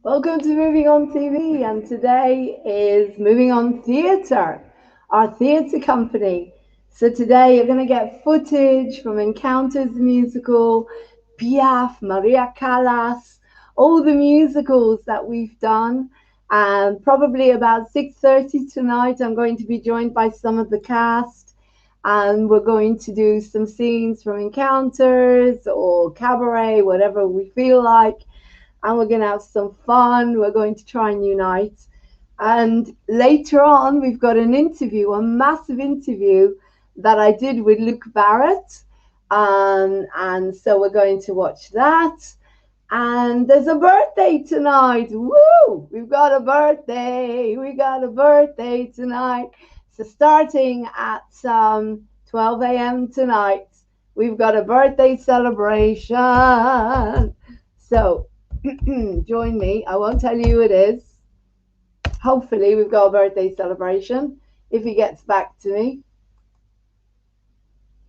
Welcome to Moving On TV, and today is Moving On Theatre, our theatre company. So today you're going to get footage from Encounters the Musical, Piaf, Maria Callas, all the musicals that we've done. And probably about 6:30 tonight, I'm going to be joined by some of the cast, and we're going to do some scenes from Encounters or Cabaret, whatever we feel like. And we're going to have some fun. We're going to try and unite. And later on, we've got an interview, a massive interview that I did with Luke Barrett. And so we're going to watch that. And there's a birthday tonight. Woo! We've got a birthday. We got a birthday tonight. So starting at 12 a.m. tonight, we've got a birthday celebration. So join me. I won't tell you who it is. Hopefully we've got a birthday celebration if he gets back to me.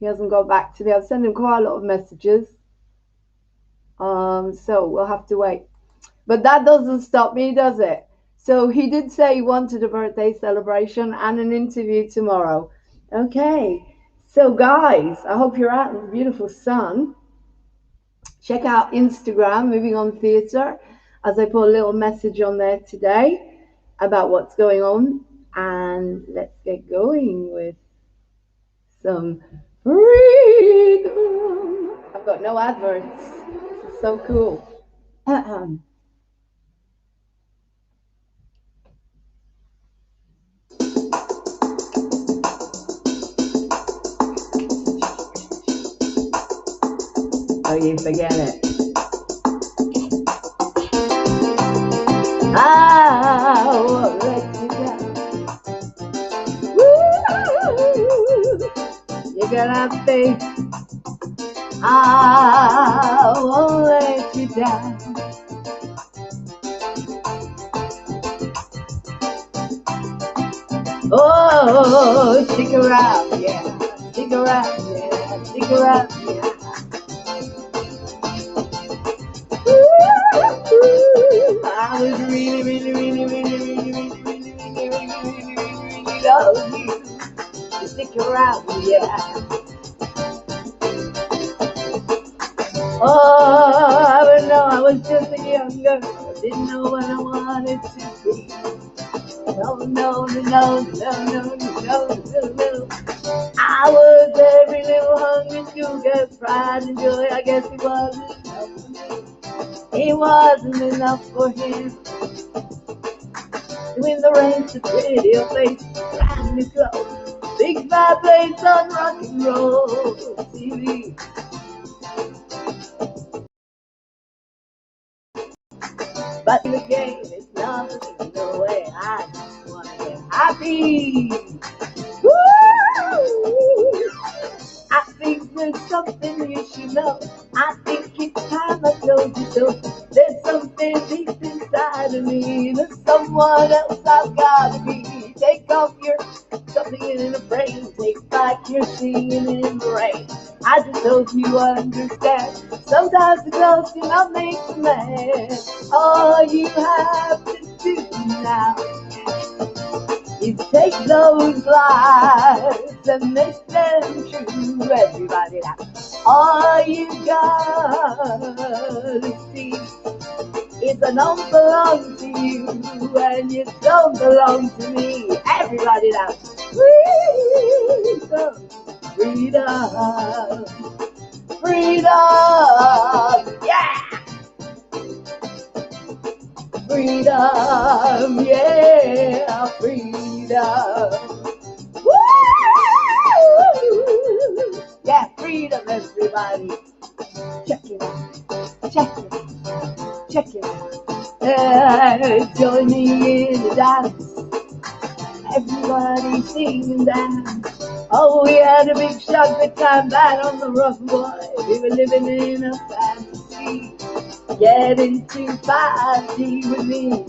He hasn't got back to me. I've sent him quite a lot of messages. So we'll have to wait. But that doesn't stop me, does it? So he did say he wanted a birthday celebration and an interview tomorrow. Okay. So guys, I hope you're out in the beautiful sun. Check out Instagram, Moving On Theatre, as I put a little message on there today about what's going on. And let's get going with some freedom. I've got no adverts. This is so cool. Oh, you forget it. Ah. gotta have faith. I won't let you down. Oh, stick around, yeah. Stick around, yeah. Stick around, yeah. Ooh, I was really, really, really, really, really, really, really, really, really, really, really love you. Stick around, yeah. Oh, I would know I was just a young girl. Didn't know what I wanted to be. No, no, no, no, no, no, no, no, no. I was every little hungry schoolgirl, pride and joy. I guess it wasn't enough for me. It wasn't enough for him. When the rain's a pretty place, brand new clothes, big fireplace on rock and roll TV. But the game is nothing, no way. I just wanna get happy. Woo! I think there's something you should know. I think it's time I told you so. There's something deep inside of me. There's someone else I've gotta be. Take off your something in the brain. Take back your singing in the rain. I just hope you understand. Sometimes the girls cannot make the man. All you have to do now is take those lies and make them true. Everybody now. All you gotta see is I don't belong to you and you don't belong to me. Everybody now. Freedom, freedom, freedom, yeah. Freedom, yeah, freedom. Woo! Yeah, freedom, everybody. Check it out, check it out, check it out. Join me in the dance. Everybody sing and dance. Oh, we had a big shock that time back on the rough boy. We were living in a fantasy. Get into party with me.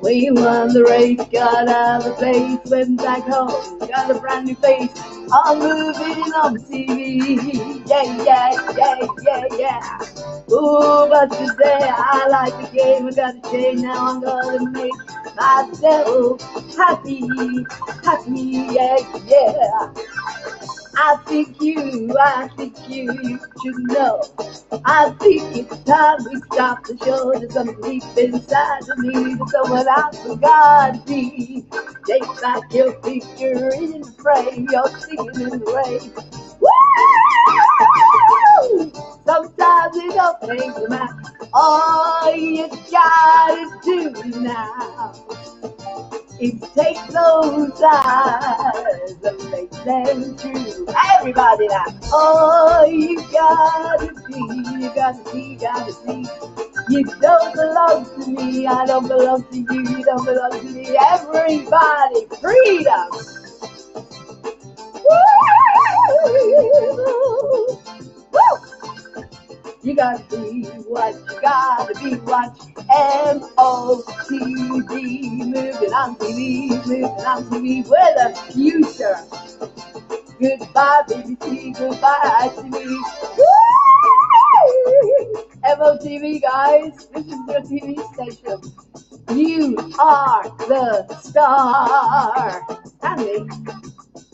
We won the race, got out of the place, went back home, got a brand new face. I'm moving on TV. Yeah, yeah, yeah, yeah, yeah. Ooh, but today I like the game. I got to change now. I'm gonna make myself happy, happy, yeah, yeah. I think you should know. I think it's time we stop the show. There's something deep inside of me. There's someone I forgot to be. Take back your picture in the frame. You're singing in the rain. Woo! Sometimes it don't make matter. All you gotta do now is take those eyes and make them true. Everybody now. Oh, you gotta be. You don't belong to me, I don't belong to you, you don't belong to me. Everybody, freedom. Woo! Woo! You gotta be what you gotta be. Watch MOTV, moving on TV, we're the future. Goodbye, BBC, goodbye to me. Woo! MOTV, guys, this is your TV station. You are the star. And me,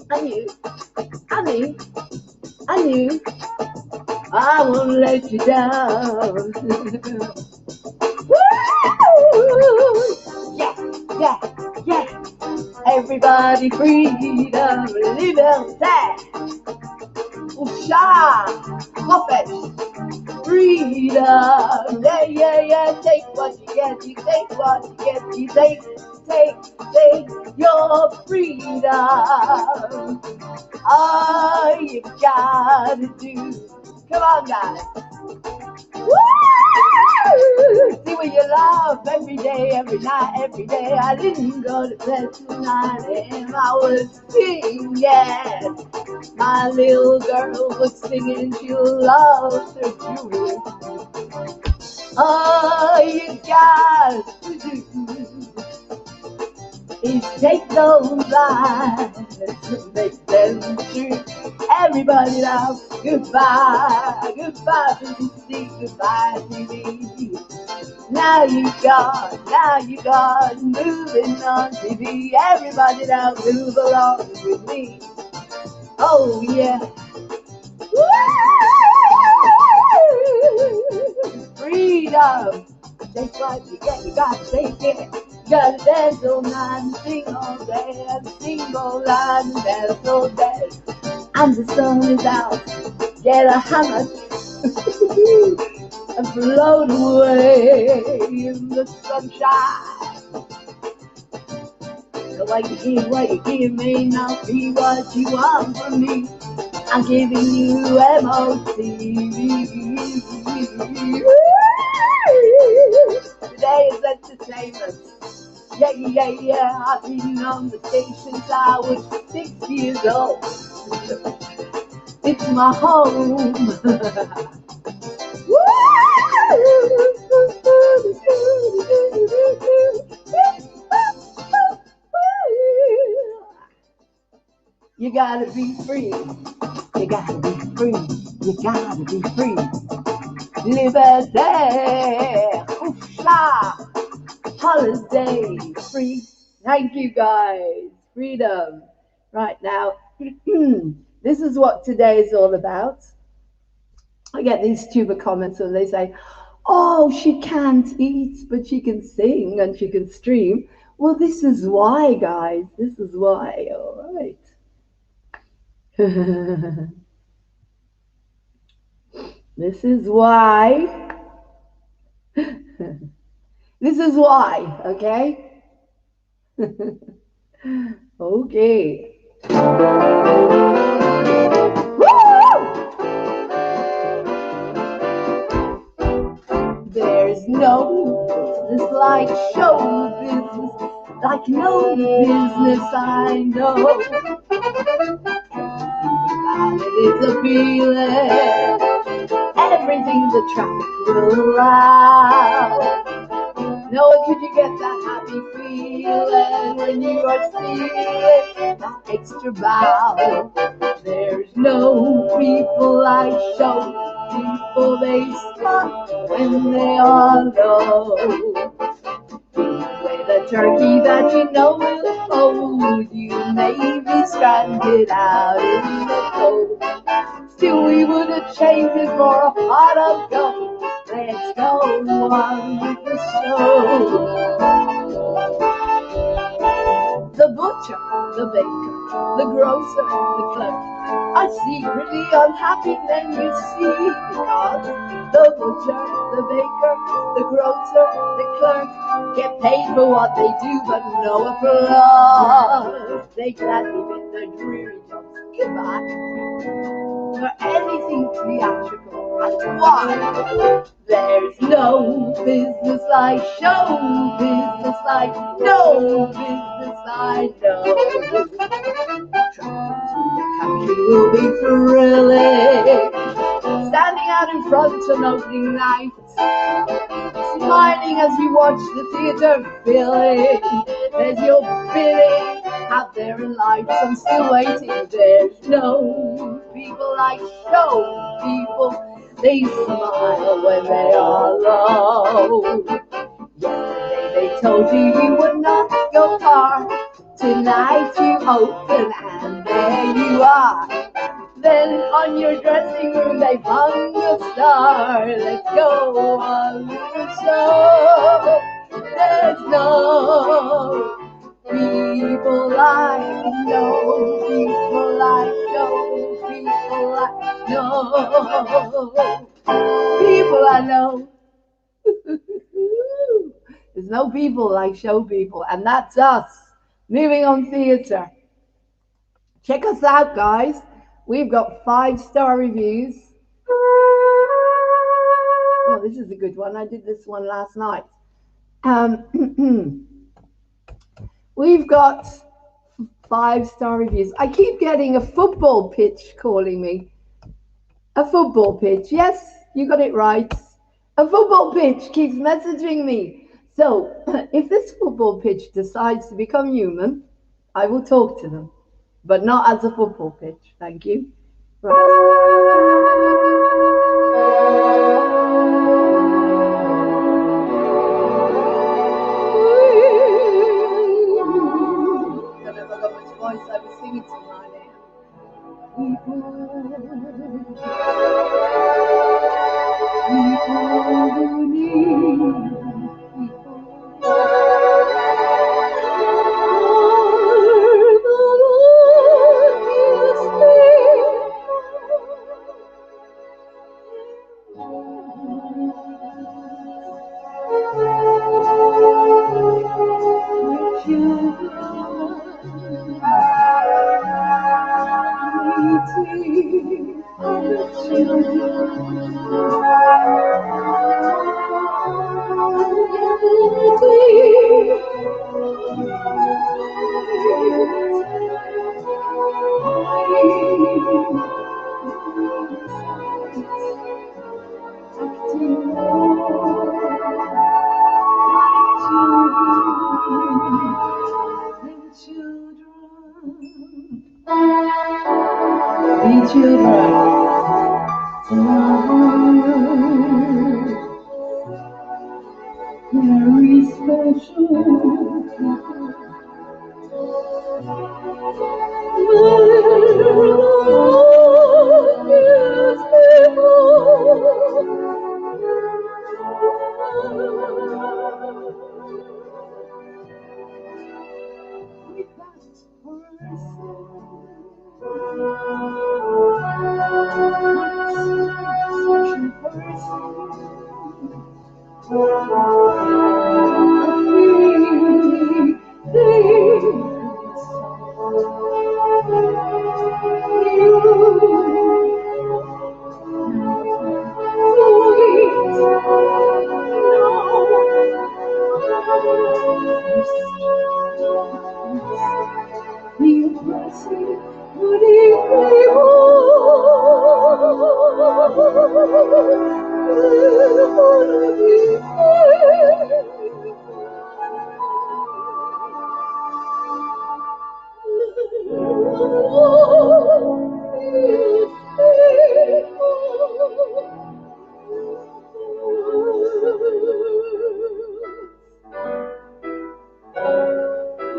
and you, and me, and you. I won't let you down. Woo! Yeah, yeah, yeah. Everybody freedom, live outside. Usha, Hofesh, freedom. Yeah, yeah, yeah. Take what you get, you take what you get, you take your freedom. All you gotta do. Come on, guys. Woo! See what you love every day, every night, every day. I didn't go to bed tonight and I was singing. My little girl was singing, she loves her jewelry. All you got to do is take those lines and make them true. Everybody now, goodbye, goodbye BBC, goodbye TV. Now you got, moving on TV. Everybody now, move along with me. Oh yeah. Woo! Freedom. Take what you get, you gotta take it. You gotta dance all night and sing all day, and sing all night and dance all day. And the sun is out, get a hammock and float away in the sunshine. So what you give may not be what you want from me. I'm giving you MOTV. Today is entertainment. Yeah. I've been on the station since I was 6 years old. It's my home. You gotta be free. You gotta be free. You gotta be free. Liberté. Oufla. Holiday. Free. Thank you guys. Freedom. Right now, this is what today is all about. I get these stupid comments and they say, oh, she can't eat, but she can sing and she can stream. Well, this is why, guys. This is why. All right. This is why. This is why, okay? Okay. There's no business like show business, like no business I know. It's appealing, everything the traffic will allow. No, could you get that happy feeling when you are feeling that extra bow? There's no people like show people, they smile when they are low. With a turkey that you know will hold you, may be stranded out in the cold. Still we wouldn't change it for a pot of gold. Let's go on with the show. The butcher, the baker, the grocer, the clerk are secretly unhappy, then you see, because the butcher, the baker, the grocer, the clerk get paid for what they do, but no applause. They can't even their dreary jobs. Goodbye. For anything theatrical, and why? There's no business like show business, like no business I know. Traveling through the country will be thrilling, standing out in front on opening night, smiling as you watch the theatre filling. There's your billing out there in lights, I'm still waiting. There's no people like show people. They smile when they are low. Yesterday they told you would not go far. Tonight you open and there you are. Then on your dressing room they've hung a star. Let's go on with the show. There's no people like, no people like, no people like, no people I know. There's no people like show people, and that's us. Moving on Theatre. Check us out, guys. We've got 5-star reviews. Oh, this is a good one. I did this one last night. We've got 5-star reviews. I keep getting a football pitch calling me. A football pitch. Yes, you got it right. A football pitch keeps messaging me. So, if this football pitch decides to become human, I will talk to them, but not as a football pitch. Thank you. I never got much voice. I was singing to my name. Very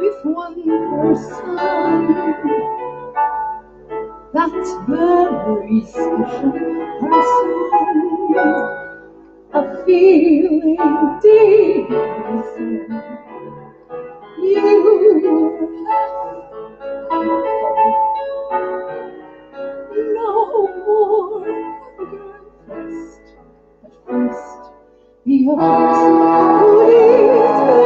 with one person, that very special person, a feeling deep within you no more first, but first be a person who needs me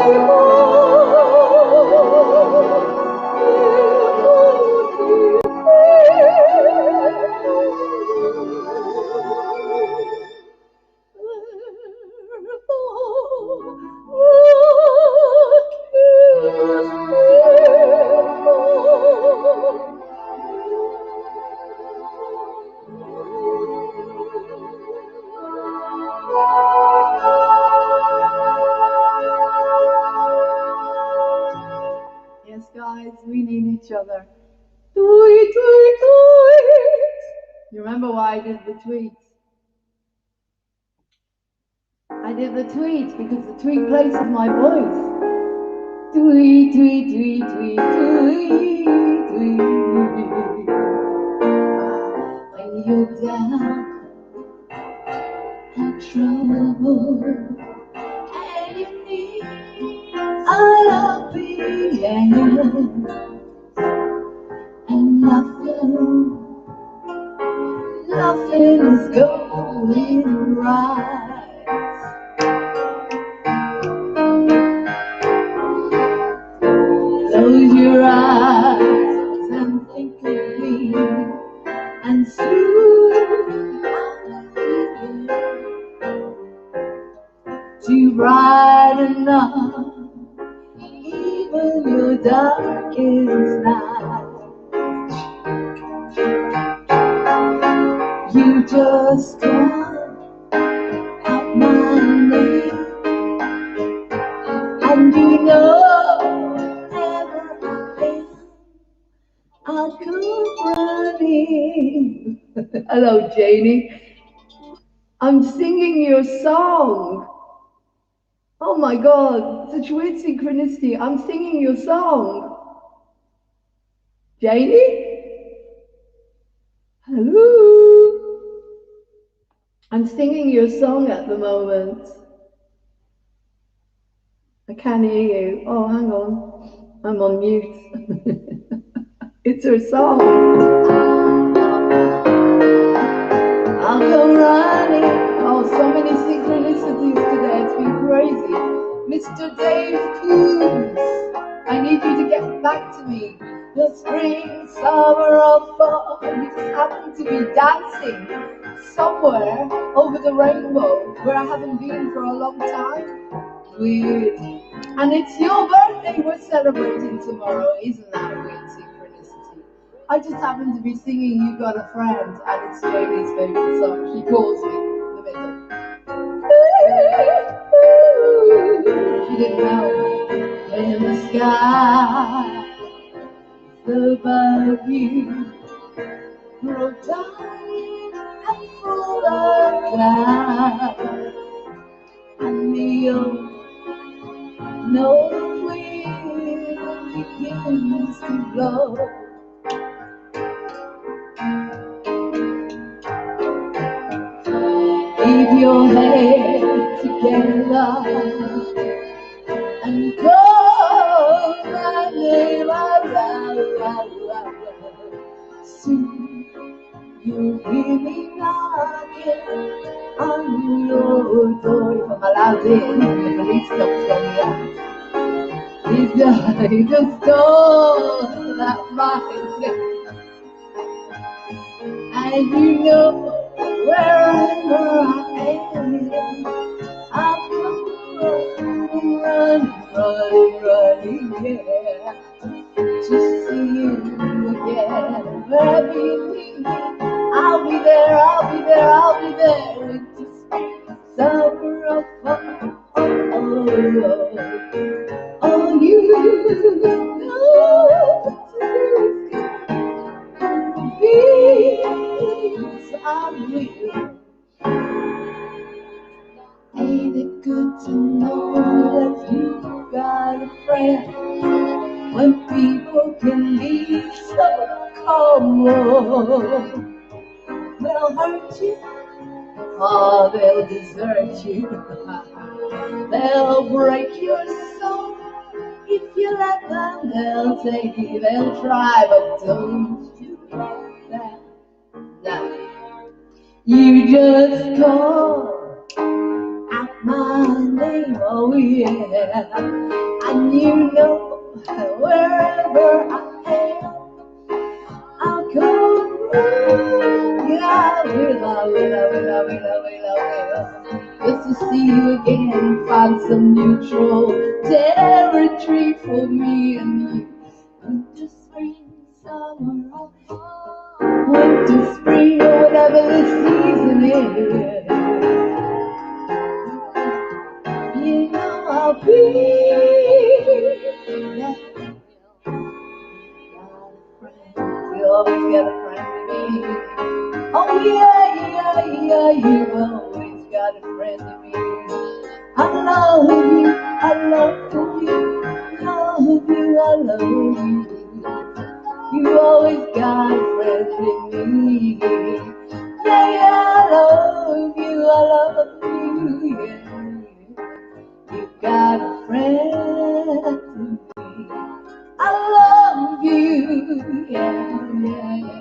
Yes, guys, we need each other. Tweet, tweet, tweet. You remember why I did the tweets? I did the tweets because the tweet places my voice. Tweet, tweet, tweet, tweet, tweet, tweet. When you're down, have trouble, and you need a loving hand, and nothing is going right. Close your eyes and think of me, and soon I'll feel bright enough, even your darkest night. You just call out my name, and you know wherever I am, I'll come running. Hello, Janie. I'm singing your song. Oh my God, such weird synchronicity. I'm singing your song. Janie? Hello? I'm singing your song at the moment. I can't hear you. Oh, hang on. I'm on mute. It's her song. I'll go running. Oh, so many synchronicities today. It's been crazy. Mr. Dave Coons, I need you to get back to me. The spring, summer, or fall. You just happen to be dancing somewhere over the rainbow where I haven't been for a long time. Weird. And it's your birthday we're celebrating tomorrow. Isn't that a weird synchronicity? I just happen to be singing You Got a Friend, and it's Janie's favorite song. She calls me in the middle. She didn't know. In the sky above you, grow dark and full of clouds, and the north wind begins to blow. Keep your head together and call my name out loud. Soon you'll hear me knocking on your door. If I'm allowed in, the police comes from the out. He just stole that mine. And you know, wherever I am, I'll come running, yeah, to see you again. Baby, I'll be there, with the spring, summer, or fall. Oh, you know what to do. Peace, I'm real. Ain't it good to know that you got a friend when people can be so cold? They'll hurt you, or they'll desert you. They'll break your soul if you let them. They'll take you, they'll try, but don't you let them down. You just call out my name, oh yeah, and you know wherever I am, I'll come. Yeah, I will. Just to see you again, find some neutral territory for me and you. Winter, spring, summer, or fall. Winter, spring, or whatever the season is. You know I'll be there. You always got a friend to me. Oh yeah, you always got a friend to me. I love you, You always got a friend in me. Yeah, I love you, yeah. You got a friend to me. I love you, yeah.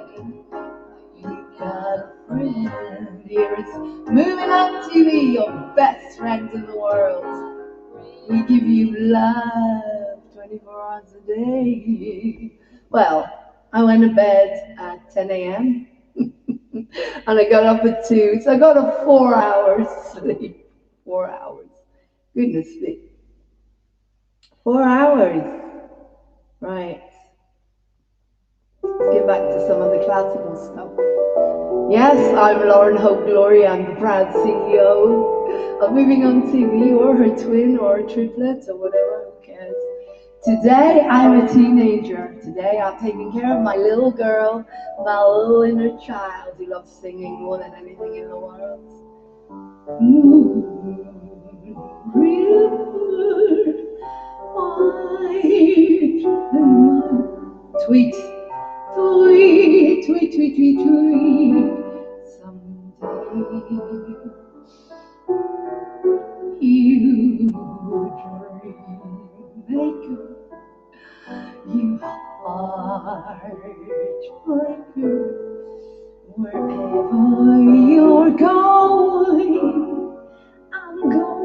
You got a friend. Here it's Moving On TV, your best friend in the world. We give you love 24 hours a day. Well, I went to bed at 10 a.m. and I got up at 2, so I got a 4 hours sleep. 4 hours. Goodness me. 4 hours. Right. Let's get back to some of the classical stuff. Yes, I'm Lauren Hope Glory. I'm the proud CEO of Moving On TV, or her twin, or her triplet, or whatever, who cares. Today, I'm a teenager. Today, I'm taking care of my little girl, my little inner child who loves singing more than anything in the world. River, tweet, tweet, tweet, tweet, tweet, tweet. Someday you dream maker, you heartbreaker, wherever you're going, I'm going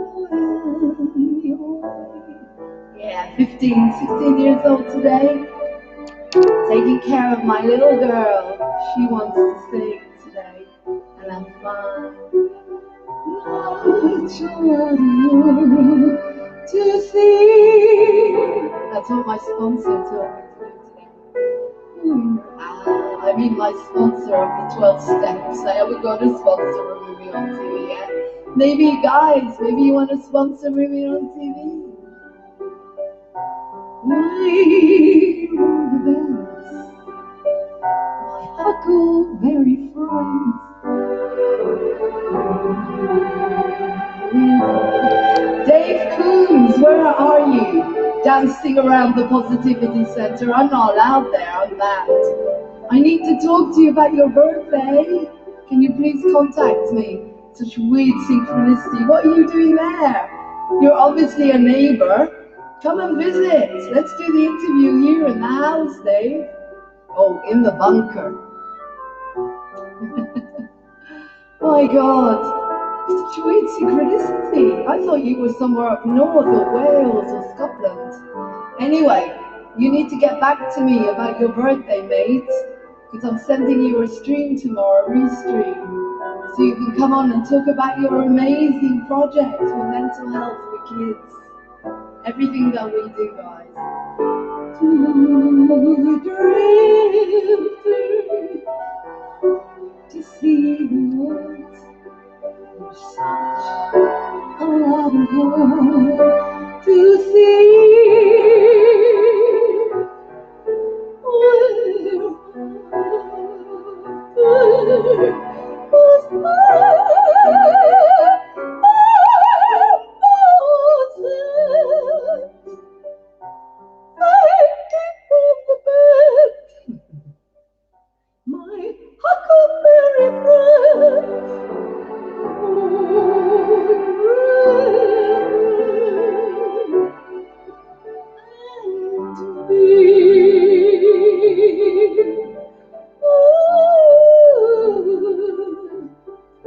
your way. Yeah, 15, 16 years old today, taking care of my little girl. She wants to sing today, and I'm fine. Much world to see. That's what my sponsor told me to do today. I mean, my sponsor of the 12 steps. I haven't got a sponsor of Moving On TV yet. Maybe, guys, maybe you want to sponsor Moving On TV? Way on the banks, my huckleberry friends. Dave Coombs, where are you? Dancing around the Positivity Center. I'm not allowed there, I'm banned. I need to talk to you about your birthday. Can you please contact me? Such weird synchronicity. What are you doing there? You're obviously a neighbor. Come and visit. Let's do the interview here in the house, Dave. Oh, in the bunker. My God. Such weird synchronicity. I thought you were somewhere up north, or Wales, or Scotland. Anyway, you need to get back to me about your birthday, mate, because I'm sending you a stream tomorrow, a restream, so you can come on and talk about your amazing project for mental health for kids. Everything that we do, guys. To see the words. There's such a lot of world to see. My huckleberry friends.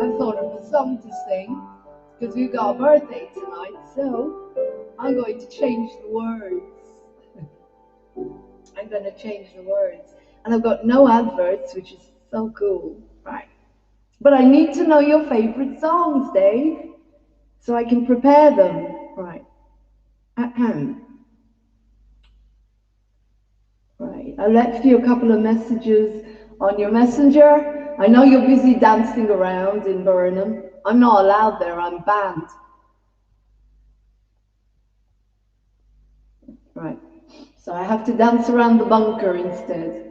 I thought of a song to sing because we've got a birthday tonight, so I'm going to change the words. I'm going to change the words. And I've got no adverts, which is so cool. Right. But I need to know your favorite songs, Dave, so I can prepare them. Right. Right. I left you a couple of messages on your messenger. I know you're busy dancing around in Burnham. I'm not allowed there. I'm banned. Right. So I have to dance around the bunker instead.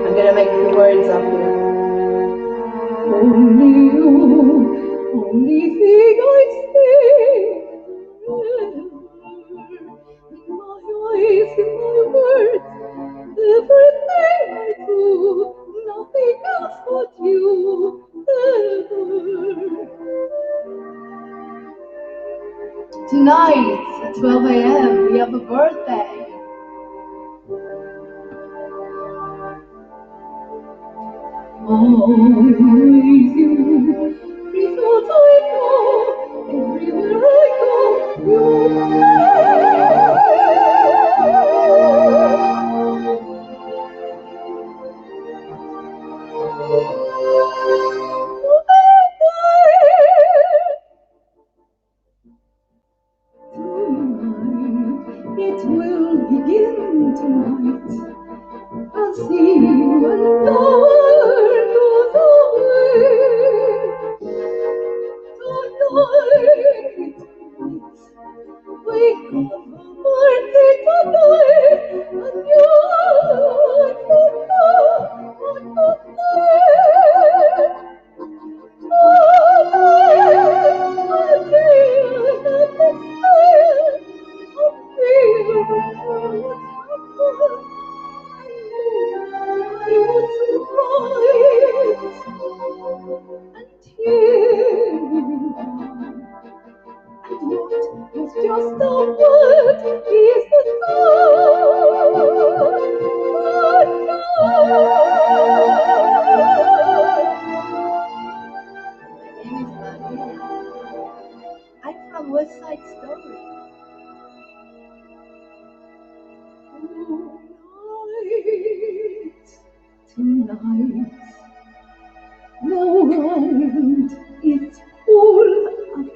I'm gonna make the words up here. Only you, only thing I see. In my eyes, in my words, everything I do, nothing else but you. Tonight at 12 a.m. we have a birthday. Always you, because I know everywhere I go, is the I'm from West Side Story. Tonight, the world is full of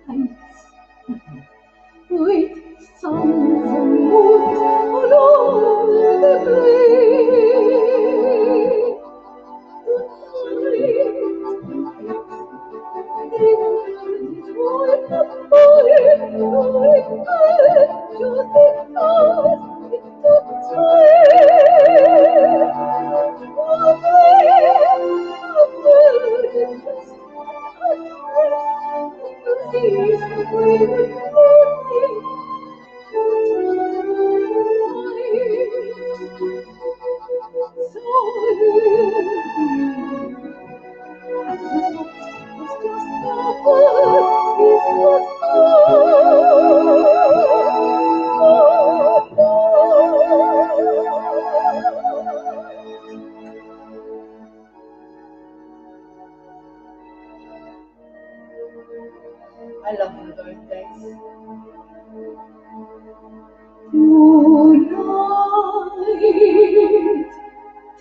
lights, with suns and moons all over the place. I love the birthdays.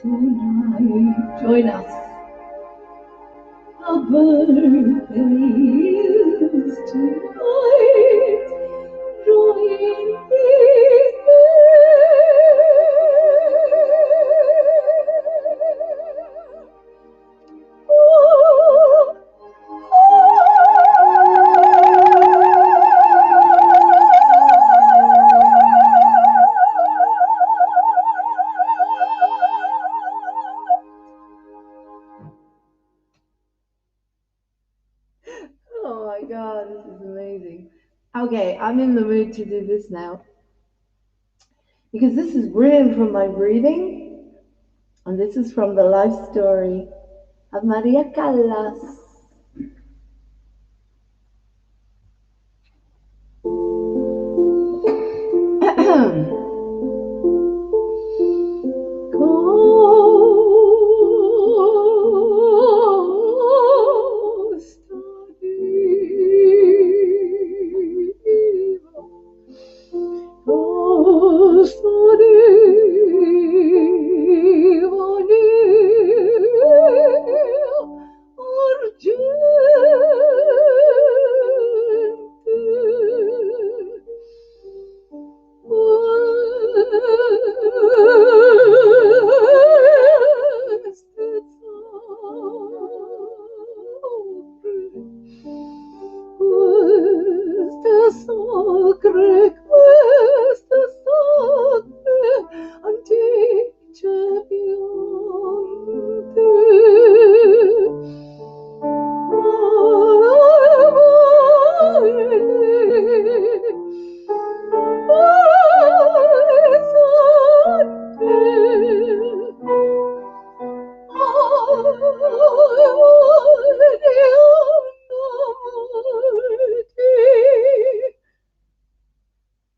Tonight, join us. A birthday is tonight, join Oh my God, this is amazing. Okay, I'm in the mood to do this now because this is brilliant from my breathing, and this is from the life story of Maria Callas.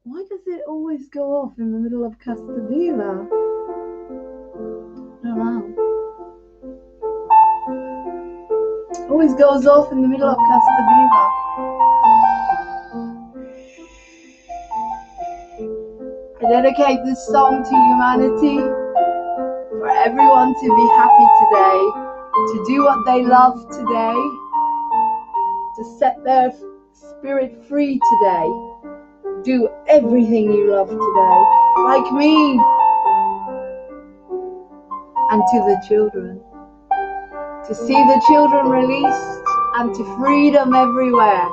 Why does it always go off in the middle of Casta Diva? I don't know. Always goes off in the middle of Casta Diva. I dedicate this song to humanity, for everyone to be happy today, to do what they love today, to set their spirit free today. Do everything you love today, like me, and to the children. To see the children released, and to freedom everywhere,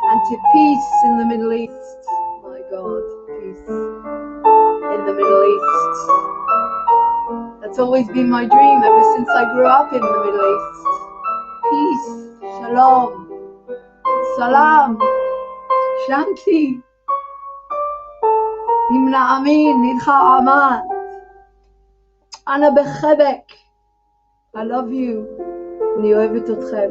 and to peace in the Middle East. My God, peace in the Middle East. That's always been my dream ever since I grew up in the Middle East. Peace, shalom, salam, shanti. Nimna amin, nidcha aman. Ana bechebek. I love you. אני אוהבת אתכם.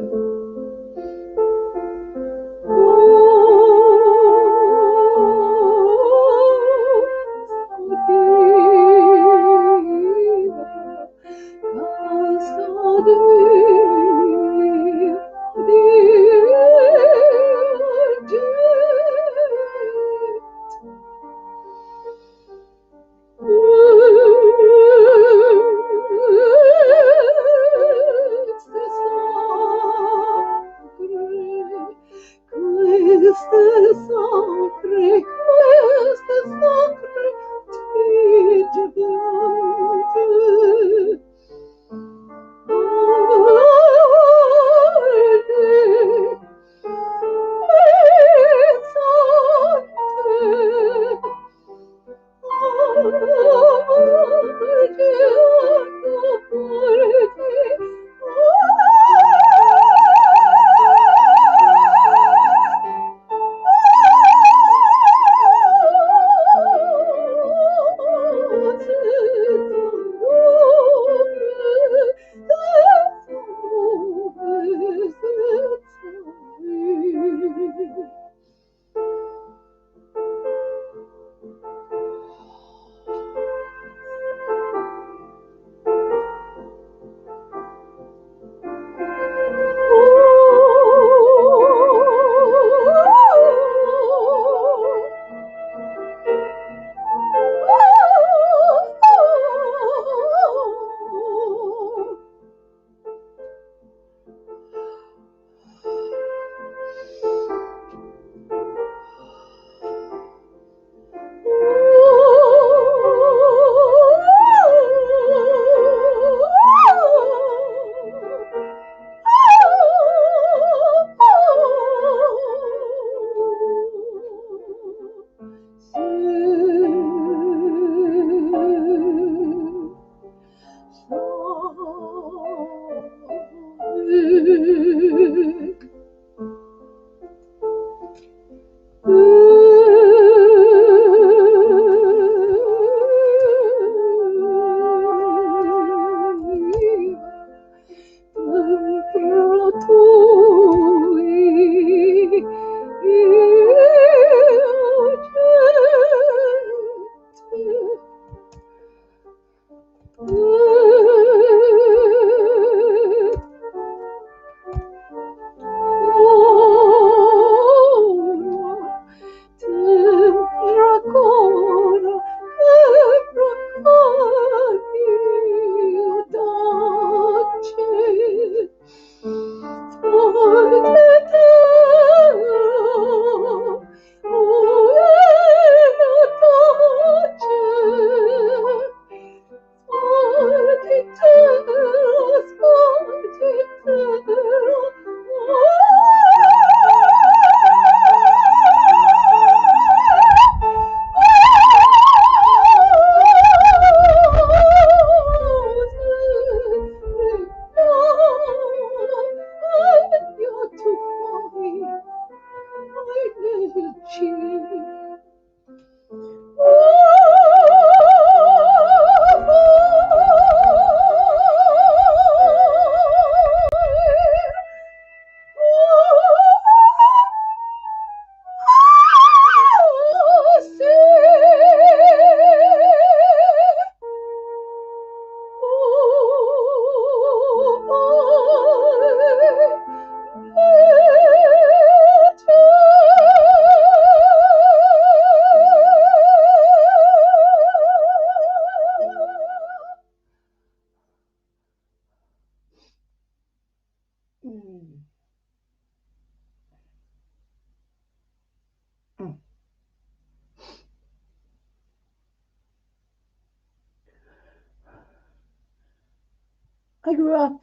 I grew up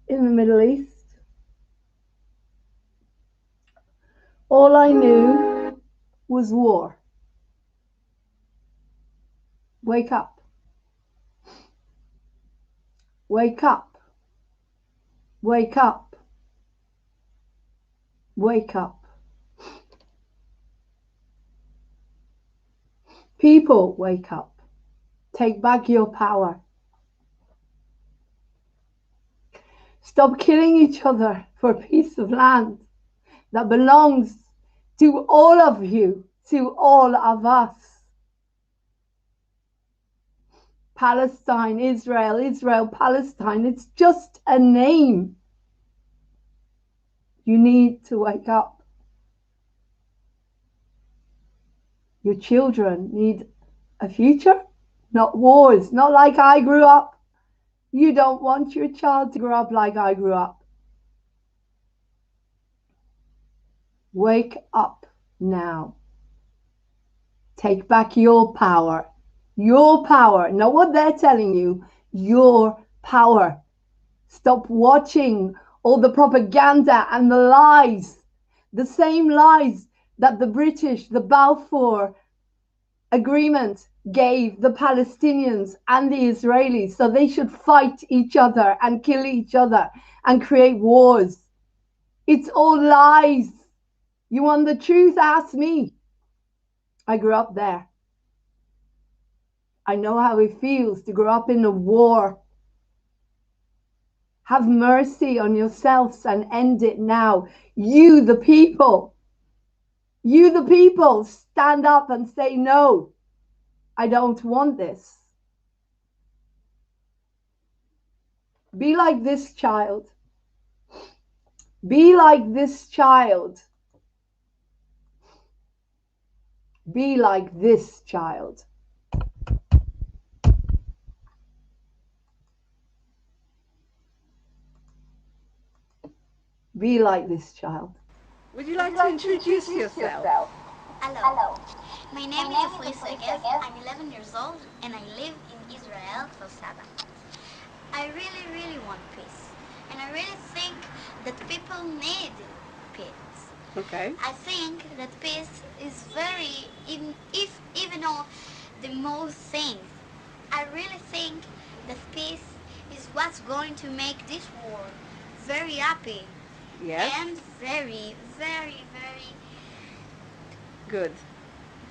in the Middle East. All I knew was war. Wake up. Wake up. Wake up. Wake up. People, wake up. Take back your power. Stop killing each other for a piece of land that belongs to all of you, to all of us. Palestine, Israel, Israel, Palestine. It's just a name. You need to wake up. Your children need a future, not wars, not like I grew up. You don't want your child to grow up like I grew up. Wake up now. Take back your power. Your power, not what they're telling you, your power. Stop watching all the propaganda and the lies, the same lies that the British, the Balfour Agreement gave the Palestinians and the Israelis, so they should fight each other and kill each other and create wars. It's all lies. You want the truth? Ask me. I grew up there. I know how it feels to grow up in a war. Have mercy on yourselves and end it now. You, the people, stand up and say, no, I don't want this. Be like this child. Be like this child. Be like this child. Be like this child. Would you like to introduce yourself? Hello. My name is Efri Segev. I'm 11 years old and I live in Israel, Kfar Saba. I really want peace. And I really think that people need peace. Okay. I think that peace is very, even though the most things, I really think that peace is what's going to make this world very happy. Yes. And very Good.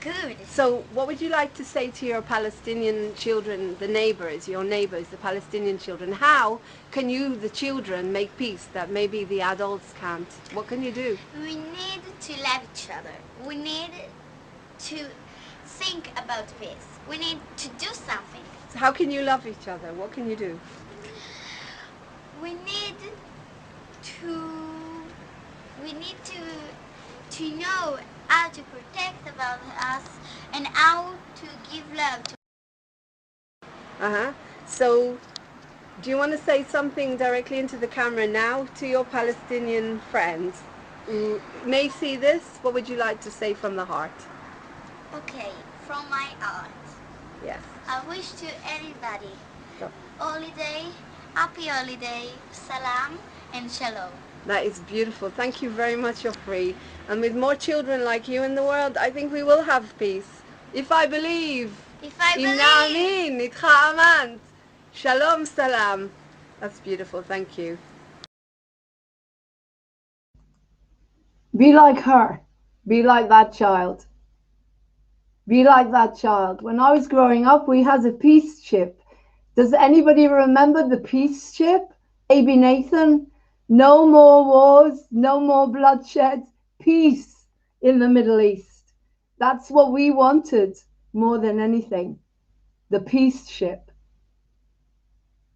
good. So what would you like to say to your Palestinian children, the neighbors, your neighbors, the Palestinian children? How can you, the children, make peace that maybe the adults can't? What can you do? We need to love each other. We need to think about peace. We need to do something. So how can you love each other? What can you do? We need to know how to protect about us and how to give love to. So do you want to say something directly into the camera now to your Palestinian friends who may see this? What would you like to say from the heart? Okay, from my heart. Yes. I wish to anybody Go. happy holiday, salam and shalom. That is beautiful. Thank you very much, Ofri. And with more children like you in the world, I think we will have peace. If I believe. If I אם believe. נאמין, איתך אמנת. Shalom, salam. That's beautiful. Thank you. Be like her. Be like that child. Be like that child. When I was growing up, we had a peace ship. Does anybody remember the peace ship? A.B. Nathan? No more wars, no more bloodshed, peace in the Middle East. That's what we wanted more than anything. The peace ship.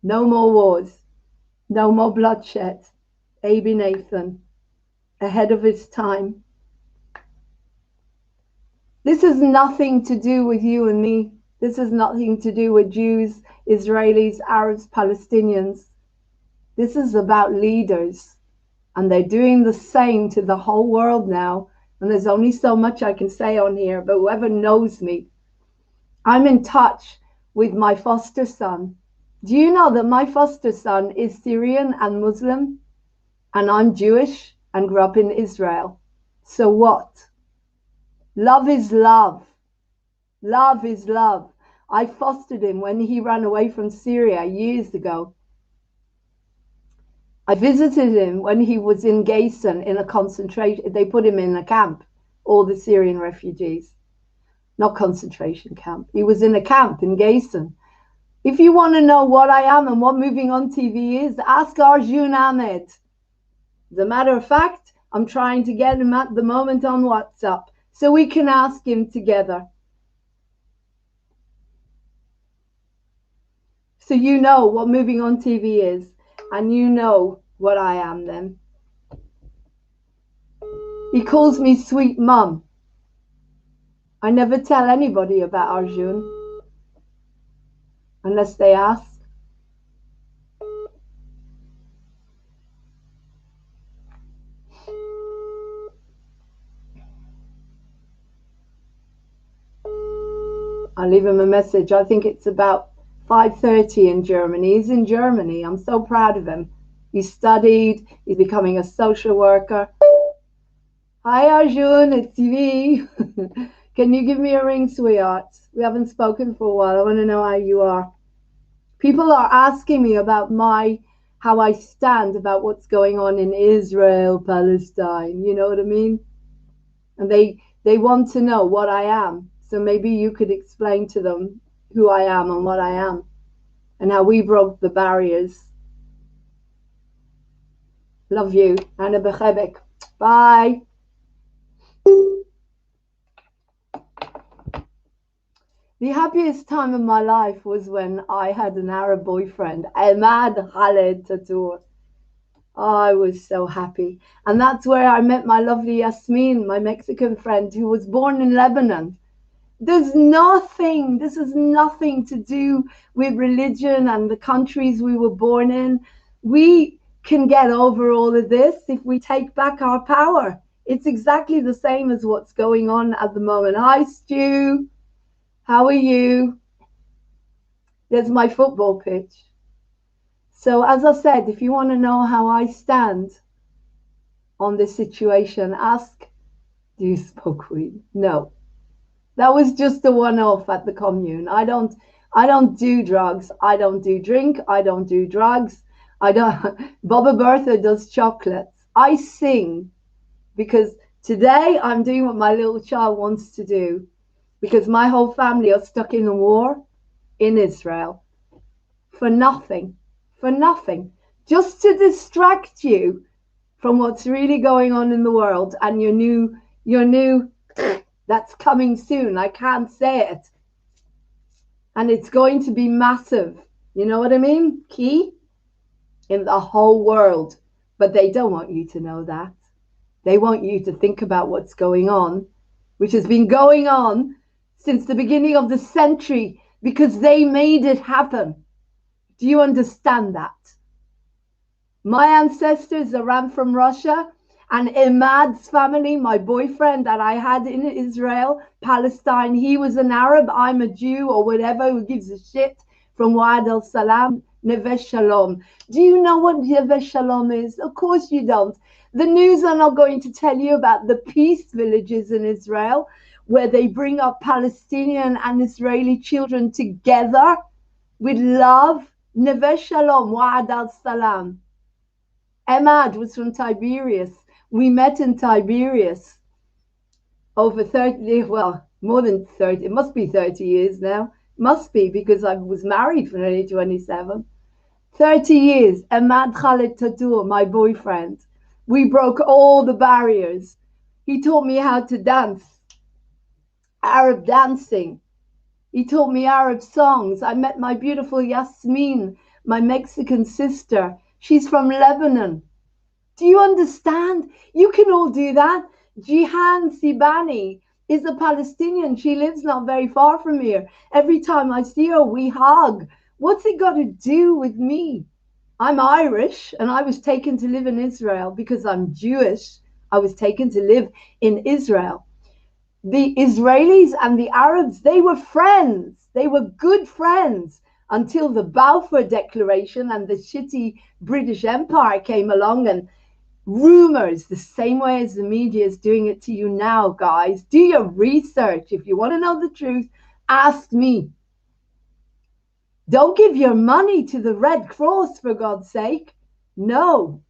No more wars, no more bloodshed. A.B. Nathan, ahead of his time. This has nothing to do with you and me. This has nothing to do with Jews, Israelis, Arabs, Palestinians. This is about leaders. And they're doing the same to the whole world now. And there's only so much I can say on here, but whoever knows me, I'm in touch with my foster son. Do you know that my foster son is Syrian and Muslim? And I'm Jewish and grew up in Israel. So what? Love is love. Love is love. I fostered him when he ran away from Syria years ago. I visited him when he was in Gayson in a concentration. They put him in a camp, all the Syrian refugees. Not concentration camp. He was in a camp in Gayson. If you want to know what I am and what Moving On TV is, ask Arjun Ahmed. As a matter of fact, I'm trying to get him at the moment on WhatsApp so we can ask him together. So you know what moving on TV is, and you know what I am then. He calls me sweet mum. I never tell anybody about Arjun unless they ask. I leave him a message. I think it's about 5:30 in Germany. He's in Germany. I'm so proud of him. He studied. He's becoming a social worker. Hi, Arjun. It's me. Can you give me a ring, sweetheart? We haven't spoken for a while. I want to know how you are. People are asking me about how I stand about what's going on in Israel, Palestine. You know what I mean? And they want to know what I am. So maybe you could explain to them who I am and what I am and how we broke the barriers. Love you. Anna Bechebek. Bye. The happiest time of my life was when I had an Arab boyfriend, Ahmad Khaled Tatur. I was so happy. And that's where I met my lovely Yasmin, my Mexican friend, who was born in Lebanon. This has nothing to do with religion and the countries we were born in. We can get over all of this if we take back our power. It's exactly the same as what's going on at the moment. Hi, Stu. How are you? There's my football pitch. So as I said, if you want to know how I stand on this situation, ask, do you smoke weed? No. That was just a one-off at the commune. I don't do drugs. I don't do drink. I don't do drugs. Baba Bertha does chocolates. I sing because today I'm doing what my little child wants to do because my whole family are stuck in a war in Israel for nothing, just to distract you from what's really going on in the world and your new that's coming soon. I can't say it. And it's going to be massive. You know what I mean? Key in the whole world. But they don't want you to know that. They want you to think about what's going on, which has been going on since the beginning of the century because they made it happen. Do you understand that? My ancestors ran from Russia. And Ahmad's family, my boyfriend that I had in Israel, Palestine, he was an Arab, I'm a Jew or whatever, who gives a shit, from Wa'ad al-Salam, Neve Shalom. Do you know what Neve Shalom is? Of course you don't. The news are not going to tell you about the peace villages in Israel, where they bring up Palestinian and Israeli children together with love. Neve Shalom, Wa'ad al-Salam. Ahmad was from Tiberias. We met in Tiberias over 30, well, more than 30, it must be 30 years now. Must be because I was married for nearly 27. 30 years, Ahmad Khaled Tatur, my boyfriend. We broke all the barriers. He taught me how to dance, Arab dancing. He taught me Arab songs. I met my beautiful Yasmin, my Mexican sister. She's from Lebanon. Do you understand? You can all do that. Jihan Sibani is a Palestinian. She lives not very far from here. Every time I see her, we hug. What's it got to do with me? I'm Irish and I was taken to live in Israel because I'm Jewish. I was taken to live in Israel. The Israelis and the Arabs, they were friends. They were good friends until the Balfour Declaration and the shitty British Empire came along and rumors, the same way as the media is doing it to you now, guys. Do your research. If you want to know the truth, ask me. Don't give your money to the Red Cross, for God's sake. No.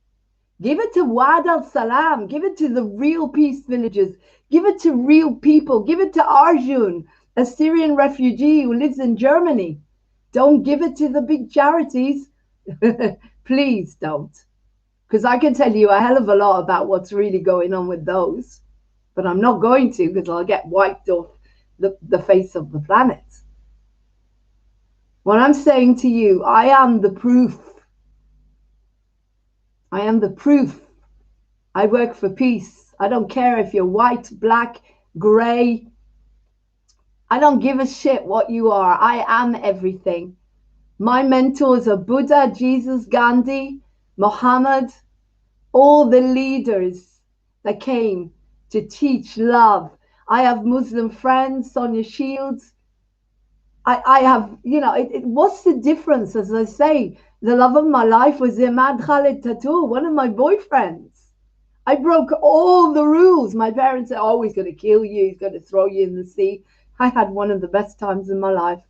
Give it to Wa'ad al-Salam. Give it to the real peace villages. Give it to real people. Give it to Arjun, a Syrian refugee who lives in Germany. Don't give it to the big charities. Please don't. Because I can tell you a hell of a lot about what's really going on with those. But I'm not going to because I'll get wiped off the face of the planet. What I'm saying to you, I am the proof. I am the proof. I work for peace. I don't care if you're white, black, gray. I don't give a shit what you are. I am everything. My mentors are Buddha, Jesus, Gandhi, Muhammad, all the leaders that came to teach love. I have Muslim friends, Sonia Shields. I have, what's the difference? As I say, the love of my life was Imad Khalid Tattoo, one of my boyfriends. I broke all the rules. My parents said, oh, he's going to kill you. He's going to throw you in the sea. I had one of the best times in my life.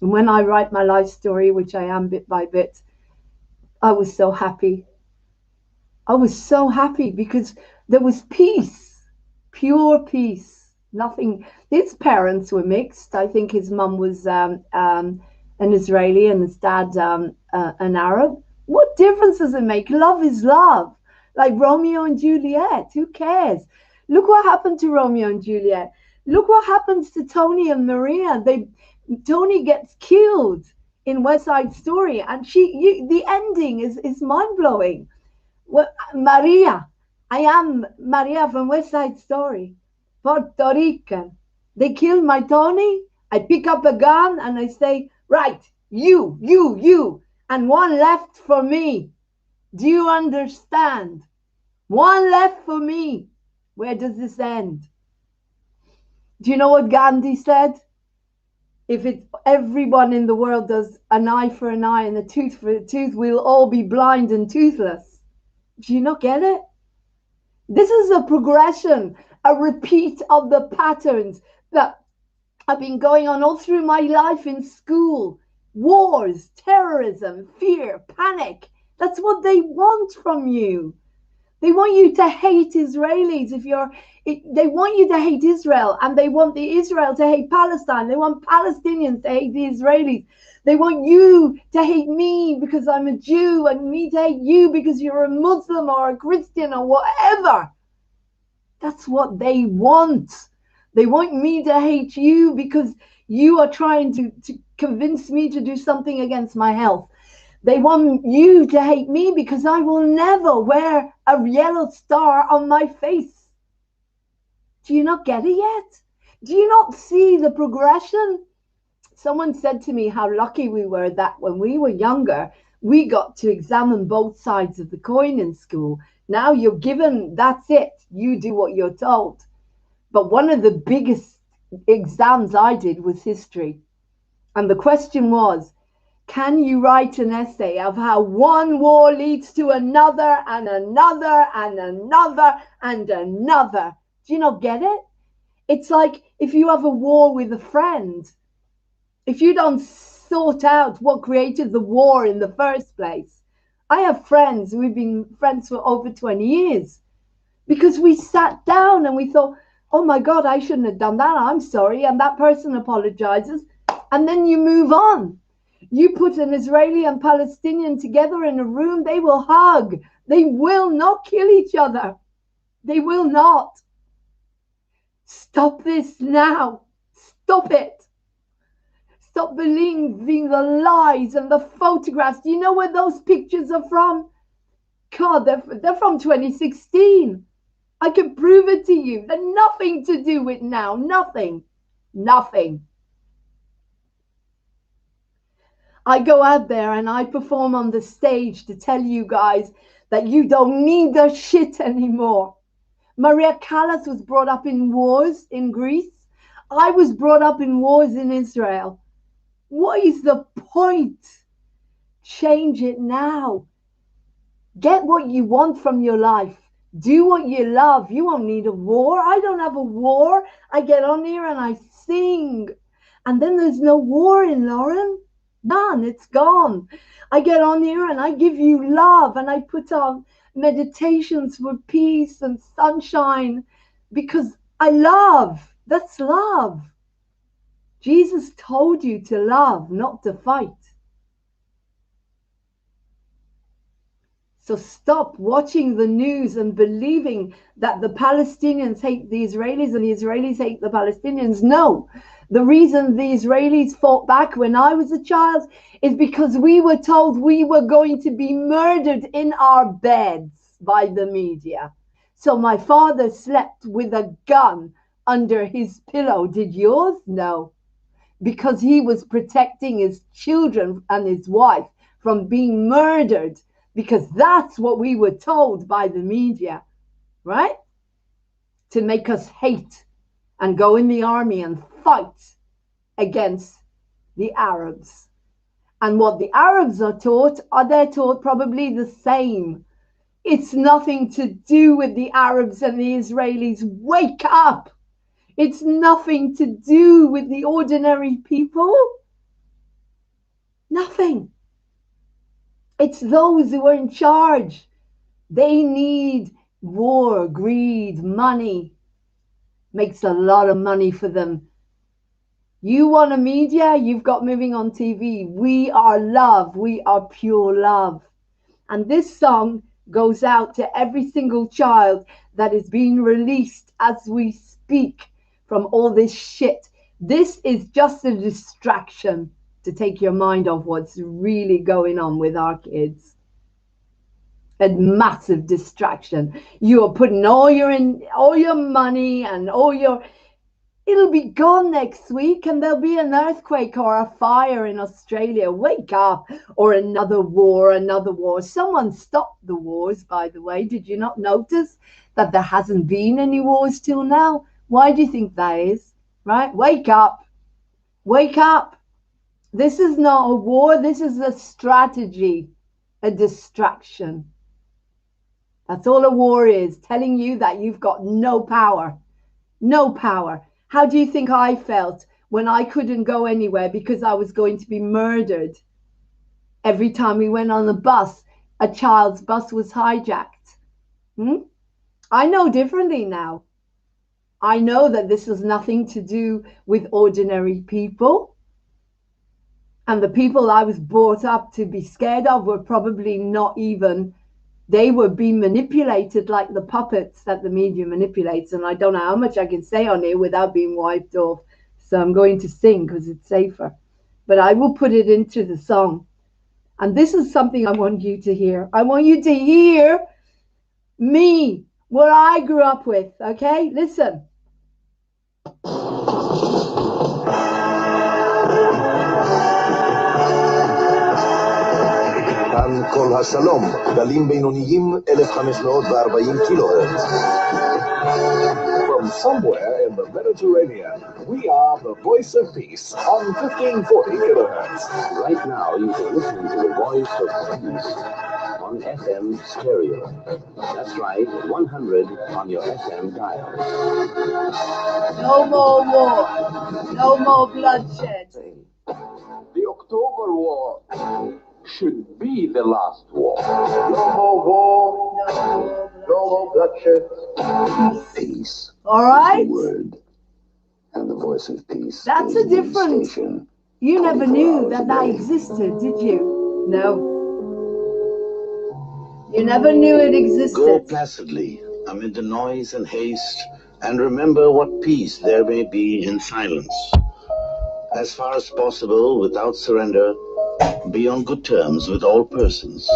And when I write my life story, which I am bit by bit, I was so happy. I was so happy because there was peace, pure peace. Nothing. His parents were mixed. I think his mum was an Israeli and his dad an Arab. What difference does it make? Love is love. Like Romeo and Juliet. Who cares? Look what happened to Romeo and Juliet. Look what happens to Tony and Maria. Tony gets killed in West Side Story, and the ending is mind blowing. Well, Maria, I am Maria from West Side Story, Puerto Rican. They killed my Tony. I pick up a gun and I say, right, you, and one left for me. Do you understand? One left for me. Where does this end? Do you know what Gandhi said? If everyone in the world does an eye for an eye and a tooth for a tooth, we'll all be blind and toothless. Do you not get it? This is a progression, a repeat of the patterns that have been going on all through my life in school. Wars, terrorism, fear, panic. That's what they want from you. They want you to hate Israelis. They want you to hate Israel, and they want the Israel to hate Palestine. They want Palestinians to hate the Israelis. They want you to hate me because I'm a Jew, and me to hate you because you're a Muslim or a Christian or whatever. That's what they want. They want me to hate you because you are trying to convince me to do something against my health. They want you to hate me because I will never wear a yellow star on my face. Do you not get it yet? Do you not see the progression? Someone said to me how lucky we were that when we were younger, we got to examine both sides of the coin in school. Now you're given, that's it. You do what you're told. But one of the biggest exams I did was history. And the question was, can you write an essay of how one war leads to another and another and another and another? Do you not get it? It's like if you have a war with a friend, if you don't sort out what created the war in the first place. I have friends, we've been friends for over 20 years because we sat down and we thought, oh my God, I shouldn't have done that. I'm sorry. And that person apologizes. And then you move on. You put an Israeli and Palestinian together in a room, they will hug. They will not kill each other. They will not. Stop this now. Stop it. Stop believing the lies and the photographs. Do you know where those pictures are from? God, they're from 2016. I can prove it to you. They're nothing to do with now. Nothing. Nothing. I go out there and I perform on the stage to tell you guys that you don't need the shit anymore. Maria Callas was brought up in wars in Greece. I was brought up in wars in Israel. What is the point? Change it now. Get what you want from your life. Do what you love. You won't need a war. I don't have a war. I get on here and I sing. And then there's no war in Lauren. None. It's gone. I get on here and I give you love and I put on meditations for peace and sunshine because I love. That's love. Jesus told you to love, not to fight. So stop watching the news and believing that the Palestinians hate the Israelis and the Israelis hate the Palestinians. No, the reason the Israelis fought back when I was a child is because we were told we were going to be murdered in our beds by the media. So my father slept with a gun under his pillow. Did yours? No, because he was protecting his children and his wife from being murdered, because that's what we were told by the media, right? To make us hate and go in the army and fight against the Arabs. And what the Arabs are taught, they're taught probably the same. It's nothing to do with the Arabs and the Israelis. Wake up! It's nothing to do with the ordinary people. Nothing. It's those who are in charge. They need war, greed, money. Makes a lot of money for them. You want a media? You've got Moving On TV. We are love. We are pure love. And this song goes out to every single child that is being released as we speak from all this shit. This is just a distraction to take your mind off what's really going on with our kids. A massive distraction. You are putting all your money and all your... It'll be gone next week and there'll be an earthquake or a fire in Australia. Wake up. Or another war. Someone stopped the wars, by the way. Did you not notice that there hasn't been any wars till now? Why do you think that is? Right? Wake up. Wake up. This is not a war. This is a strategy, a distraction. That's all a war is, telling you that you've got no power. No power. How do you think I felt when I couldn't go anywhere because I was going to be murdered? Every time we went on the bus, a child's bus was hijacked. I know differently now. I know that this has nothing to do with ordinary people. And the people I was brought up to be scared of were probably not even... They were being manipulated like the puppets that the media manipulates. And I don't know how much I can say on here without being wiped off. So I'm going to sing because it's safer. But I will put it into the song. And this is something I want you to hear. I want you to hear me, what I grew up with. Okay? Listen. כאן כל השלום, גלים בינוניים 1540 קילוהרץ. From somewhere in the Mediterranean, we are the Voice of Peace on 1540 kilohertz. Right now, you can listen to the Voice of Peace on FM stereo. That's right, 100 on your FM dial. No more war. No more bloodshed. The October War should be the last war. No more war, no more bloodshed. Peace. All right. Is the word. And the Voice of Peace. That's a different. You never knew that existed, did you? No. You never knew it existed. Go placidly amid the noise and haste, and remember what peace there may be in silence. As far as possible, without surrender, be on good terms with all persons.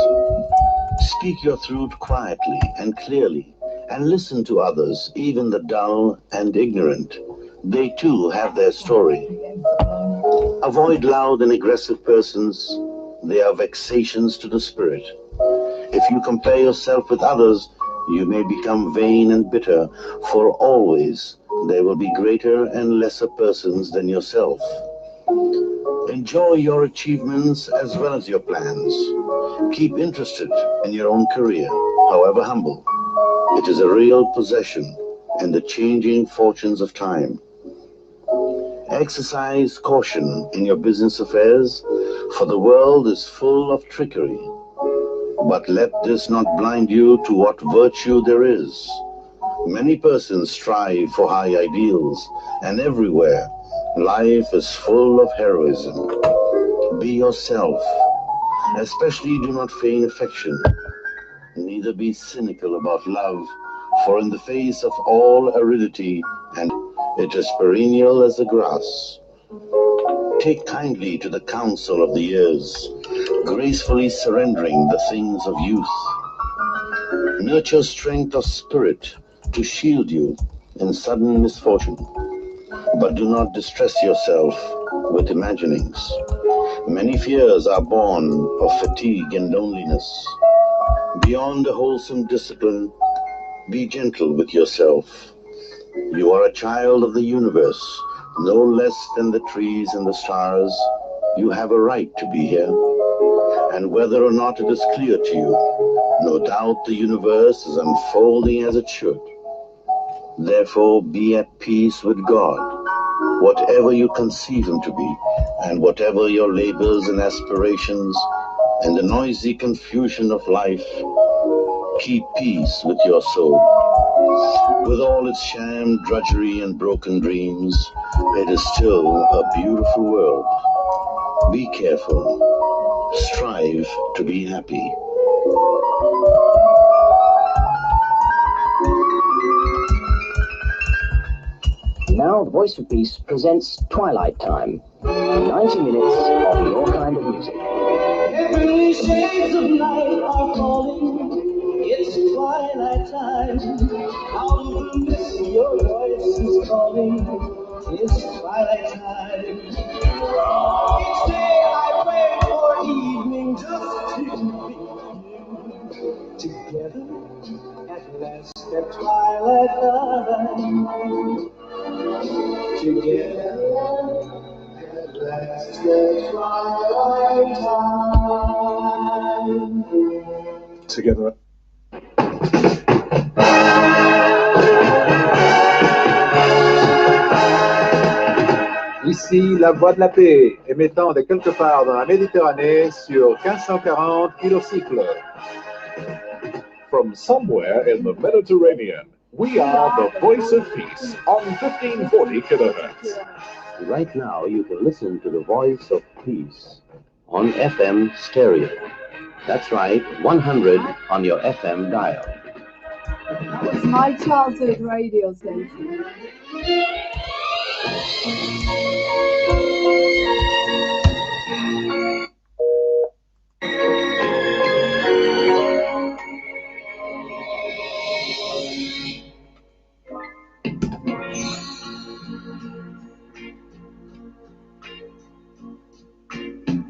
Speak your truth quietly and clearly, and listen to others, even the dull and ignorant. They too have their story. Avoid loud and aggressive persons. They are vexations to the spirit. If you compare yourself with others, you may become vain and bitter, for always there will be greater and lesser persons than yourself. Enjoy your achievements as well as your plans. Keep interested in your own career, however humble. It is a real possession in the changing fortunes of time. Exercise caution in your business affairs, for the world is full of trickery. But let this not blind you to what virtue there is. Many persons strive for high ideals, and everywhere life is full of heroism. Be yourself. Especially do not feign affection. neither be cynical about love, for in the face of all aridity, and it is perennial as the grass. Take kindly to the counsel of the years, gracefully surrendering the things of youth. Nurture strength of spirit to shield you in sudden misfortune, but do not distress yourself with imaginings. Many fears are born of fatigue and loneliness. Beyond a wholesome discipline, be gentle with yourself. You are a child of the universe, no less than the trees and the stars. You have a right to be here. And whether or not it is clear to you, no doubt the universe is unfolding as it should. Therefore, be at peace with God, whatever you conceive Him to be, and whatever your labors and aspirations, in the noisy confusion of life, keep peace with your soul. With all its sham, drudgery, and broken dreams, it is still a beautiful world. Be careful. Strive to be happy. Now the Voice of Peace presents Twilight Time. 90 minutes of your kind of music. Every shades of night are falling. It's twilight time. Out of the mist your voice is calling. It's twilight time. Each day I pray for evening just to be with you. Together at last at twilight time. Together at last at twilight time. Together. Ici la Voix de la Paix, émettant de quelque part dans la Méditerranée sur 1540 kilocycles. From somewhere in the Mediterranean, we are the Voice of Peace on 1540 kilohertz. Right now you can listen to the Voice of Peace on FM stereo. That's right, 100 on your FM dial. It's my childhood radio station.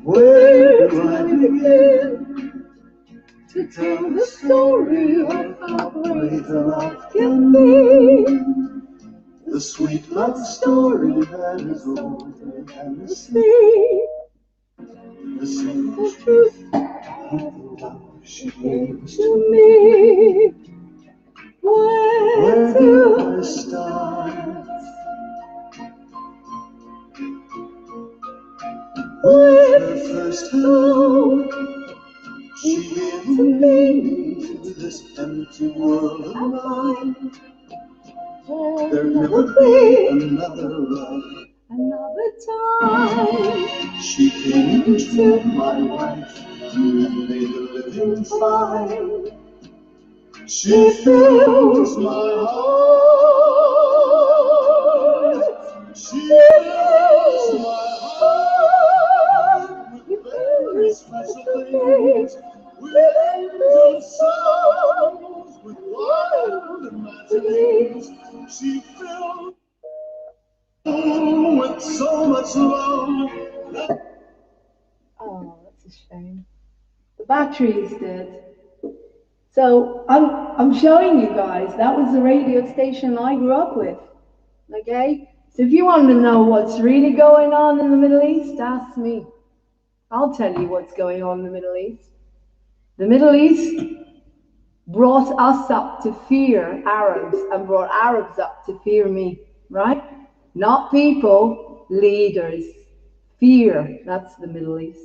Where do I begin to tell the story of how great the love can be? The sweet love story that is older than the sea. The simple truth of the love she gave to me. Where do I start? With her first hello, she gave me to this empty world of mine. There'll never be another love, Another time. She came into my life and made a living fine. She fills my heart. She fills my heart with very special things, with angel songs, with wild imaginings. She fills with so much love. Oh, that's a shame. The battery is dead. So I'm showing you guys, that was the radio station I grew up with. Okay? So if you want to know what's really going on in the Middle East, ask me. I'll tell you what's going on in the Middle East. The Middle East brought us up to fear Arabs and brought Arabs up to fear me, right? Not people, leaders. Fear, that's the Middle East.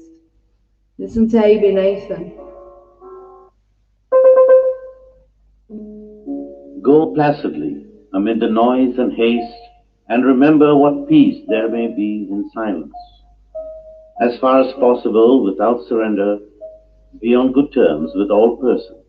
Listen to A.B. Nathan. Go placidly amid the noise and haste, and remember what peace there may be in silence. As far as possible, without surrender, be on good terms with all persons.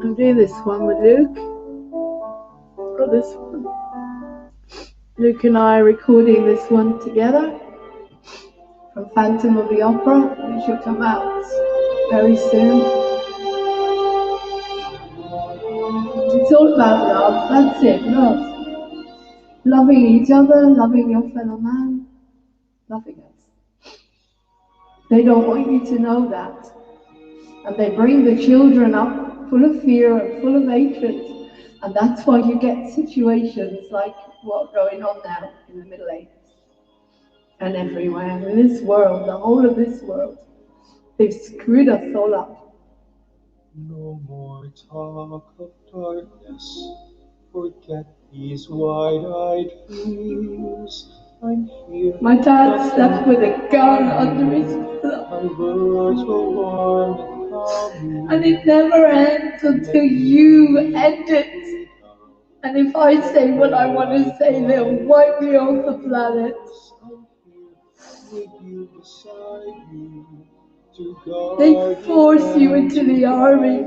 I'll do this one with Luke, or this one. Luke and I are recording this one together from Phantom of the Opera, which will come out very soon. It's all about love, that's it, love. Loving each other, loving your fellow man, loving us. They don't want you to know that. And they bring the children up full of fear and full of hatred. And that's why you get situations like what's going on now in the Middle Ages. And everywhere in this world, the whole of this world, they've screwed us all up. No more talk of darkness, forget these wide-eyed fears. I'm here. My dad slept with a gun under his pillow. My words were warm and calm. And it never ends until you end it. And if I say what I want to say, they'll wipe me off the planet. They force you into the army.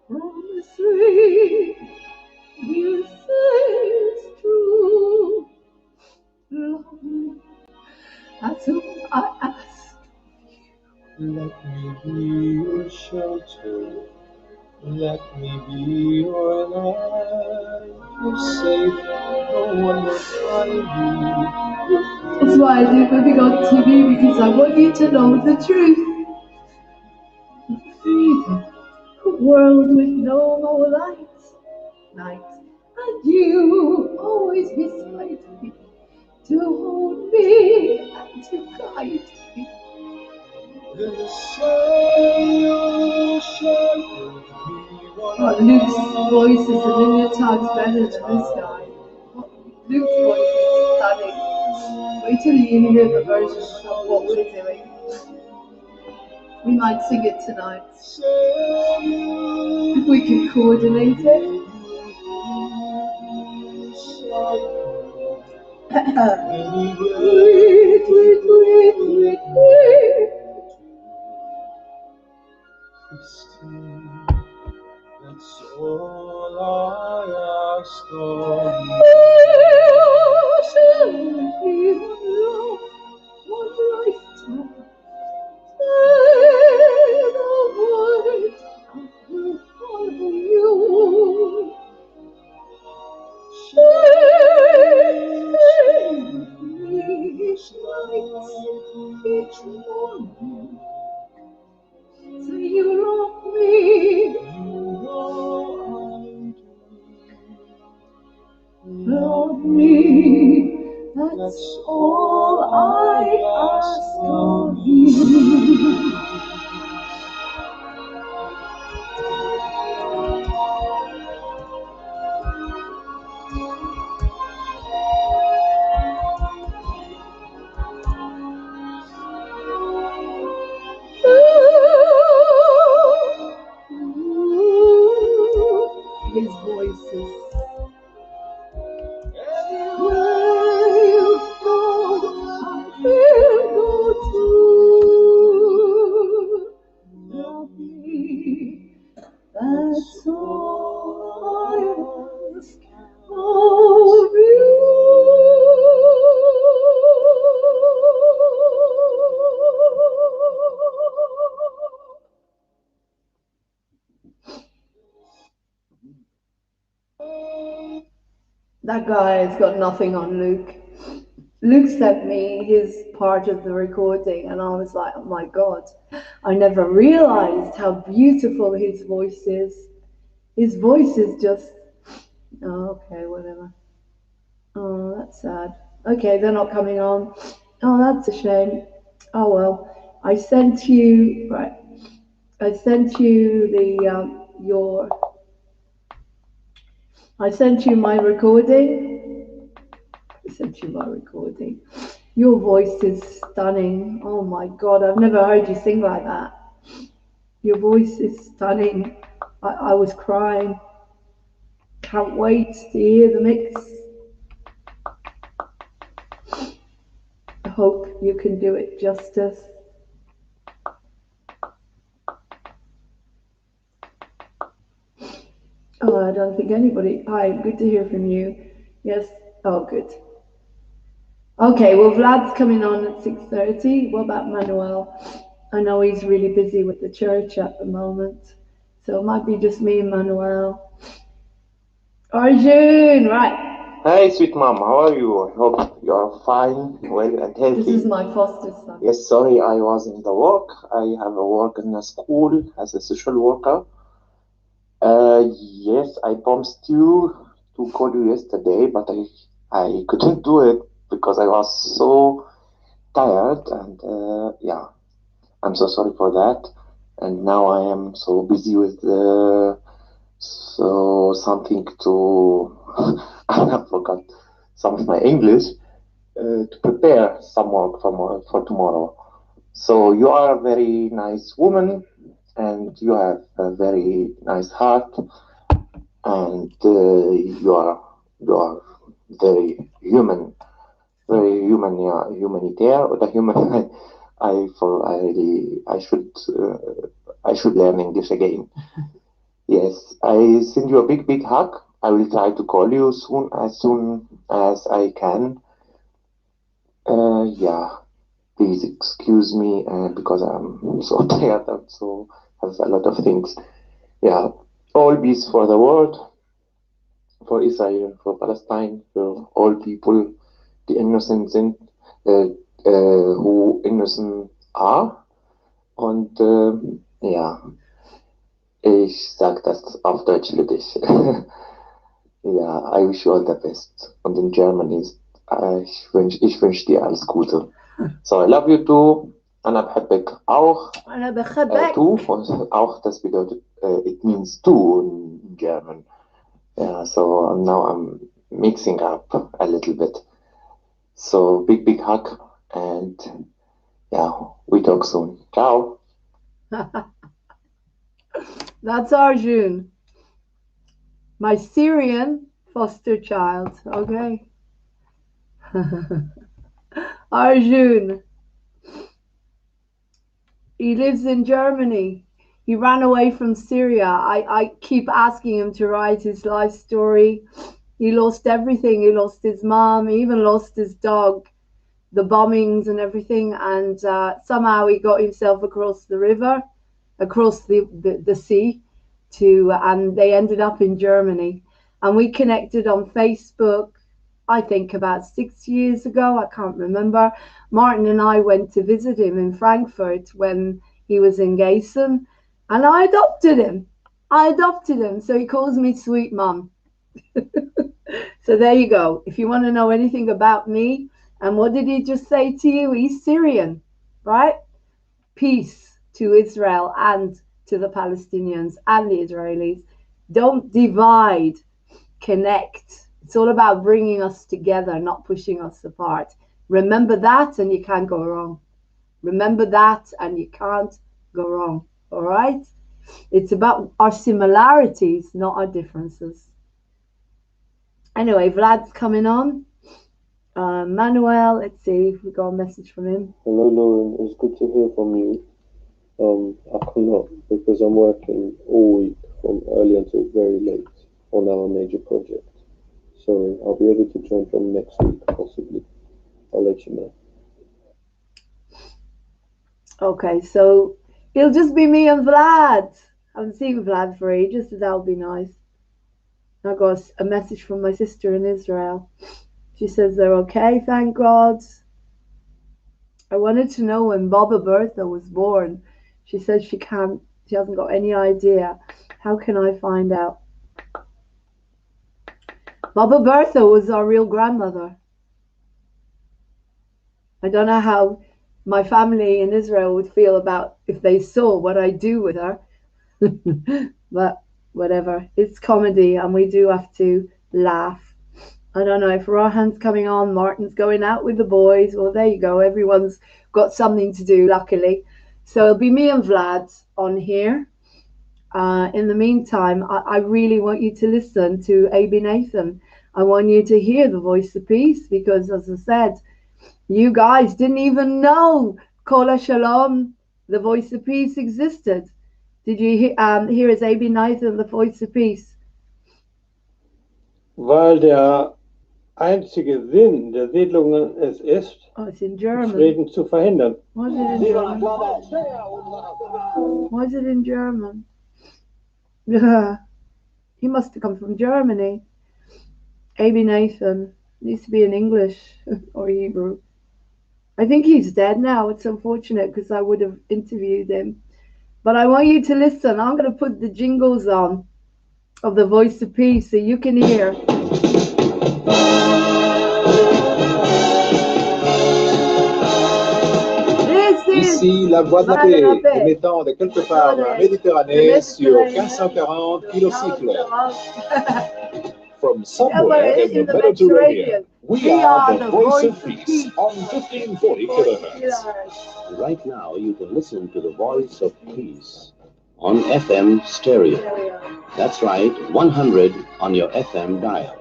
Promise me, you say it's true. Love me, that's what I ask. Let me be your shelter. Let me be your life. You're safe, no one will find you. That's why I do moving on TV, because I want you to know the truth. Freedom. A world with no more lights, and you always beside me, to hold me and to guide me. Then the sun will shine me. Oh, Luke's voice is a million times better than this guy. Luke's voice is stunning. Wait till you hear the version of what we're doing. We might sing it tonight. If we can coordinate it. That's all I ask of you. One lifetime. That's all I ask of you. His voices. Everywhere you go, I will go too. Love me, that's all I ask of you. That guy has got nothing on Luke. Luke sent me his part of the recording, and I was like, oh my God, I never realized how beautiful his voice is. His voice is just, oh, okay, whatever. Oh, that's sad. Okay, they're not coming on. Oh, that's a shame. Oh, well, I sent you, right, I sent you I sent you my recording. I sent you my recording. Your voice is stunning. Oh my God, I've never heard you sing like that. Your voice is stunning. I was crying. Can't wait to hear the mix. I hope you can do it justice. Oh, I don't think anybody. Hi, good to hear from you. Yes. Oh, good. Okay, well, Vlad's coming on at 6:30. What about Manuel? I know he's really busy with the church at the moment, so it might be just me and Manuel. Arjun, right. Hi, sweet mom. How are you? I hope you are fine, well, and healthy. This is my foster son. Yes, sorry, I was in the work. I have a work in a school as a social worker. Yes, I promised you to call you yesterday, but I couldn't do it because I was so tired, and yeah, I'm so sorry for that. And now I am so busy with something to I forgot some of my English to prepare some work for tomorrow. So you are a very nice woman, and you have a very nice heart, and you are very human, yeah, humanitarian, or the human. I should learn English again. Yes, I send you a big hug. I will try to call you soon as I can. Yeah, please excuse me because I'm so tired and so have a lot of things. Yeah, all peace for the world, for Israel, for Palestine, for all people, the innocent sind, who innocent are. Und ja, ich sag das auf Deutsch Lüdisch. Ja, I wish you all the best. Und in German ist, ich wünsch dir alles Gute. So, I love you too. أنا بحبك auch. أنا بحبك. Du, und auch das bedeutet, it means two in German. Yeah, so now I'm mixing up a little bit. So, big hug, and yeah, we talk soon. Ciao. That's Arjun, my Syrian foster child. Okay. Arjun. He lives in Germany. He ran away from Syria. I keep asking him to write his life story. He lost everything. He lost his mom. He even lost his dog, the bombings and everything. And somehow he got himself across the river, across the sea, and they ended up in Germany. And we connected on Facebook, I think about 6 years ago. I can't remember. Martin and I went to visit him in Frankfurt when he was in Gießen, and I adopted him. So he calls me sweet mum. So there you go. If you want to know anything about me, and what did he just say to you? He's Syrian, right? Peace to Israel and to the Palestinians and the Israelis. Don't divide, connect. It's all about bringing us together, not pushing us apart. Remember that and you can't go wrong. Remember that and you can't go wrong. All right? It's about our similarities, not our differences. Anyway, Vlad's coming on. Manuel, let's see if we got a message from him. Hello, Lauren. It's good to hear from you. I cannot because I'm working all week from early until very late on our major project. Sorry, I'll be able to join from next week, possibly. I'll let you know. Okay, so it'll just be me and Vlad. I haven't seen Vlad for ages, so that'll be nice. I got a message from my sister in Israel. She says they're okay, thank God. I wanted to know when Baba Bertha was born. She says she hasn't got any idea. How can I find out? Baba Bertha was our real grandmother. I don't know how my family in Israel would feel about if they saw what I do with her. But whatever, it's comedy and we do have to laugh. I don't know if Rohan's coming on, Martin's going out with the boys. Well, there you go. Everyone's got something to do, luckily. So it'll be me and Vlad on here. In the meantime, I really want you to listen to Abi Nathan. I want you to hear the voice of peace because, as I said, you guys didn't even know Kol Shalom, the voice of peace, existed. Did you hear? Here is Abi Nathan, the voice of peace. Weil der einzige Sinn der Siedlungen es ist, Oh, it's in German. Frieden zu verhindern. Why is it in German? Why is it in German? He must have come from Germany. Abi Nathan needs to be in English or Hebrew. I think he's dead now. It's unfortunate because I would have interviewed him. But I want you to listen. I'm going to put the jingles on of the voice of peace so you can hear. Ici, la voie de la paix, émettant de quelque part dans la Méditerranée sur 1540 kilocicles. From somewhere in the Mediterranean, we are the voice of peace on 1540 kilohertz. Right now, you can listen to the voice of peace on FM stereo. That's right, 100 on your FM dial.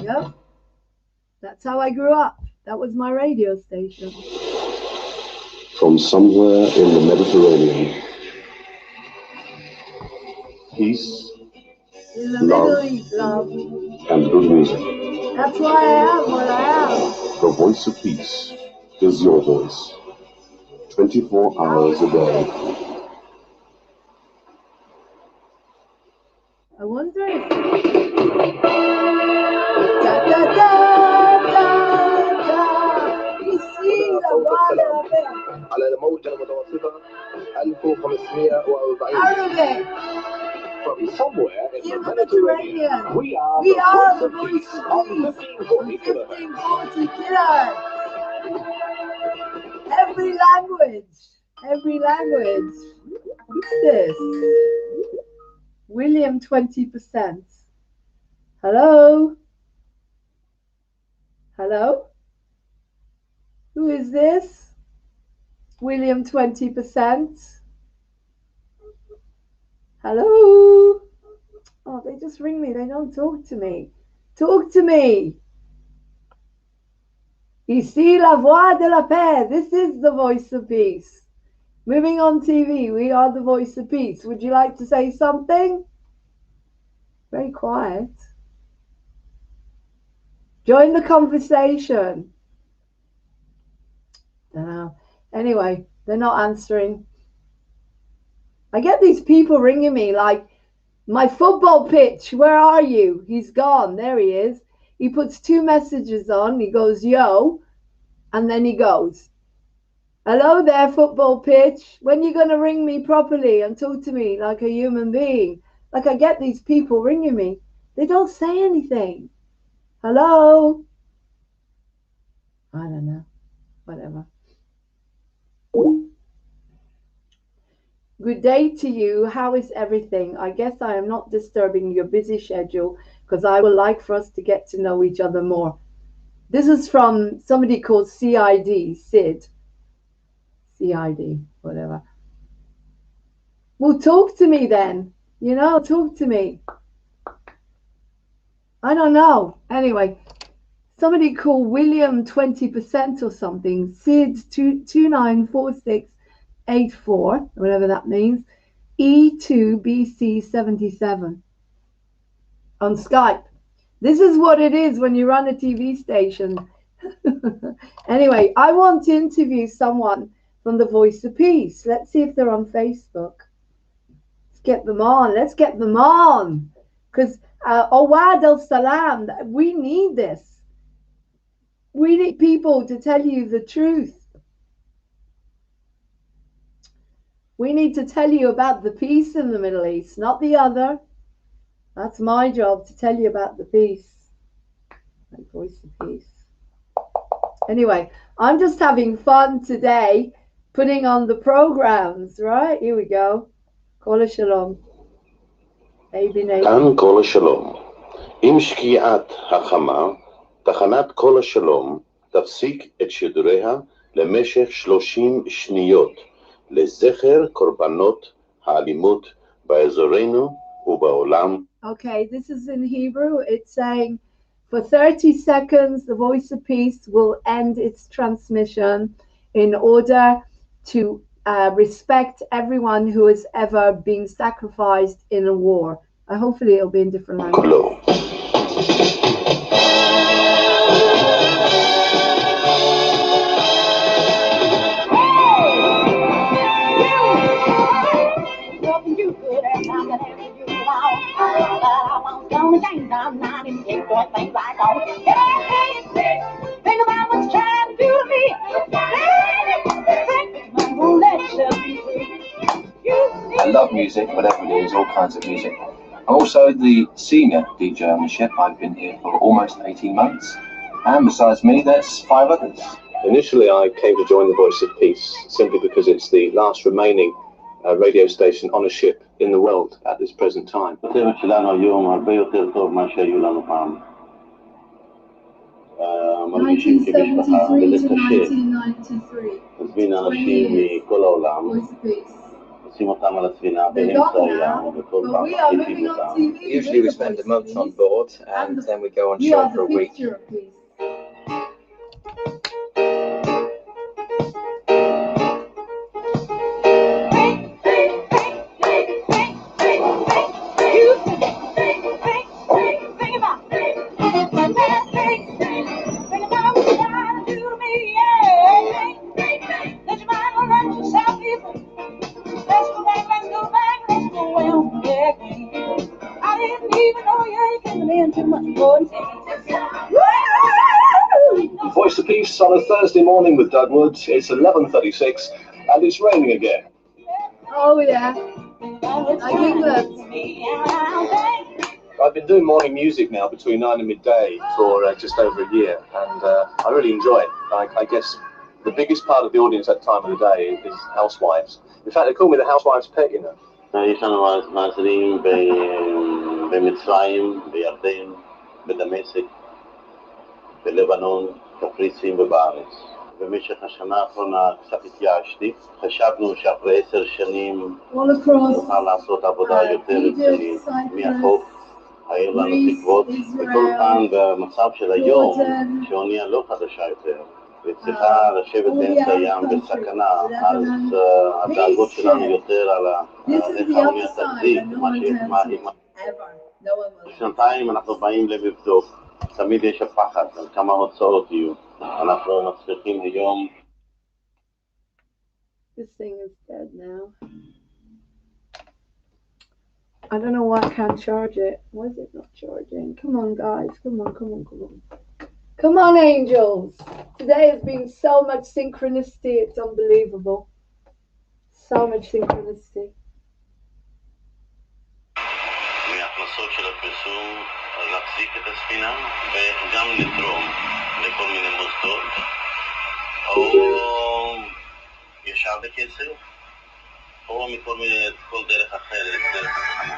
Yep. That's how I grew up. That was my radio station. From somewhere in the Mediterranean, peace, In the love, Middle East, love. and good music. That's why I am what I am. The voice of peace is your voice. 24 hours a day. I wonder if... Da, da, da, da, da. Ici, la voix de la paix. على الموجة المتوسطة 1540. Arabic. From somewhere in In the the Mediterranean, Mediterranean. we are We are the the voice voice of of peace peace on on 1540 kilohertz. 1540 kilohertz. Every language. Every language. What's this? William 20%. Hello? Hello? Who is this? William 20%. Hello? Oh, they just ring me. They don't talk to me. Talk to me. Ici la voix de la paix. This is the voice of peace. Moving on TV, we are the voice of peace. Would you like to say something? Very quiet. Join the conversation. Anyway, they're not answering. I get these people ringing me like, my football pitch, where are you? He's gone. There he is. He puts 2 messages on. He goes, yo, and then he goes, hello there, football pitch. When are you going to ring me properly and talk to me like a human being? Like I get these people ringing me. They don't say anything. Hello? I don't know. Whatever. Good day to you. How is everything? I guess I am not disturbing your busy schedule because I would like for us to get to know each other more. This is from somebody called CID, Sid. CID, whatever. Well, talk to me then. You know, talk to me. I don't know. Anyway, somebody called William 20% or something. Sid 294684, whatever that means. E2BC77 on Skype. This is what it is when you run a TV station. Anyway, I want to interview someone from the Voice of Peace. Let's see if they're on Facebook. Let's get them on. Let's get them on. Because Owad El Salam, we need this. We need people to tell you the truth. We need to tell you about the peace in the Middle East, not the other. That's my job, to tell you about the peace. My Voice of Peace. Anyway, I'm just having fun today, putting on the programs, right? Here we go. Kol Shalom. כאן כל השלום. עם שקיעת החמה, תחנת כל השלום תפסיק את שידוריה למשך 30 שניות, לזכר קורבנות האלימות באזורנו ובעולם. Okay, this is in Hebrew. It's saying, for 30 seconds, the Voice of Peace will end its transmission in order to respect everyone who has ever been sacrificed in a war. Hopefully it'll be in different languages. I love music, whatever it is, all kinds of music. I'm also the senior DJ on the ship. I've been here for almost 18 months. And besides me, there's 5 others. Initially, I came to join the Voice of Peace simply because it's the last remaining radio station on a ship in the world at this present time. הצוות שלנו היום הרבה יותר טוב מה שהיו לנו פעם. מרגישים כמשפחה, וזה קשה. מזמין אנשים מכל העולם, שים אותם על הספינה באמצע הים, וכל פעם מחליפים אותם. Usually we spend a month on board and then we go on shore for a week. Voice of Peace on a Thursday morning with Doug Woods. It's 11:36 and it's raining again. Oh yeah, like England. I've been doing morning music now between 9 and midday for just over a year, and I really enjoy it. I guess the biggest part of the audience at the time of the day is housewives. In fact, they call me the housewives' pet, you know. יש לנו מאזינים במצרים, בירדן, בדמשק, בלבנון, קפריסין ובארץ. במשך השנה האחרונה קצת התייאשתי. חשבנו שאחרי 10 שנים נוכל לעשות עבודה יותר רצינית מהחוף. העיר לנו תקוות, וכל פעם במצב של היום, שהאונייה לא חדשה יותר, וצריכה לשבת באמצע הים בסכנה, אז הדאגות שלנו יותר על איך האונייה תחזיק, שנתיים אנחנו באים לבדוק, תמיד יש הפחד על כמה הוצאות יהיו, אנחנו מצליחים היום. This thing is dead now. I don't know why I can't charge it. Why is it not charging? Come on, guys. Come on, come on, come on. Come on, angels. Today has been so much synchronicity. It's unbelievable. So much synchronicity. מההכנסות של הפרסום להחזיק את הספינה וגם לתרום לכל מיני מוסדות, או ישר בכסף, או כל דרך אחרת, דרך התחנה.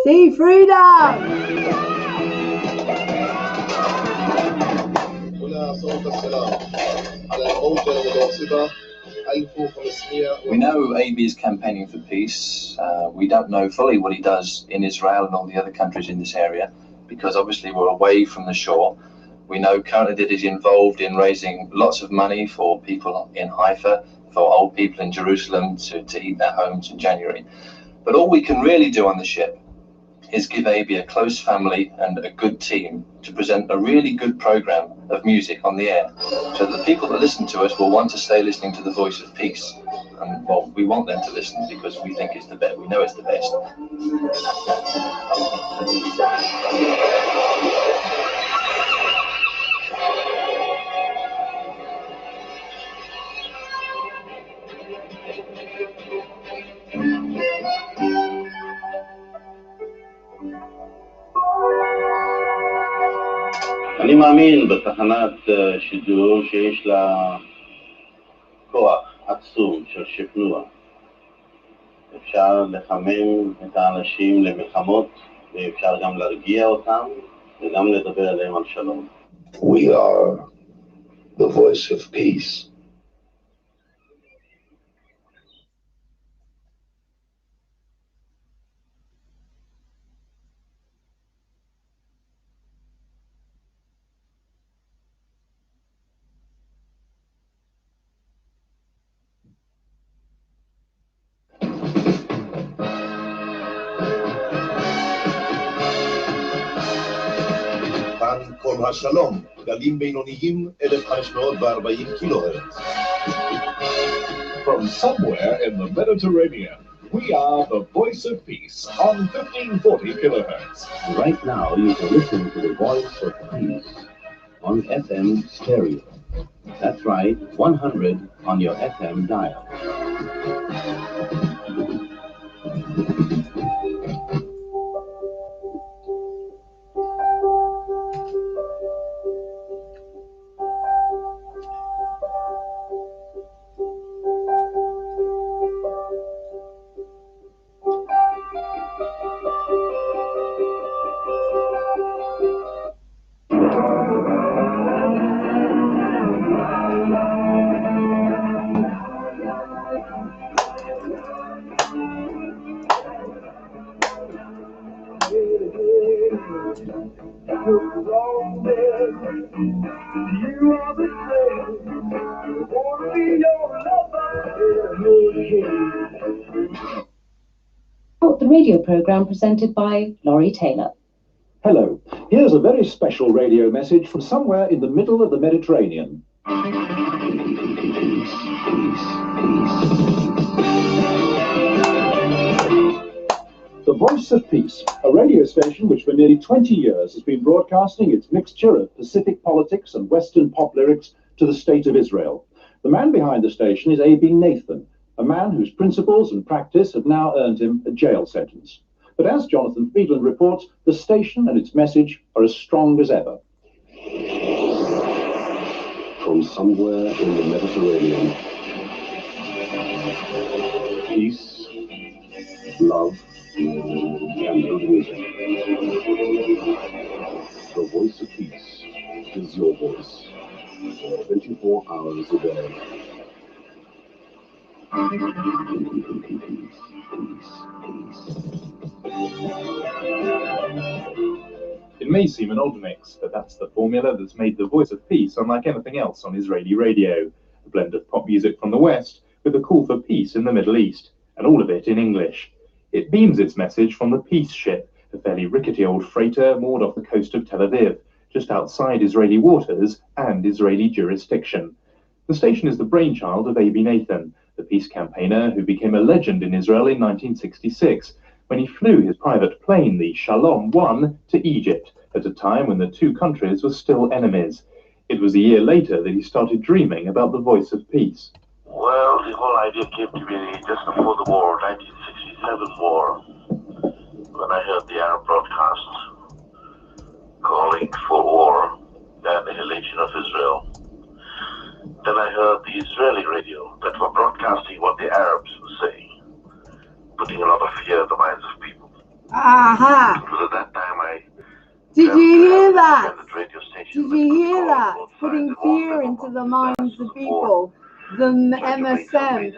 See freedom! We know AB is campaigning for peace. We don't know fully what he does in Israel and all the other countries in this area, because obviously we're away from the shore. We know currently that he's involved in raising lots of money for people in Haifa, for old people in Jerusalem to heat their homes in January. But all we can really do on the ship is give AB a close family and a good team to present a really good program of music on the air, so that the people that listen to us will want to stay listening to the voice of peace. And well, we want them to listen because we think it's the best. We know it's the best. אני מאמין בתחנת שידור שיש לה כוח עצום של שכנוע. אפשר לחמם את האנשים למלחמות, ואפשר גם להרגיע אותם, וגם לדבר עליהם על שלום. We are the voice of peace. כל השלום, גלים בינוניים 1540 קילוהרץ. From somewhere in the Mediterranean, we are the voice of peace on 1540 kilohertz. Right now you can listen to the voice of peace on FM stereo. That's right, 100 on your FM dial. The radio program presented by Laurie Taylor. Hello, here's a very special radio message from somewhere in the middle of the Mediterranean. The Voice of Peace, a radio station which for nearly 20 years has been broadcasting its mixture of Pacific politics and Western pop lyrics to the State of Israel. The man behind the station is A.B. Nathan, a man whose principles and practice have now earned him a jail sentence. But as Jonathan Friedland reports, the station and its message are as strong as ever. From somewhere in the Mediterranean, peace, love, and good music. The voice of peace is your voice, 24 hours a day. It may seem an odd mix, but that's the formula that's made the Voice of Peace unlike anything else on Israeli radio. A blend of pop music from the West with a call for peace in the Middle East, and all of it in English. It beams its message from the Peace Ship, a fairly rickety old freighter moored off the coast of Tel Aviv, just outside Israeli waters and Israeli jurisdiction. The station is the brainchild of A.B. Nathan, the peace campaigner who became a legend in Israel in 1966, when he flew his private plane, the Shalom 1, to Egypt, at a time when the two countries were still enemies. It was a year later that he started dreaming about the Voice of Peace. Well, the whole idea came to me just before the war, 1967 war, when I heard the Arab broadcast calling for war and annihilation of Israel. Then I heard the Israeli radio that were broadcasting what the Arabs were saying, putting a lot of fear in the minds of people. Aha! Because at that time I Did you hear that? radio station Did you hear that? Putting fear into the minds of people. The MSM.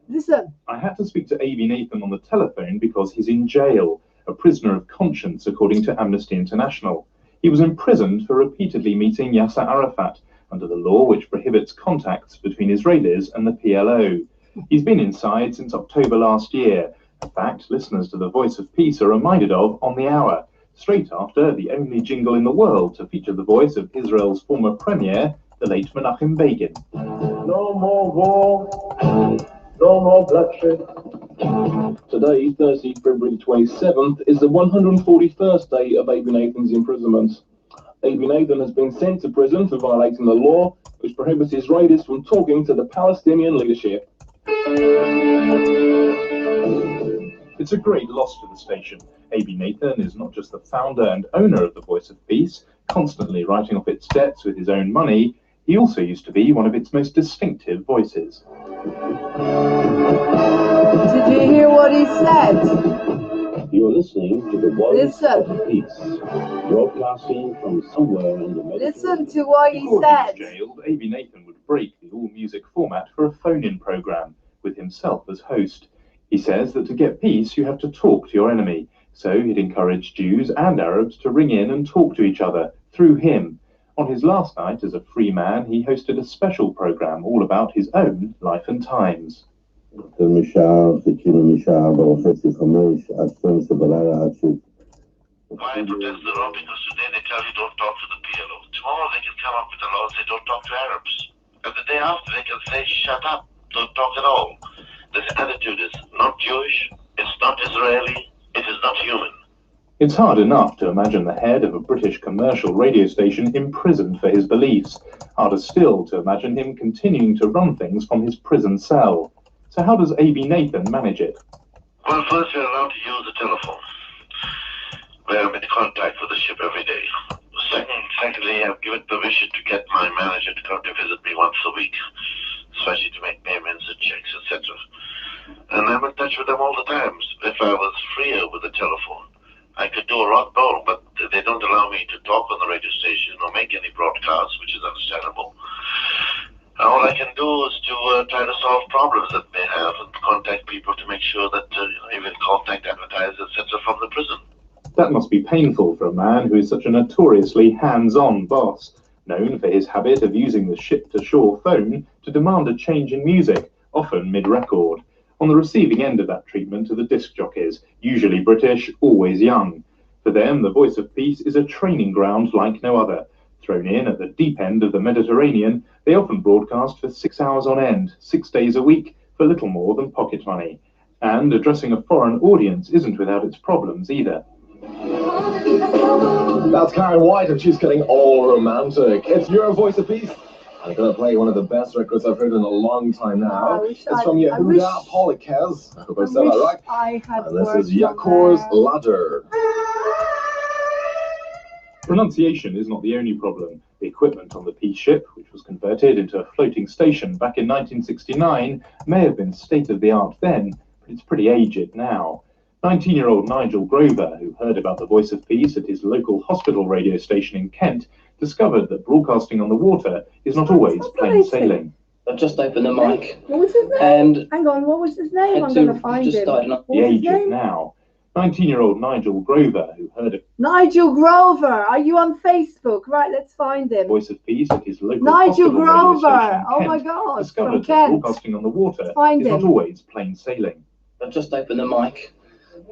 Listen. I had to speak to Avi Nathan on the telephone because he's in jail, a prisoner of conscience, according to Amnesty International. He was imprisoned for repeatedly meeting Yasser Arafat under the law which prohibits contacts between Israelis and the PLO. He's been inside since October last year, a fact listeners to The Voice of Peace are reminded of on the hour, straight after the only jingle in the world to feature the voice of Israel's former premier, the late Menachem Begin. No more war, no more bloodshed. Today, Thursday, February 27th, is the 141st day of Avi Nathan's imprisonment. Avi Nathan has been sent to prison for violating the law which prohibits Israelis from talking to the Palestinian leadership. It's a great loss for the station. Avi Nathan is not just the founder and owner of The Voice of Peace, constantly writing off its debts with his own money, he also used to be one of its most distinctive voices. Did you hear what he said? You're listening to The Voice of Peace, broadcasting from somewhere in the Mediterranean. Listen to what he Before said. he was jailed, Avi Nathan would break the all-music format for a phone-in program, with himself as host. He says that to get peace, you have to talk to your enemy. So he'd encourage Jews and Arabs to ring in and talk to each other, through him. On his last night as a free man, he hosted a special program all about his own life and times. Why protest the law? Because today they tell you don't talk to the PLO. Tomorrow they can come up with a law and say don't talk to Arabs. And the day after they can say shut up, don't talk at all. This attitude is not Jewish, it's not Israeli, it is not human. It's hard enough to imagine the head of a British commercial radio station imprisoned for his beliefs. Harder still to imagine him continuing to run things from his prison cell. So how does Avi Nathan manage it? Well, first we're allowed to use the telephone. We're in contact with the ship every day. Secondly, I've given permission to get my manager to come to visit me once a week, especially to make payments and checks, etc. And I'm in touch with them all the time. If I was freer with the telephone, I could do a lot more, but they don't allow me to talk on the radio station or make any broadcasts, which is understandable. All I can do is to try to solve problems that they have and contact people to make sure that even contact advertisers, etc. from the prison. That must be painful for a man who is such a notoriously hands-on boss, known for his habit of using the ship-to-shore phone to demand a change in music, often mid-record. On the receiving end of that treatment are the disc jockeys, usually British, always young. For them, The Voice of Peace is a training ground like no other. Thrown in at the deep end of the Mediterranean, they often broadcast for 6 hours on end, 6 days a week, for little more than pocket money. And addressing a foreign audience isn't without its problems either. That's Karen White, and she's getting all romantic. It's your Voice of Peace. I'm going to play one of the best records I've heard in a long time now. It's from Yehuda Polakez. I hope I said that right. And this is Yakor's Ladder. Pronunciation is not the only problem. The equipment on the Peace ship, which was converted into a floating station back in 1969, may have been state-of-the-art then, but it's pretty aged now. 19-year-old Nigel Grover, who heard about The Voice of Peace at his local hospital radio station in Kent, discovered that broadcasting on the water is not always plain sailing. I've just opened the mic. What was his name? And hang on, what was his name? I'm going to find him. The age of now. 19-year-old Nigel Grover, who heard of Nigel Grover, are you on Facebook? Right, let's find him. Voice of Peace at his local Nigel hospital radio Grover. station in Oh Kent, my God, discovered from that Kent. broadcasting on the water Find is him. not always plain sailing. I've just opened the mic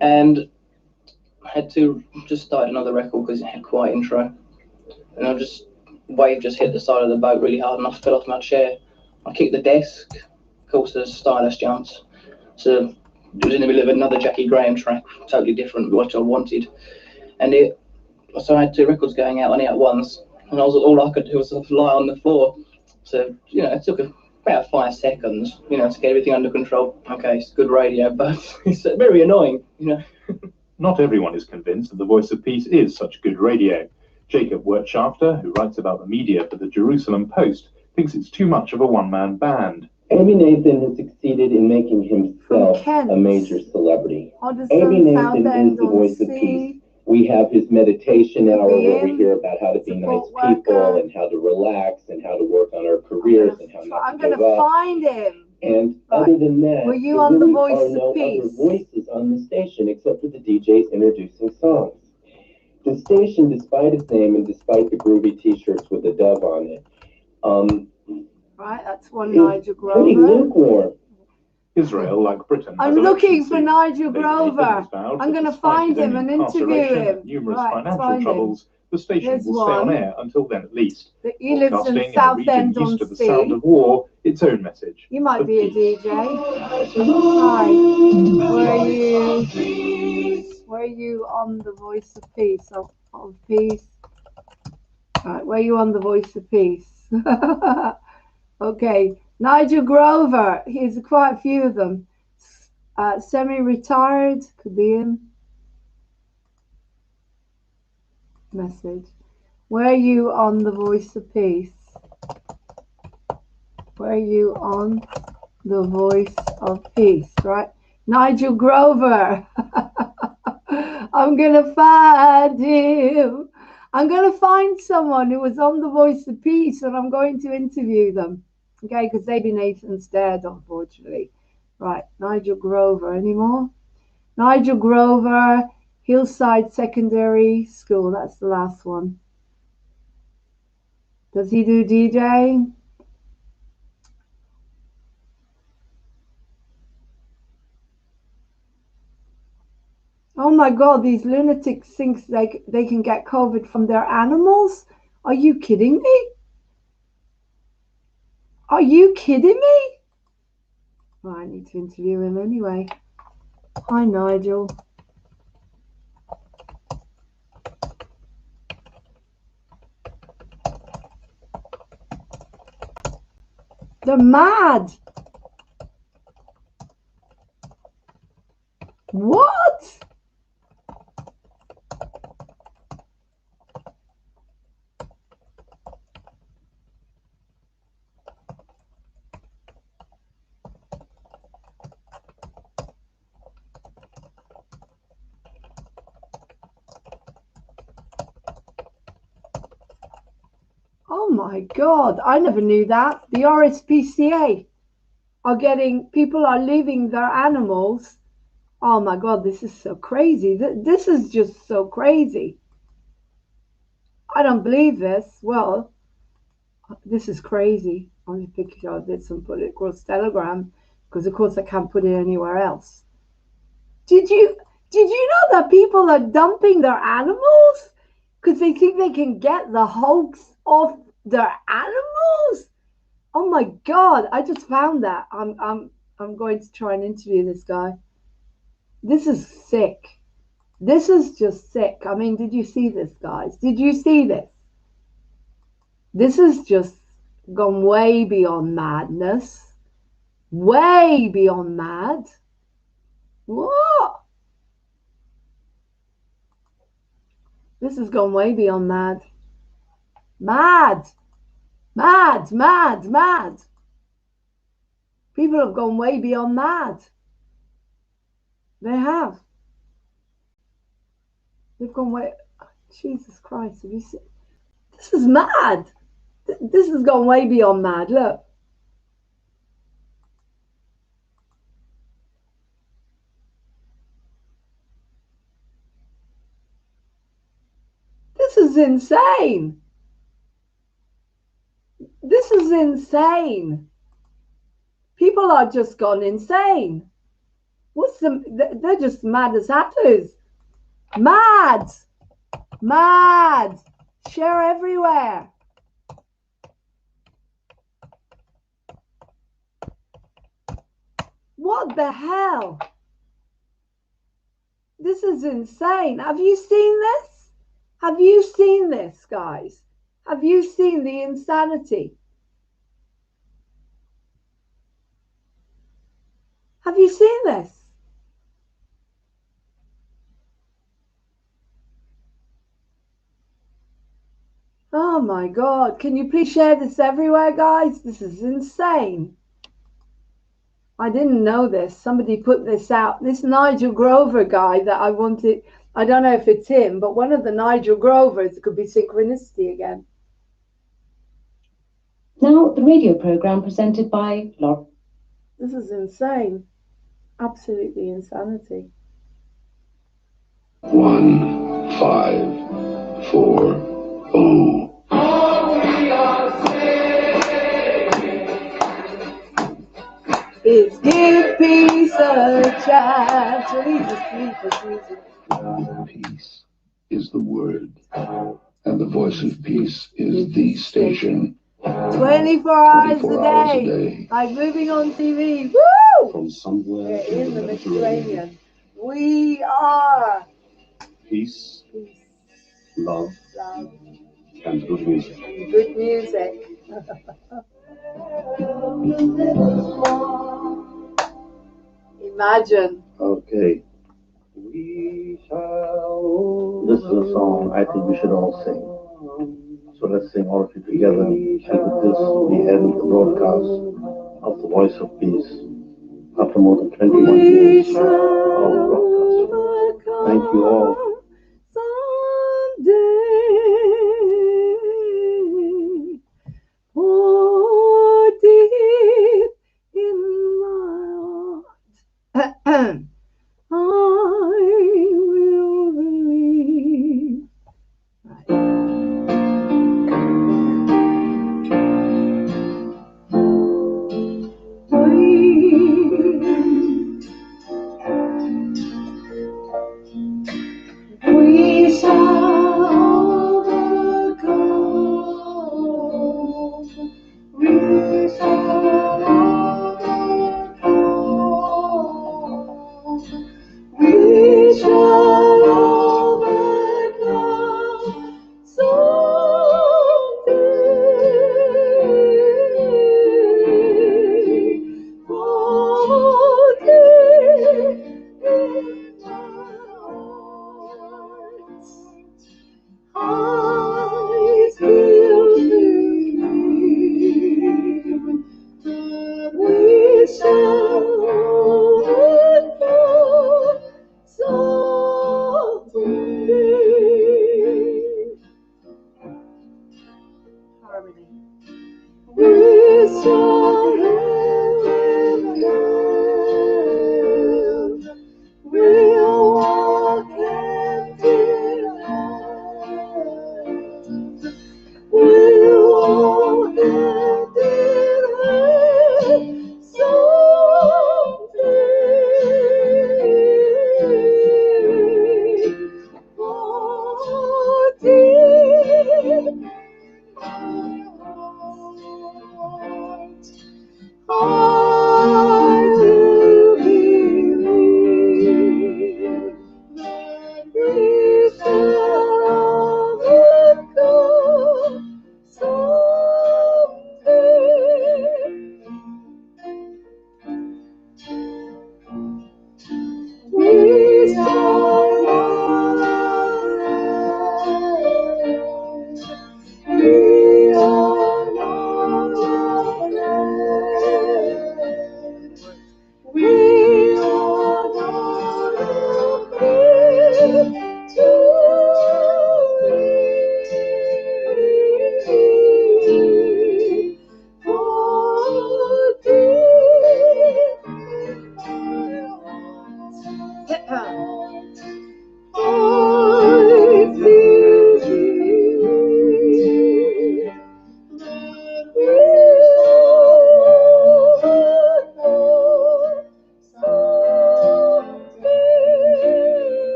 and I had to just start another record because it had quite intro. And I just wave just hit the side of the boat really hard and I fell off my chair. I kicked the desk. Of course, the stylus jumped. So it was in the middle of another Jackie Graham track, totally different, what I wanted. And so I had two records going out on it at once. And all I could do was lie on the floor. So, you know, it took about 5 seconds, you know, to get everything under control. Okay, it's good radio, but it's very annoying, you know. Not everyone is convinced that the Voice of Peace is such good radio. Jacob Wirtschafter, who writes about the media for the Jerusalem Post, thinks it's too much of a one-man band. Aby Nathan has succeeded in making himself a major celebrity. Aby Nathan is the Voice of Peace. We have his meditation hour where we hear about how to be nice people and how to relax and how to work on our careers and how not to give up. I'm going to find him. And other than that, were you on the Voice there are of no Peace? other voices on the station except for the DJs introducing songs. The station, despite its name and despite the groovy T-shirts with the dove on it, right, that's one Nigel Grover. Pretty lukewarm. Israel, like Britain, I'm looking for Nigel Grover. I'm going to find him and interview him. Numerous Right, financial troubles. The station Here's will stay on one. air until then, at least. He lives in Broadcasting Southend a region on used to the Sea. sound of war, its own message. You might be a DJ. Hi. Were you on the Voice of Peace? Of Peace? Right, were you on the Voice of Peace? Okay. Nigel Grover. Here's quite a few of them. Semi-retired. Could be him. Message. Were you on the Voice of Peace? Were you on the Voice of Peace? Right. Nigel Grover. I'm going to find him. I'm going to find someone who was on the Voice of Peace and I'm going to interview them. Okay, because Aby Nathan's dead, unfortunately. Right, Nigel Grover. Any more? Nigel Grover, Hillside Secondary School. That's the last one. Does he do DJ? Oh my God, these lunatics think they can get COVID from their animals? Are you kidding me? Are you kidding me? Well, I need to interview him anyway. Hi, Nigel. They're mad. What? Oh my God, I never knew that. The RSPCA are people are leaving their animals. Oh my God, this is so crazy. This is just so crazy. I don't believe this. Well, this is crazy. I'm just picking I did some put it across Telegram because of course I can't put it anywhere else. Did you know that people are dumping their animals because they think they can get the hoax off their animals? Oh my God, I just found that. I'm going to try and interview this guy. This is sick. This is just sick. I mean, did you see this, guys? Did you see this? This is just gone way beyond madness. Way beyond mad. What? This has gone way beyond mad. Mad. Mad, mad, mad. People have gone way beyond mad. They have. They've gone way. Jesus Christ, have you seen? This is mad. This has gone way beyond mad. Look. This is insane. This is insane. People are just gone insane. They're just mad as hatters. Mad. Mad. Share everywhere. What the hell? This is insane. Have you seen this? Have you seen this, guys? Have you seen the insanity? Have you seen this? Oh my God. Can you please share this everywhere, guys? This is insane. I didn't know this. Somebody put this out. This Nigel Grover guy that I wanted, I don't know if it's him, but one of the Nigel Grovers, could be synchronicity again. Now, the radio program presented by Laurie. This is insane. Absolutely insanity. 1, 5, 4, 0. Is give peace a chance. Peace is the word, and the voice of peace is the station. 24 hours a day. Like moving on TV. Woo! From somewhere in the Mediterranean. We are peace, love, and good music. Good music. Imagine. Okay. This is a song I think we should all sing. So let's sing all of you together. And with this, we end the broadcast of the Voice of Peace after more than 21 years of broadcasting. Thank you all. Oh, deep in my heart, I will believe. We shall overcome. We shall overcome. We shall overcome someday. Oh, deep in my heart, I still believe that we shall overcome someday.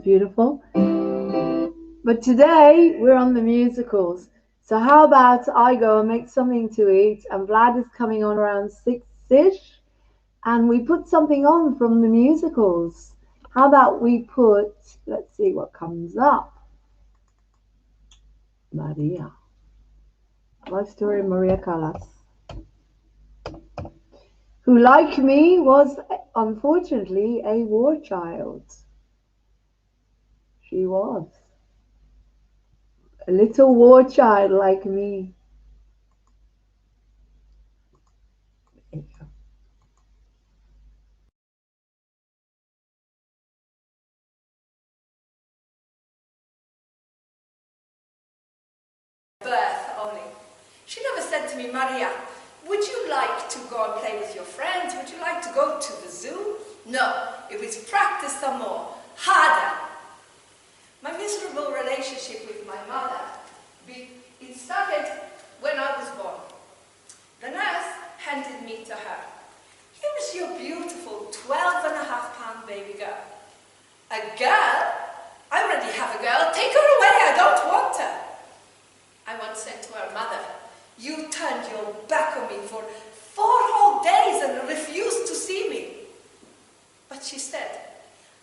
beautiful. But today we're on the musicals. So how about I go and make something to eat, and Vlad is coming on around 6-ish, and we put something on from the musicals. How about we put, let's see what comes up. Maria. Life story of Maria Callas, who, like me, was unfortunately a war child. She was a little war child like me. There you go. Birth only. She never said to me, Maria, would you like to go and play with your friends? Would you like to go to the zoo? No, it was practice some more, harder. My miserable relationship with my mother, it started when I was born. The nurse handed me to her. Here is your beautiful 12.5-pound baby girl. A girl? I already have a girl. Take her away. I don't want her. I once said to her mother, you turned your back on me for 4 whole days and refused to see me. But she said,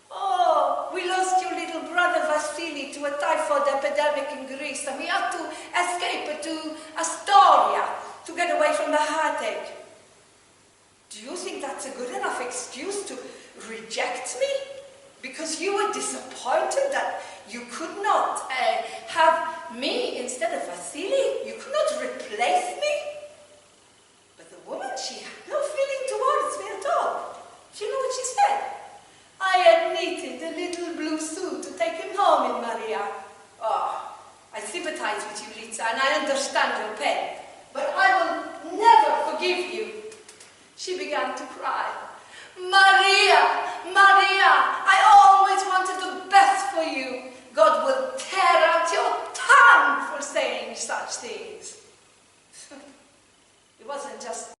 oh, we lost your little brother Vasily to a typhoid epidemic in Greece, and we had to escape to Astoria to get away from the heartache. Do you think that's a good enough excuse to reject me? Because you were disappointed that you could not have me instead of Vasily? You could not replace me? But the woman, she had no feeling towards me at all. Do you know what she said? I had knitted a little blue suit to take him home in Maria. Oh, I sympathize with you, Litsa, and I understand your pain. But I will never forgive you. She began to cry. Maria, Maria, I always wanted the best for you. God will tear out your tongue for saying such things. It wasn't just...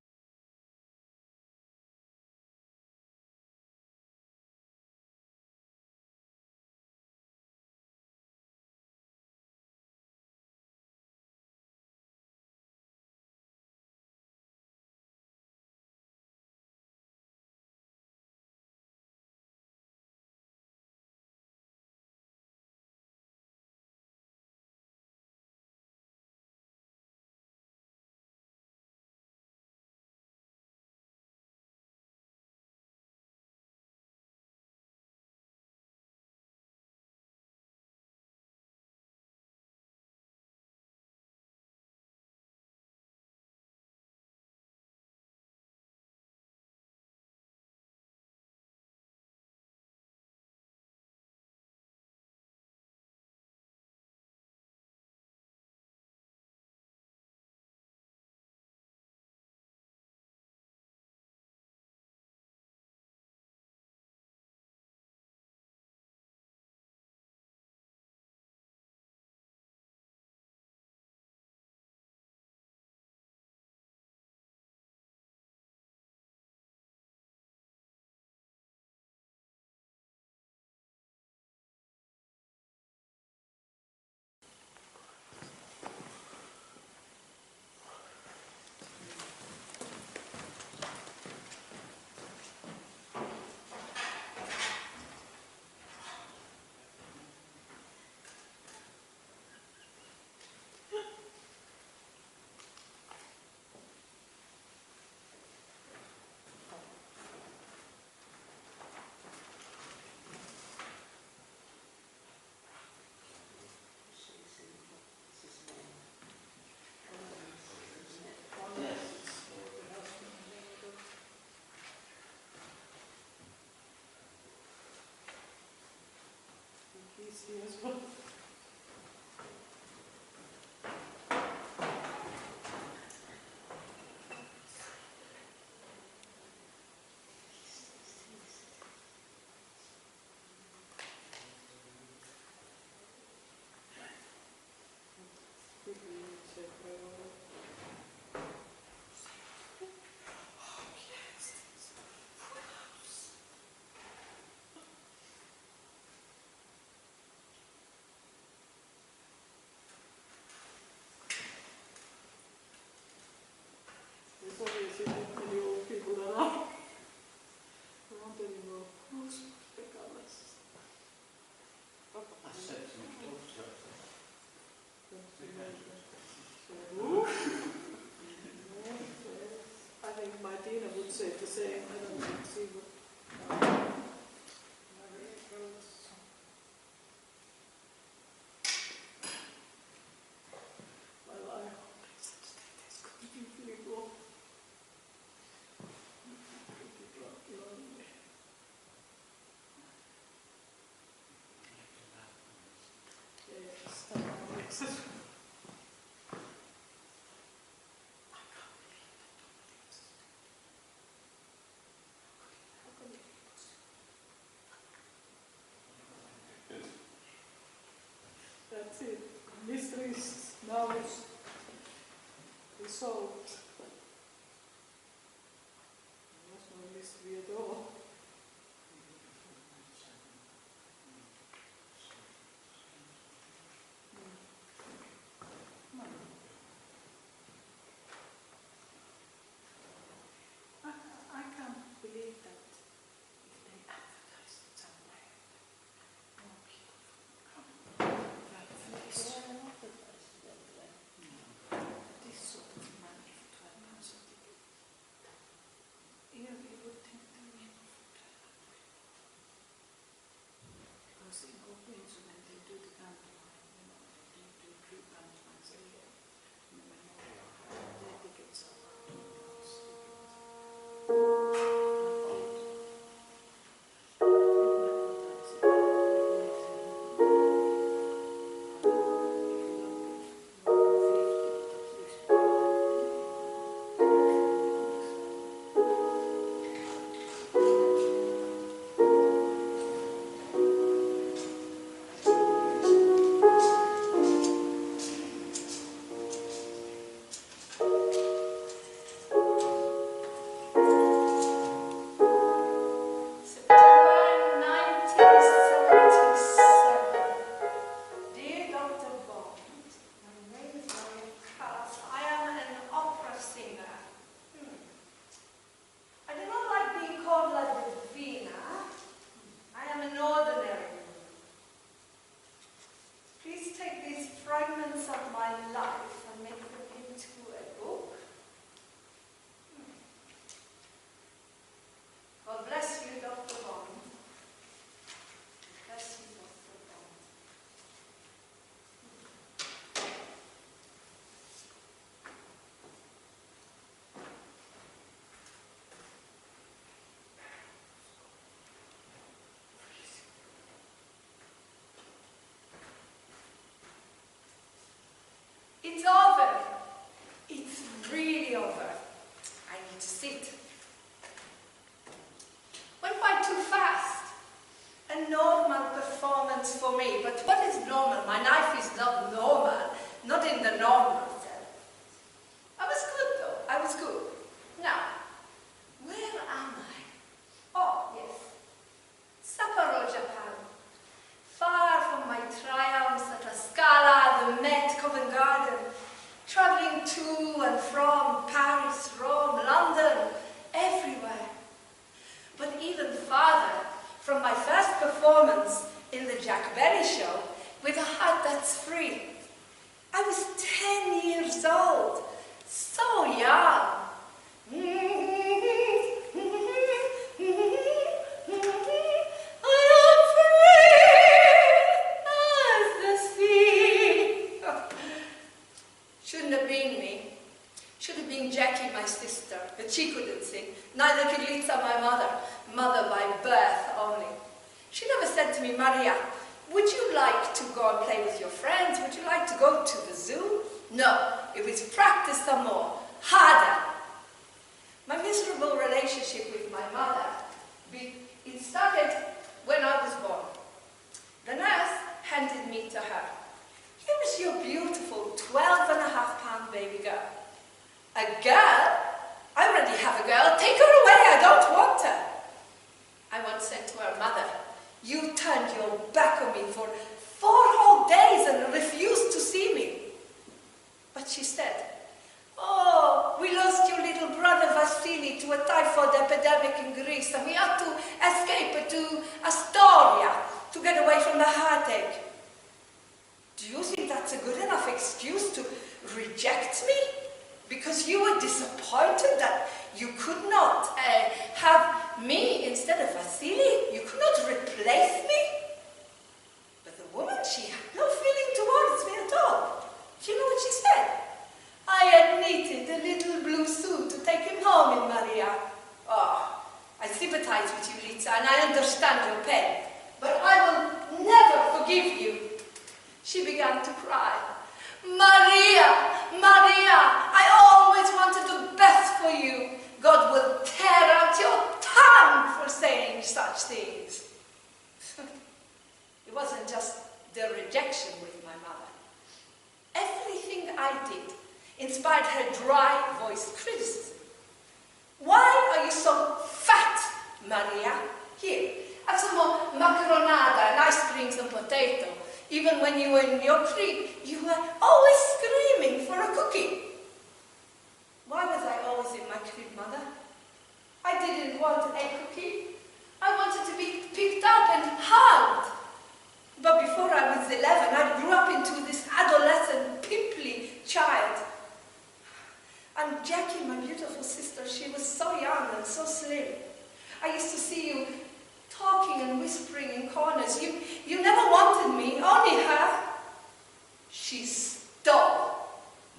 I think Martina would say the same. I don't see what Maria goes. Well, I hope it's going to be really cool. That's it. Mystery now is solved. There's no mystery at all. I can't believe that if they advertised it somewhere, more people come. This sort of money for 12 pounds a ticket. Yeah, you would think they were able for 12. Because in Copenhagen, when they do the pantomime, they do 3 pantomimes a year. And the memorial, their tickets are It's over. It's really over. I need to sit. Went by too fast. A normal performance for me. But what is normal? My life is not normal. Not in the normal sense. I was good though. I was good. Now, where am I? Oh, yes. Sapporo, Japan. Far from my triumphs at La Scala, the Met, Covent Garden, traveling to and from Paris, Rome, London, everywhere. But even farther from my first performance in the Jack Berry Show with a heart that's free. I was 10 years old, so young. Shouldn't have been me. Should have been Jackie, my sister, but she couldn't sing. Neither could Lisa, my mother. Mother by birth only. She never said to me, Maria, would you like to go and play with your friends? Would you like to go to the zoo? No, it was practice some more, harder. My miserable relationship with my mother, it started when I was born. The nurse handed me to her. Here is your beautiful 12.5-pound baby girl. A girl? I already have a girl. Take her away. I don't want her. I once said to her mother, you turned your back on me for 4 whole days and refused to see me. But she said, oh, we lost your little brother Vasily to a typhoid epidemic in Greece and we had to escape to Astoria to get away from the heartache. Do you think that's a good enough excuse? reject me? Because you were disappointed that you could not have me instead of Vasily? You could not replace me? But the woman, she had no feeling towards me at all. Do you know what she said? I had knitted a little blue suit to take him home in Maria. Oh, I sympathize with you, Litsa, and I understand your pain. But I will never forgive you. She began to cry. Maria, Maria, I always wanted the best for you. God will tear out your tongue for saying such things. It wasn't just the rejection with my mother. Everything I did inspired her dry voiced criticism. Why are you so fat, Maria? Here, have some more macaronada and ice cream and potato. Even when you were in your crib, you were always screaming for a cookie. Why was I always in my crib, Mother? I didn't want a cookie. I wanted to be picked up and hugged. But before I was 11, I grew up into this adolescent, pimply child. And Jackie, my beautiful sister, she was so young and so slim. I used to see you talking and whispering in corners. You never wanted me, only her. She stole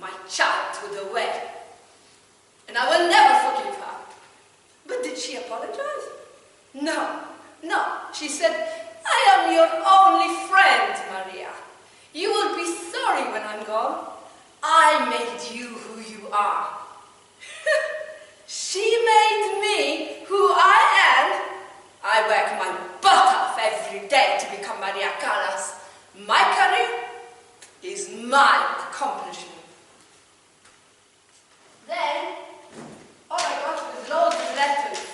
my childhood away. And I will never forgive her. But did she apologize? No, no. She said, I am your only friend, Maria. You will be sorry when I'm gone. I made you who you are. She made me who I am. I work my butt off every day to become Maria Callas. My career is my accomplishment. Then, all I got was loads of letters.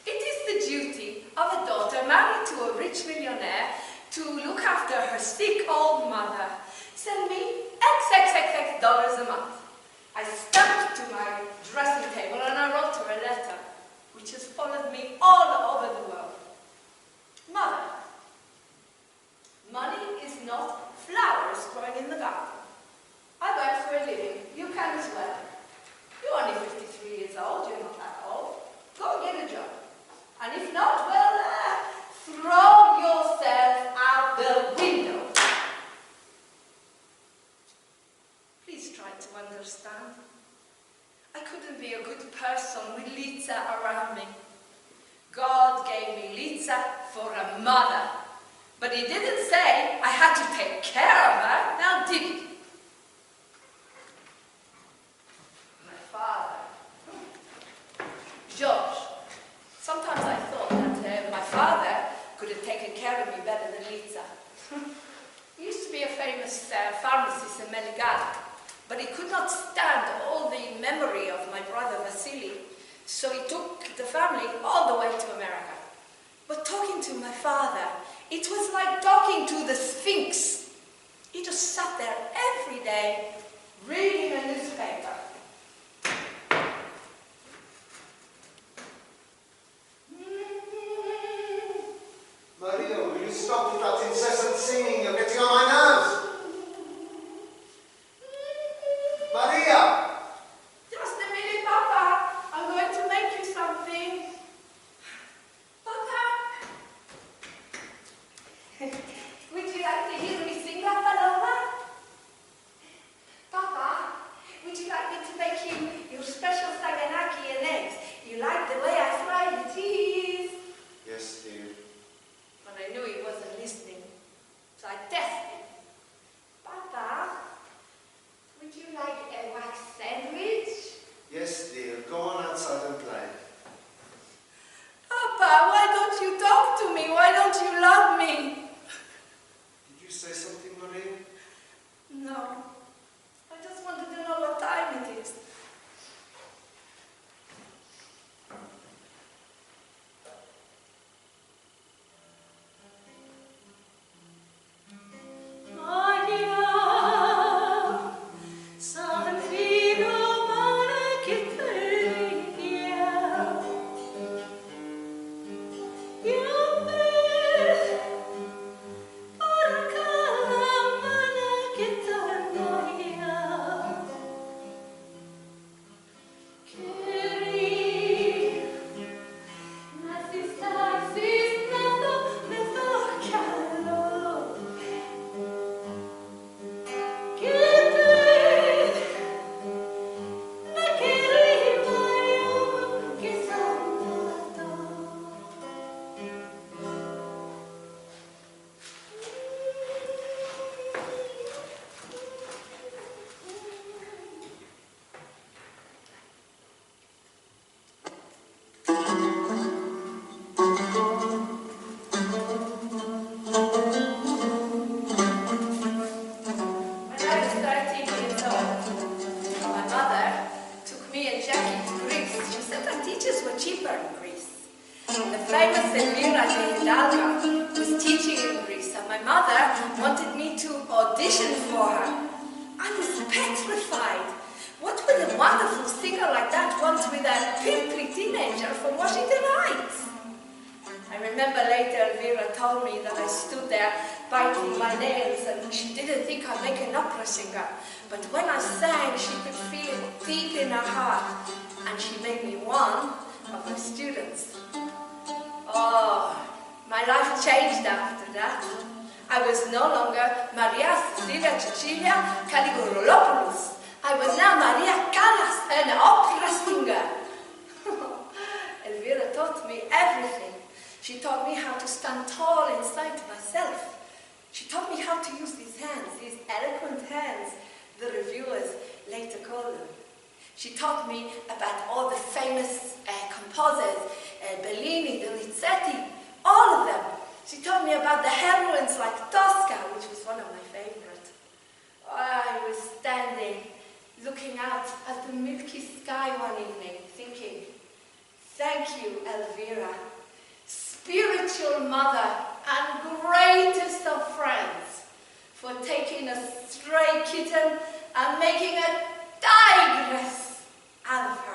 It is the duty of a daughter married to a rich millionaire to look after her sick old mother. Send me XXXX dollars a month. I stepped to my dressing table and I wrote her a letter, which has followed me all over the world. Mother, money is not flowers growing in the garden. I work for a living. You can as well. You're only 53 years old. You're not that old. Go and get a job. And if not, well, throw yourself out the window. Please try to understand. I couldn't be a good person with Litsa around me. God gave me Litsa for a mother. But he didn't say I had to take care of her, now did he? My father, George. Sometimes I thought that my father could have taken care of me better than Litsa. He used to be a famous pharmacist in Meligala. But he could not stand all the memory of my brother Vasily, so he took the family all the way to America. But talking to my father, it was like talking to the Sphinx. He just sat there every day, reading a newspaper. Maria, will you stop with that incessant singing? You're getting on my nerves. Maria! Just a minute, Papa. I'm going to make you something. Papa! Would you like to hear me sing La Paloma? Papa, would you like me teachers were cheaper in Greece. The famous Elvira de Hidalgo was teaching in Greece, and my mother wanted me to audition for her. I was petrified. What would a wonderful singer like that want with a pimply teenager from Washington Heights? I remember later Elvira told me that I stood there biting my nails and she didn't think I'd make an opera singer. But when I sang, she could feel it deep in her heart, and she made me one of her students. Oh, my life changed after that. I was no longer Maria Cecilia Cecilia Caligulopoulos. I was now Maria Callas, an opera singer. Elvira taught me everything. She taught me how to stand tall inside myself. She taught me how to use these hands, these eloquent hands, the reviewers later called them. She taught me about all the famous composers, Bellini, Donizetti, all of them. She taught me about the heroines like Tosca, which was one of my favorites. I was standing, looking out at the milky sky one evening, thinking, thank you, Elvira, spiritual mother and greatest of friends, for taking a stray kitten and making a tigress out of her.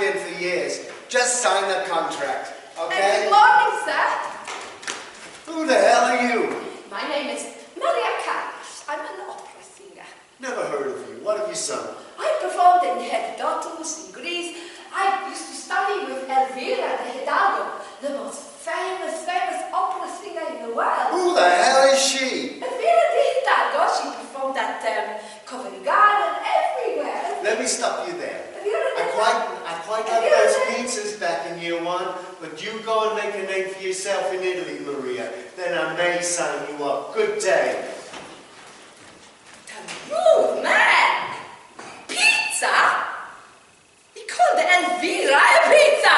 been for years. Just sign the contract, okay? Good morning, sir. Who the hell are you? My name is Maria Callas. I'm an opera singer. Never heard of you. What have you sung? I performed in Herodotus in Greece. I used to study with Elvira de Hidalgo, the most famous opera singer in the world. Who the hell is she? Elvira de Hidalgo. She performed at Covent Garden, everywhere. Let me stop you there. I quite like those pizzas back in year one, but you go and make a name for yourself in Italy, Maria. Then I may sign you up. Good day. Rude man! Pizza? He called Elvira a pizza!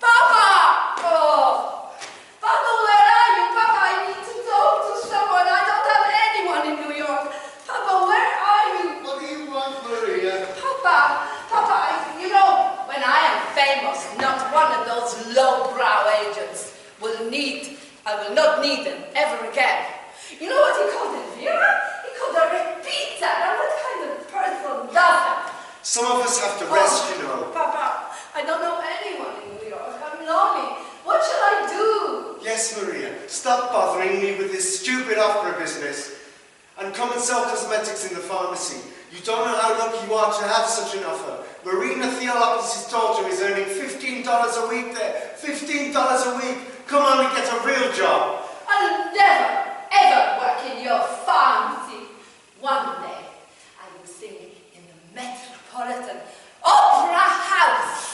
Papa! Oh! Papa, where are you? Papa, I need to talk to someone. I don't have anyone in New York. Papa, where are you? What do you want, Maria? Papa, you know, when I am famous, not one of those low-brow agents I will not need them ever again. You know what he called Elvira? He called her a pizza. Now, what kind of person does that? Some of us have to rest, you know. Papa, I don't know anyone in New York. I'm lonely. What shall I do? Yes, Maria. Stop bothering me with this stupid opera business. And come and sell cosmetics in the pharmacy. You don't know how lucky you are to have such an offer. Marina Theolopoulos' daughter is earning $15 a week there. $15 a week. Come on and get a real job. I'll never, ever work in your pharmacy. One day, I will sing in the Metropolitan Opera House.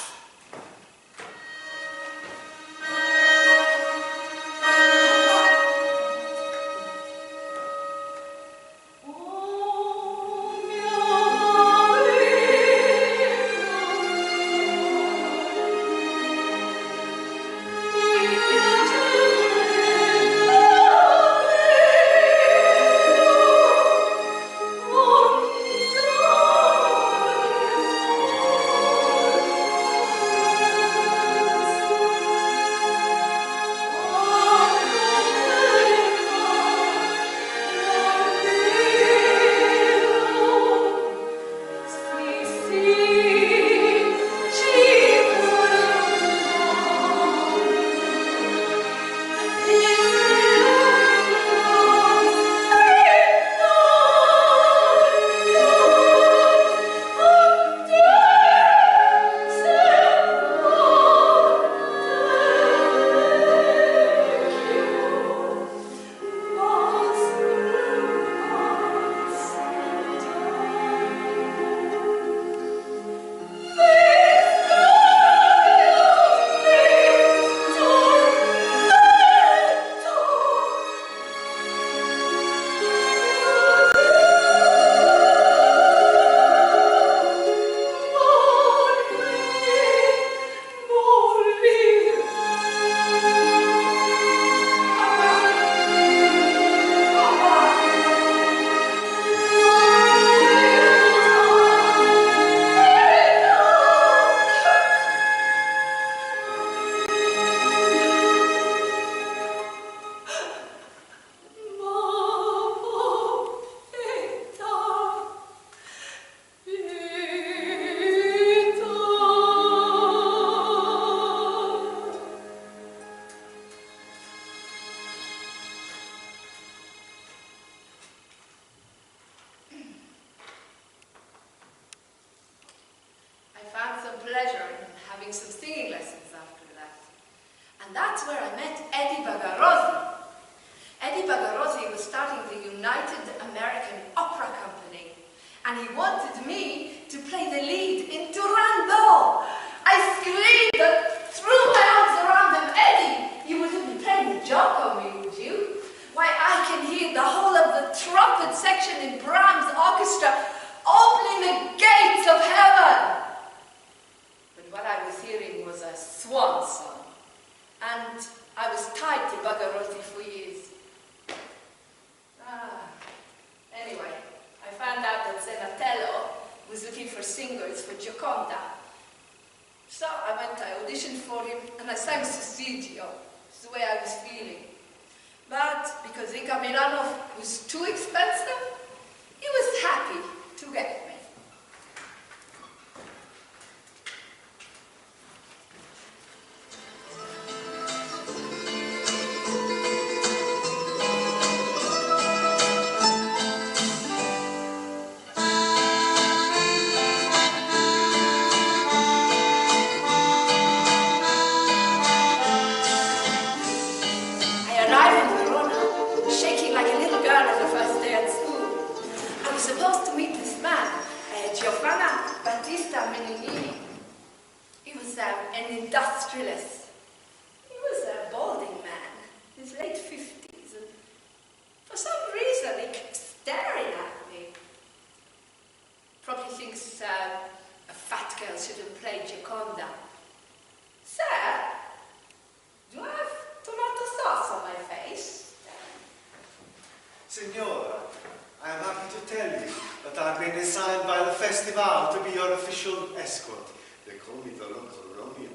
festival to be your official escort. They call me the local Romeo.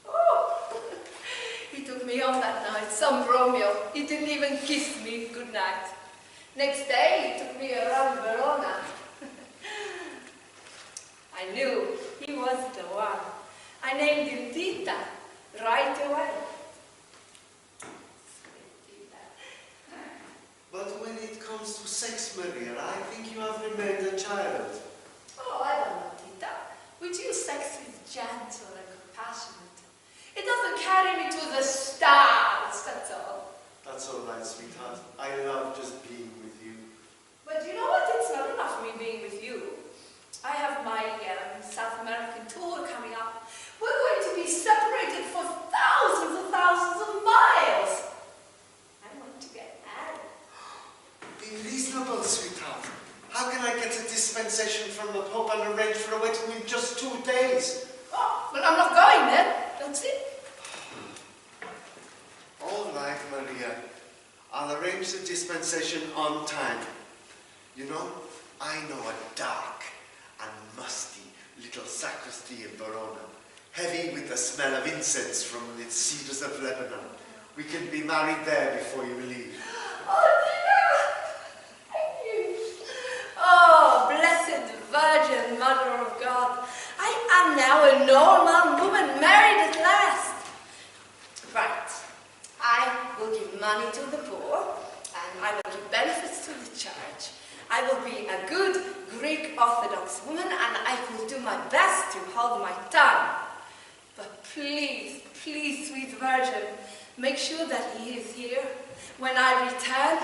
Oh, he took me on that night, some Romeo. He didn't even kiss me goodnight. Next day, he took me around Verona. I knew he was the one. I named him Tita right away. But when it comes to sex, Maria, I think you have remained a child. Oh, I don't know, Tita. With you, sex is gentle and compassionate. It doesn't carry me to the stars, that's all. That's all right, sweetheart. I love just being with you. But you know what? It's not enough me being with you. I have my South American tour coming up. We're going to be separated for thousands and thousands of miles. I want to get married. Be reasonable, sweetheart. How can I get a dispensation from the Pope and arrange for a wedding in just 2 days? Oh, but I'm not going then. Don't see? All right, Maria. I'll arrange the dispensation on time. You know, I know a dark and musty little sacristy in Verona, heavy with the smell of incense from the cedars of Lebanon. We can be married there before you leave. Oh, dear! Thank you. Oh, blessed Virgin Mother of God. I am now a normal woman, married at last. Right. I will give money to the poor, and I will give benefits to the church. I will be a good Greek Orthodox woman, and I will do my best to hold my tongue. But please, please, sweet Virgin, make sure that he is here when I return.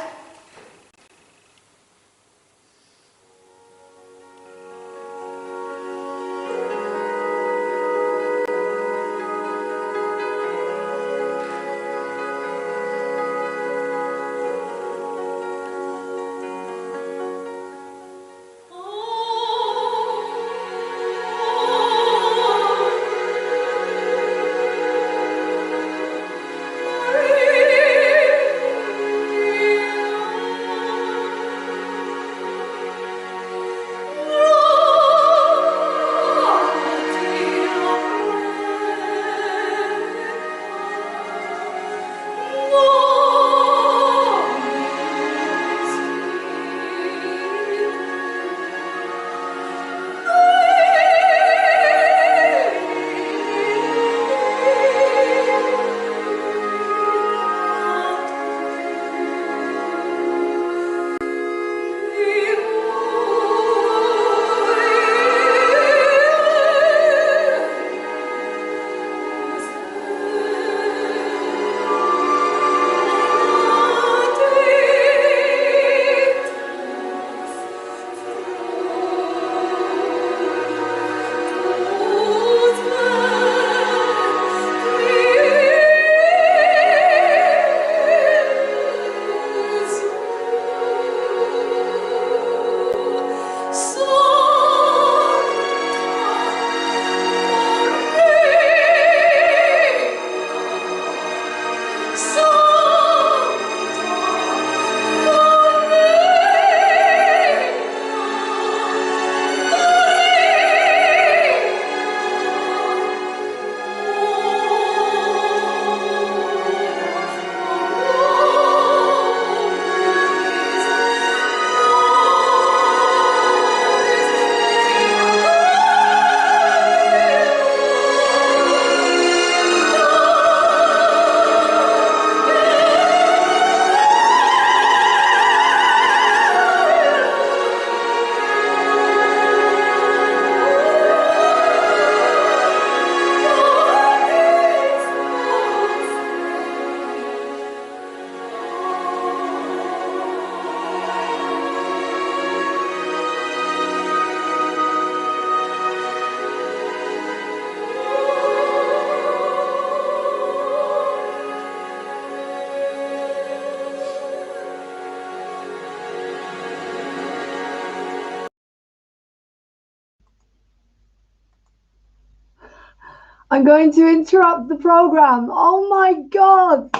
I'm going to interrupt the program. Oh my God!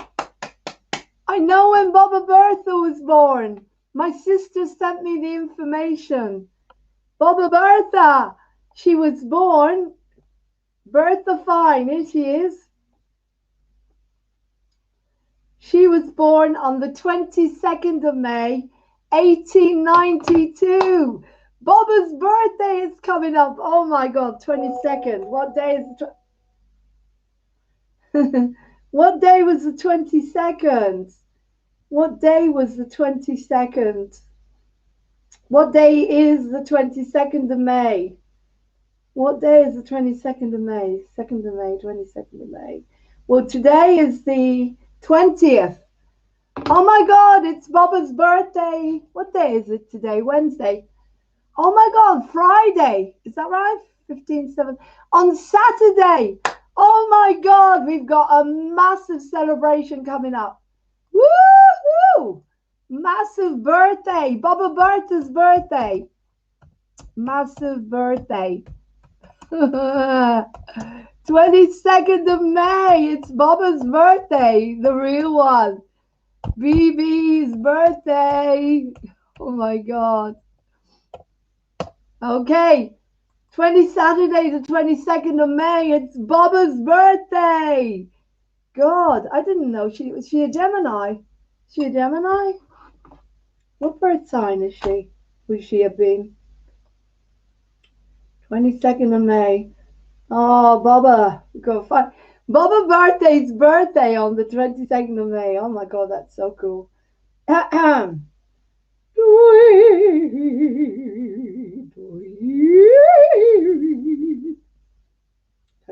I know when Baba Bertha was born. My sister sent me the information. Baba Bertha, She was born, Bertha Fine, here she is. She was born on the 22nd of May, 1892. Bobba's birthday is coming up. Oh my God, 22nd. What day is it? What day was the 22nd? What day was the 22nd? What day is the 22nd of May? What day is the 22nd of May? 2nd of May, 22nd of May. Well, today is the 20th. Oh my God, it's Bobba's birthday. What day is it today? Wednesday. Oh my God, Friday. Is that right? 15/7. On Saturday. Oh my God, we've got a massive celebration coming up. Woo-hoo! Massive birthday. Bobba Bertha's birthday. Massive birthday. 22nd of May. It's Bobba's birthday. The real one. BB's birthday. Oh my God. Okay. Saturday the 22nd of May. It's Bobba's birthday. God, I didn't know. Was she a Gemini? Is she a Gemini? What birth sign is she? Would she have been? 22nd of May. Oh, Bobba. Go find Bobba birthday on the 22nd of May. Oh my God, that's so cool. Can't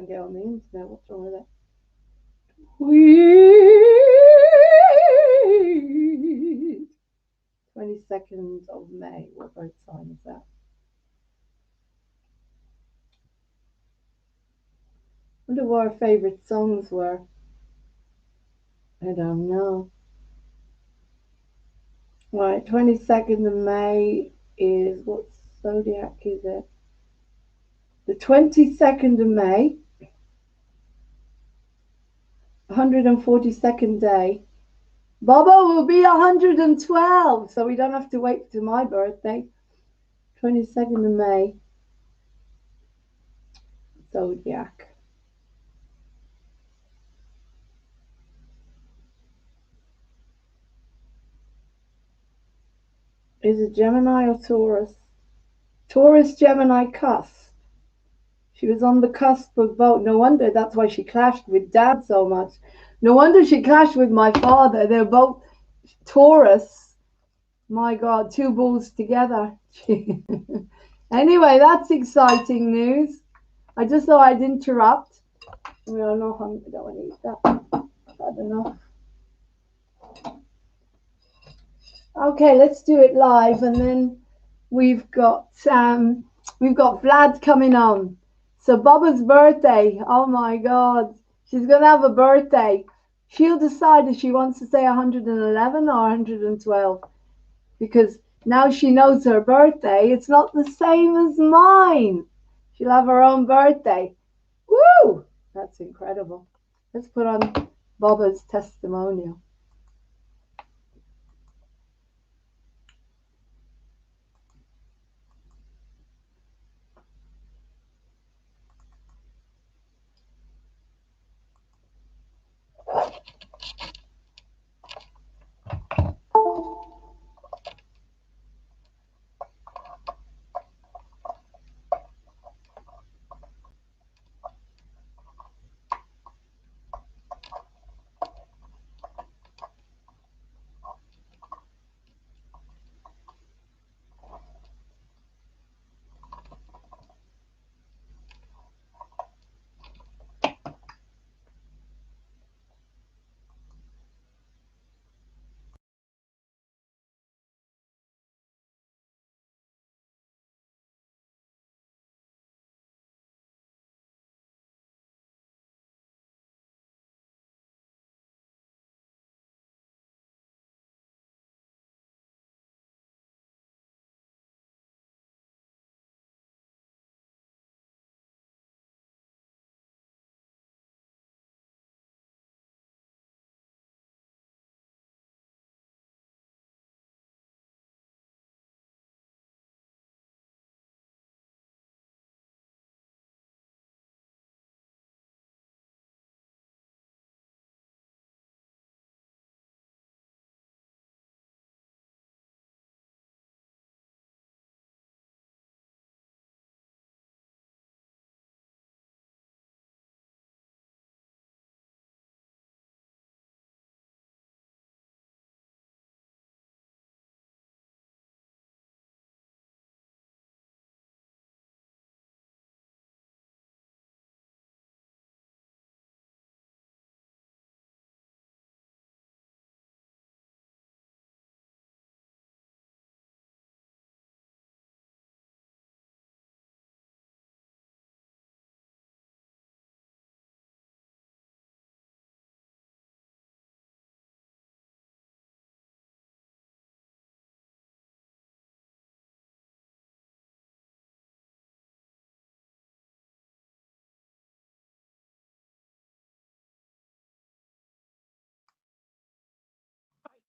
get on the internet. What's wrong with that? 22nd of May. What birth sign is that? I wonder what our favourite songs were. I don't know. Right, 22nd of May is, what zodiac is it? The 22nd of May, 142nd day. Bobba will be 112, so we don't have to wait till my birthday. 22nd of May. Zodiac. Is it Gemini or Taurus? Taurus, Gemini, cusp. She was on the cusp of both. No wonder that's why she clashed with Dad so much. No wonder she clashed with my father. They're both Taurus. My God, two bulls together. Anyway, that's exciting news. I just thought I'd interrupt. I don't know how I don't want to eat that. I don't know. Okay, let's do it live, and then we've got Vlad coming on. So Bobba's birthday. Oh my God, she's gonna have a birthday. She'll decide if she wants to say 111 or 112, because now she knows her birthday. It's not the same as mine. She'll have her own birthday. Woo! That's incredible. Let's put on Bobba's testimonial.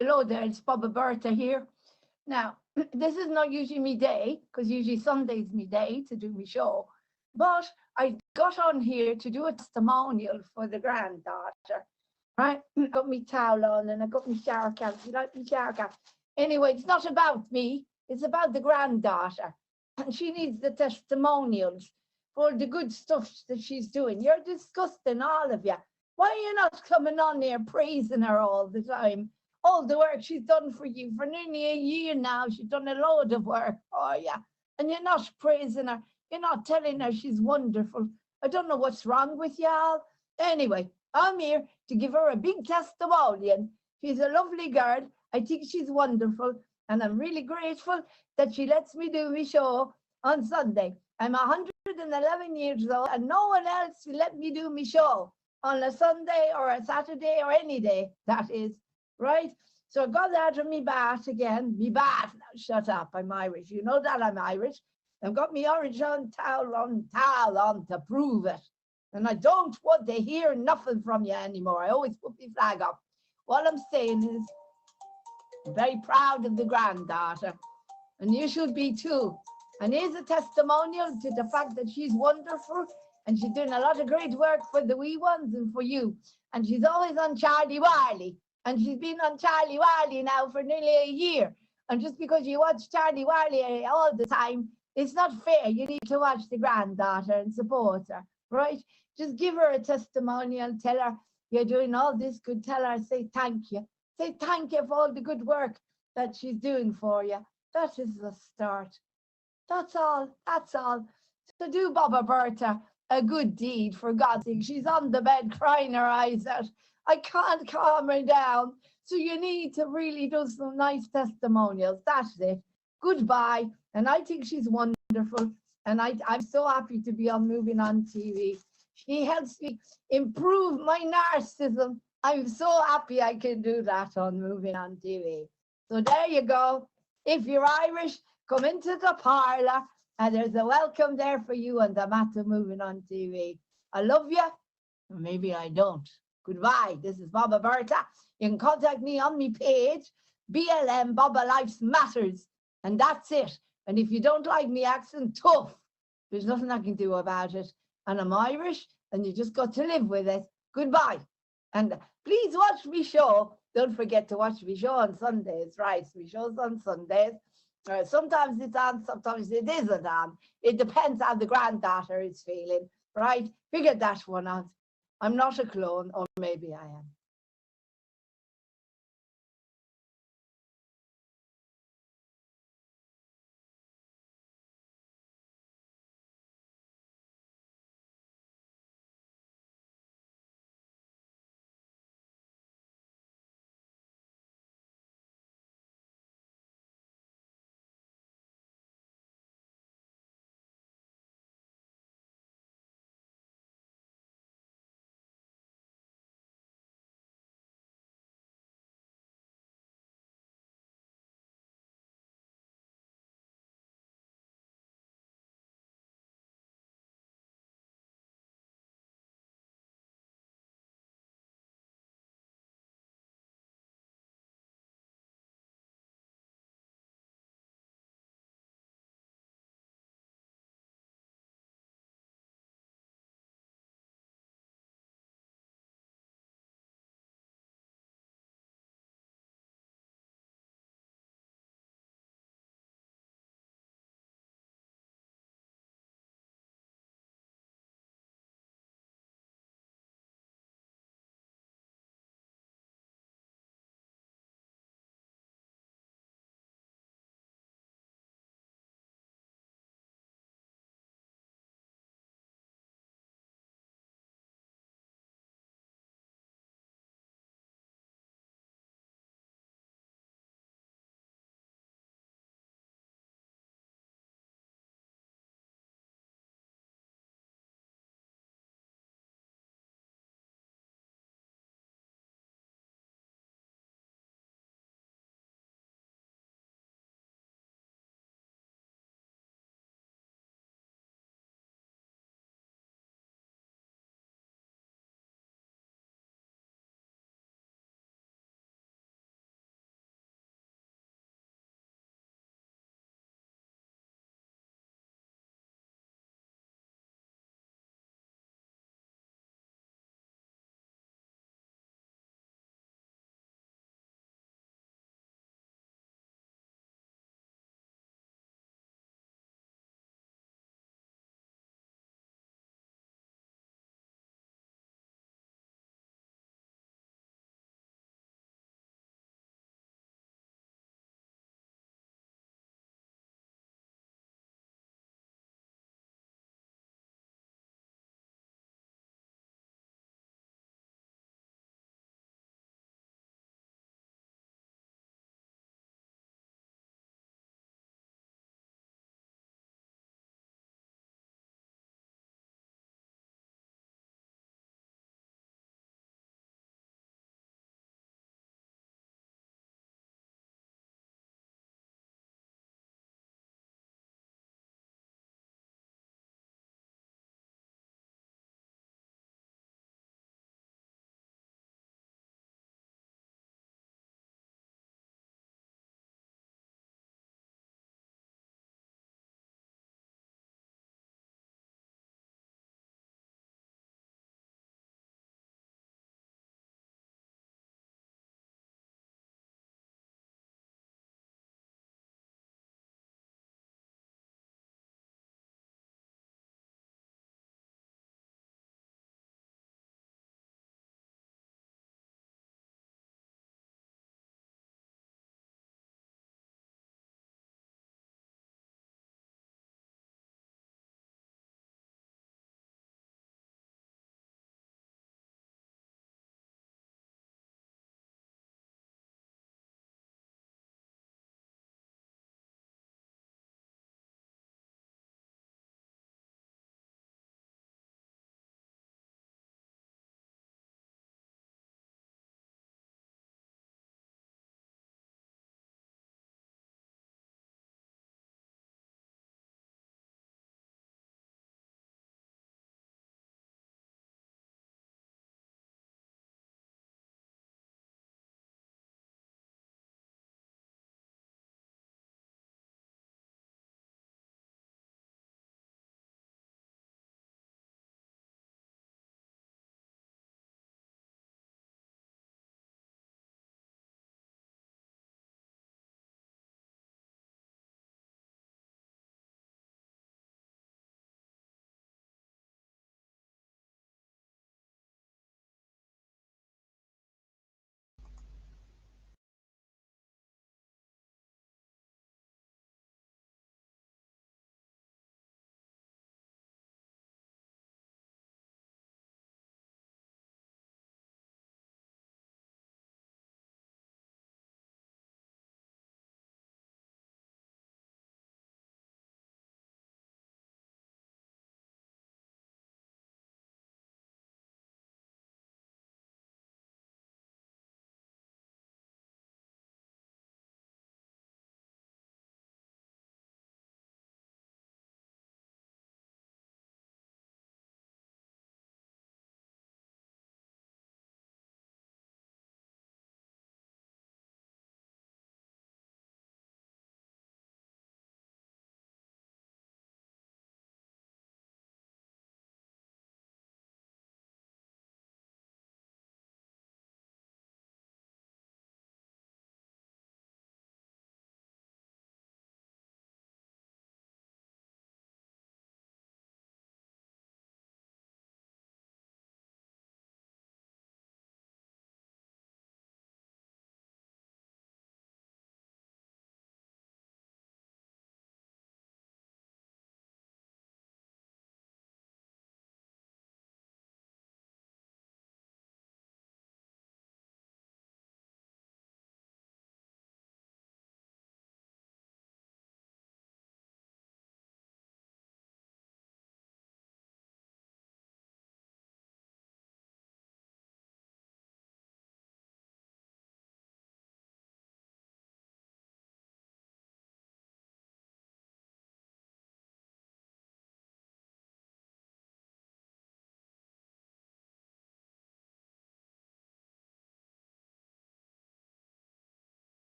Hello there, it's Baba Bertha here. Now, this is not usually me day, because usually Sunday's me day to do my show. But I got on here to do a testimonial for the granddaughter, right? I got me towel on and I got my shower cap. You like my shower cap? Anyway, it's not about me. It's about the granddaughter. And she needs the testimonials for the good stuff that she's doing. You're disgusting, all of you. Why are you not coming on here praising her all the time? All the work she's done for you for nearly a year now. She's done a load of work for you. And you're not praising her. You're not telling her she's wonderful. I don't know what's wrong with y'all. Anyway, I'm here to give her a big testimonial. She's a lovely girl. I think she's wonderful. And I'm really grateful that she lets me do my show on Sunday. I'm 111 years old and no one else will let me do my show on a Sunday or a Saturday or any day, that is, right? So I got out of me bat again. Me bat, now shut up, I'm Irish. You know that I'm Irish. I've got me orange on towel on to prove it. And I don't want to hear nothing from you anymore. I always put my flag up. What I'm saying is, I'm very proud of the granddaughter. And you should be too. And here's a testimonial to the fact that she's wonderful and she's doing a lot of great work for the wee ones and for you. And she's always on Charlie Wiley. And she's been on Charlie Wiley now for nearly a year. And just because you watch Charlie Wiley all the time, it's not fair. You need to watch the granddaughter and support her, right? Just give her a testimonial. Tell her you're doing all this good. Tell her, say thank you. Say thank you for all the good work that she's doing for you. That is the start. That's all. That's all. So do Baba Bertha a good deed, for God's sake. She's on the bed crying her eyes out. I can't calm her down. So you need to really do some nice testimonials. That's it. Goodbye. And I think she's wonderful. And I'm so happy to be on Moving On TV. She helps me improve my narcissism. I'm so happy I can do that on Moving On TV. So there you go. If you're Irish, come into the parlor and there's a welcome there for you on the mat of Moving On TV. I love you. Maybe I don't. Goodbye. This is Baba Bertha. You can contact me on my page, BLM Baba Lives Matters. And that's it. And if you don't like me accent, tough. There's nothing I can do about it. And I'm Irish and you just got to live with it. Goodbye. And please watch me show. Don't forget to watch me show on Sundays, right? Me show's on Sundays. Sometimes it's on, sometimes it isn't on. It depends how the granddaughter is feeling, right? Figure that one out. I'm not a clone, or maybe I am.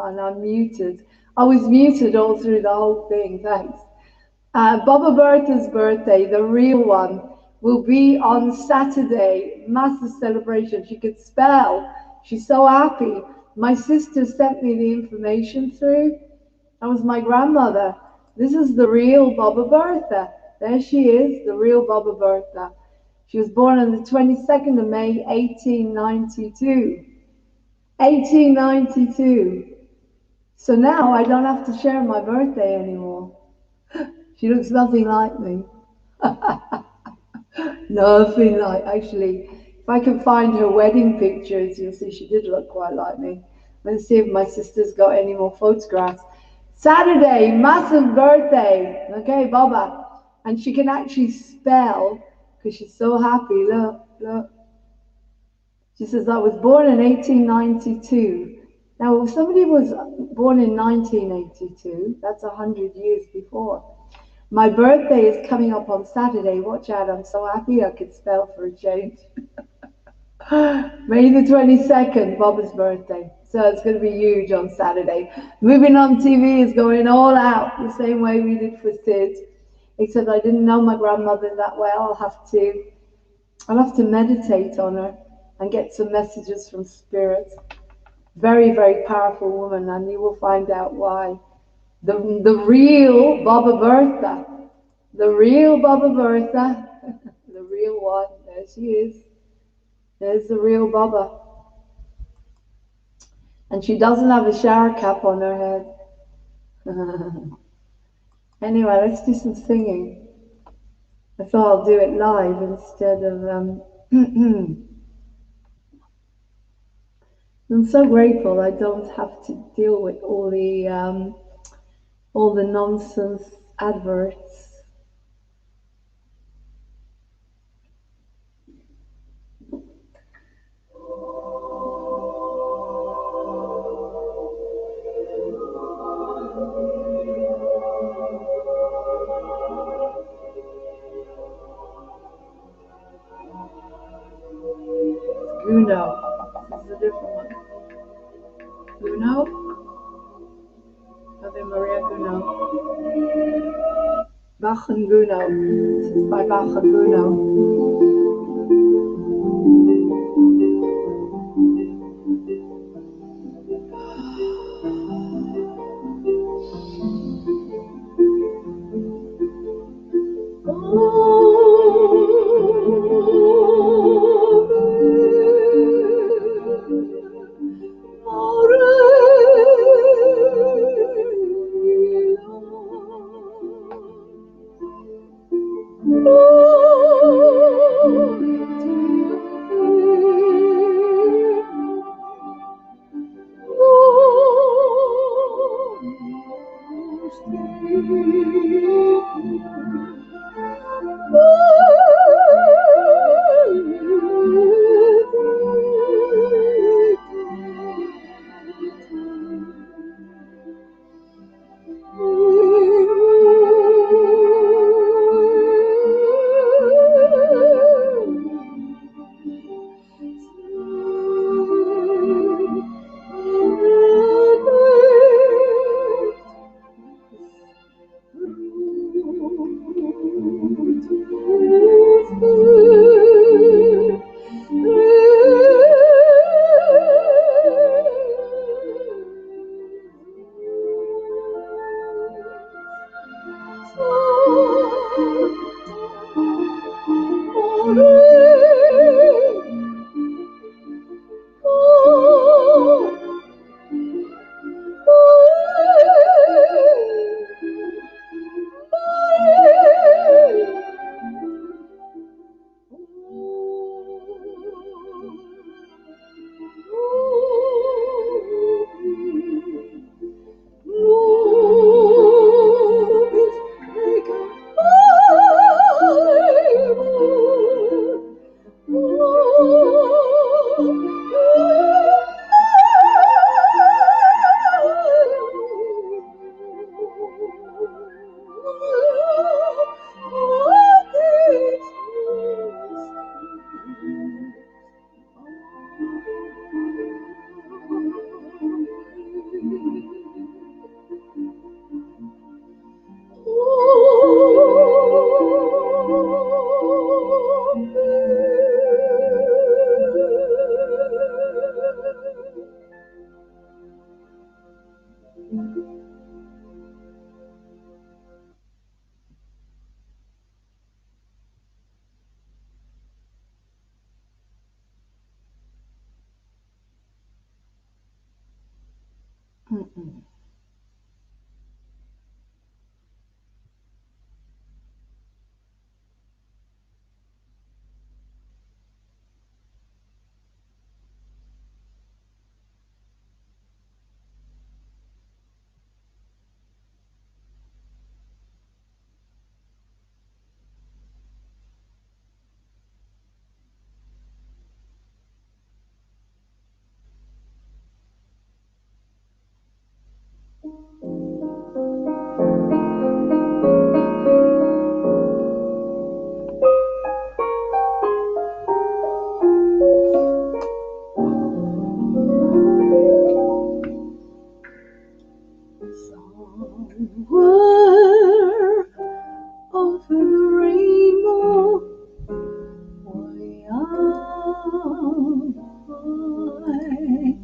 And I'm muted. I was muted all through the whole thing. Thanks. Baba Bertha's birthday, the real one, will be on Saturday. Massive celebration. She could spell. She's so happy. My sister sent me the information through. That was my grandmother. This is the real Baba Bertha. There she is, the real Baba Bertha. She was born on the 22nd of May, 1892. 1892. So now I don't have to share my birthday anymore. She looks nothing like me. Nothing like, actually, if I can find her wedding pictures, you'll see she did look quite like me. Let's see if my sister's got any more photographs. Saturday, massive birthday. Okay, Baba. And she can actually spell because she's so happy. Look, look. She says, I was born in 1892. Now, if somebody was born in 1982, that's 100 years before. My birthday is coming up on Saturday. Watch out, I'm so happy I could spell for a change. May the 22nd, Baba's birthday. So it's going to be huge on Saturday. Moving On TV is going all out the same way we did for Sid. Except I didn't know my grandmother that well. I'll have to meditate on her and get some messages from spirit. Very, very powerful woman, and you will find out why. The real Baba Bertha. The real Baba Bertha. The real one. There she is. There's the real Baba. And she doesn't have a shower cap on her head. Anyway, let's do some singing. I thought I'll do it live instead of... I'm so grateful I don't have to deal with all the nonsense adverts. Guno. This is a different one. Guno. Ave Maria Guno. Bach and Guno. This is by Bach and Guno. Oh Somewhere over the rainbow, way up high,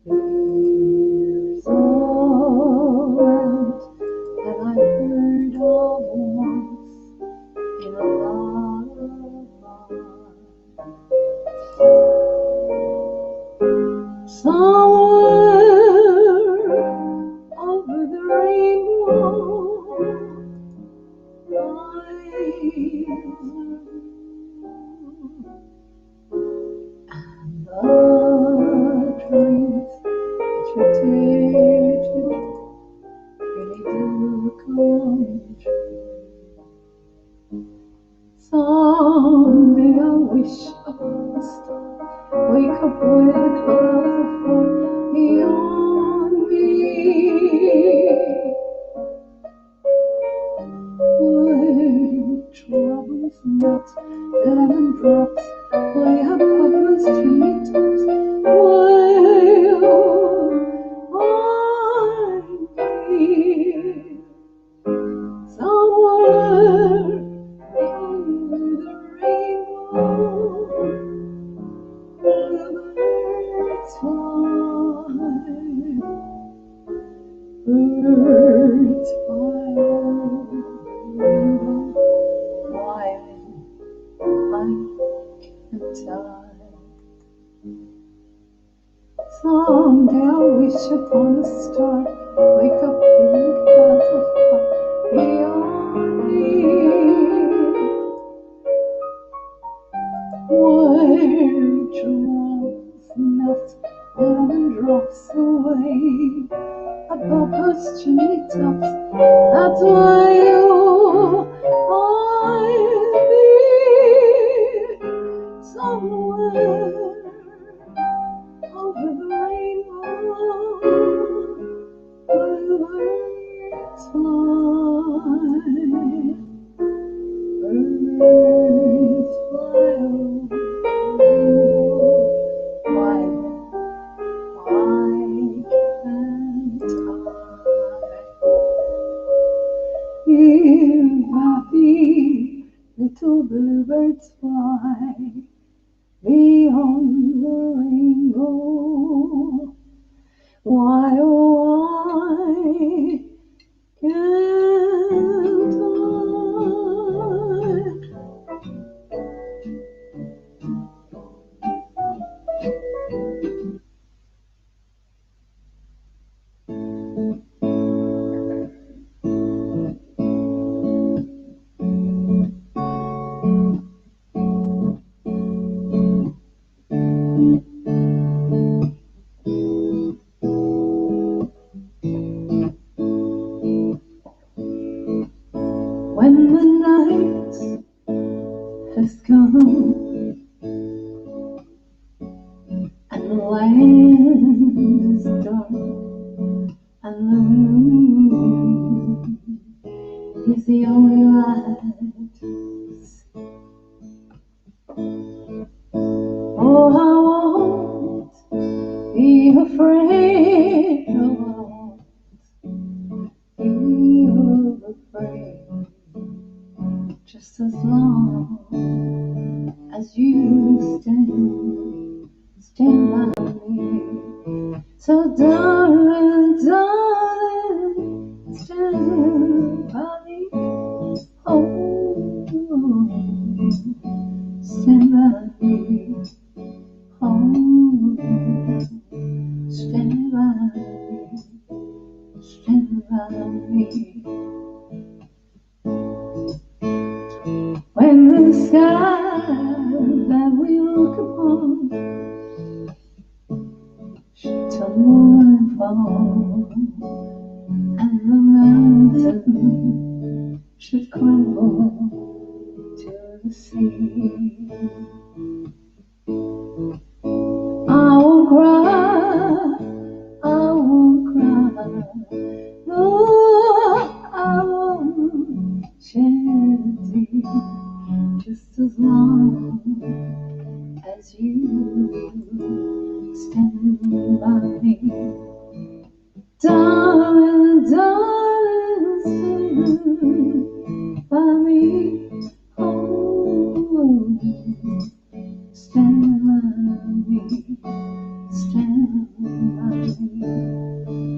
there's a land that I heard of once in a lullaby. Somewhere over the rainbow lies and the dreams that you dare to really do come true. Someday I wish upon a star, wake up with the clouds of far beyond me. Where troubles not, lemon drops, way up Papa's treetops, way behind me. Somewhere over the rainbow, the birds fly, birds fly over the rainbow, why I can't die. Someday I'll wish upon a star, wake up with the clouds of far beyond me. Where troubles melt, lemon drops away above those chimney tops, that's where you'll find me. Somewhere over the rainbow, where the birds fly, birds fly over the rainbow, why can't I? If happy little bluebirds fly beyond the rainbow, why, oh, why can't I? When the night has come and the land is dark and the moon is the only light to see, oh, I won't be afraid, no, I won't be afraid. Just as long as you stand by me. So darling, darling, stand by me. Oh, stand by me. Oh, stand by me. the sky that we look upon should tumble and fall, and the mountain should crumble to the sea. I won't cry, I won't cry, no, I won't shed a tear, just as long as you stand by me. Darling, darling, stand by me. Oh, stand by me, stand by me.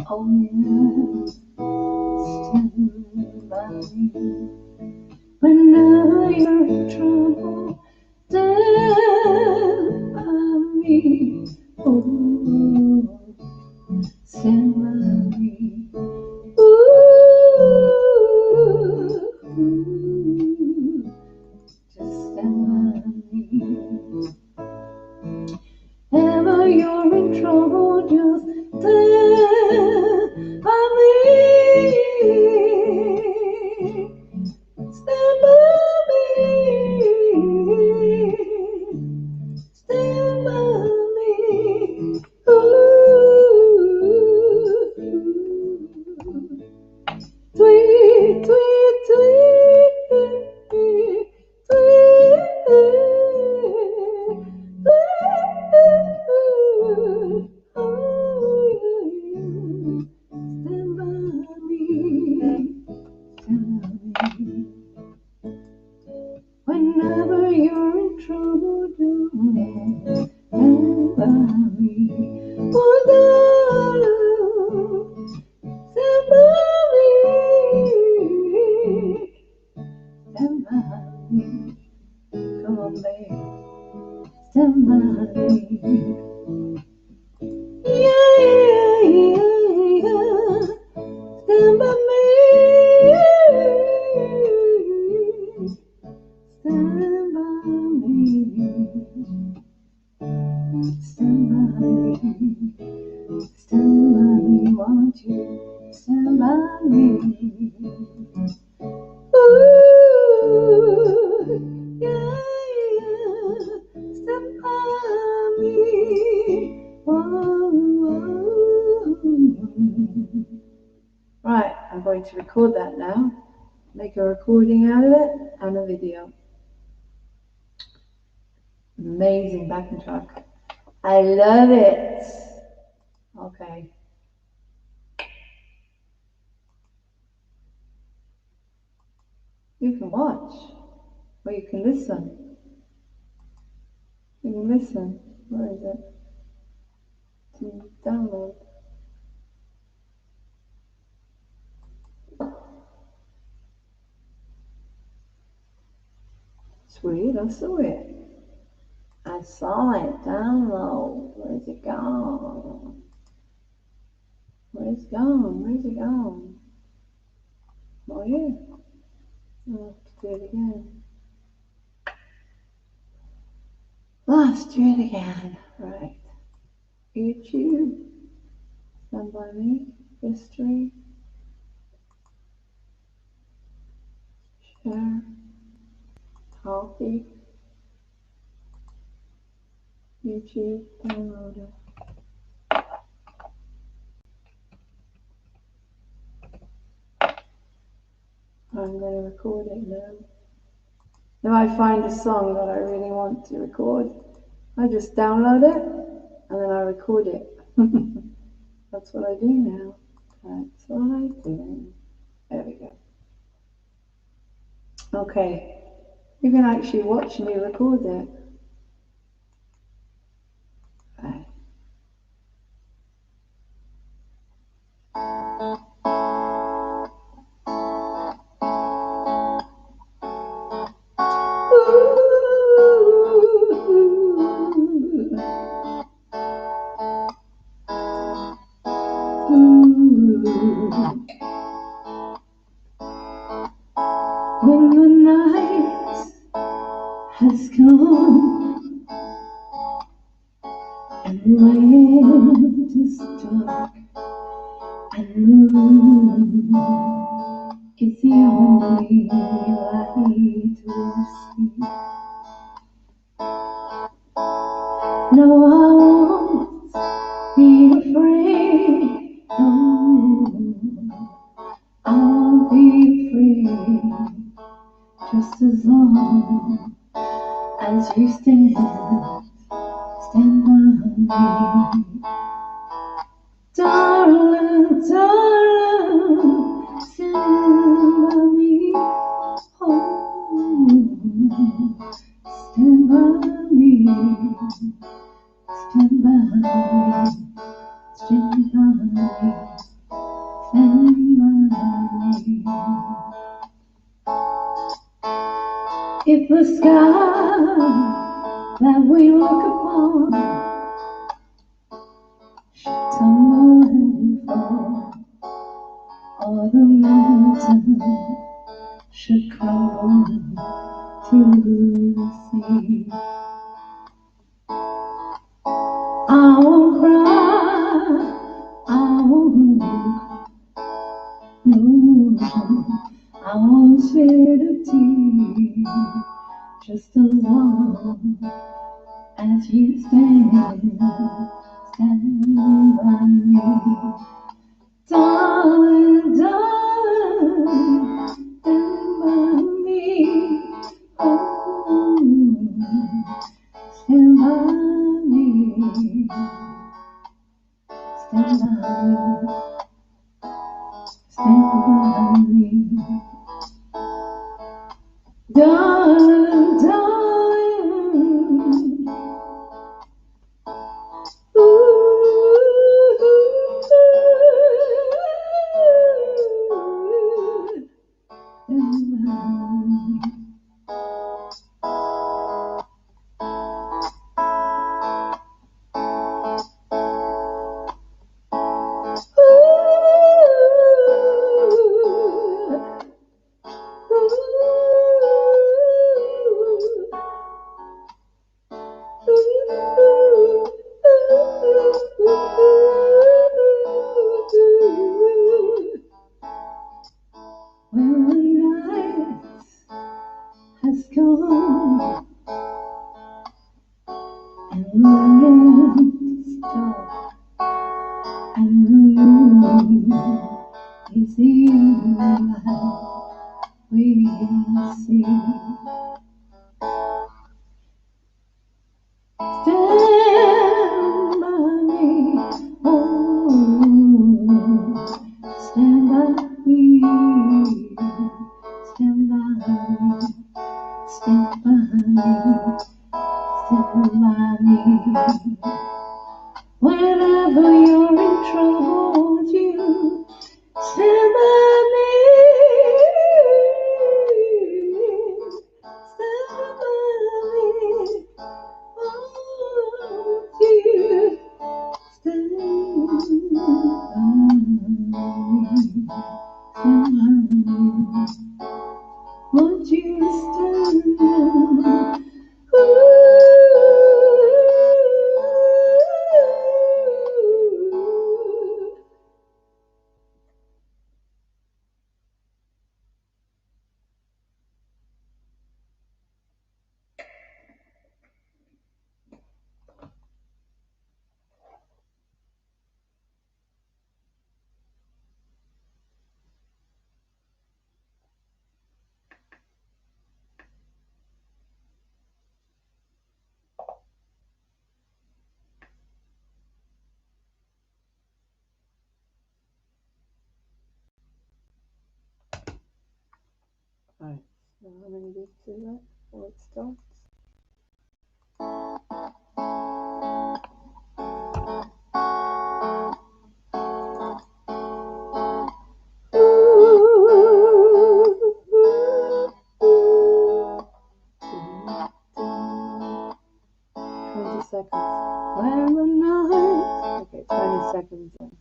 Oh yeah, stand by me. Whenever you're in trouble, stand by me. Oh, stand by me. Ooh, just stand by me. Whenever you're in trouble, just stand by me. Stand by me. Stand by me. Ooh, tweet, tweet, tweet, tweet, tweet, stand by me, stand by me. Whenever you're in trouble, do stand by me. Oh, darling, stand by me, stand by me. Come on, babe, stand by me. Yeah, yeah, yeah, yeah. Stand by me. Stand by me. Stand by me. Stand by me. Won't you stand by me? Ooh, yeah, yeah. Stand by me. Right, I'm going to record that now. Make a recording out of it and a video. Amazing backing track. I love it. Okay. You can watch, or you can listen. You can listen. Where is it? To download. Sweet, I saw it. I saw it. Download. Where's it gone? Where's it gone? Where's it gone? Oh, yeah. I'll have to do it again. Let's do it again. Right. YouTube. Stand by me. History. Share. Copy. YouTube. Downloader. I'm going to record it now. If I find a song that I really want to record, I just download it and then I record it. That's what I do now. That's what I do. There we go. Okay. You can actually watch me record it. Right. When the night has come, and my end is dark, and the moon is the only light we'll see. No, I won't be afraid, no, I won't be afraid, just as long as you stand by me. Darling, darling, stand by me. Oh, stand by me. Stand by me. Stand by me. Stand by me. If the sky that we look upon should tumble and fall, or the mountain should crumble to the sea, I won't cry, I won't, no, I won't shed a tear, just as long as you stand by me. Darling, darling, stand by me. Oh, stand by me. Stand by me. Stand by me. Darling, darling. Well, the night has come, and the end's dark, and the moon is the only light we'll see. Stand by me, oh, stand by me, stand by me, stand by me, stand by me. Whenever you're in trouble, won't you stand by me? Stand by me. Won't you stand by me? Stand by me. Won't you stand by me? Right, so I'm going to get to that before it starts. Seconds. When the night. Okay, 20 seconds in.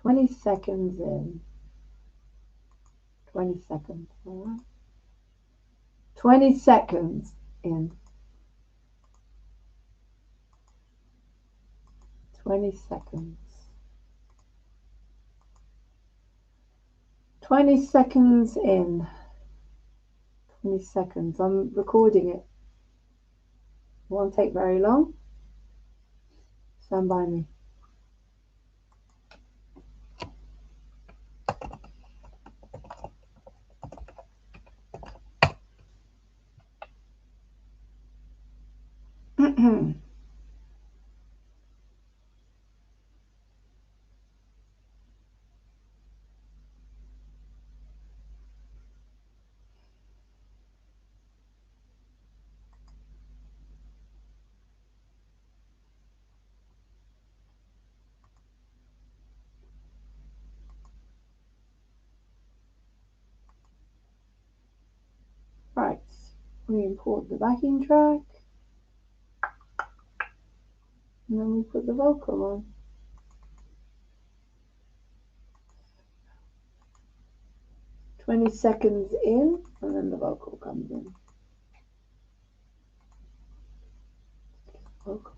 20 seconds in. 20 seconds. All right. 20 seconds in. 20 seconds. 20 seconds in. 20 seconds. I'm recording it. It won't take very long. Stand by me. Right, we import the backing track, and then we put the vocal on. "20 seconds in, and then the vocal comes in. Vocal.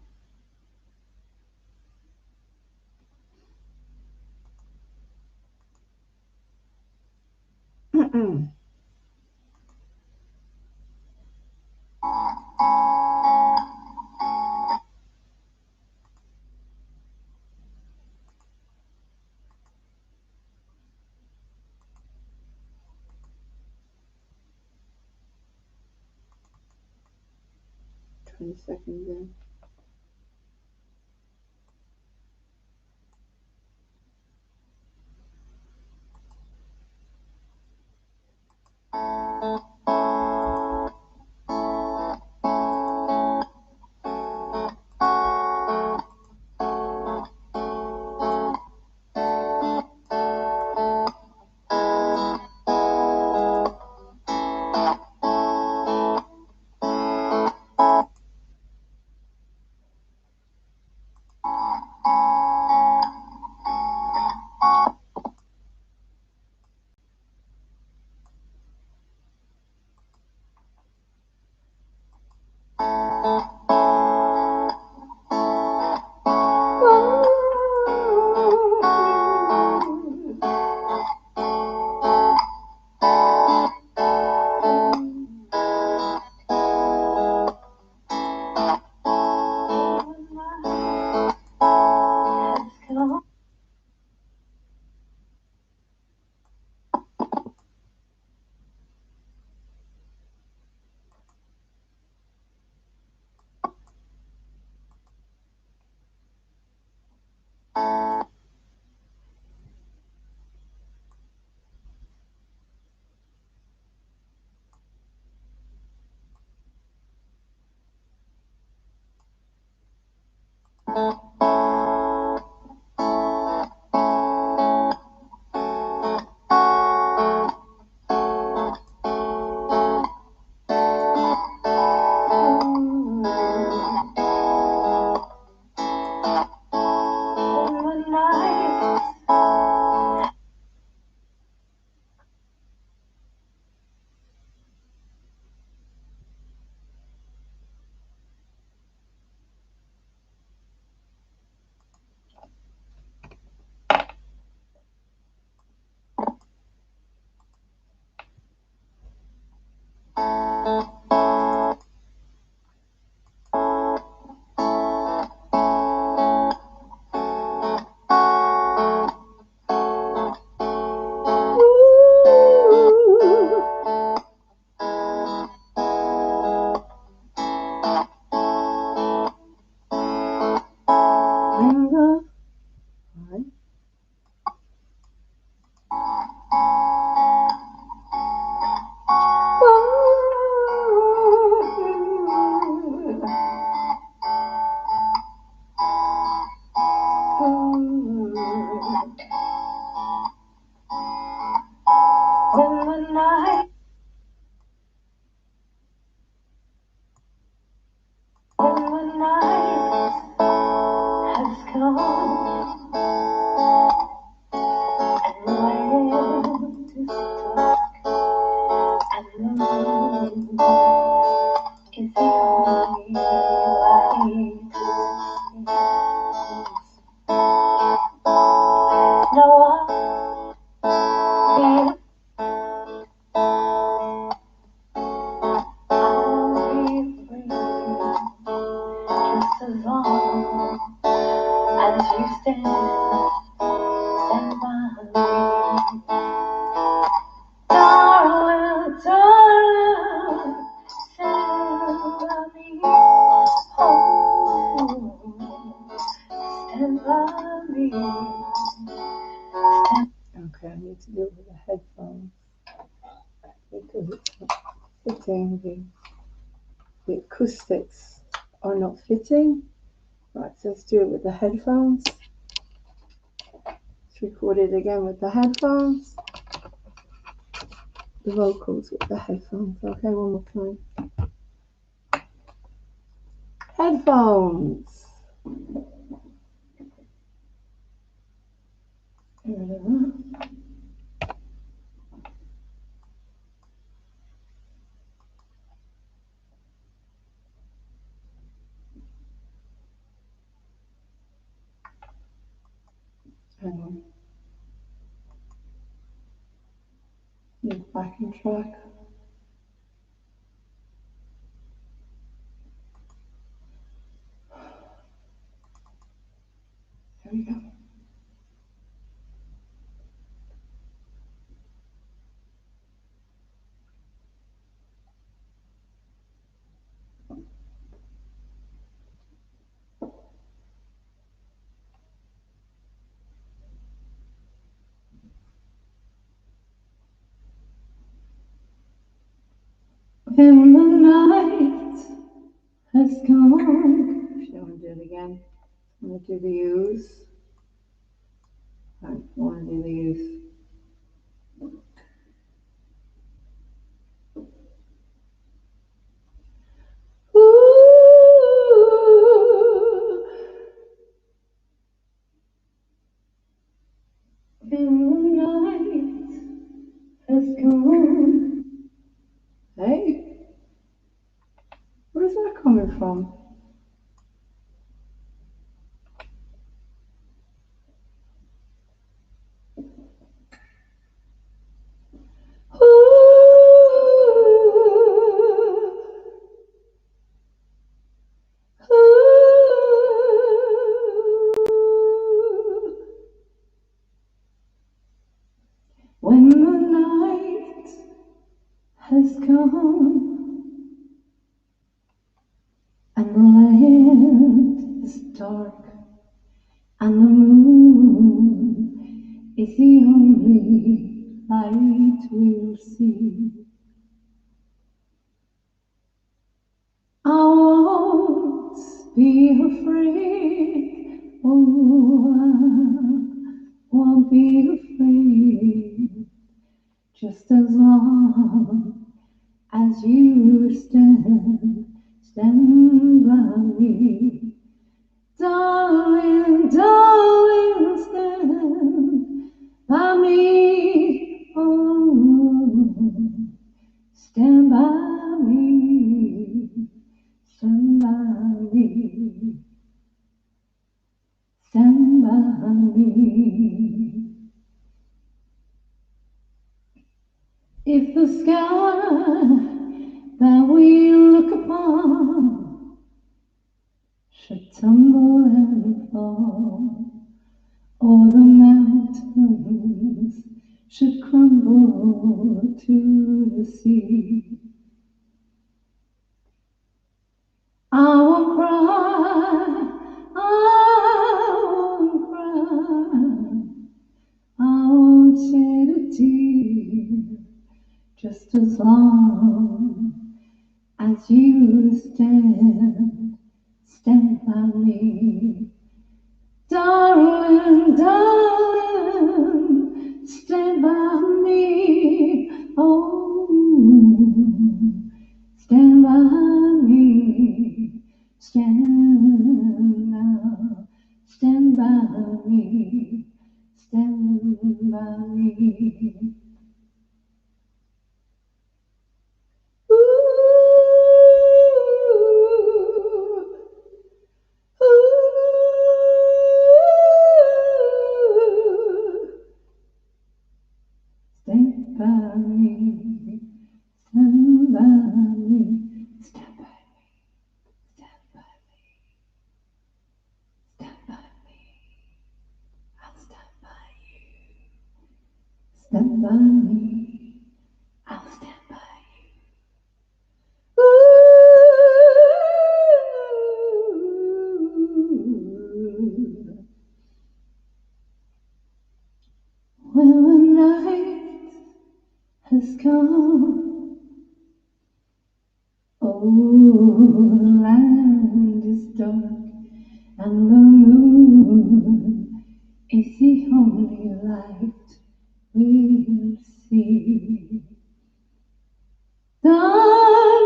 Seconds in. is the only light to see. No one just as long as you stand by me. Darling, darling, stand by me. Oh, stand by me. Okay, I need to do it with the headphones because it's not fitting. The acoustics are not fitting. Right, so let's do it with the headphones. Let's record it again with the headphones. The vocals with the headphones. Okay, one more time. Headphones. Hang on. Move back in track. There we go. When the night has come. Actually, I want to do it again. I'm going to do the U's. I want to do the U's. When the night has come. Hey, where is that coming from? When the night has come and the land is dark and the moon is the only light we'll see, I won't be afraid. Oh, I won't be afraid. Just as long as you stand by me. Darling, darling, stand by me. Oh, stand by me. Stand by me. Stand by me. If the sky that we look upon should tumble and fall, or the mountains should crumble to the sea, I won't cry, I won't cry, I won't shed a tear. Just as long as you stand by me. Darling, darling, stand by me. Oh, stand by me. Stand now, stand by me. Stand by me. Ooh. come. Oh, the land is dark and the moon is the only light we'll see. Darling,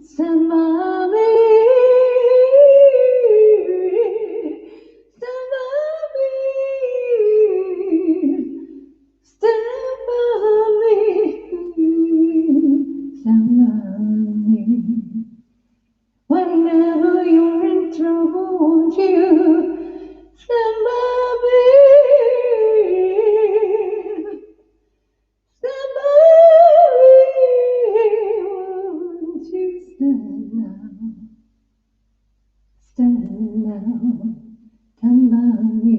stand by me. Stand by me. Stand by me. Stand by me. Whenever you're in trouble, won't you stand by me? Stand by me, won't you stand now? Stand now, stand by me,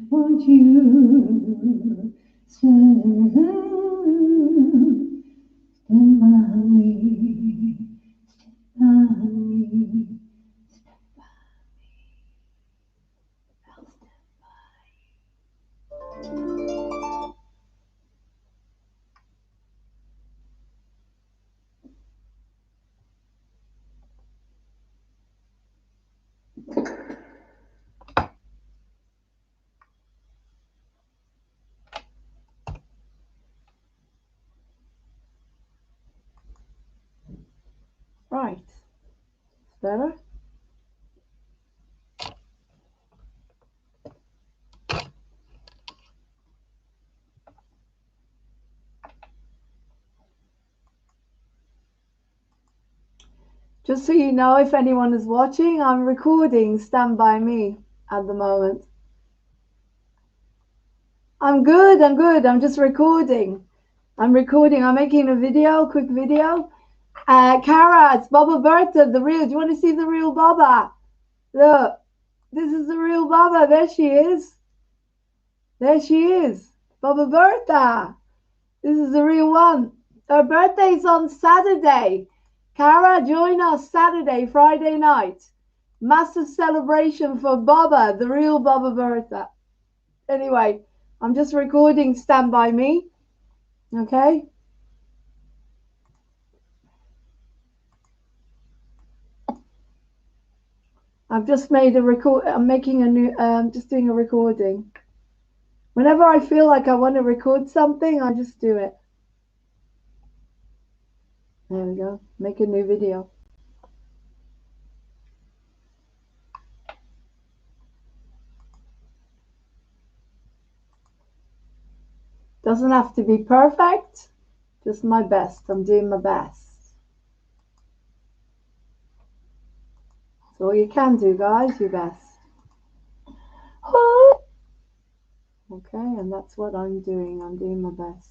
won't you stand by me, stand by me. Right, better. Just so you know, if anyone is watching, I'm recording Stand By Me at the moment. I'm good, I'm just recording. I'm making a video, quick video. Cara, it's Baba Bertha, the real. Do you want to see the real Baba? Look, this is the real Baba. There she is. There she is. Baba Bertha. This is the real one. Her birthday's on Saturday. Cara, join us Saturday, Friday night. Massive celebration for Baba, the real Baba Bertha. Anyway, I'm just recording Stand By Me. Okay? I've just made a record. I'm making a new, just doing a recording. Whenever I feel like I want to record something, I just do it. There we go. Make a new video. Doesn't have to be perfect, just my best. I'm doing my best. That's all you can do, guys, your best. Oh. Okay, and that's what I'm doing. I'm doing my best.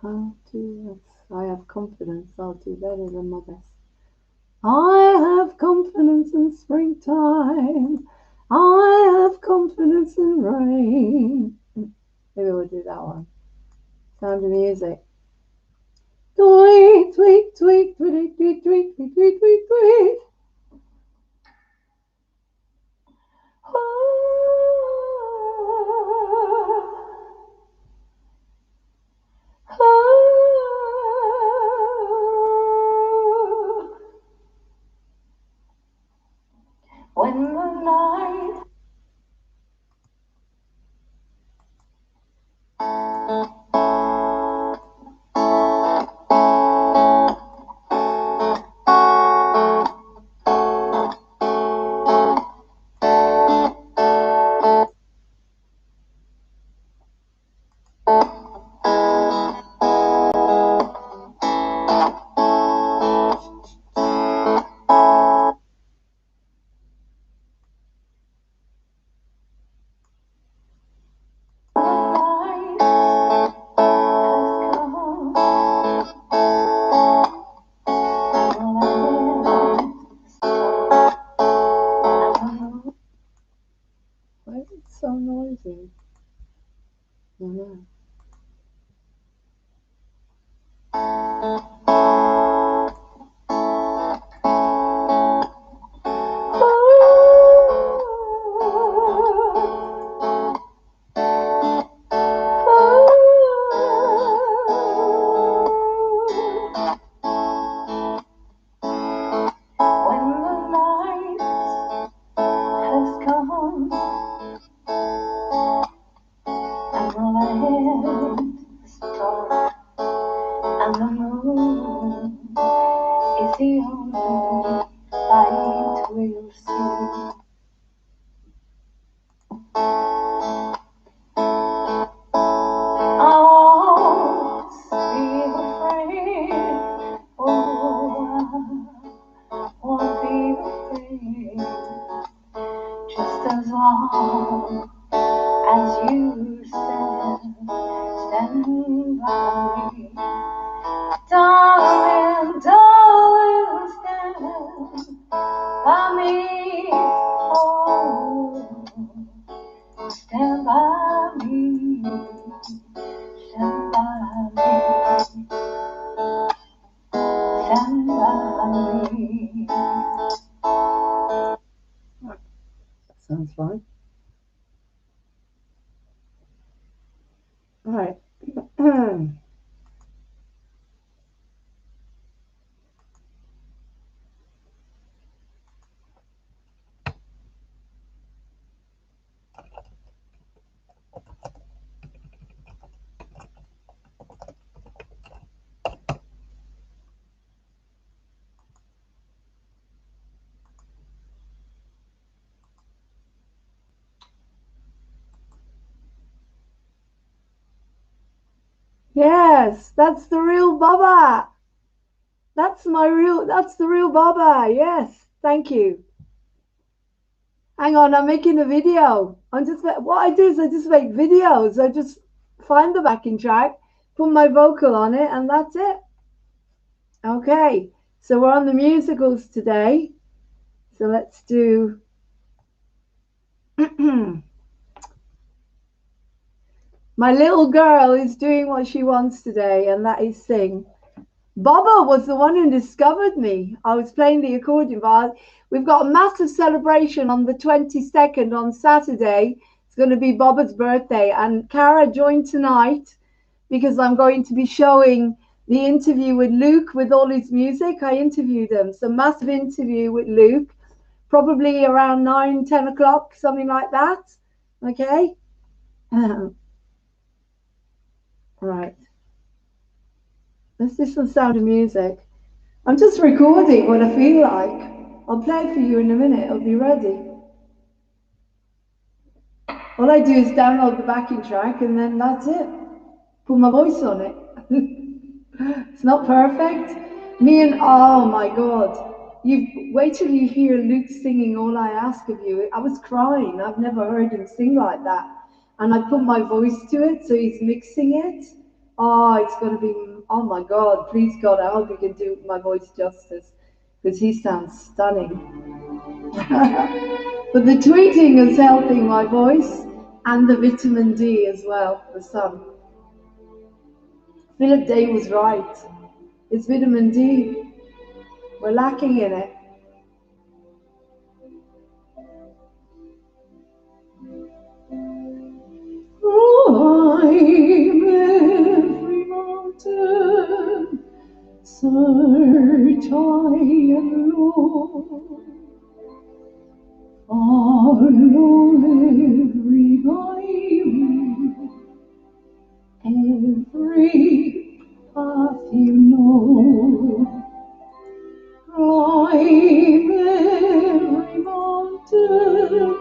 I have confidence. I'll do better than my best. I have confidence in springtime. I have confidence in rain. Maybe we'll do that one. Sound of music. Tweet, tweet, tweet, tweet, tweet, tweet, tweet, tweet, tweet, tweet. When the night stand by me. Darling, darling, stand by me. Oh, stand by me. Stand by me. Stand by me. That sounds fine. All right. Yes, that's the real Baba. That's the real Baba. Yes, thank you. Hang on, I'm making a video. What I do is I just make videos. I just find the backing track, put my vocal on it, and that's it. Okay, so we're on the musicals today. So let's do My little girl is doing what she wants today, and that is sing. Baba was the one who discovered me. I was playing the accordion, but we've got a massive celebration on the 22nd on Saturday. It's going to be Baba's birthday, and Cara joined tonight because I'm going to be showing the interview with Luke with all his music. I interviewed him. It's a massive interview with Luke, probably around 9-10 o'clock, something like that. Okay. Right. Let's do some Sound of Music. I'm just recording what I feel like. I'll play it for you in a minute. It'll be ready. All I do is download the backing track and then that's it. Put my voice on it. It's not perfect. Oh my God. Wait till you hear Luke singing All I Ask of You. I was crying. I've never heard him sing like that. And I put my voice to it, so he's mixing it. Oh, it's going to be, oh my God, please God, I hope you can do my voice justice, because he sounds stunning. But the tweeting is helping my voice, and the vitamin D as well, the sun. Philip Day was right. It's vitamin D. We're lacking in it. Climb every mountain, search high and low, follow every byway, every path you know. Climb every mountain,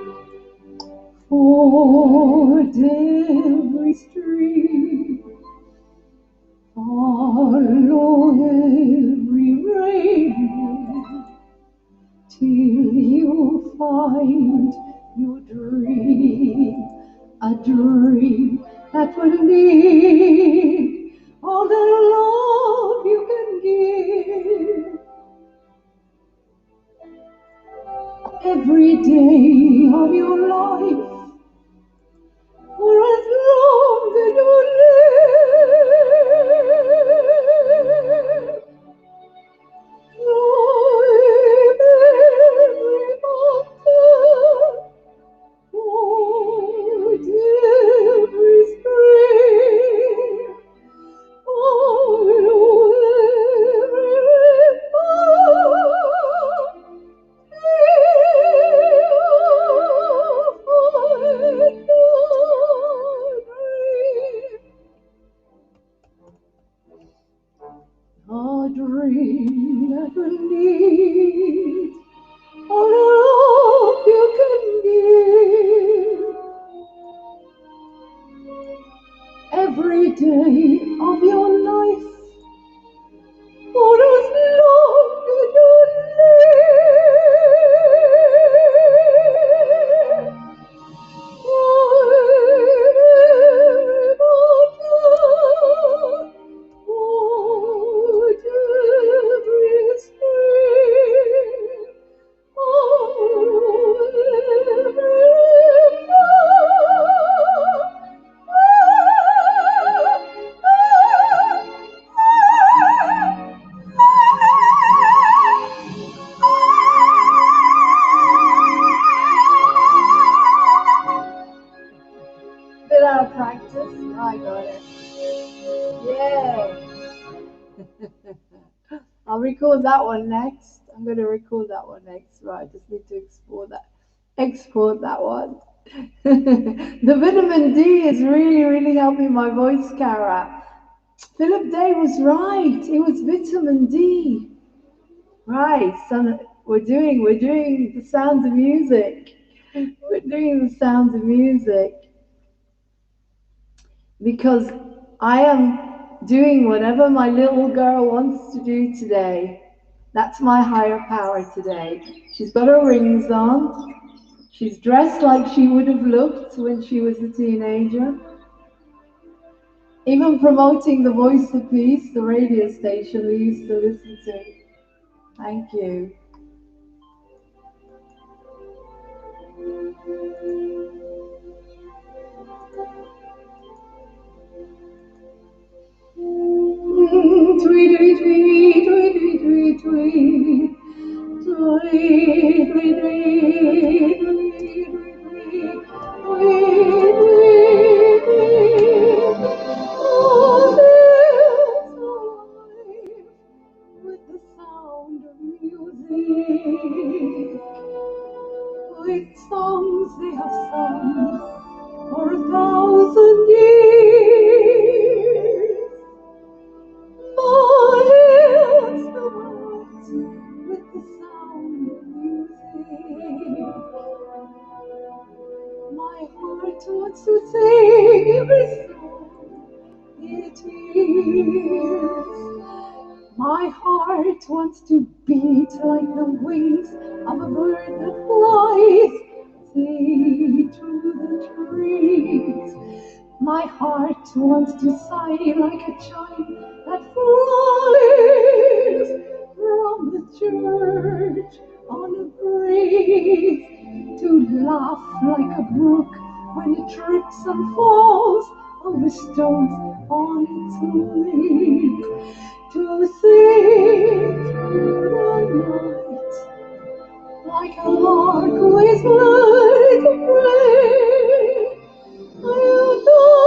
ford every stream, follow every rainbow, till you find your dream, a dream that will need all the love you can give. Every day of your life, for as long as you live, climb every mountain, ford every stream, follow every river. A dream that will need all the love you can give. Every day of your life, for as long as you live, climb every mountain, Yeah. I'll record that one next. I'm going to record that one next. Right, I just need to export that one. The vitamin D is really, really helping my voice, Cara. Philip Day was right. It was vitamin D. Right, so we're doing the sounds of music. We're doing the sounds of music because I am doing whatever my little girl wants to do today. That's my higher power today. She's got her rings on. She's dressed like she would have looked when she was a teenager. Even promoting the Voice of Peace, the radio station we used to listen to. Thank you. Tweet, tweet, tweet, tweet, tweet, tweet, tweet, tweet, with the sound of music, with songs they have sung for 1,000 years. My head's the words with the sound of music. My heart wants to sing every song it hears. My heart wants to beat like the wings of a bird that flies, see through the trees. My heart wants to sigh like a child that flies from the church on a breeze, to laugh like a brook when it trips and falls over stones on its way, to sing through the night like a lark who is learned to pray. I adore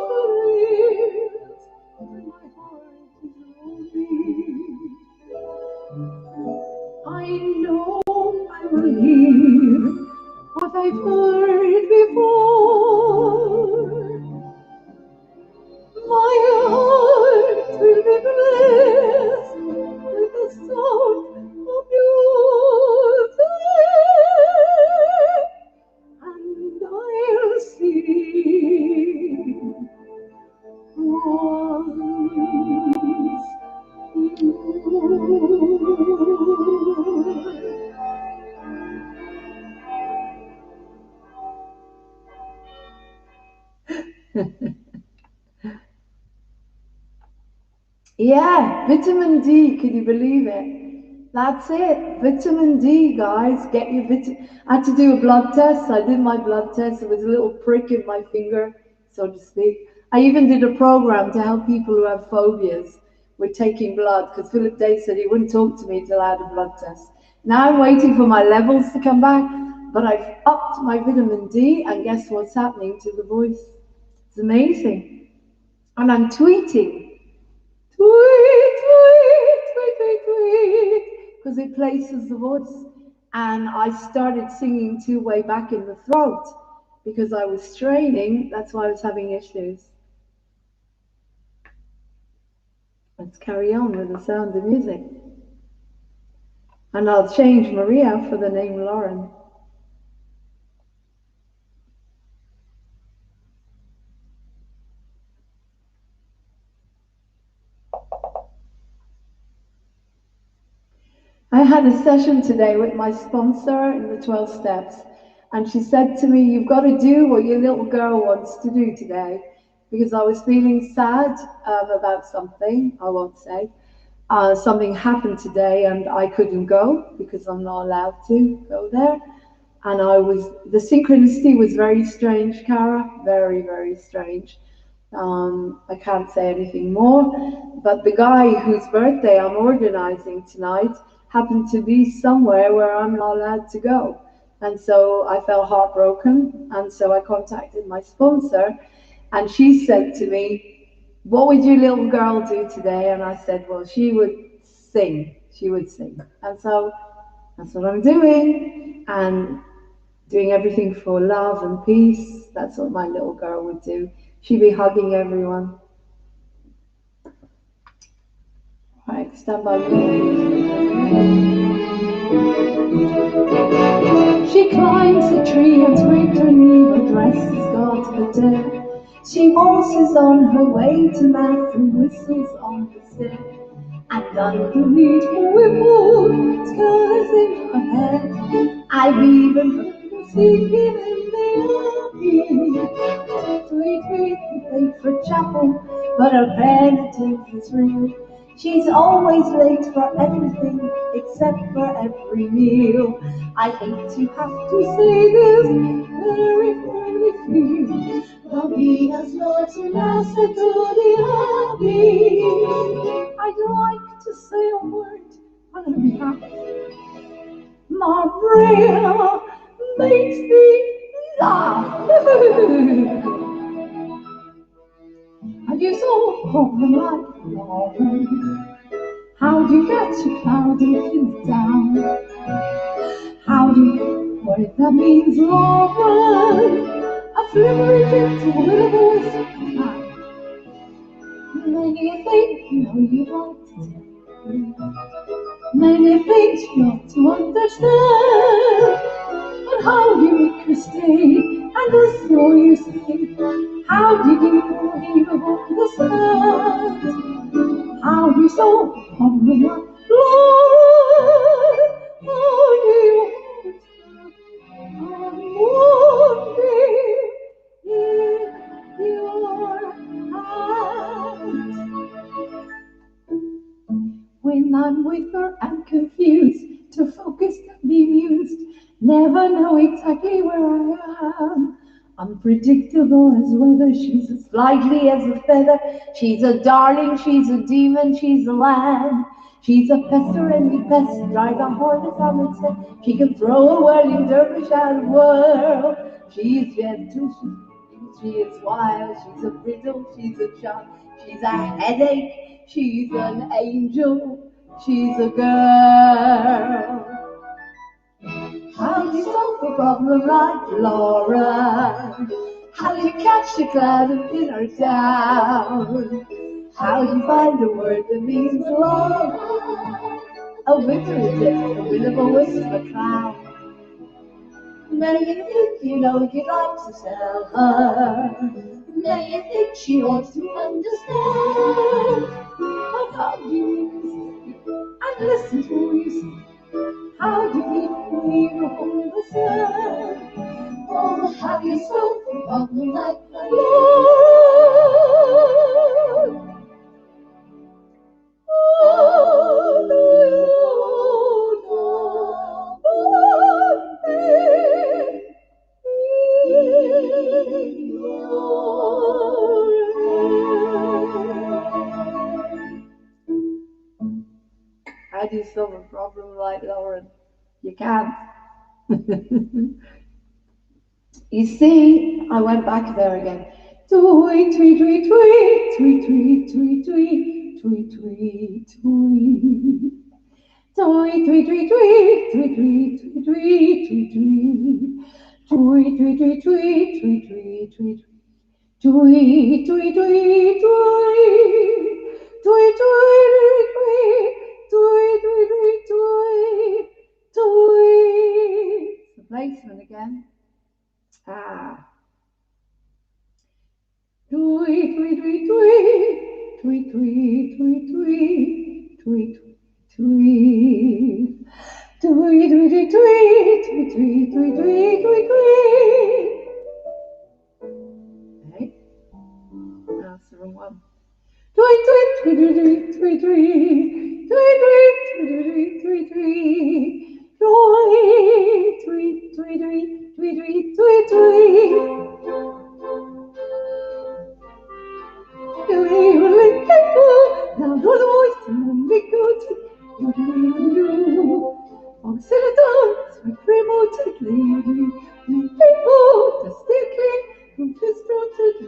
the years when my heart is lonely. I know I will hear what I've heard before. My heart will be blessed with the sound of music, and I'll sing once Yeah, vitamin D, can you believe it? That's it, vitamin D, guys. Get your vitamin. I had to do a blood test. I did my blood test. It was a little prick in my finger, so to speak. I even did a program to help people who have phobias with taking blood, because Philip Day said he wouldn't talk to me till I had a blood test. Now I'm waiting for my levels to come back, but I've upped my vitamin D, and guess what's happening to the voice? It's amazing. And I'm tweeting. Tweet, tweet, tweet, tweet, tweet, because it places the voice. And I started singing two-way back in the throat because I was straining. That's why I was having issues. Let's carry on with the sound of music. And I'll change Maria for the name Lauren. I had a session today with my sponsor in the 12 steps, and she said to me, you've got to do what your little girl wants to do today, because I was feeling sad about something, I won't say. Something happened today and I couldn't go because I'm not allowed to go there. And the synchronicity was very strange, Cara, very, very strange. I can't say anything more, but the guy whose birthday I'm organizing tonight happened to be somewhere where I'm not allowed to go. And so I felt heartbroken, and so I contacted my sponsor, And she said to me, what would your little girl do today? And I said, well, she would sing. She would sing. And so that's what I'm doing. And doing everything for love and peace. That's what my little girl would do. She'd be hugging everyone. Right, stand by me. She climbs the tree and scrapes her knee, her dress has got the tear. She waltzes on her way to mass and whistles on the stair. And underneath her whipple, skirts in her hair. I've even heard her singing in the abbey. Tweet, tweet, late for chapel, but her penitent is real. She's always late for everything except for every meal. I hate to have to say this, very firmly feel. But he has not to mass to the abbey. I'd like to say a word on her behalf. Maria makes me laugh. Have you solved a problem like Lauren? How do you get your cloudy kids down? How do you get what that means, Lauren? A flimmery gentle with a voice of time. Many things you know you'd like to tell. Many things you ought to understand. But how do you make her stay and listen to what you say? How do you even understand? How do you solve a problem like Lord? How do you one day in your hands? When I'm with her, I'm confused, too focused to be amused, never know exactly where I am. Unpredictable as weather, she's as lively as a feather. She's a darling, she's a demon, she's a lamb. She's a pester and the pest, drive a hornet on its head. She can throw a whirling dervish out of world. She's gentle, she is wild, she's a brittle, she's a child, she's a headache, she's an angel, she's a girl. How do you solve a problem like Laura? How do you catch the cloud and pin her down? How do you find a word that means love? A victory tip, a will of a wisp, a cloud. Many think you know you'd like to tell her. Many think she ought to understand. But how do you and listen to what you say? How do you even understand? Oh, have you solved the problem like the Lord? Oh, do you How do you solve a problem like Lauren? You can't. You see, I went back there again. Tweet, tweet, tweet, tweet, tweet, tweet, tweet, tweet, tweet, tweet, tweet. Tweet, tweet, tweet, tweet, tweet, tweet, tweet, tweet, tweet, tweet. Tweet, tweet, tweet, tweet, tweet, tweet, tweet. Tweet, tweet, tweet, tweet. Tweet, tweet, tweet. Tweet, tweet, tweet, tweet, tweet. The placement again. Tweet, tweet, tweet, tweet. Tweet, tweet, tweet, tweet. Tweet, tweet. Tweet, tweet, tweet, tweet, tweet, tweet, tweet, tweet, tweet. Okay. That's the wrong one. Tweet, tweet, tweet, tweet, tweet, tweet. Tweet, tweet, tweet, tweet, tweet, tweet. Tweet, tweet, tweet, tweet, tweet, tweet, tweet. Now go the voice and we go to Oxylaton, sweet remotely, people, the still clean, from this road to the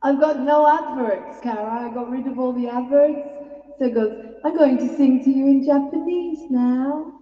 I've got no adverts, Cara. I got rid of all the adverts. So it goes, I'm going to sing to you in Japanese now.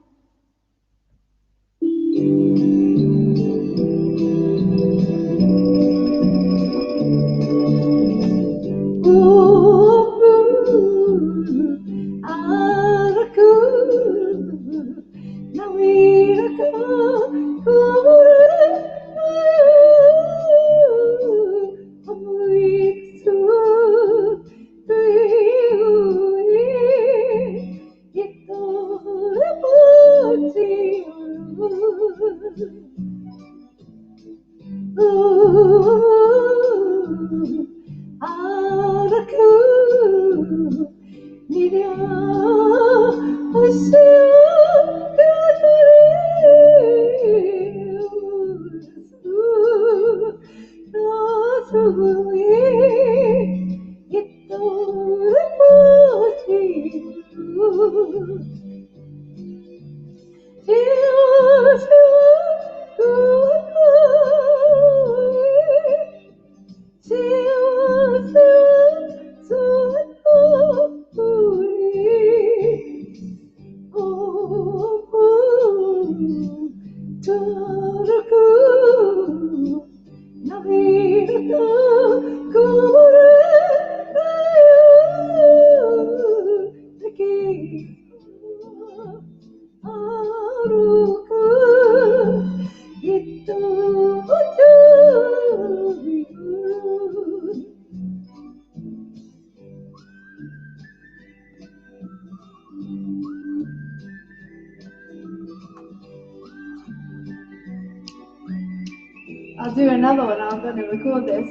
I'll do another one. I'm going to record this.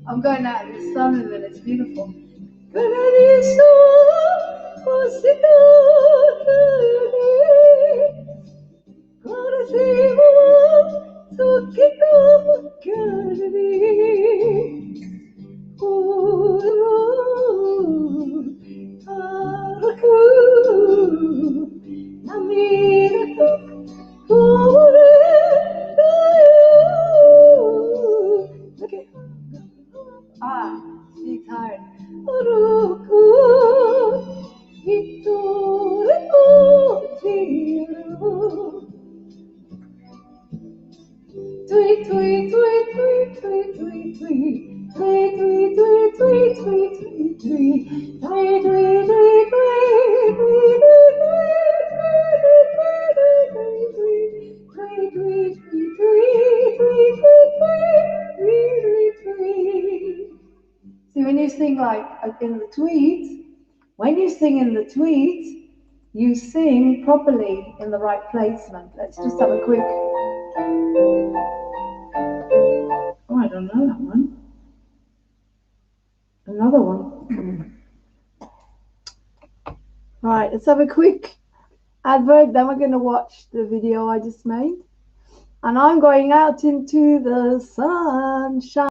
I'm going out in the sun and then it's beautiful. She's tired. See, when you sing like in the tweets, when you sing in the tweets, you sing properly in the right placement. Let's just have a quick. Oh, I don't know that one. Another one. Right, let's have a quick advert, then we're going to watch the video I just made. And I'm going out into the sunshine.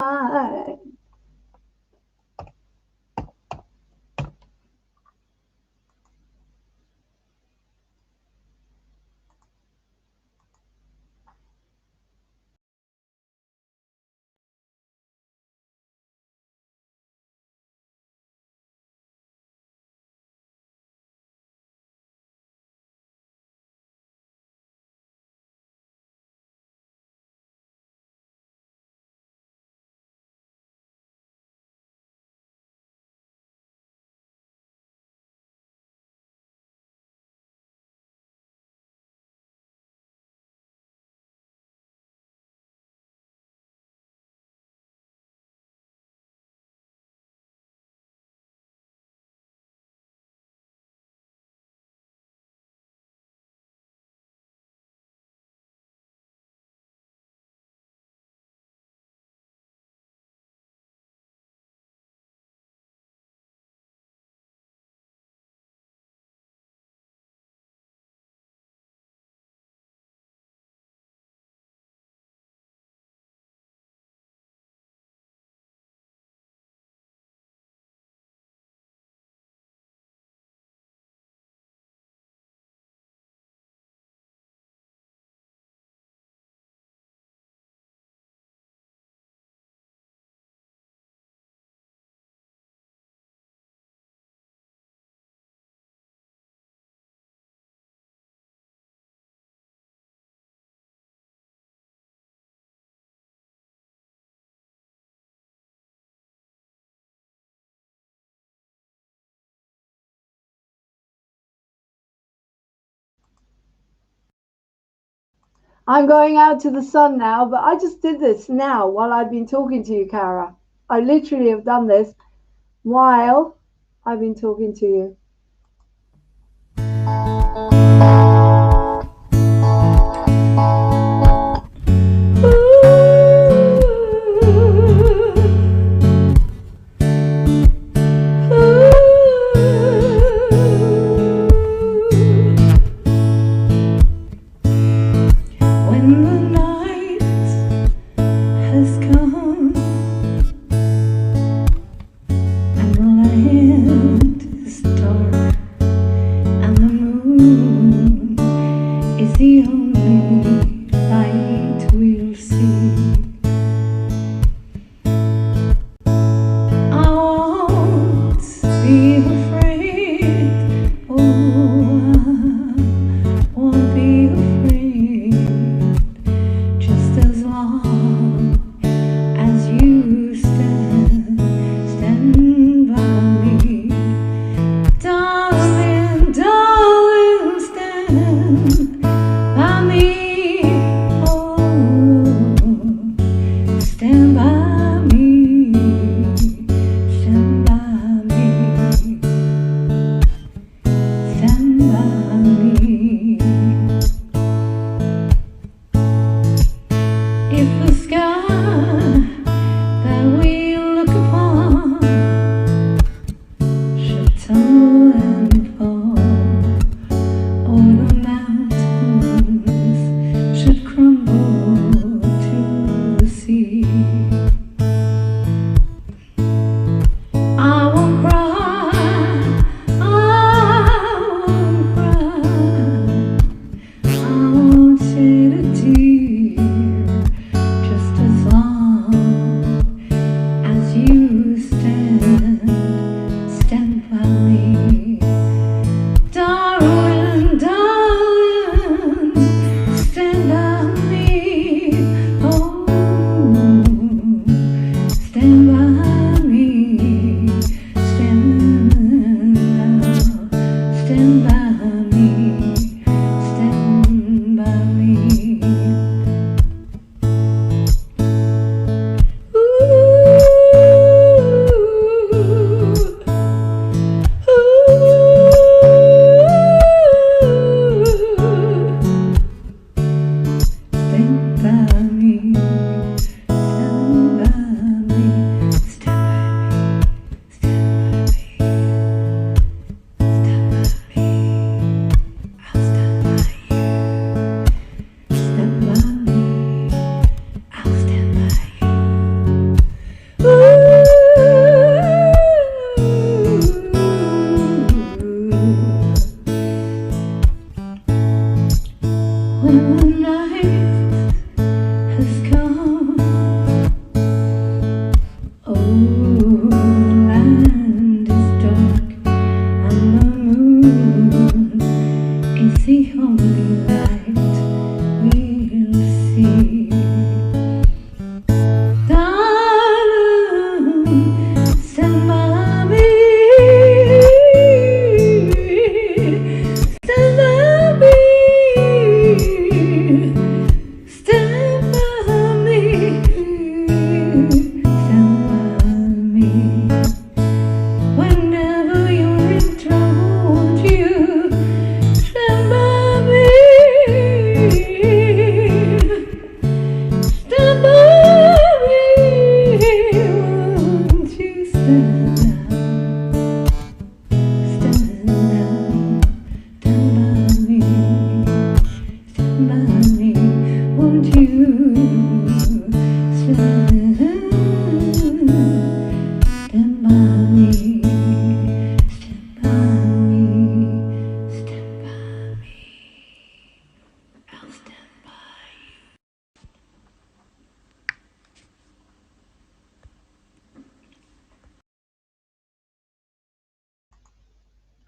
I'm going out to the sun now, but I just did this now while I've been talking to you, Cara. I literally have done this while I've been talking to you.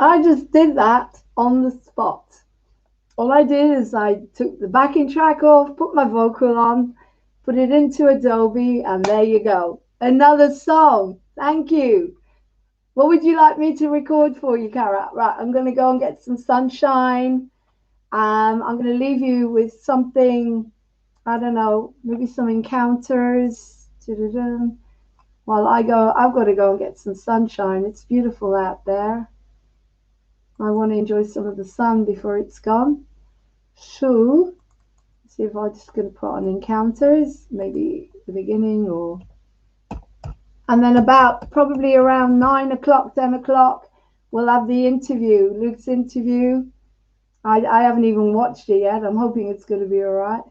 I just did that on the spot. All I did is I took the backing track off, put my vocal on, put it into Adobe, and there you go. Another song. Thank you. What would you like me to record for you, Cara? Right, I'm going to go and get some sunshine I'm going to leave you with something, I don't know, maybe some encounters. While I've got to go and get some sunshine. It's beautiful out there. I want to enjoy some of the sun before it's gone. So, see if I'm just going to put on encounters, maybe the beginning or... And then about probably around 9 o'clock, 10 o'clock, we'll have the interview, Luke's interview. I haven't even watched it yet. I'm hoping it's going to be all right.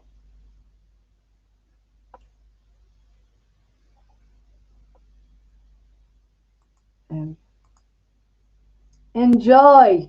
Enjoy.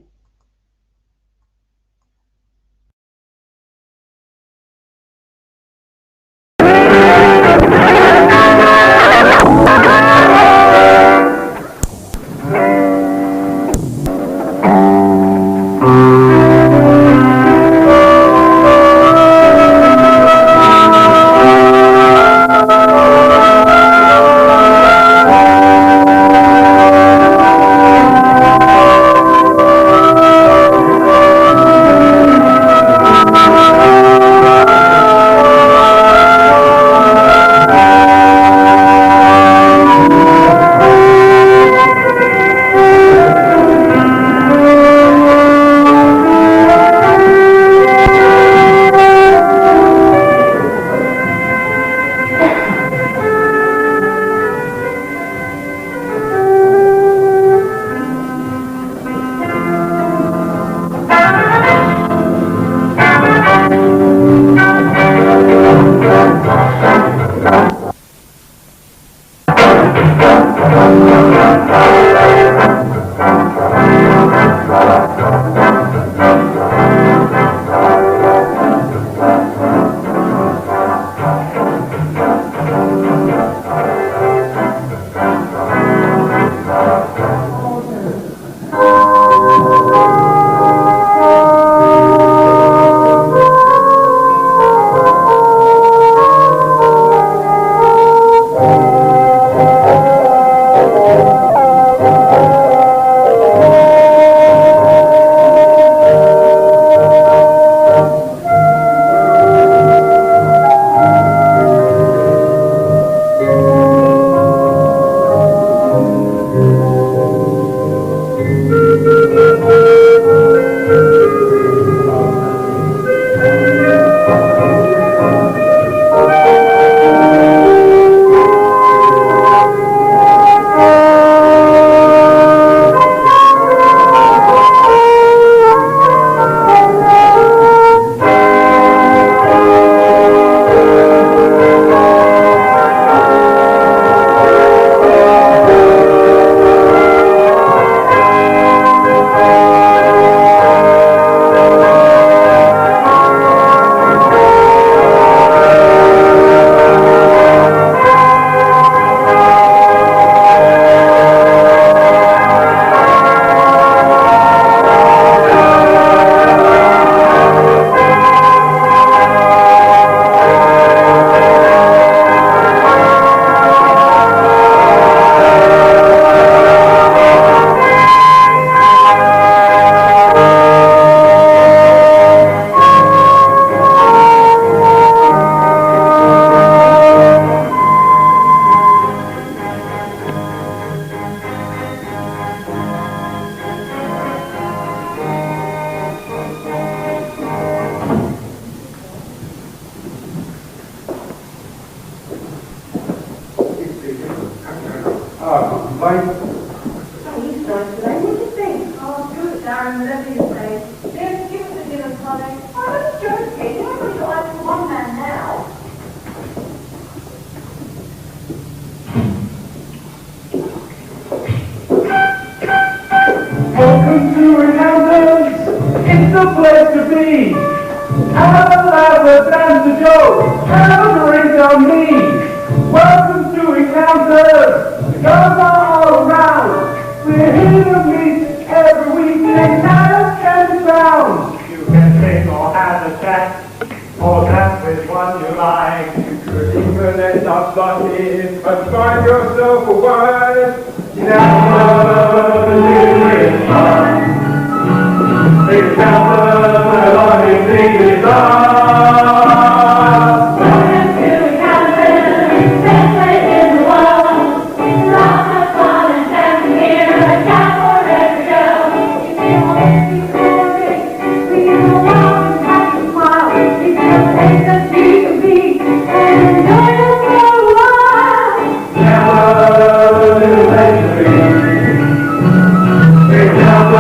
It's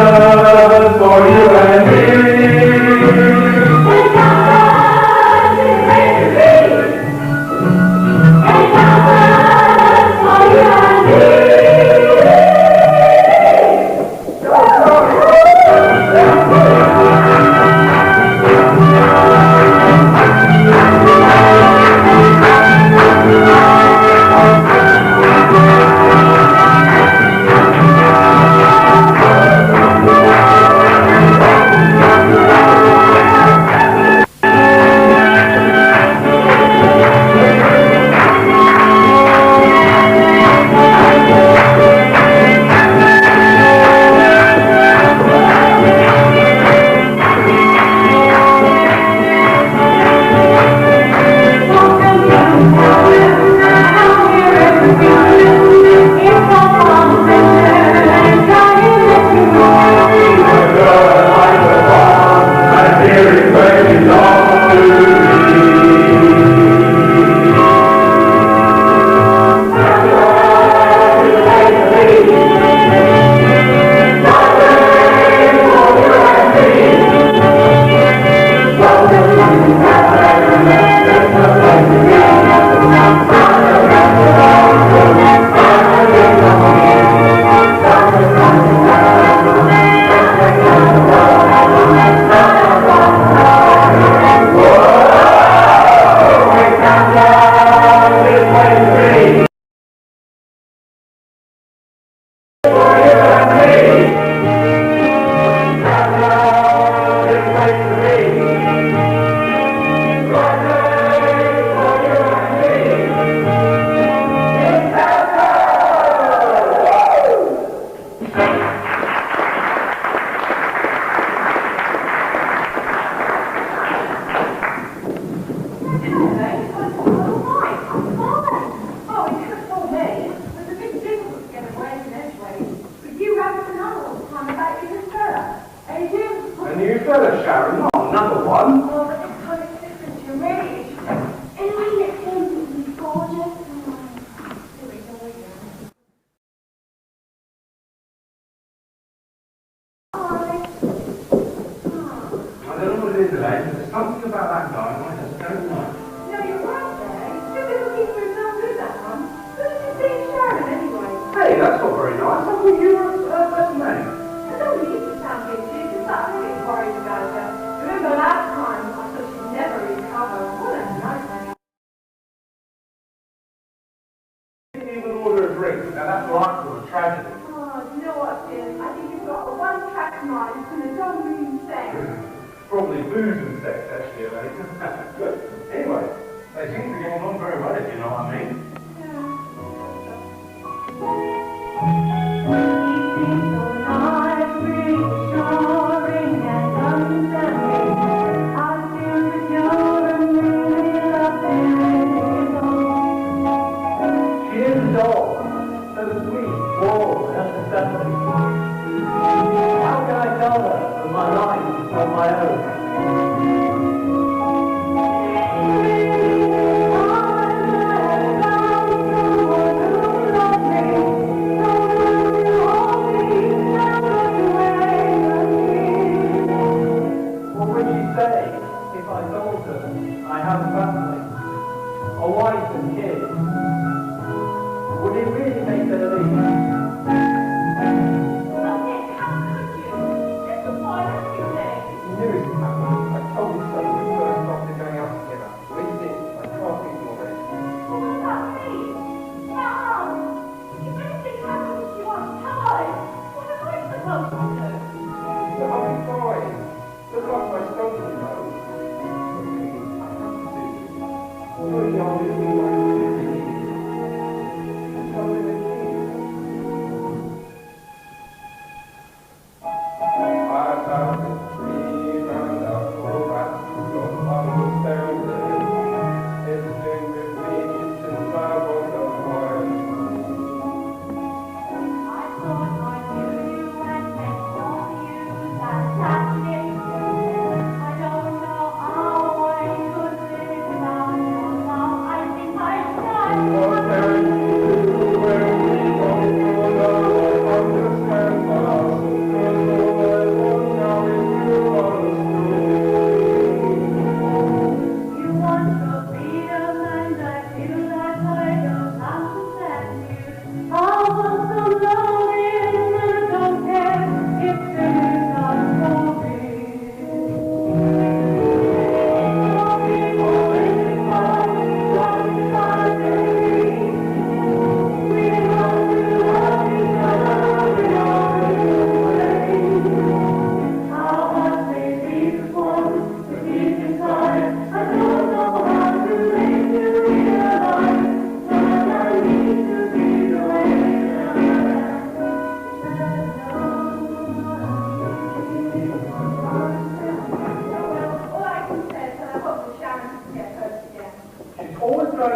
numbers for you and me.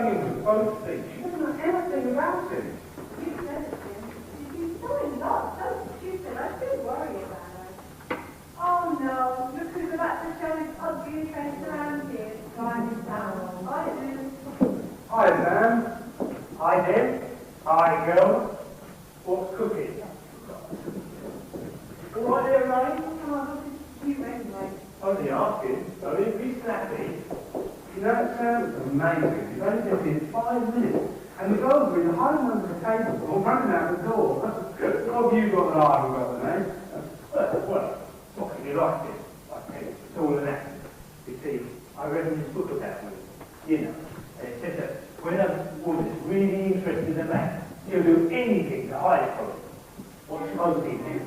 going in with both feet. She doesn't know anything about him. You said it, Jim. She's so in love, so stupid. I do worry about her. Oh no, look who's about to show his ugly face around here. Driving down. I do. Hi, Sam. Hi, Deb. Hi, girl. What's cooking? All right there, Ray? Come on, look at you anyway. Only asking. Don't be snappy. You know, it sounds amazing. You've only just been 5 minutes. And the girls are in the home under the table or running out the door. What have you got that I haven't got the name? Well, what can you like it? It's all an act. You see, I read in this book about women. You know, and it says that when a woman is really interested in a man, she'll do anything to hide from him. What's supposing you?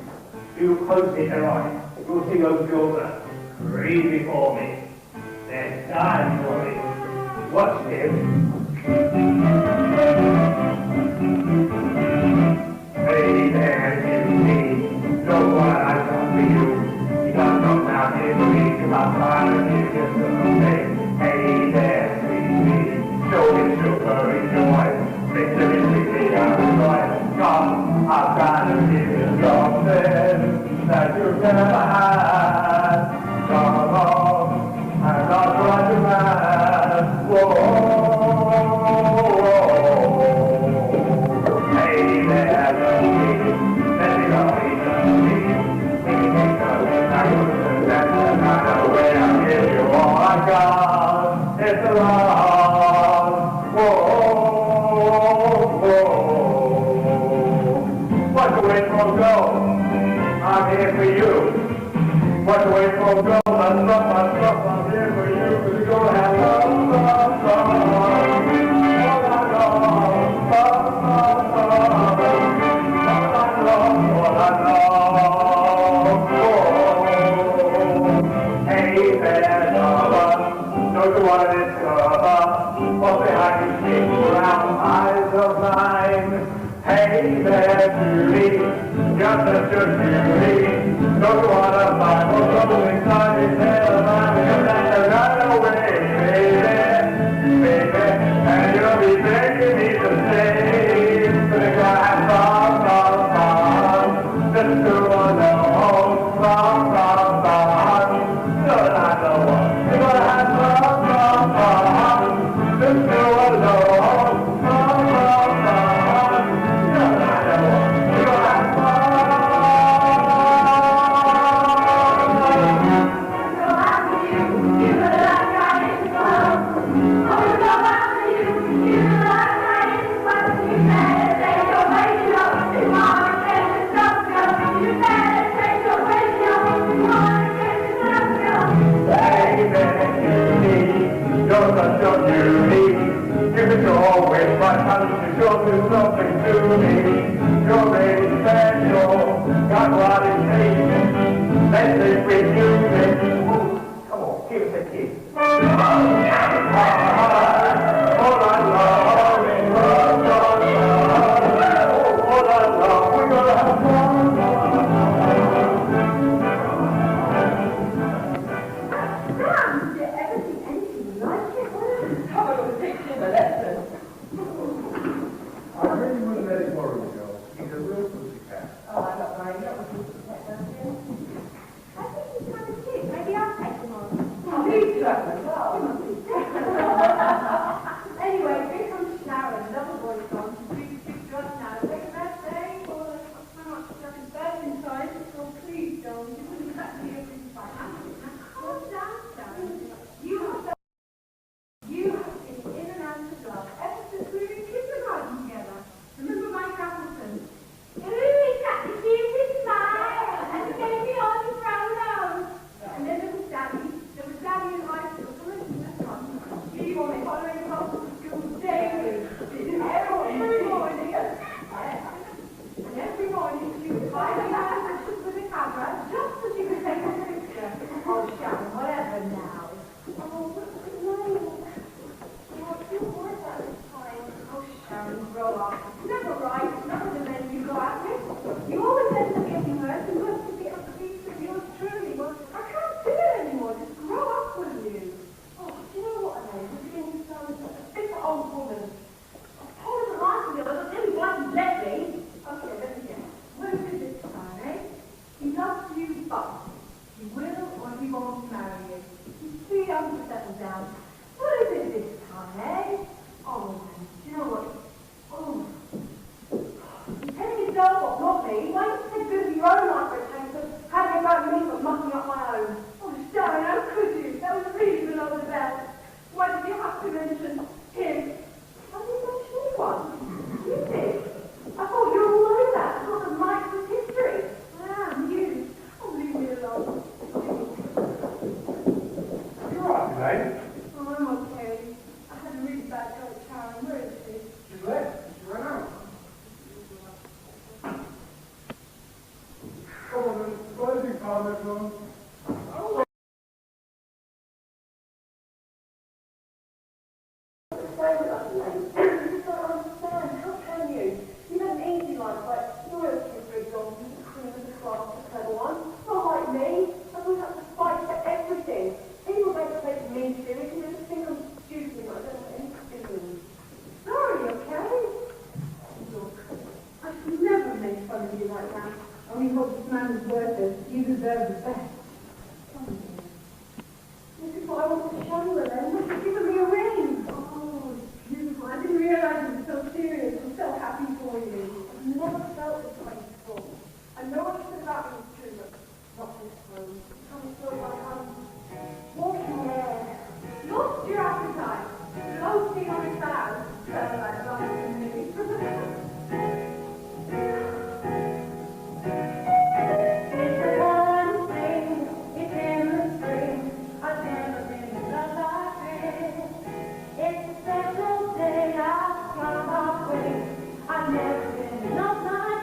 You close her eyes. You'll see those girls are free before me. They're dying for me. Watch this. Hey there, Jimmy. Know what I've done for you. You got come down here to me to my fire and you just say, hey there, sweetie. Show me sugar in your life. Make the mystery out of life. Come, I've got to give you something that you've never had. Come on, I'm not trying to mad. Whoa. God, it's a love. Whoa, whoa. What's the way for go? I'm here for you. What's the way for go? I'm here for you. Cause you're gonna have love, love, love. Hey there, look what it's what's behind these big brown eyes of mine. Hey there, Julie, just as your Julie. Look what I find, what's up inside his head of mine. And run away, baby, baby. And you'll be begging me to stay. But I gotta have fun, just to alone, fun. You're not the one, you're gonna have fun, just to alone, fun. You're not the one, you're gonna have fun. Go after you, you know that I got it fun. Oh, go after you, you know that I got it fun. You better take your radio, you wanna get the stuff go. You better take your radio, you wanna get the stuff go. Hey there, Julie, you're such a beauty. Give it your way, my country, you'll do something to me. You're very special, got what it takes. Let's see if we use it. Come on, give us a kiss. I've never been in love like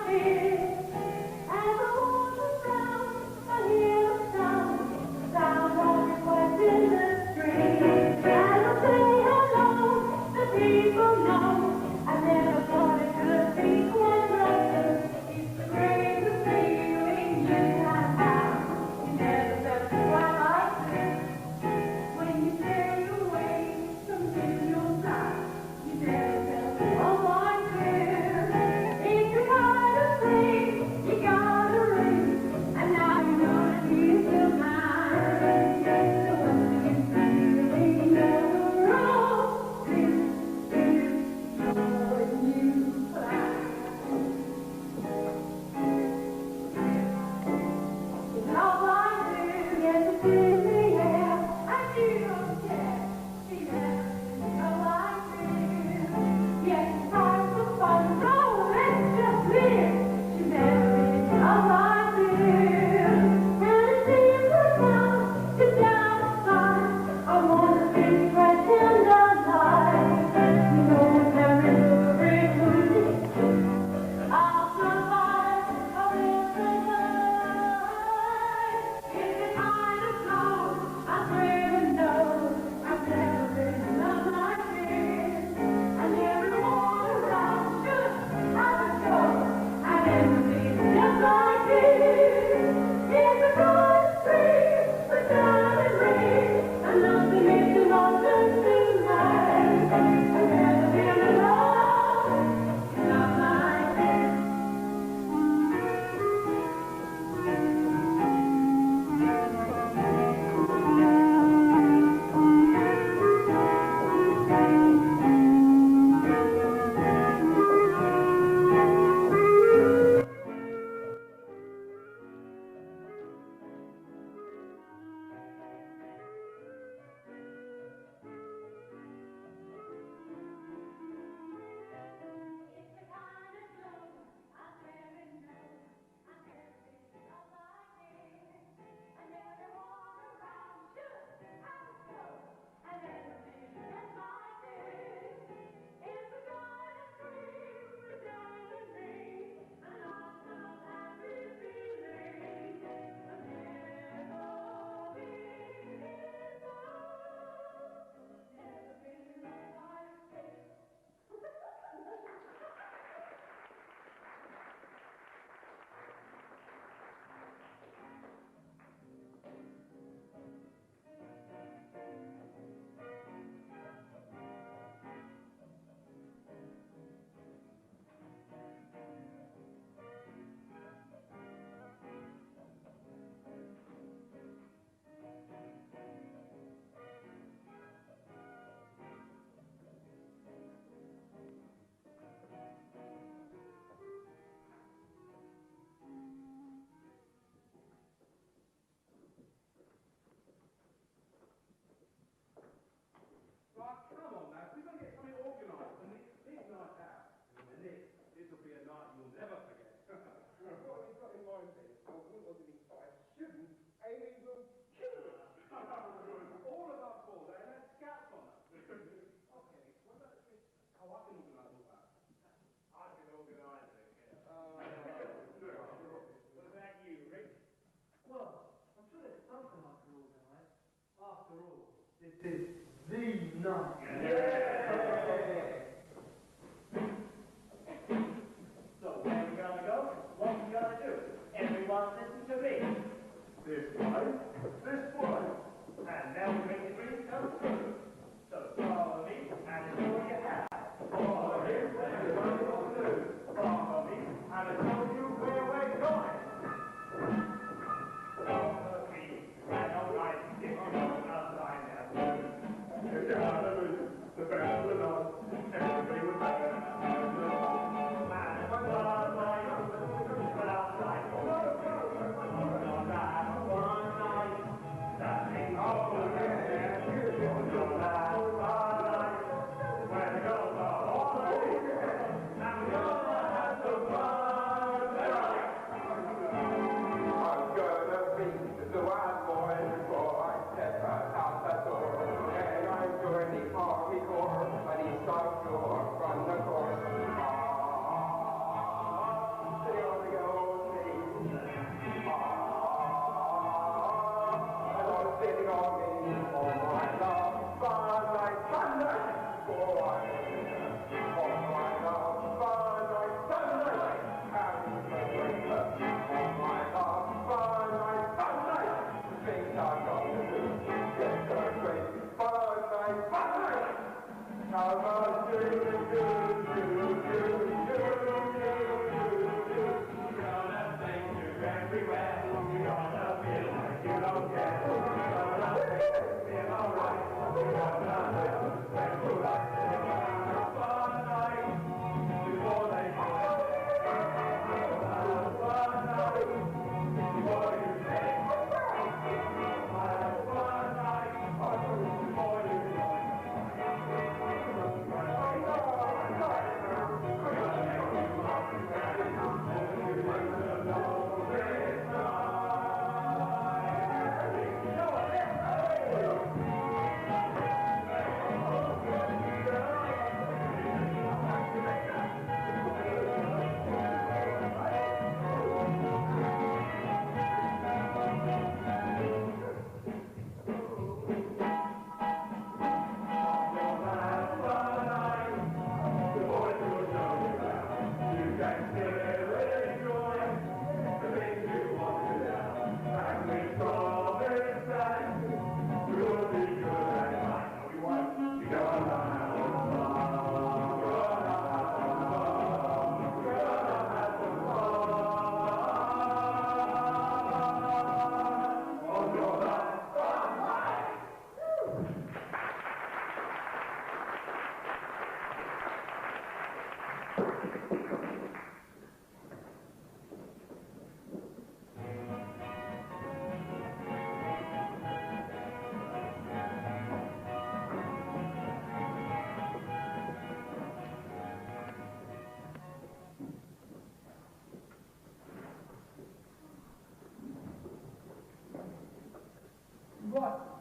This is the night. So where we gonna go? What we gonna do? Everyone listen to me. This way, and now we make the dream come true. So follow me and enjoy your house. Follow me, and what you gonna do? Follow me, and I'll show you where we're going. Follow me, and alright, if you don't outside now. The best with us, everybody was better. And one night, but outside, one night, that ain't all there. Your last night, when the girls are all ready, and we're gonna have some fun. I'm gonna be the wild boy before I step out that door. And I'm joining the Army Corps, but he's got to run the course. Stay on the old thing. And I'm sitting on me, oh my love, fun like thunder. Oh my love, fun like thunder. Carry the breaker. Oh my love, fun like thunder. The things I've got to do. Get the crazy fun like thunder. Come on, do. We're gonna take you everywhere. We're gonna feel like you don't care. We're gonna feel alright. We're gonna have a right. We're gonna have a fun night before they come. We're gonna have a fun night before you say. We're gonna have a fun night before you join.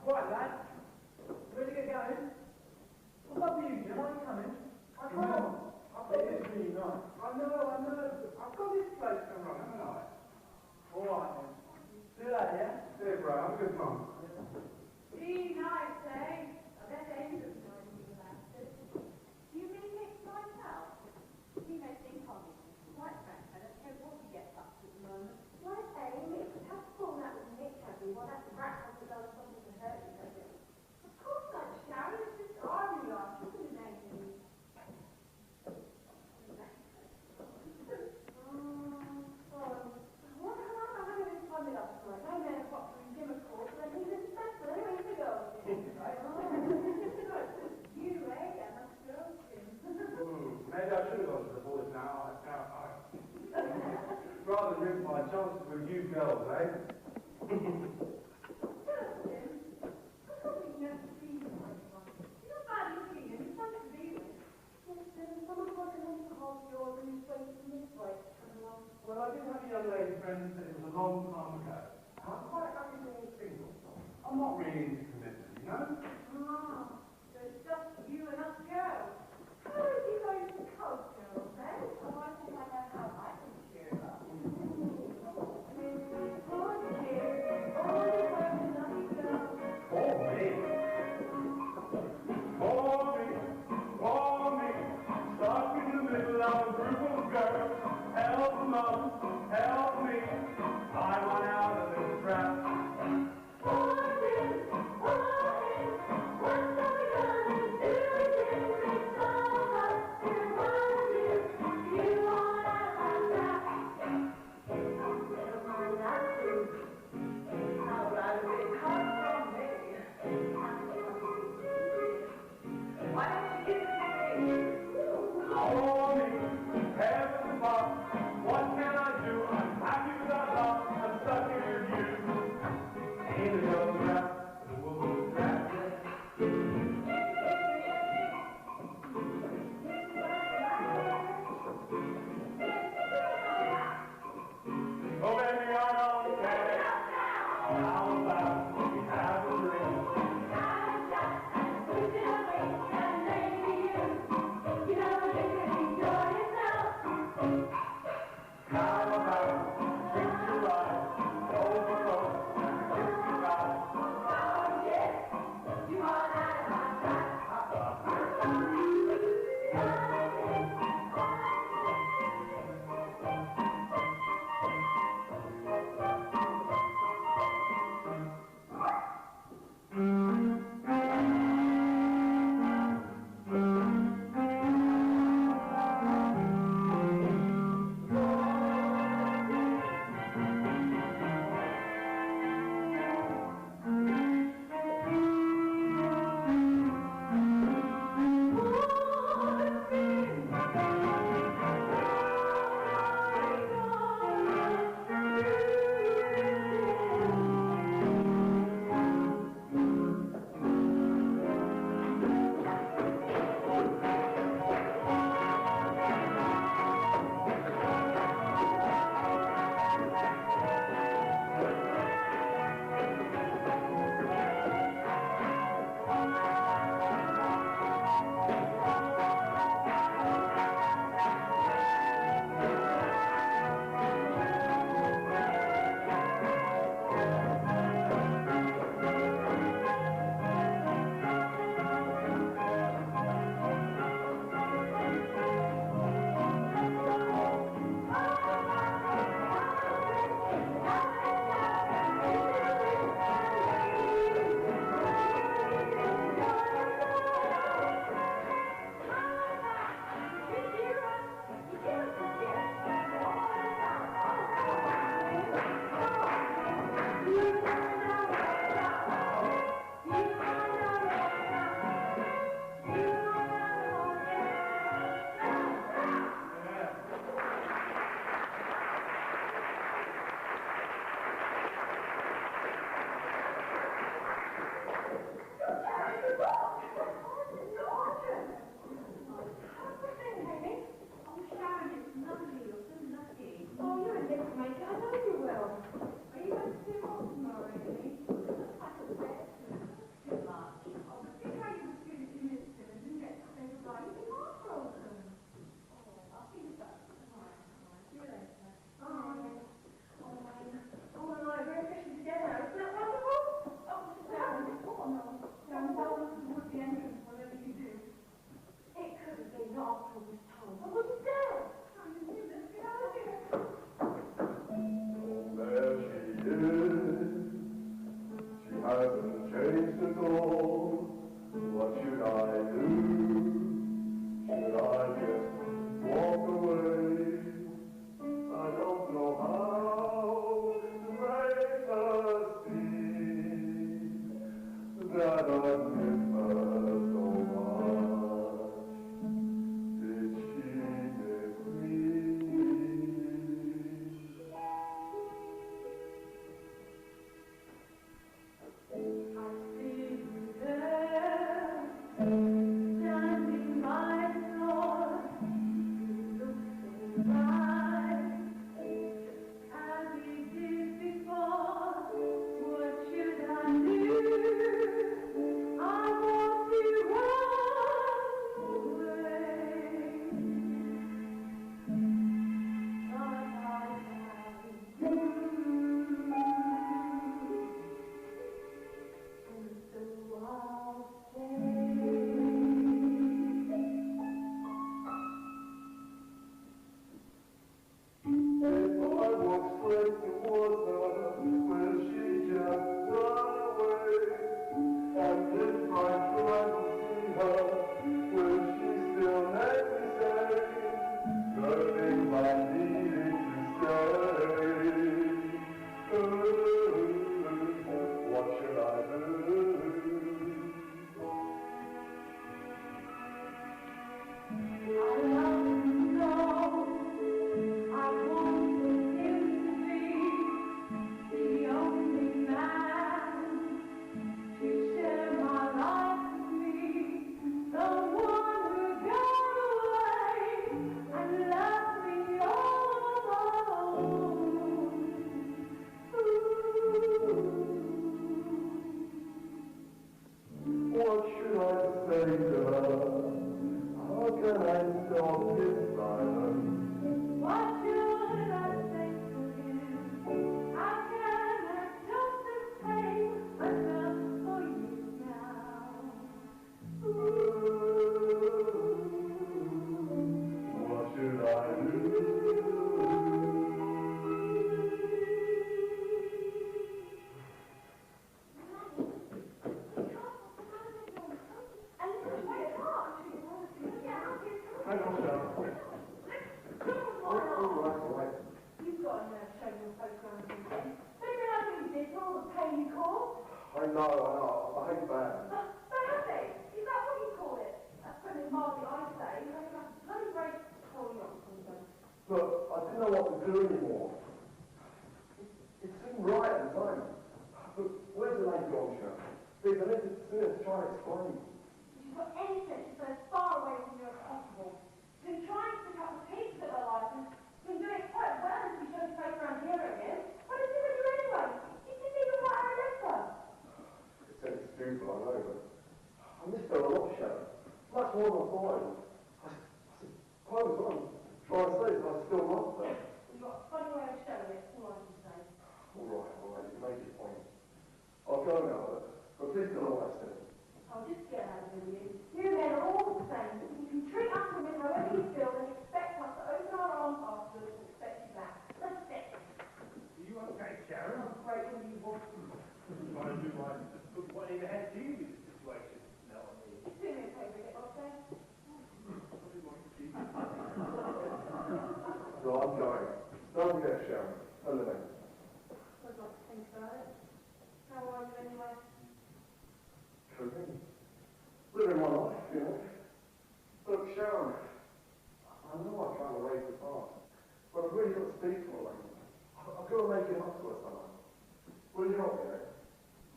Right, lad. Ready to get going? What's up with you, Jim? Are you coming? I can't. I've got this really nice. I know. I've got this place to run, haven't I? All right, then. Do that, yeah? Do it, bro. I'm a good mum. Be nice, eh? I bet Amy doesn't know anything about it. Do you mean Nick myself? He may think of it. Quite frankly, I don't care what he gets up to at the moment. Like Amy, how cool that was Nick having while that rat has done something to hurt you, does it? Of course not, Sharon. It's just army life, isn't it, Amy? What am I having this fun with us for? No man apart from him, of course, and he's successful anyway to go. You, eh? Yeah, that's girls, Jim. Maybe I should have gone to the boys now. Rather than risk my chances with you girls, eh? Well, I did have a young lady friend that it was a long time ago. I'm quite happy being single. I'm not really into commitment, you know? Ah, so it's just you and us girls. How are you going to cope, girls, eh? Oh, I think I know how I can cheer up. Oh, dear. Oh, you lovely girl. Oh, me? I know, I hate bands. Fancy? Is that what you call it? That's spending hardly, I say. You know, that's a bloody great calling on something. Look, I didn't know what to do anymore. It seemed right at the time. But where's the lady gone, Sharon? Please, I need to see her try and explain. If you've got any sense, so as far away from you as possible. She's been trying to pick up the pieces of her life and been doing it quite well as we showed face around here again. What did you do anyway? You didn't even write her a letter. It sounds stupid, I know, but I missed her a lot, Sharon. Much more than I thought. I suppose what I'm trying to say is I still love her. You've got a funny way of showing it, all I can say. All right, you make your point. I'll go now, but please don't know what I said. I'll just get out of you. You men are all the same. You can treat us women however you feel and expect us to open our arms afterwards and expect you back. That's it. Are you okay, Sharon? I'm afraid when you want to. Trying to do my put what in the head to you in this situation. No, I mean. Do me a favour, get off there. No, I'm going. Don't forget, Sharon. I'm living. I'd like to think about it. How are you anyway? Cooking. Living my life, you know. Look, Sharon, I know I'm trying to raise the bar, but I've really got to speak to her lately. I've got to make it up to her somehow. Will you help me there?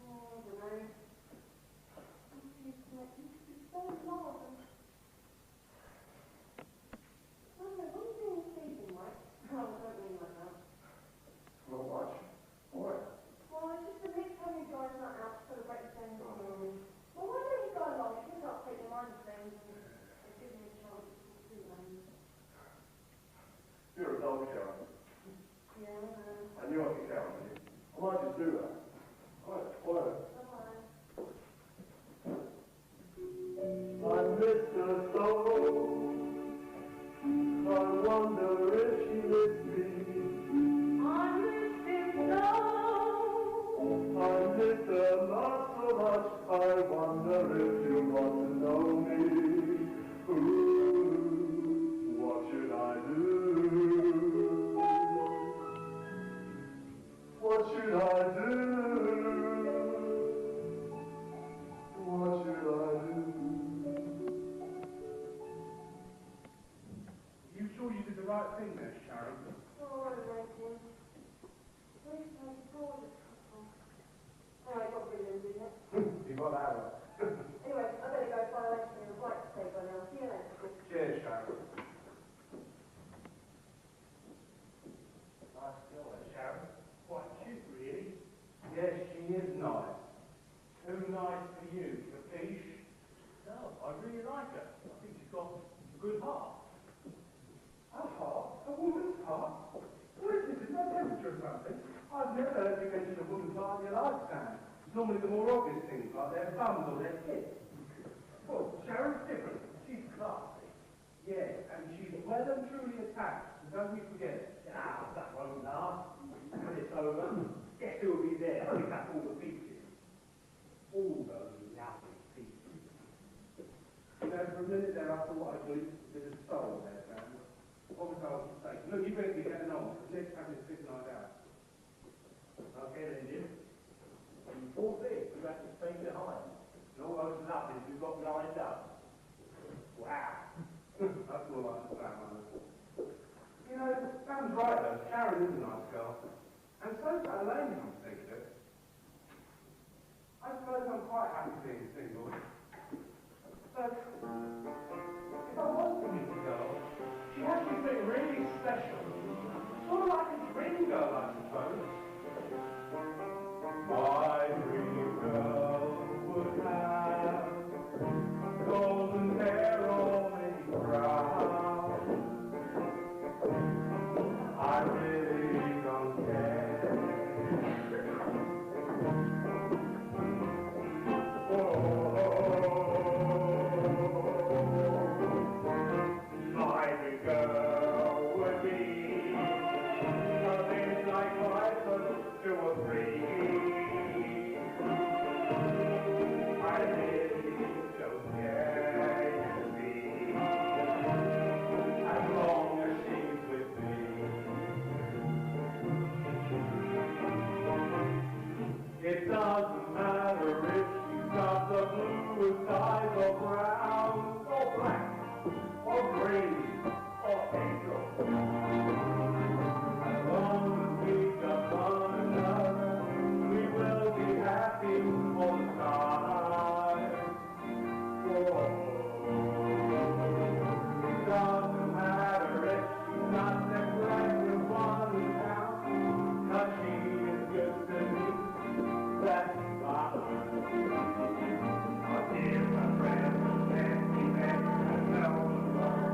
Oh, I don't know. You could be so loud and... I don't know, what are you doing this evening, Mike? Oh, I don't mean like that. Not much. Why? Well, it's just the next time you guys are not out to celebrate the same time. Well, why don't you go along? You can start taking your mind of things and it gives me a chance to do them. You're a dog, Sharon. Yeah, I know. I knew I could count on you. I might just do that. Why? I miss her so. I wonder if she missed me. I miss him so. I miss her not so much. I wonder if you want to know me. Ooh, what should I do? What should I do? What should I do? You sure you did the right thing there, Sharon? Oh, I like him. Please make it gorgeous. Oh, I got brilliant, didn't it? You got that right. Anyway, I better go find a lecture and a flight to take by now. See you later. Cheers, Sharon. Nice girl, that Sharon. Quite cute, really. Yes, she is nice. Too nice for you, Capiche? No, I really like her. I think she's got a good heart. A heart? A woman's heart? What is this? Is that temperature or something? I've never heard you mention a woman's heart in your lifetime. It's normally the more obvious things, like their bums or their tits. Well, Sharon's different. She's classy. Yes, and she's well and truly attached. So don't we forget it. Ah, that won't last. When it's over, guess who'll be there? Pick up all the pieces. All those lovely pieces. You know, for a minute there I thought I believed there's a soul there, Sam. What was I mistaken? Look, you better be getting on. Let's have this big night out. Okay then, Jim. You thought this, you have to stay behind. And all those lovelies you've got lined up. Wow. That's all I understand. You know, Sam's right though. Sharon is a nice girl. And so's that Elaine, I'm thinking of. I suppose I'm quite happy being single. But if I was to meet a girl, she has to be something really special. Sort of like a dream girl, I suppose. My dream girl would have golden hair all in brown. I really don't care. My dream girl would be something like 5'2" or 3. I really don't care to see, as long as she's with me. It doesn't matter if she's got the bluest eyes or brown or black or green or angel. As long as we got one another, we will be happy all the time. Oh, it doesn't matter if she's not the clever one in town, 'cause she is good to me. That's fine. Our dear friend, can't be met and know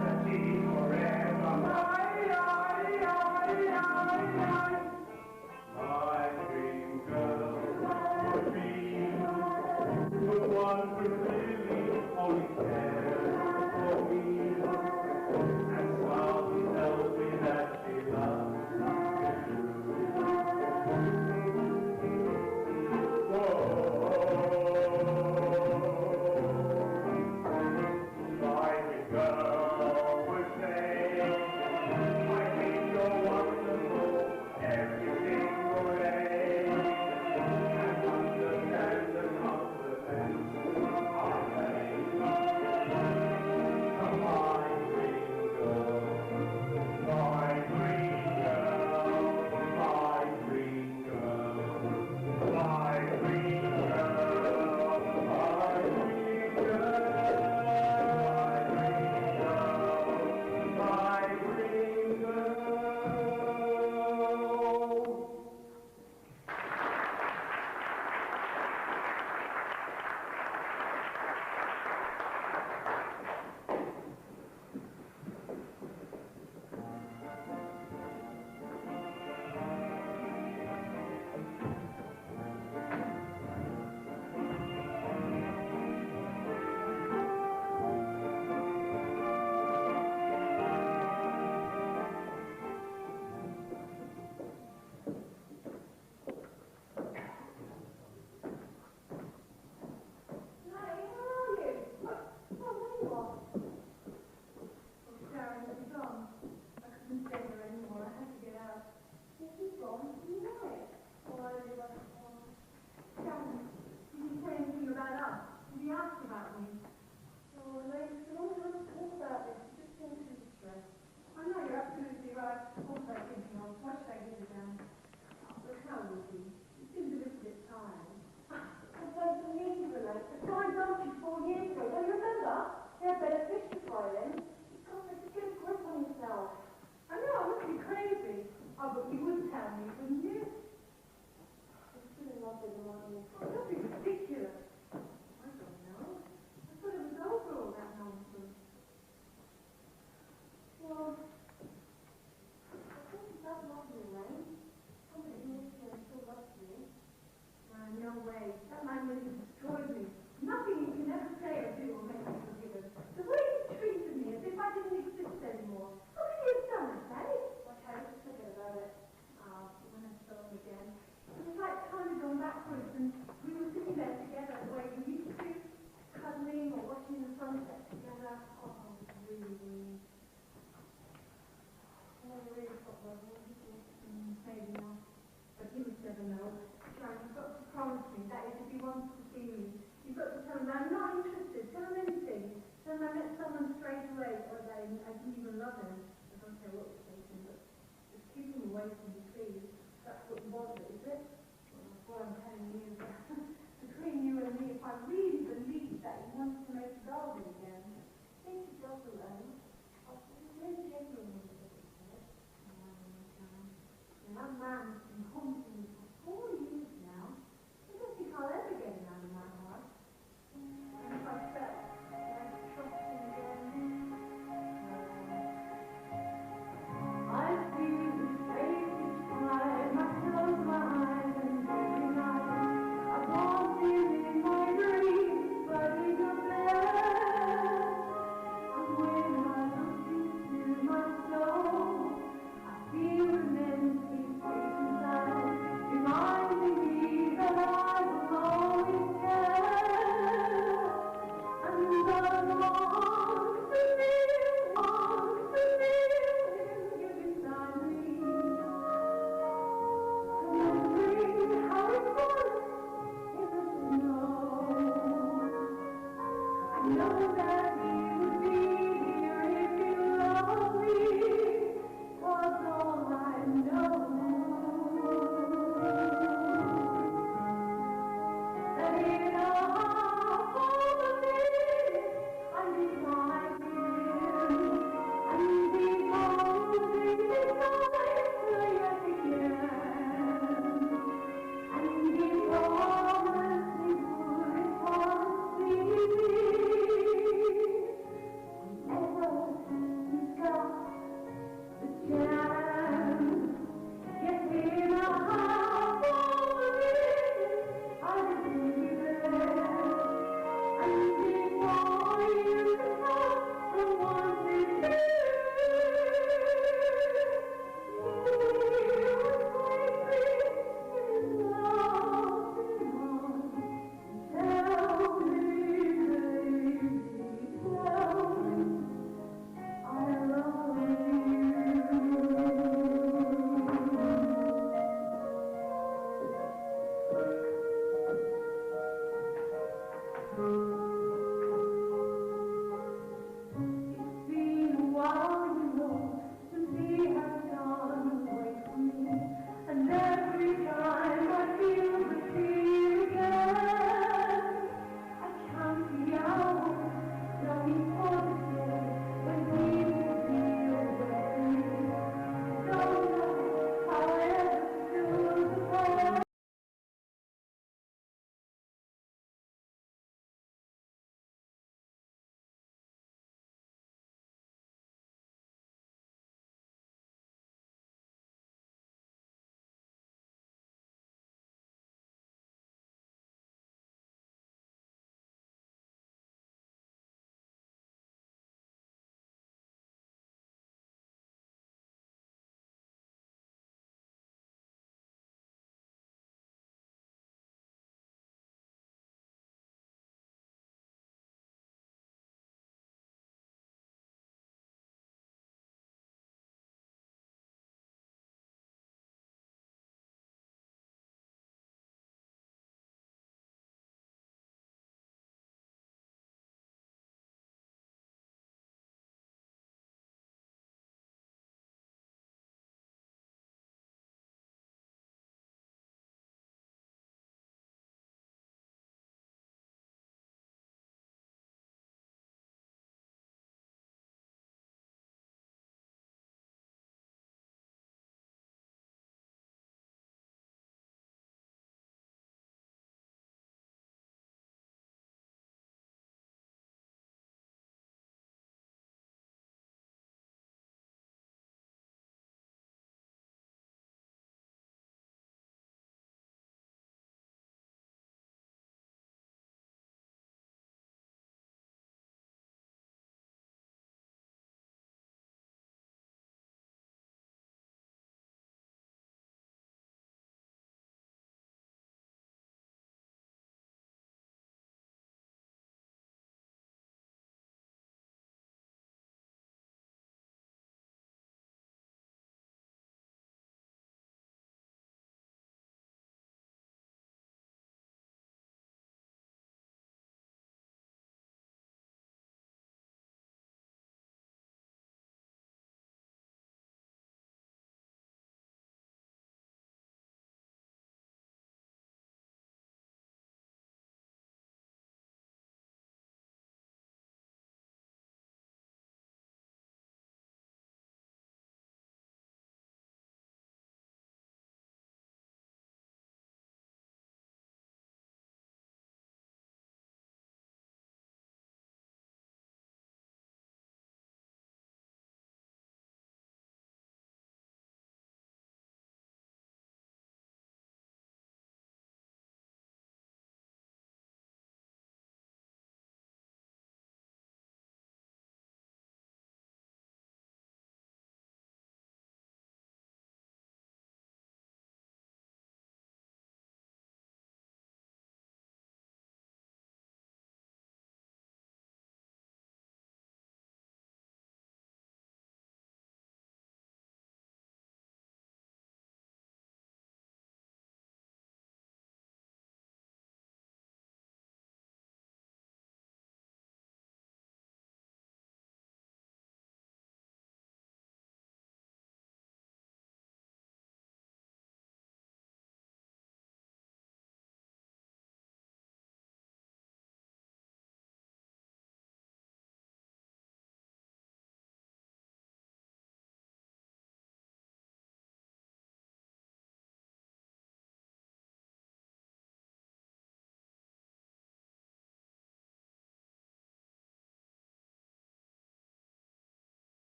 that she's forever mine. My dream girl would be the one who really only cares for me and softly tells me that she loves me. My girl would say, I think you're wonderful every single day, and understand the compliments I make. My green girl, my green girl, my green girl, my green girl, my green girl. My green girl. I see the face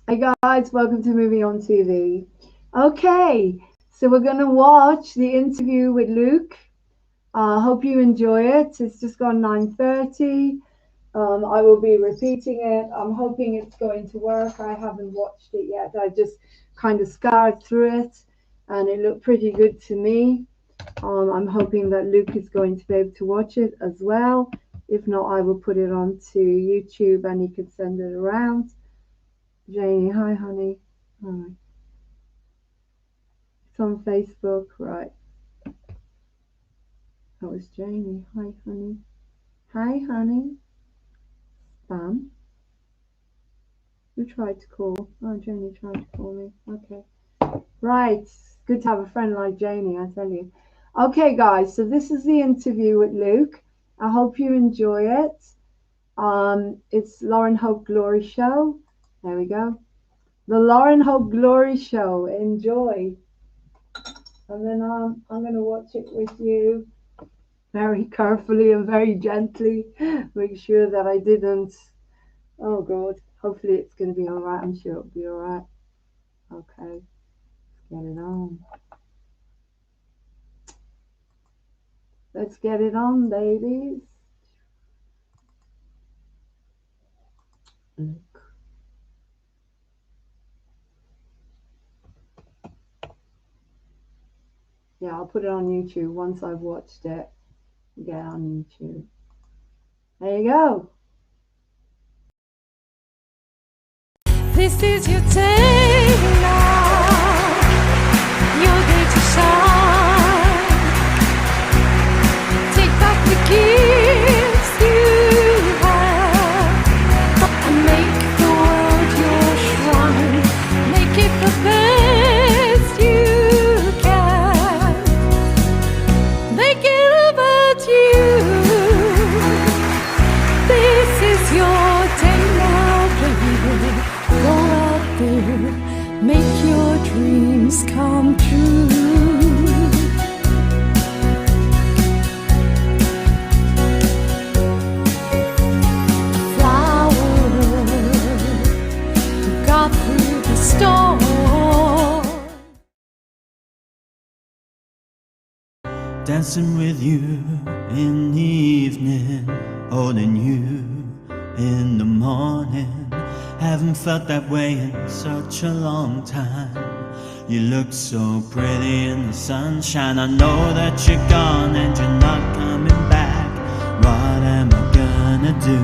Hi guys, welcome to Moving On TV. Okay, so we're going to watch the interview with Luke. I hope you enjoy it. It's just gone 9:30. I will be repeating it. I'm hoping it's going to work. I haven't watched it yet. I just kind of scoured through it and it looked pretty good to me. I'm hoping that Luke is going to be able to watch it as well. If not, I will put it onto YouTube and he can send it around. Janie, hi honey. All right. It's on Facebook, right? That was Janie. Hi honey. Hi honey. Spam. Who tried to call? Oh, Janie tried to call me. Okay. Right. Good to have a friend like Janie, I tell you. Okay, guys. So this is the interview with Luke. I hope you enjoy it. It's Lauren Hope Glory Show. There we go. The Lauren Hope Glory Show. Enjoy. And then I'm going to watch it with you very carefully and very gently. Make sure that I didn't. Oh, God. Hopefully it's going to be all right. I'm sure it'll be all right. Okay. Let's get it on. Let's get it on, babies. Look. Yeah, I'll put it on YouTube once I've watched it. Get it on YouTube. There you go. This is your day now, your day to shine. Take back the gifts you have and make the world your shrine. Make it the best you can. Make it about you. This is your day now, baby. Go out there, make your dreams come true. Flower, who got through the storm. Dancing with you in the evening, holding you in the morning. Haven't felt that way in such a long time. You look so pretty in the sunshine. I know that you're gone and you're not coming back. What am I gonna do?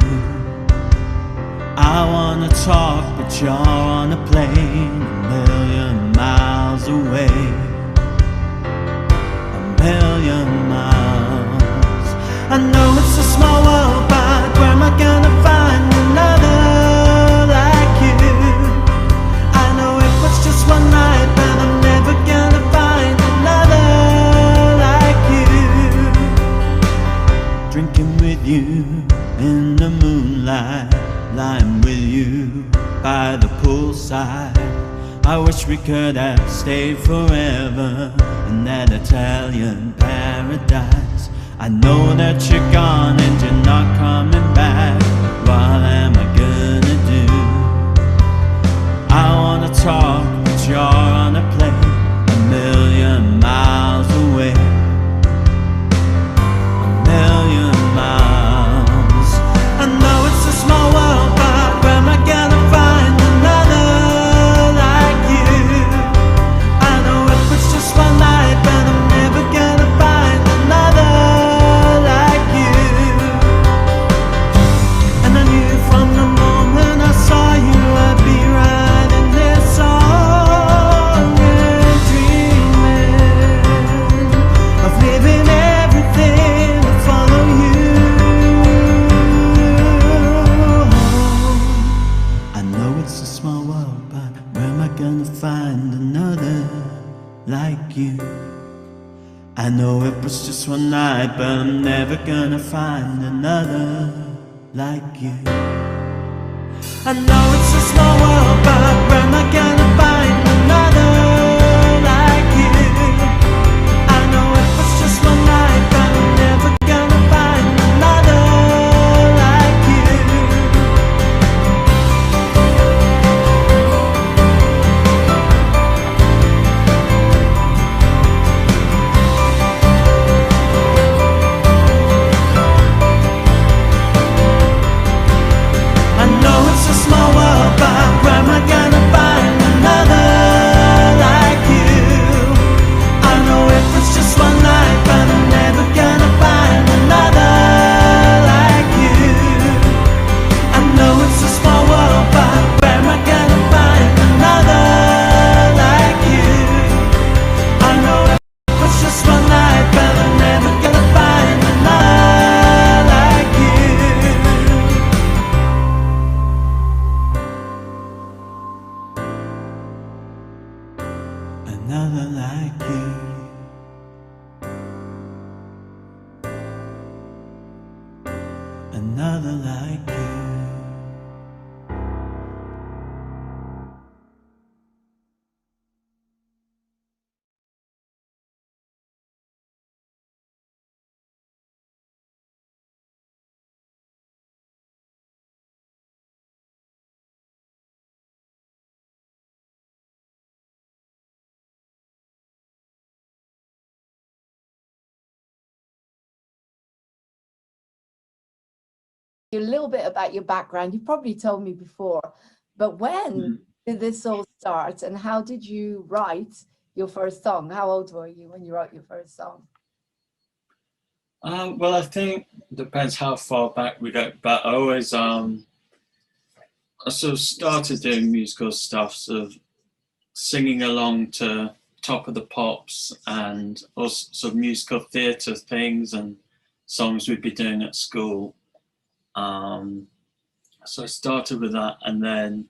I wanna talk, but you're on a plane 1,000,000 miles away. 1,000,000 miles. I know it's a small world, but where am I gonna find another? Just one night, but I'm never gonna find another like you. Drinking with you in the moonlight, lying with you by the poolside. I wish we could have stayed forever in that Italian paradise. I know that you're gone and you're not coming back. What am I gonna do? I wanna talk, but you're on a plane 1,000,000 miles away. 1,000,000 miles. I know it's a small world, but where am I gonna find another like you? I know it was just one night, but I'm never gonna find another like you. And I knew from the moment I saw you I'd be right. Find another like you. I know it was just one night, but I'm never gonna find another like you. I know it's a small world, but where am I gonna find another like you? I know it was just one night, but I'm never gonna find another like you. another like you. A little bit about your background. You've probably told me before, but when did this all start, and how did you write your first song? How old were you when you wrote your first song? Well, I think it depends how far back we go, but I always I sort of started doing musical stuff, sort of singing along to Top of the Pops and also sort of musical theatre things and songs we'd be doing at school. So I started with that, and then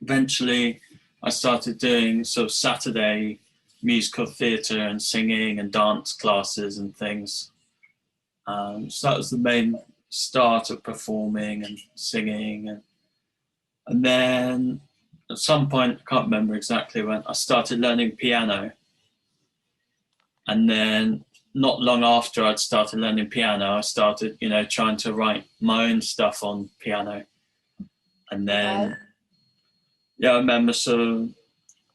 eventually I started doing sort of Saturday musical theatre and singing and dance classes and things. So that was the main start of performing and singing, and then at some point, I can't remember exactly when, I started learning piano. And then not long after I'd started learning piano, I started, you know, trying to write my own stuff on piano. And then, yeah, I remember sort of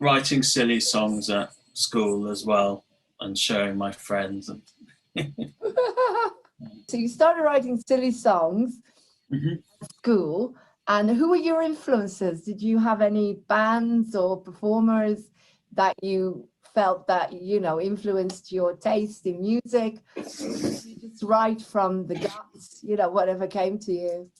writing silly songs at school as well and showing my friends. So you started writing silly songs at school, and who were your influences? Did you have any bands or performers that you felt that, you know, influenced your taste in music? Did you just write from the guts, you know, whatever came to you?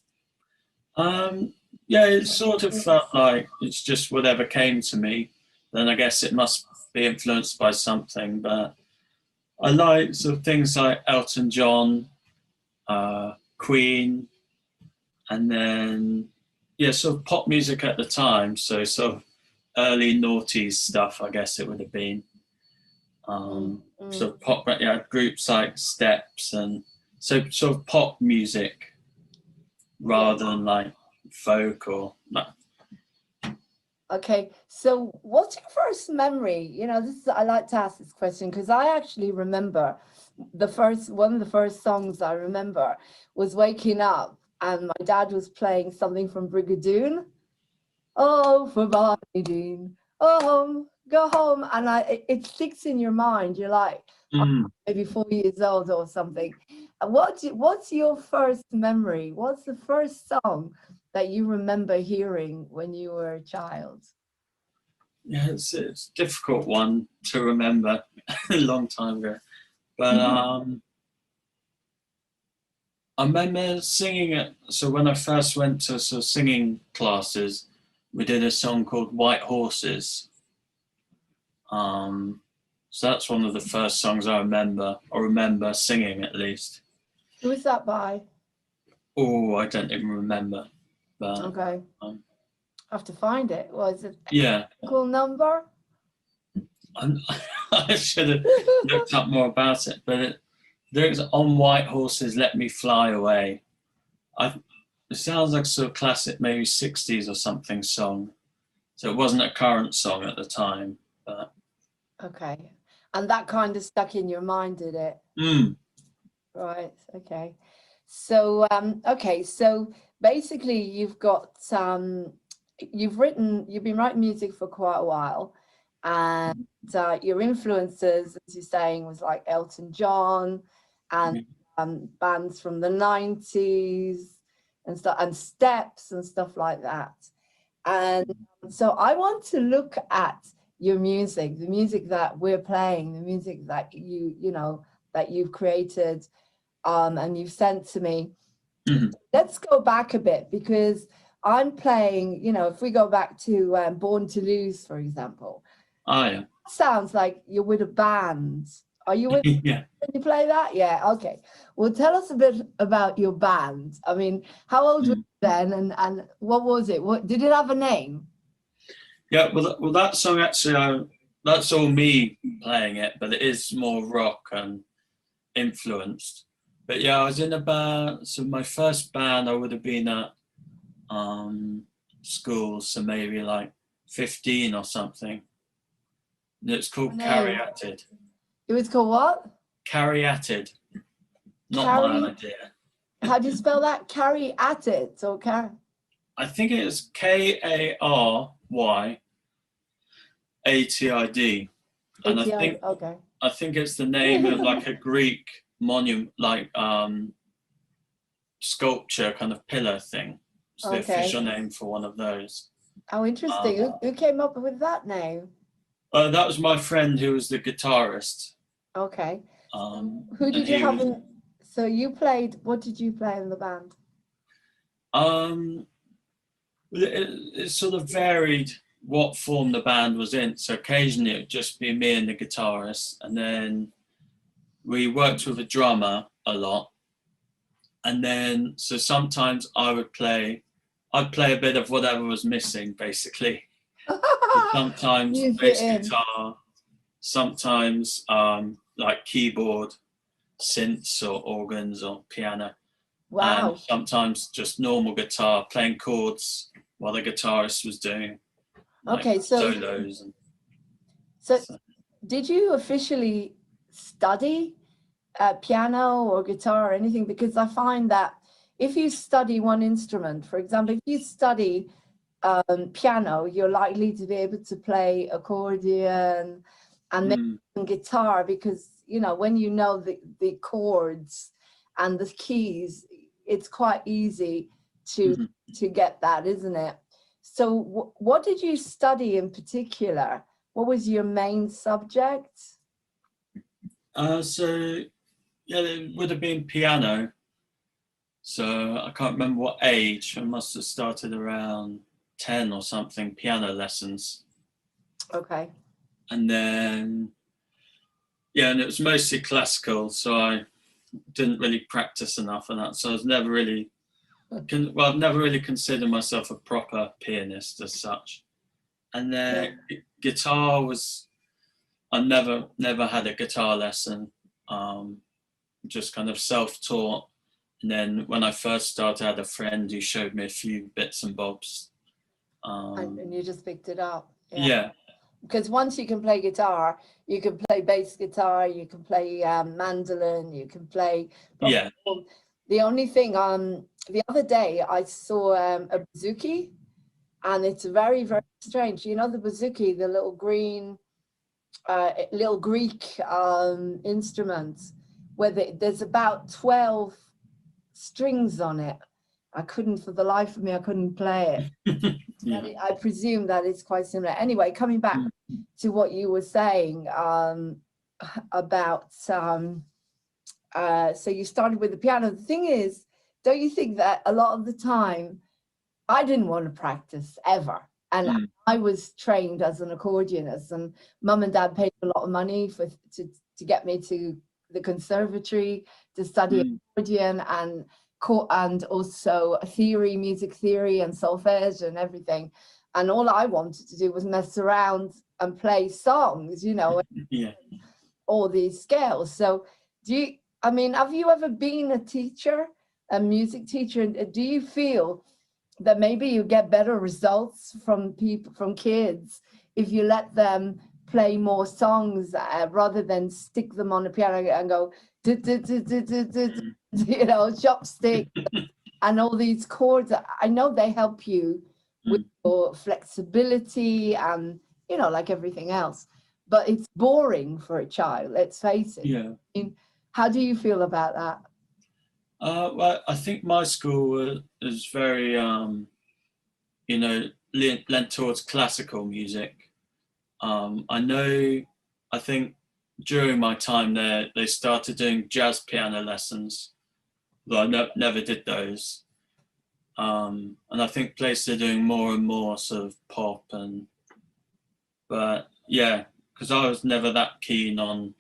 Yeah, it sort of felt like it's just whatever came to me. Then I guess it must be influenced by something. But I like sort of things like Elton John, Queen, and then, yeah, sort of pop music at the time. So sort of early noughties stuff, I guess it would have been. Sort of pop, yeah, groups like Steps, and so sort of pop music rather than like folk or that. Okay, so what's your first memory? You know, this is, I like to ask this question because I actually remember one of the first songs I remember was waking up and my dad was playing something from Brigadoon. Oh, for Barney Dean, oh, go home. And it sticks in your mind. You're like, maybe 4 years old or something. And what's your first memory? What's the first song that you remember hearing when you were a child? Yeah, it's a difficult one to remember a long time ago. But I remember singing it. So when I first went to sort of singing classes, we did a song called White Horses. So that's one of the first songs I remember singing at least. Who was that by? Oh, I don't even remember. But, okay. I have to find it. Was it a cool number? I should have looked up more about it, but there's On White Horses, Let Me Fly Away. It sounds like sort of classic, maybe 60s or something song. So it wasn't a current song at the time. But okay. And that kind of stuck in your mind, did it? Right, okay. So, okay, so basically you've got, you've been writing music for quite a while, and your influences, as you're saying, was like Elton John and bands from the 90s and stuff, and Steps and stuff like that. And so I want to look at your music, the music that we're playing, the music that you know, that you've created and you've sent to me. Let's go back a bit, because I'm playing, you know, if we go back to Born to Lose, for example. Oh, yeah. Sounds like you're with a band. Are you with yeah. Can you play that? Yeah, okay. Well, tell us a bit about your band. I mean, how old were you then, and what was it? What did it have a name? Yeah, well, that song actually, that's all me playing it, but it is more rock and influenced. But yeah, I was in a band. So my first band, I would have been at school, so maybe like 15 or something. And it's called Caryatid. It was called what? Caryatid. Not my idea. How do you spell that? Caryatid or I think it's Karyatid. And I think it's the name of like a Greek monument, like sculpture kind of pillar thing. It's the official name for one of those. Oh, interesting. Who came up with that name? That was my friend who was the guitarist. Okay. Who did you have in? So you played. What did you play in the band? It sort of varied what form the band was in. So occasionally it would just be me and the guitarist, and then we worked with a drummer a lot. And then so sometimes I'd play a bit of whatever was missing, basically. Sometimes bass guitar, sometimes like keyboard, synths or organs or piano. Wow. And sometimes just normal guitar, playing chords while the guitarist was doing solos. So did you officially study piano or guitar or anything? Because I find that if you study one instrument, for example, if you study piano, you're likely to be able to play accordion and then guitar, because you know, when you know the chords and the keys, it's quite easy to get that, isn't it? So what did you study in particular? What was your main subject? So yeah, it would have been piano. So I can't remember what age. I must have started around 10 or something, piano lessons. Okay. And then, yeah, and it was mostly classical, so I didn't really practice enough on that. So I was never really, I've never really considered myself a proper pianist as such. And then guitar was, I never had a guitar lesson, just kind of self-taught. And then when I first started, I had a friend who showed me a few bits and bobs. And you just picked it up. Yeah. Because once you can play guitar, you can play bass guitar, you can play mandolin, you can play. Yeah. The only thing, the other day I saw a bouzouki, and it's very, very strange. You know the bouzouki, the little green, little Greek instrument, where there's about 12 strings on it. I couldn't, for the life of me, I couldn't play it. I presume that it's quite similar. Anyway, coming back to what you were saying about, so you started with the piano. The thing is, don't you think that a lot of the time, I didn't want to practice ever. And I was trained as an accordionist, and mum and dad paid a lot of money to get me to the conservatory to study accordion and also music theory and solfege and everything. And all I wanted to do was mess around and play songs, you know, all these scales. So have you ever been a teacher, a music teacher? And do you feel that maybe you get better results from kids if you let them play more songs rather than stick them on the piano and go, you know, chopstick and all these chords? I know they help you with your flexibility and, you know, like everything else, but it's boring for a child, let's face it. Yeah. I mean, how do you feel about that? Well, I think my school is very, you know, lent towards classical music. I think during my time there, they started doing jazz piano lessons, though I never did those. And I think places are doing more and more sort of pop but yeah, because I was never that keen on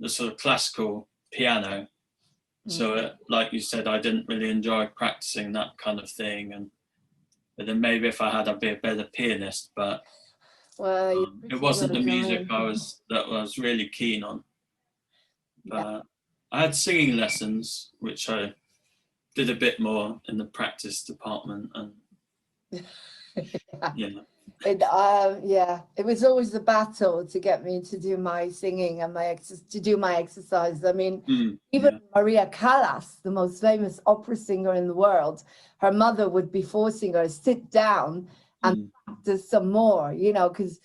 the sort of classical piano. So like you said, I didn't really enjoy practicing that kind of thing. But then maybe if I had, I'd be a better pianist, but it wasn't the music I was really keen on. But I had singing lessons, which I did a bit more in the practice department, and yeah. It was always a battle to get me to do my singing and to do my exercise. I mean, even Maria Callas, the most famous opera singer in the world, her mother would be forcing her to sit down and practice some more, you know, because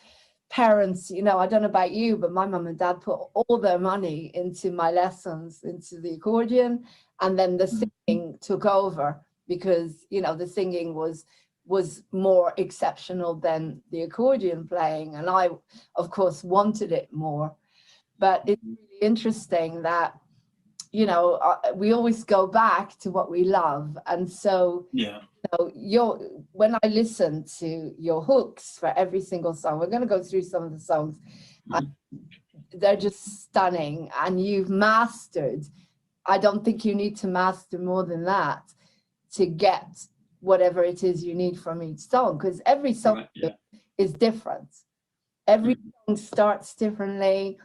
parents, you know, I don't know about you, but my mum and dad put all their money into my lessons, into the accordion, and then the singing took over because, you know, the singing was more exceptional than the accordion playing, and I of course wanted it more. But it's really interesting that, you know, we always go back to what we love. And so when I listen to your hooks for every single song, we're going to go through some of the songs, they're just stunning, and you've mastered. I don't think you need to master more than that to get whatever it is you need from each song, because every song is different. Every song starts differently.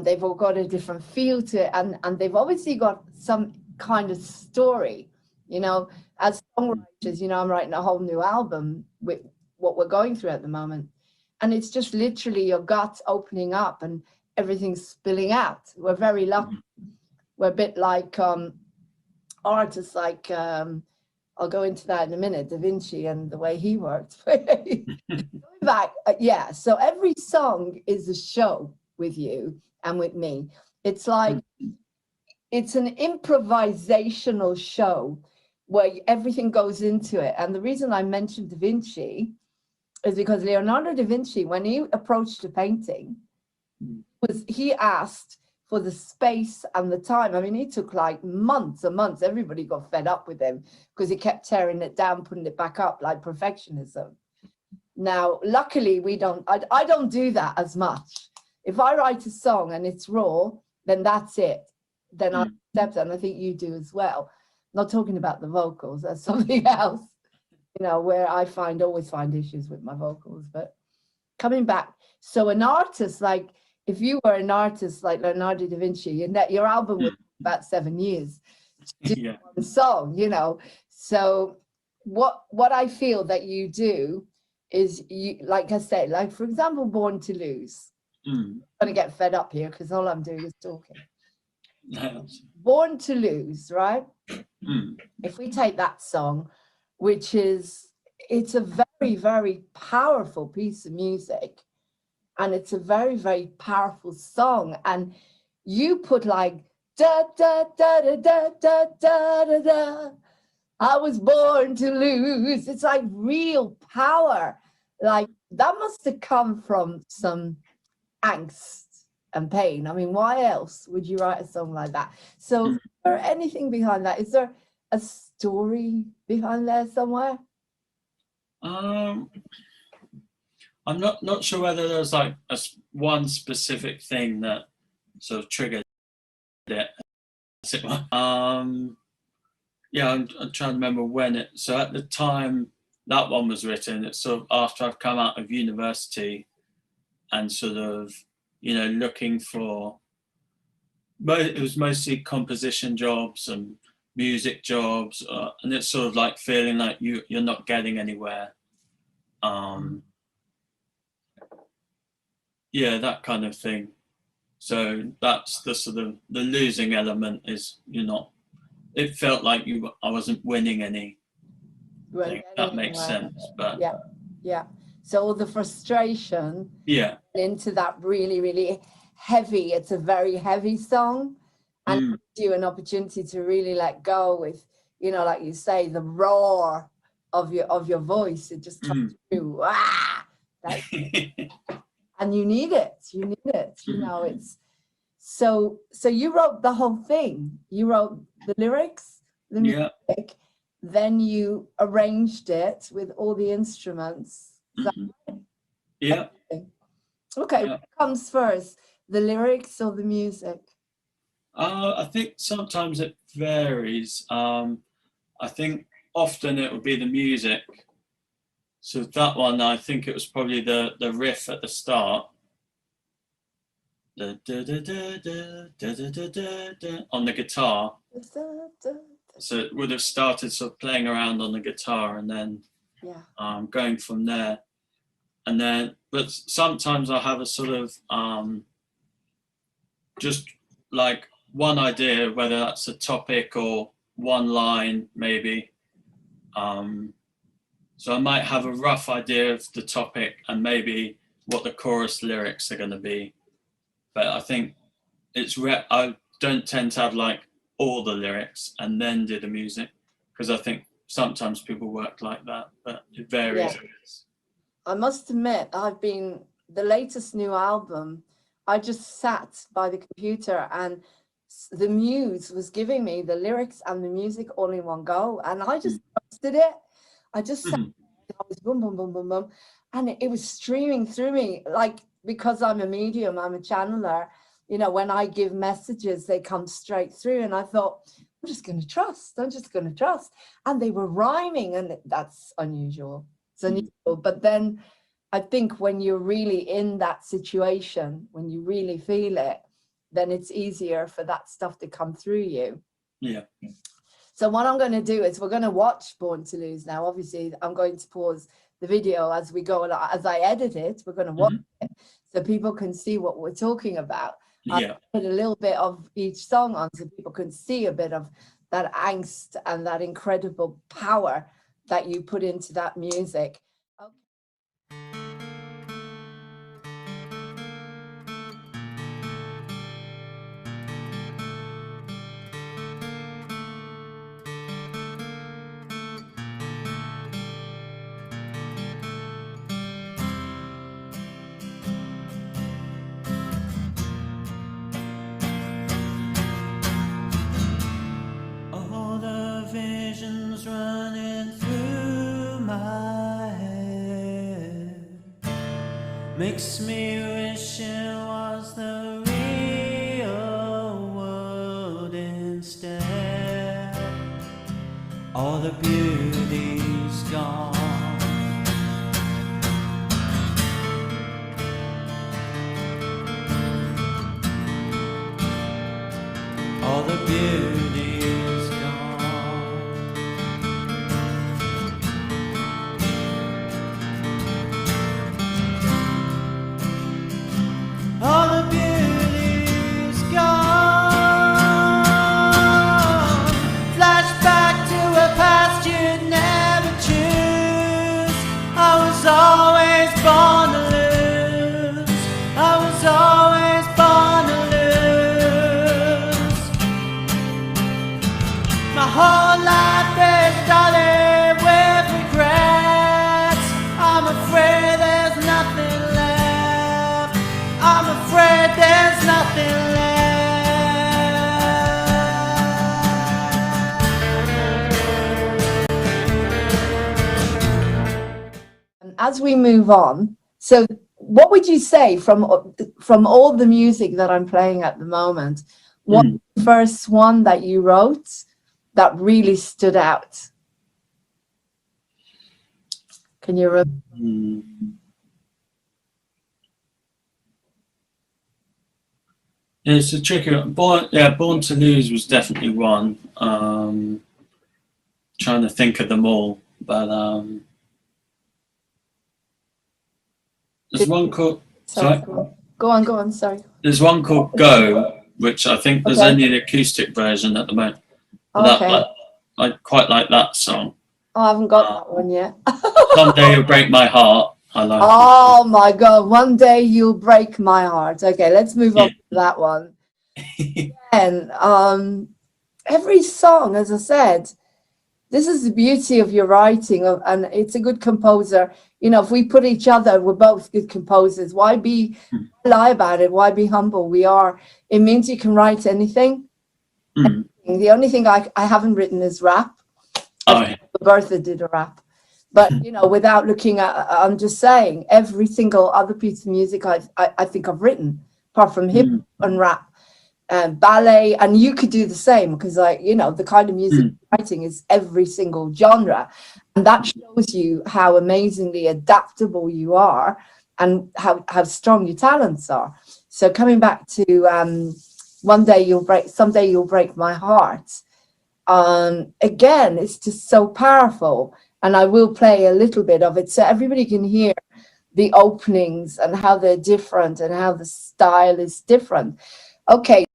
They've all got a different feel to it, and they've obviously got some kind of story. You know, as songwriters, you know, I'm writing a whole new album with what we're going through at the moment, and it's just literally your gut opening up and everything spilling out. We're very lucky. We're a bit like artists like I'll go into that in a minute, Da Vinci and the way he worked. Going back, so every song is a show with you and with me. It's like, it's an improvisational show where everything goes into it. And the reason I mentioned Da Vinci is because Leonardo da Vinci, when he approached a painting, he asked for the space and the time. I mean, he took like months and months. Everybody got fed up with him because he kept tearing it down, putting it back up, like perfectionism. Now, luckily, I don't do that as much. If I write a song and it's raw, then that's it. Then I accept it, and I think you do as well. Not talking about the vocals, that's something else, you know, where I always find issues with my vocals. But coming back, so an artist, like, if you were an artist like Leonardo da Vinci, and that your album was about 7 years to do one song, you know. So what I feel that you do is, you, like I said, like for example, Born to Lose. I'm gonna get fed up here because all I'm doing is talking. Born to Lose, right? If we take that song, which is, it's a very, very powerful piece of music. And it's a very, very powerful song. And you put like, da, da, da, da, da, da, da, da, da. I was born to lose. It's like real power. Like that must have come from some angst and pain. I mean, why else would you write a song like that? So is there anything behind that? Is there a story behind there somewhere? I'm not sure whether there's like one specific thing that sort of triggered it. Yeah, I'm trying to remember when it. So at the time that one was written, it's sort of after I've come out of university and sort of, you know, looking for. But it was mostly composition jobs and music jobs, and it's sort of like feeling like you're not getting anywhere. Yeah, that kind of thing. So that's the sort of the losing element is you're not. It felt like I wasn't winning any. Right. That makes sense, but yeah. So all the frustration. Yeah. Into that really, really heavy. It's a very heavy song, and it gives you an opportunity to really let go with, you know, like you say, the roar of your voice. It just comes through. And you need it. You know, it's so you wrote the whole thing. You wrote the lyrics, the music, then you arranged it with all the instruments. Yeah. Okay, what comes first, the lyrics or the music? I think sometimes it varies. I think often it would be the music. So that one, I think it was probably the riff at the start. on the guitar. So it would have started sort of playing around on the guitar and then going from there. And then, but sometimes I have a sort of just like one idea, whether that's a topic or one line maybe. So I might have a rough idea of the topic and maybe what the chorus lyrics are going to be. But I think it's I don't tend to have like all the lyrics and then do the music, because I think sometimes people work like that, but it varies. Yeah. I must admit, the latest new album, I just sat by the computer and the muse was giving me the lyrics and the music all in one go. And I just trusted it. I just sat, I was boom, boom, boom, boom, boom. And it was streaming through me, like, because I'm a medium, I'm a channeler, you know, when I give messages, they come straight through. And I thought, I'm just going to trust. And they were rhyming, and that's unusual. It's unusual. But then I think when you're really in that situation, when you really feel it, then it's easier for that stuff to come through you. Yeah. So what I'm going to do is we're going to watch Born to Lose now. Obviously, I'm going to pause the video as we go, as I edit it. We're going to watch it so people can see what we're talking about. Yeah. I put a little bit of each song on so people can see a bit of that angst and that incredible power that you put into that music. All the visions running through my head makes me wish it was the real world instead. All the beauty's gone. All the beauty's gone. All the beauty's gone. Flashback to a past you'd never choose. I was always born to lose. I was always born to lose. My whole life is dotted with regrets. I'm afraid there's nothing left. I'm afraid there's nothing And as we move on, so what would you say from all the music that I'm playing at the moment, what the first one that you wrote that really stood out? Can you remember? It's a tricky one. Born to Lose was definitely one. Trying to think of them all, but there's one called. Sorry. Go on. Sorry. There's one called Go, which I think there's only an acoustic version at the moment. Okay. I quite like that song. Oh, I haven't got that one yet. Someday You'll Break My Heart. I like. Oh my God! One day you'll break my heart. Okay, let's move on to that one. And every song, as I said, this is the beauty of your writing, and it's a good composer. You know, if we put each other, we're both good composers. Why lie about it? Why be humble? We are. It means you can write anything. The only thing I haven't written is rap. Bertha did a rap. But, you know, without looking at, I'm just saying, every single other piece of music I think I've written, apart from hip and rap and ballet, and you could do the same, because, you know, the kind of music writing is every single genre. And that shows you how amazingly adaptable you are and how strong your talents are. So coming back to someday you'll break my heart. Again, it's just so powerful, and I will play a little bit of it so everybody can hear the openings and how they're different and how the style is different. Okay.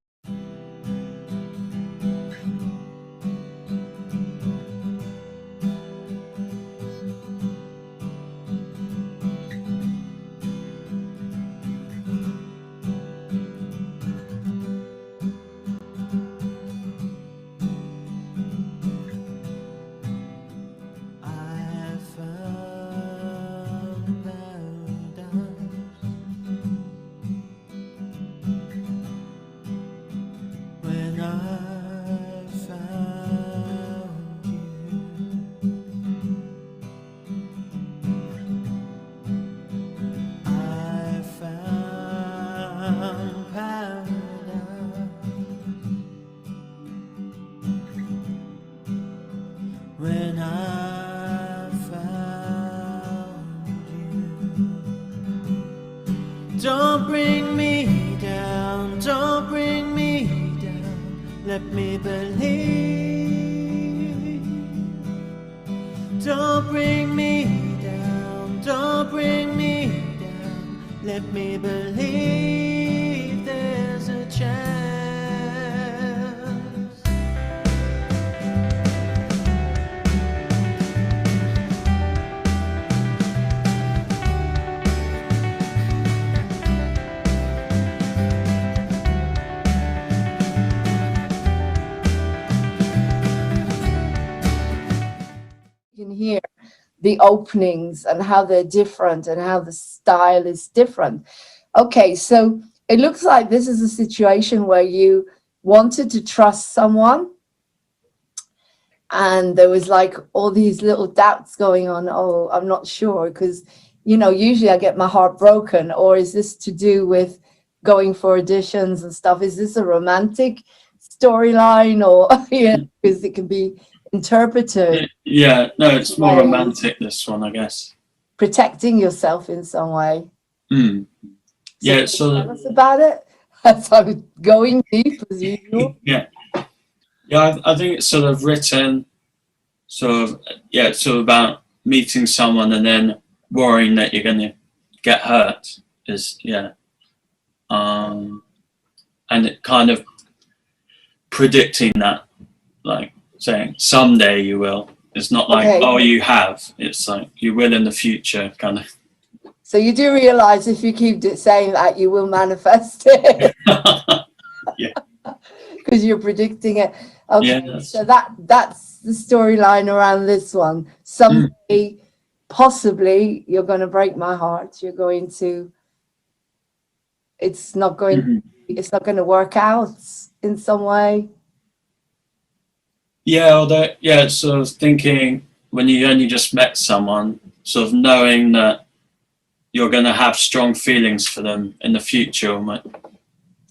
When I found you, don't bring me down, don't bring me down, let me believe. Don't bring me down, don't bring me down, let me believe there's a chance. You can hear the openings and how they're different and how the style is different. Okay, so it looks like this is a situation where you wanted to trust someone and there was like all these little doubts going on. Oh, I'm not sure, because, you know, usually I get my heart broken. Or is this to do with going for auditions and stuff? Is this a romantic storyline? Or yeah, because it can be interpreted. Yeah, no, it's more romantic, this one, I guess. Protecting yourself in some way. Mm. Yeah, it's sort Tell us about it. As I'm going deep as usual. Yeah. Yeah, I think it's sort of written sort of, yeah, it's sort of about meeting someone and then worrying that you're going to get hurt is, yeah. And it kind of predicting that, like saying someday you will. It's not like, Okay. oh, you have. It's like you will in the future, kind of. So you do realize if you keep saying that, you will manifest it. Yeah. Because you're predicting it. Okay, Yeah, so that's the storyline around this one. Someday, possibly, you're going to break my heart. You're going to. It's not going. It's not going to work out in some way. Yeah, although, yeah, it's sort of thinking when you only just met someone, sort of knowing that you're going to have strong feelings for them in the future, or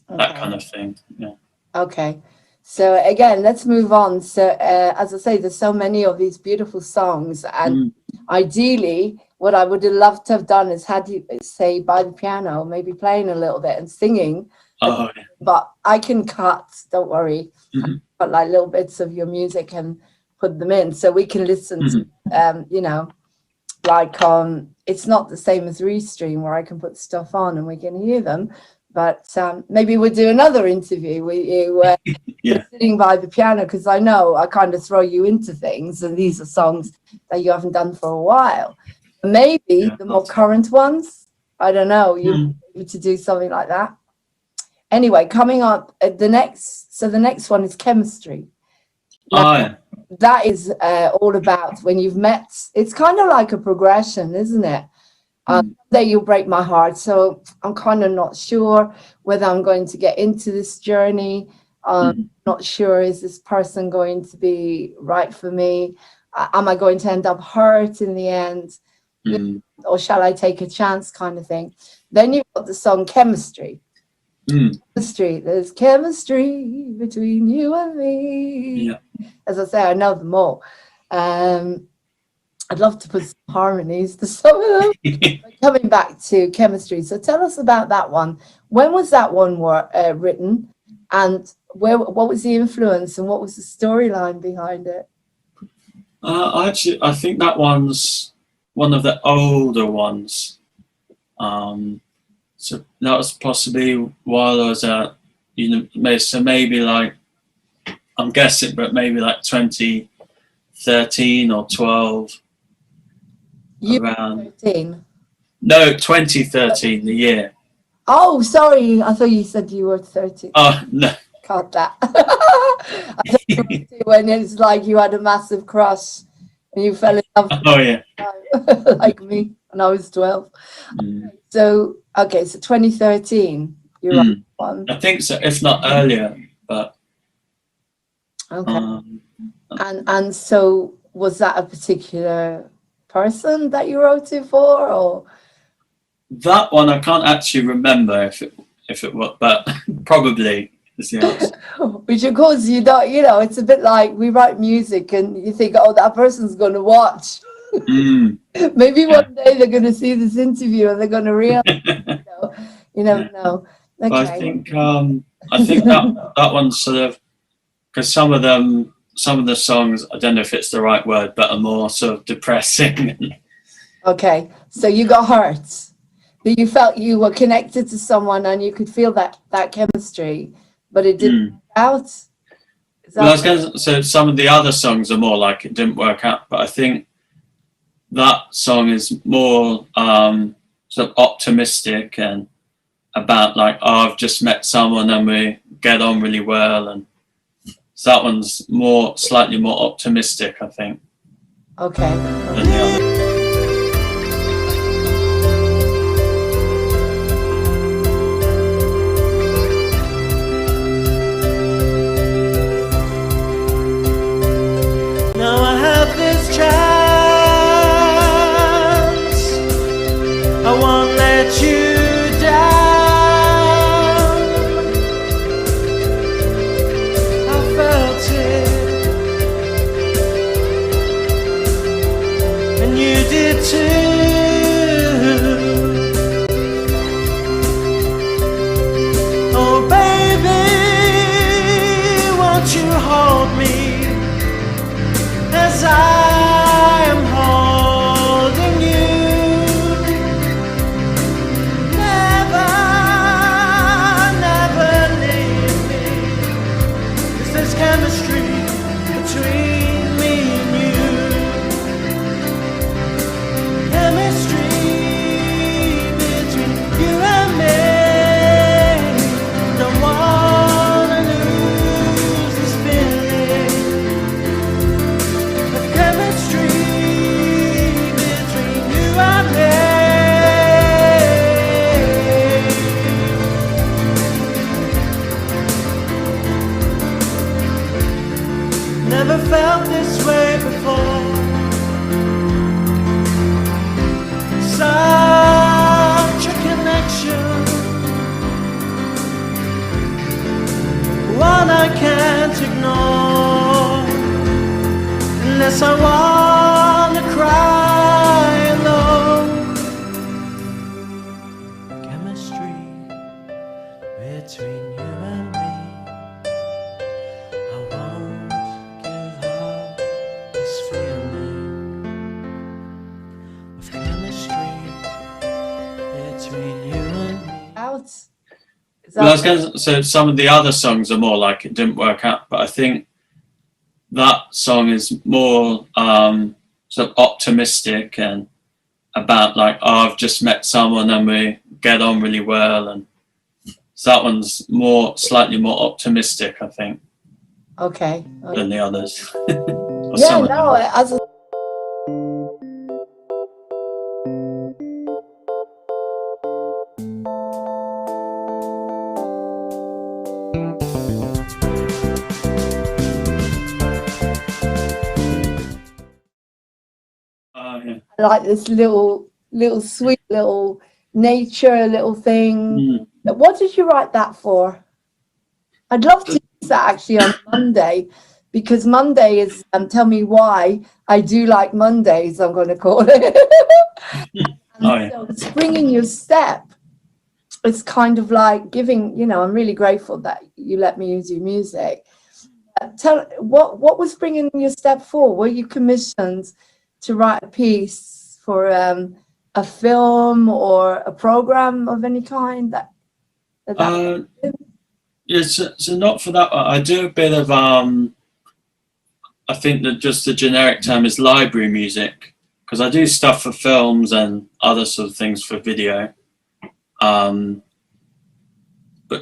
that kind of thing. Yeah. Okay. So again, let's move on. So as I say, there's so many of these beautiful songs, and ideally, what I would have loved to have done is had you say by the piano, maybe playing a little bit and singing. Oh, yeah. But I can cut. Don't worry. But like little bits of your music and put them in, so we can listen to. You know, like it's not the same as Restream where I can put stuff on and we can hear them. But maybe we'll do another interview with you where you're sitting by the piano, because I know I kind of throw you into things, and these are songs that you haven't done for a while. Maybe the more current ones, I don't know, you to do something like that. Anyway, coming up at the next one is Chemistry. Now, that is all about when you've met. It's kind of like a progression, isn't it? That you'll break my heart. So I'm kind of not sure whether I'm going to get into this journey. Not sure, is this person going to be right for me? Am I going to end up hurt in the end? Or shall I take a chance, kind of thing. Then you've got the song Chemistry. Chemistry. There's chemistry between you and me. As I say, I know them all. I'd love to put some harmonies to some of them. But coming back to Chemistry, so tell us about that one. When was that one written, and what was the influence, and what was the storyline behind it? Actually, I think that one's one of the older ones. So that was possibly while I was at so maybe like, I'm guessing, but maybe like 2013 or 12. Around 13? No, 2013, the year. Oh, sorry. I thought you said you were 30. Oh, no. Cut that. I thought you were when it's like you had a massive crush and you fell in love. Oh, yeah. Like me when I was 12. So, okay, so 2013. You're right. One. I think so, if not earlier, but. Okay. And so was that a particular person that you wrote it for, or? That one I can't actually remember if it was, but probably is the answer. Which of course you don't, it's a bit like we write music and you think, oh, that person's going to watch. Maybe one day they're going to see this interview and they're going to realize, you never know. Okay. But I think that one's sort of, because some of the songs, I don't know if it's the right word, but are more sort of depressing. Okay, so you got hurt. You felt you were connected to someone and you could feel that chemistry, but it didn't work out. So some of the other songs are more like it didn't work out, but I think that song is more sort of optimistic and about like, oh, I've just met someone and we get on really well, and so that one's slightly more optimistic, I think. Okay. Than the other. Now I have this chance, I won't let you down. Oh baby, won't you hold me as I am holding you? Never, never leave me, 'cause there's chemistry between me and you. Chemistry between you and me. Don't wanna lose this feeling of chemistry between you and me. Never felt this way before. Such a connection, one I can't ignore, unless I wanna cry alone. Chemistry between you and me, I won't give up this feeling of chemistry between you and me. So some of the other songs are more like it didn't work out, but I think that song is more sort of optimistic and about like, oh, I've just met someone and we get on really well, and so that one's slightly more optimistic, I think. Okay. Than the others. Yeah, no, as a like this little sweet little nature little thing. What did you write that for? I'd love to use that actually on Monday, because Monday is, tell me why I do like Mondays, I'm going to call it. So spring in your step, it's kind of like giving, you know, I'm really grateful that you let me use your music. What was Spring in Your Step for? Were you commissioned to write a piece for a film or a program of any kind? Yes, so not for that one. I do a bit of I think that just the generic term is library music, because I do stuff for films and other sort of things for video. But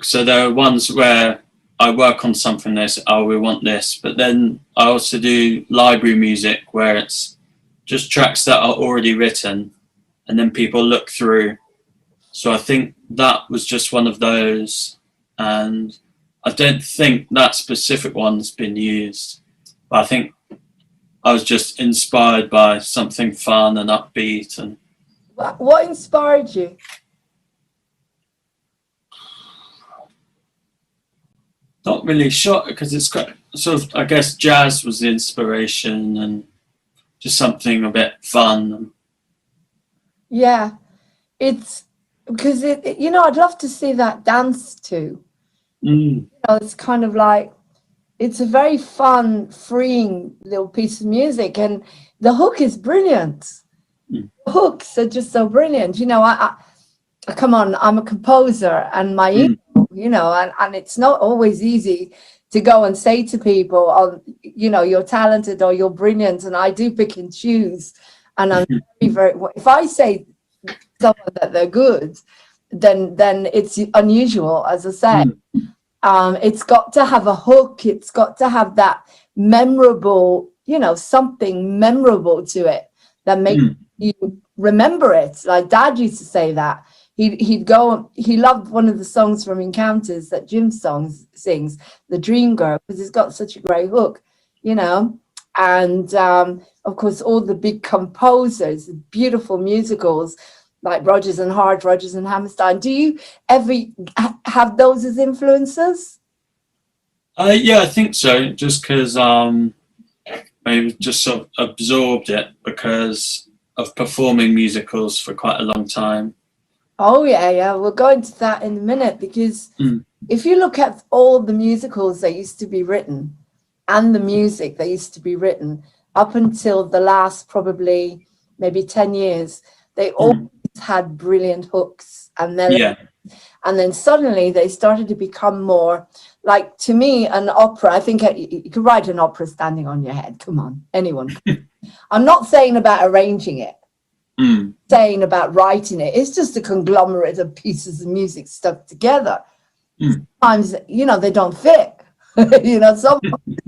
so there are ones where I work on something, this, oh, we want this, but then I also do library music where it's just tracks that are already written and then people look through. So I think that was just one of those, and I don't think that specific one's been used, but I think I was just inspired by something fun and upbeat. And what inspired you? Not really sure, because it's quite sort of, I guess jazz was the inspiration and just something a bit fun. Yeah, it's because you know, I'd love to see that dance too. You know, it's kind of like, it's a very fun, freeing little piece of music, and the hook is brilliant. The hooks are just so brilliant. You know, I come on, I'm a composer, and my ego, you know, and it's not always easy to go and say to people, oh, you know, you're talented or you're brilliant, and I do pick and choose, and I'm very, if I say someone that they're good, then it's unusual, as I say. It's got to have a hook, it's got to have that memorable, you know, something memorable to it that makes you remember it. Like Dad used to say that. He'd go, he loved one of the songs from Encounters that Jim sings, The Dream Girl, because it's got such a great hook, you know. And of course, all the big composers, beautiful musicals like Rodgers and Hart, Rodgers and Hammerstein. Do you ever have those as influences? Yeah, I think so. Just because maybe just sort of absorbed it because of performing musicals for quite a long time. Oh yeah, we'll go into that in a minute, because if you look at all the musicals that used to be written and the music that used to be written up until the last probably maybe 10 years, they all had brilliant hooks and melodies. And then suddenly they started to become more like, to me, an opera. I think you could write an opera standing on your head. Come on, anyone. I'm not saying about arranging it, saying about writing it. It's just a conglomerate of pieces of music stuck together. Sometimes, you know, they don't fit. You know, some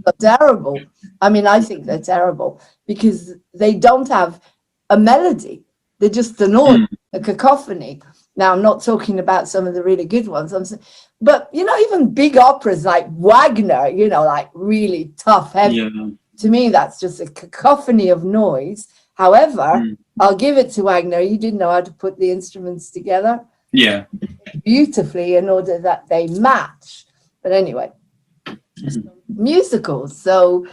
are terrible. I mean, I think they're terrible because they don't have a melody. They're just a noise, a cacophony. Now, I'm not talking about some of the really good ones. I'm saying, but, you know, even big operas like Wagner, you know, like really tough, heavy. To me, that's just a cacophony of noise. However, I'll give it to Wagner. He didn't know how to put the instruments together beautifully in order that they match. But anyway, musicals. So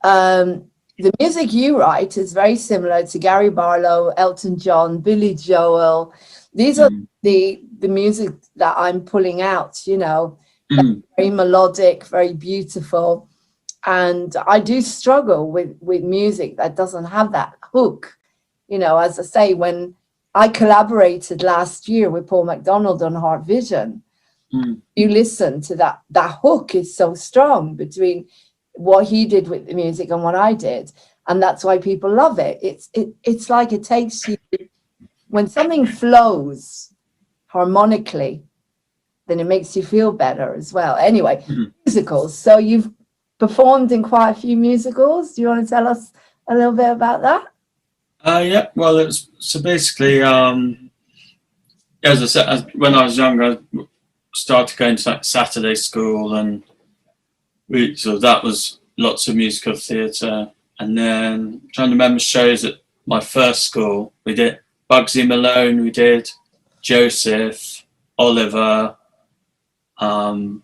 the music you write is very similar to Gary Barlow, Elton John, Billy Joel. These are the music that I'm pulling out, you know, very melodic, very beautiful. And I do struggle with music that doesn't have that hook. You know, as I say, when I collaborated last year with Paul McDonald on Heart Vision, you listen to that hook is so strong between what he did with the music and what I did. And that's why people love it. It's like it takes you, when something flows harmonically, then it makes you feel better as well. Anyway, musicals. So you've performed in quite a few musicals. Do you want to tell us a little bit about that? Yeah, well, it's so basically, as I said, when I was younger, I started going to like Saturday school, and so that was lots of musical theatre. And then I'm trying to remember shows at my first school. We did Bugsy Malone, we did Joseph, Oliver, and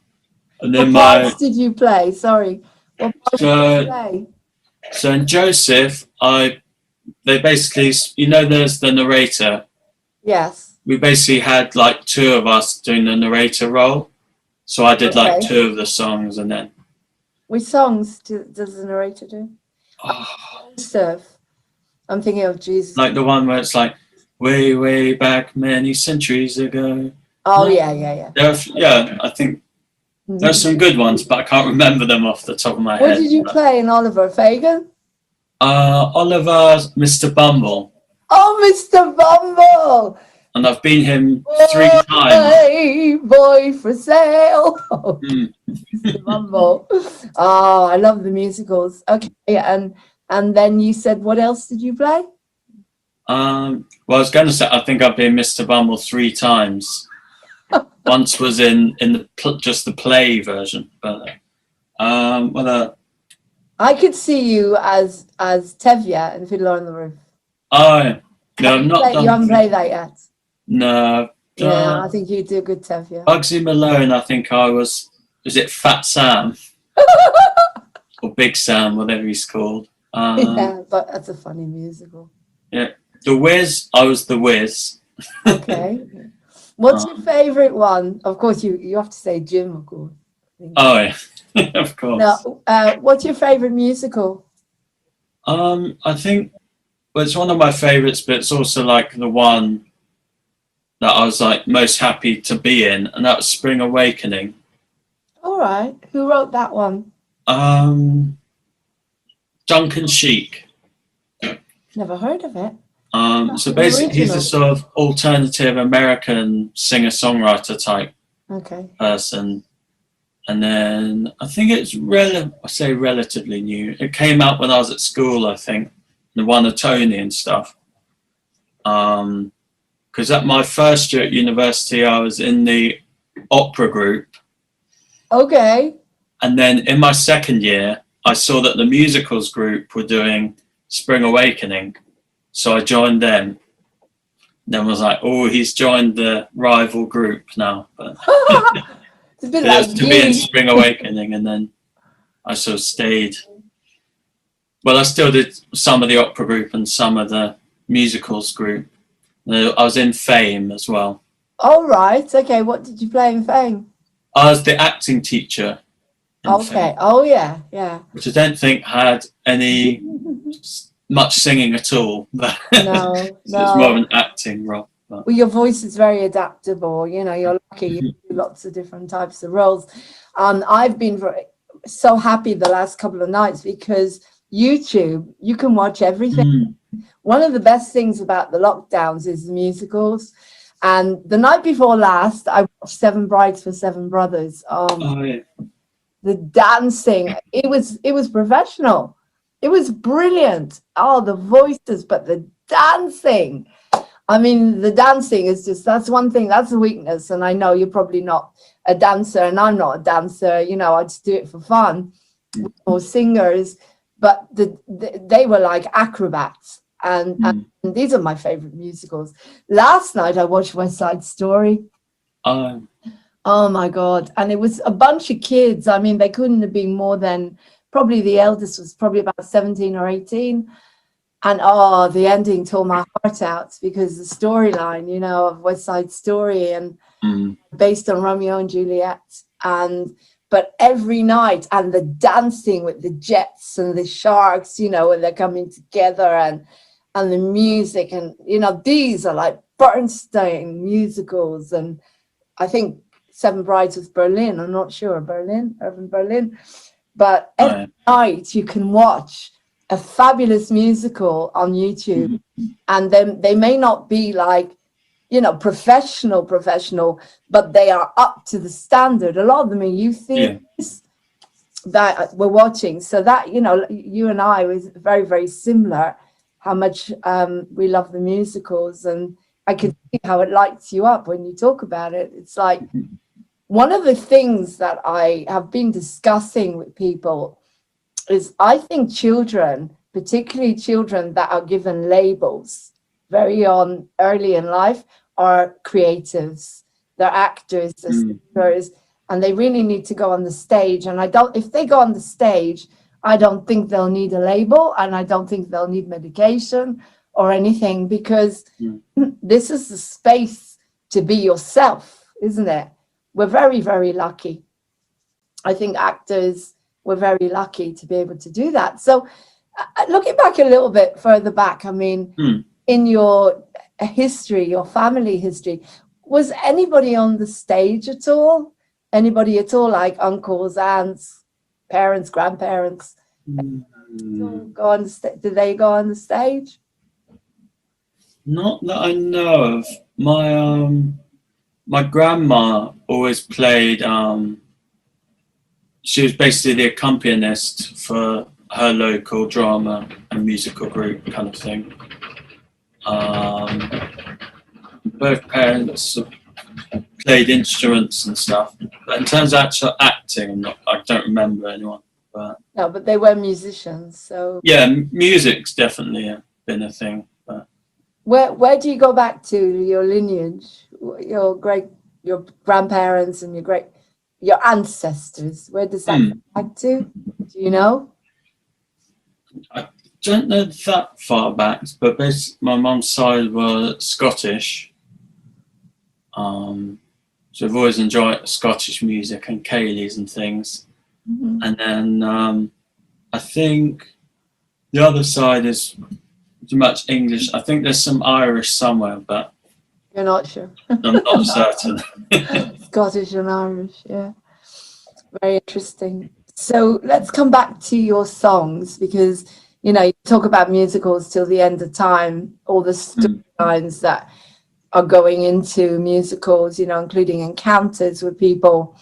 then what parts did you play? Sorry, So in Joseph, they basically, you know, there's the narrator. Yes. We basically had like two of us doing the narrator role. So I did like two of the songs, and then. Which songs does the narrator do? Joseph. I'm thinking of Jesus. Like the one where it's like, way, way back many centuries ago. Oh, yeah. I think there's some good ones, but I can't remember them off the top of my head. What did you play in Oliver Fagin? Oliver, Mr. Bumble. Oh, Mr. Bumble! And I've been him 3 times. Hey, boy for sale. Mr. Bumble. Oh, I love the musicals. Okay, and then you said, what else did you play? Well, I was going to say, I think I've been Mr. Bumble 3 times. Once was in just the play version, but I could see you as Tevye in Fiddler on the Roof. Oh no, I'm not. You haven't played that yet. No. Yeah, I think you do a good Tevye. Bugsy Malone, I think I was. Is it Fat Sam or Big Sam, whatever he's called? Yeah, but that's a funny musical. Yeah, The Wiz. I was the Wiz. Okay. What's your favourite one? Of course, you have to say Jim, of course. Oh, yeah. Of course. Now, what's your favourite musical? I think it's one of my favourites, but it's also like the one that I was like most happy to be in, and that was Spring Awakening. All right. Who wrote that one? Duncan Sheik. Never heard of it. So basically, he's a sort of alternative American singer-songwriter type person. And then I think it's relatively new. It came out when I was at school, I think. And won a Tony and stuff. Because at my first year at university, I was in the opera group. Okay. And then in my second year, I saw that the musicals group were doing Spring Awakening. So I joined them. Then was like, oh, he's joined the rival group now. But it's a bit like to be in Spring Awakening, and then I sort of stayed. Well, I still did some of the opera group and some of the musicals group. I was in Fame as well. All right. Okay. What did you play in Fame? I was the acting teacher. Okay. Fame, oh, yeah. which I don't think had any much singing at all. No. It's more of an acting role. But. Well, your voice is very adaptable. You know, you're lucky. You do lots of different types of roles. I've been so happy the last couple of nights because YouTube, you can watch everything. One of the best things about the lockdowns is the musicals. And the night before last, I watched Seven Brides for Seven Brothers. The dancing, it was professional. It was brilliant. Oh, the voices, but the dancing. I mean, the dancing is just, that's one thing, that's a weakness. And I know you're probably not a dancer and I'm not a dancer. You know, I just do it for fun or singers. But they were like acrobats. And these are my favorite musicals. Last night I watched West Side Story. Oh my God. And it was a bunch of kids. I mean, they couldn't have been more than, probably the eldest was probably about 17 or 18. And the ending tore my heart out because the storyline, you know, of West Side Story and based on Romeo and Juliet. But every night and the dancing with the jets and the sharks, you know, when they're coming together and the music and, you know, these are like Bernstein musicals. And I think Seven Brides was Berlin. I'm not sure. Irving Berlin. But every night you can watch a fabulous musical on YouTube. And then they may not be like, you know, professional, but they are up to the standard. A lot of them are youth theaters that we're watching. So that, you know, you and I was very, very similar, how much we love the musicals. And I can see how it lights you up when you talk about it. It's like one of the things that I have been discussing with people is I think children, particularly children that are given labels very early in life, are creatives, they're actors, they're singers, and they really need to go on the stage. And if they go on the stage, I don't think they'll need a label, and I don't think they'll need medication or anything, because this is the space to be yourself, isn't it? We're very, very lucky. I think actors, we're very lucky to be able to do that. So looking back a little bit further back, I mean, in your history, your family history, was anybody on the stage at all? Anybody at all, like uncles, aunts, parents, grandparents? Did they go on the stage? Not that I know of. My grandma always played. She was basically the accompanist for her local drama and musical group kind of thing. Both parents played instruments and stuff, but in terms of actual acting, I don't remember anyone. But no, but they were musicians, so yeah, music's definitely been a thing. But where do you go back to your lineage, your grandparents and your ancestors? Where does that go back to? Do you know? I don't know that far back, but basically my mum's side were Scottish. So I've always enjoyed Scottish music and Cayleys and things. And then I think the other side is pretty much English. I think there's some Irish somewhere, but you're not sure. I'm not certain. Scottish and Irish, yeah. Very interesting. So let's come back to your songs, because you talk about musicals till the end of time, all the storylines that are going into musicals, including encounters with people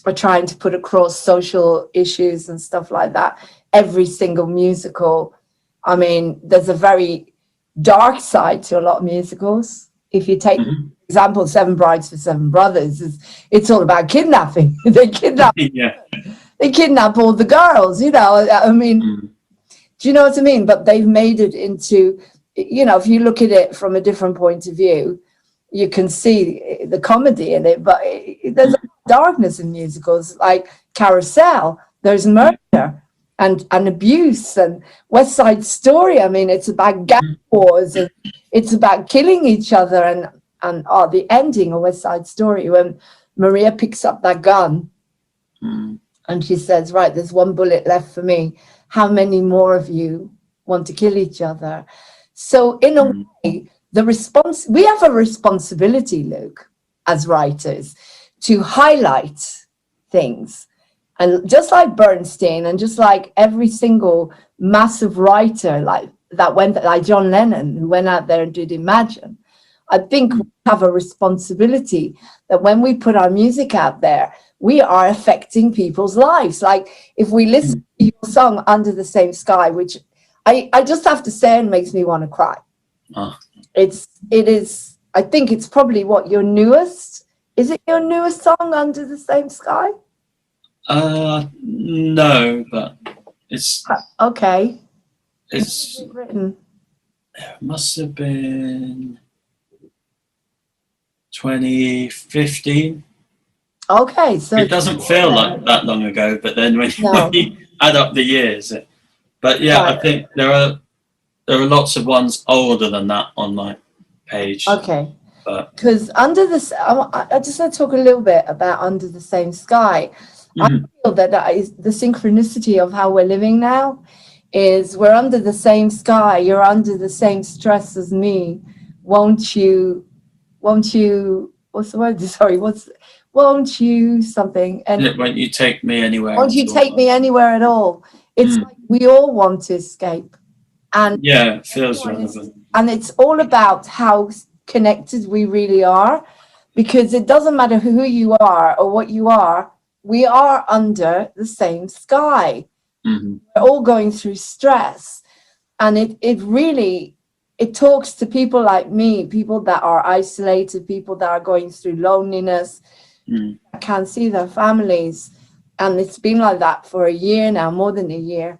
are trying to put across social issues and stuff like that. Every single musical, I mean, there's a very dark side to a lot of musicals. If you take, for example, Seven Brides for Seven Brothers, it's all about kidnapping. They kidnap all the girls, I mean, do you know what I mean? But they've made it into, if you look at it from a different point of view, you can see the comedy in it, but there's darkness in musicals, like Carousel. There's murder and abuse, and West Side Story. I mean, it's about gang wars, and it's about killing each other. And the ending of West Side Story, when Maria picks up that gun and she says, right, there's one bullet left for me. How many more of you want to kill each other? So in a way, we have a responsibility, Luke, as writers, to highlight things. And just like Bernstein, and just like every single massive writer like John Lennon, who went out there and did Imagine, I think we have a responsibility that when we put our music out there, we are affecting people's lives. Like if we listen to your song Under the Same Sky, which I just have to say, it makes me want to cry. It is, I think it's probably your newest, is it your newest song, Under the Same Sky? No, but it's okay. It's written. It must have been 2015. Okay, so it doesn't feel like that long ago, but then when you add up the years, but yeah, right. I think there are lots of ones older than that on my page. Okay, because I just want to talk a little bit about Under the Same Sky. I feel that is the synchronicity of how we're living now. Is we're under the same sky. You're under the same stress as me. Won't you? What's the word? Sorry, won't you something? And won't you take me anywhere? Won't you take me anywhere at all? It's like we all want to escape, and yeah, it feels relevant. And it's all about how connected we really are, because it doesn't matter who you are or what you are. We are under the same sky. We're all going through stress, and it really talks to people like me, people that are isolated, people that are going through loneliness, can't see their families, and it's been like that for a year now, more than a year.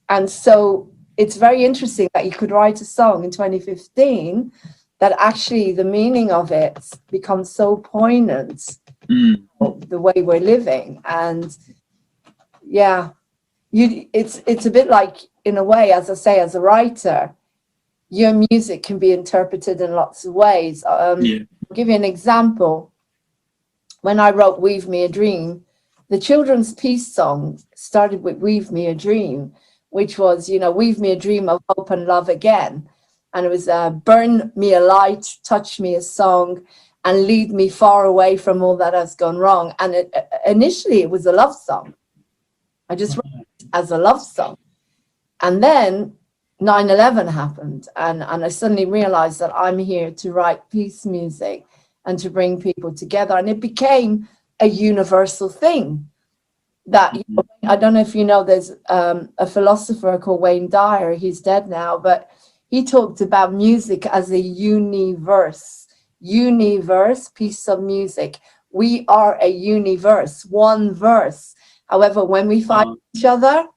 And so it's very interesting that you could write a song in 2015 that actually the meaning of it becomes so poignant the way we're living. And yeah, it's a bit like, in a way, as I say, as a writer, your music can be interpreted in lots of ways. I'll give you an example. When I wrote Weave Me a Dream, the children's peace song started with Weave Me a Dream, which was, weave me a dream of hope and love again. And it was burn me a light, touch me a song, and lead me far away from all that has gone wrong. And initially it was a love song. I just wrote it as a love song. And then 9/11 happened, and I suddenly realized that I'm here to write peace music and to bring people together. And it became a universal thing that, I don't know if you know, there's a philosopher called Wayne Dyer. He's dead now, but he talked about music as a universe, piece of music. We are a universe, one verse. However, when we find each other,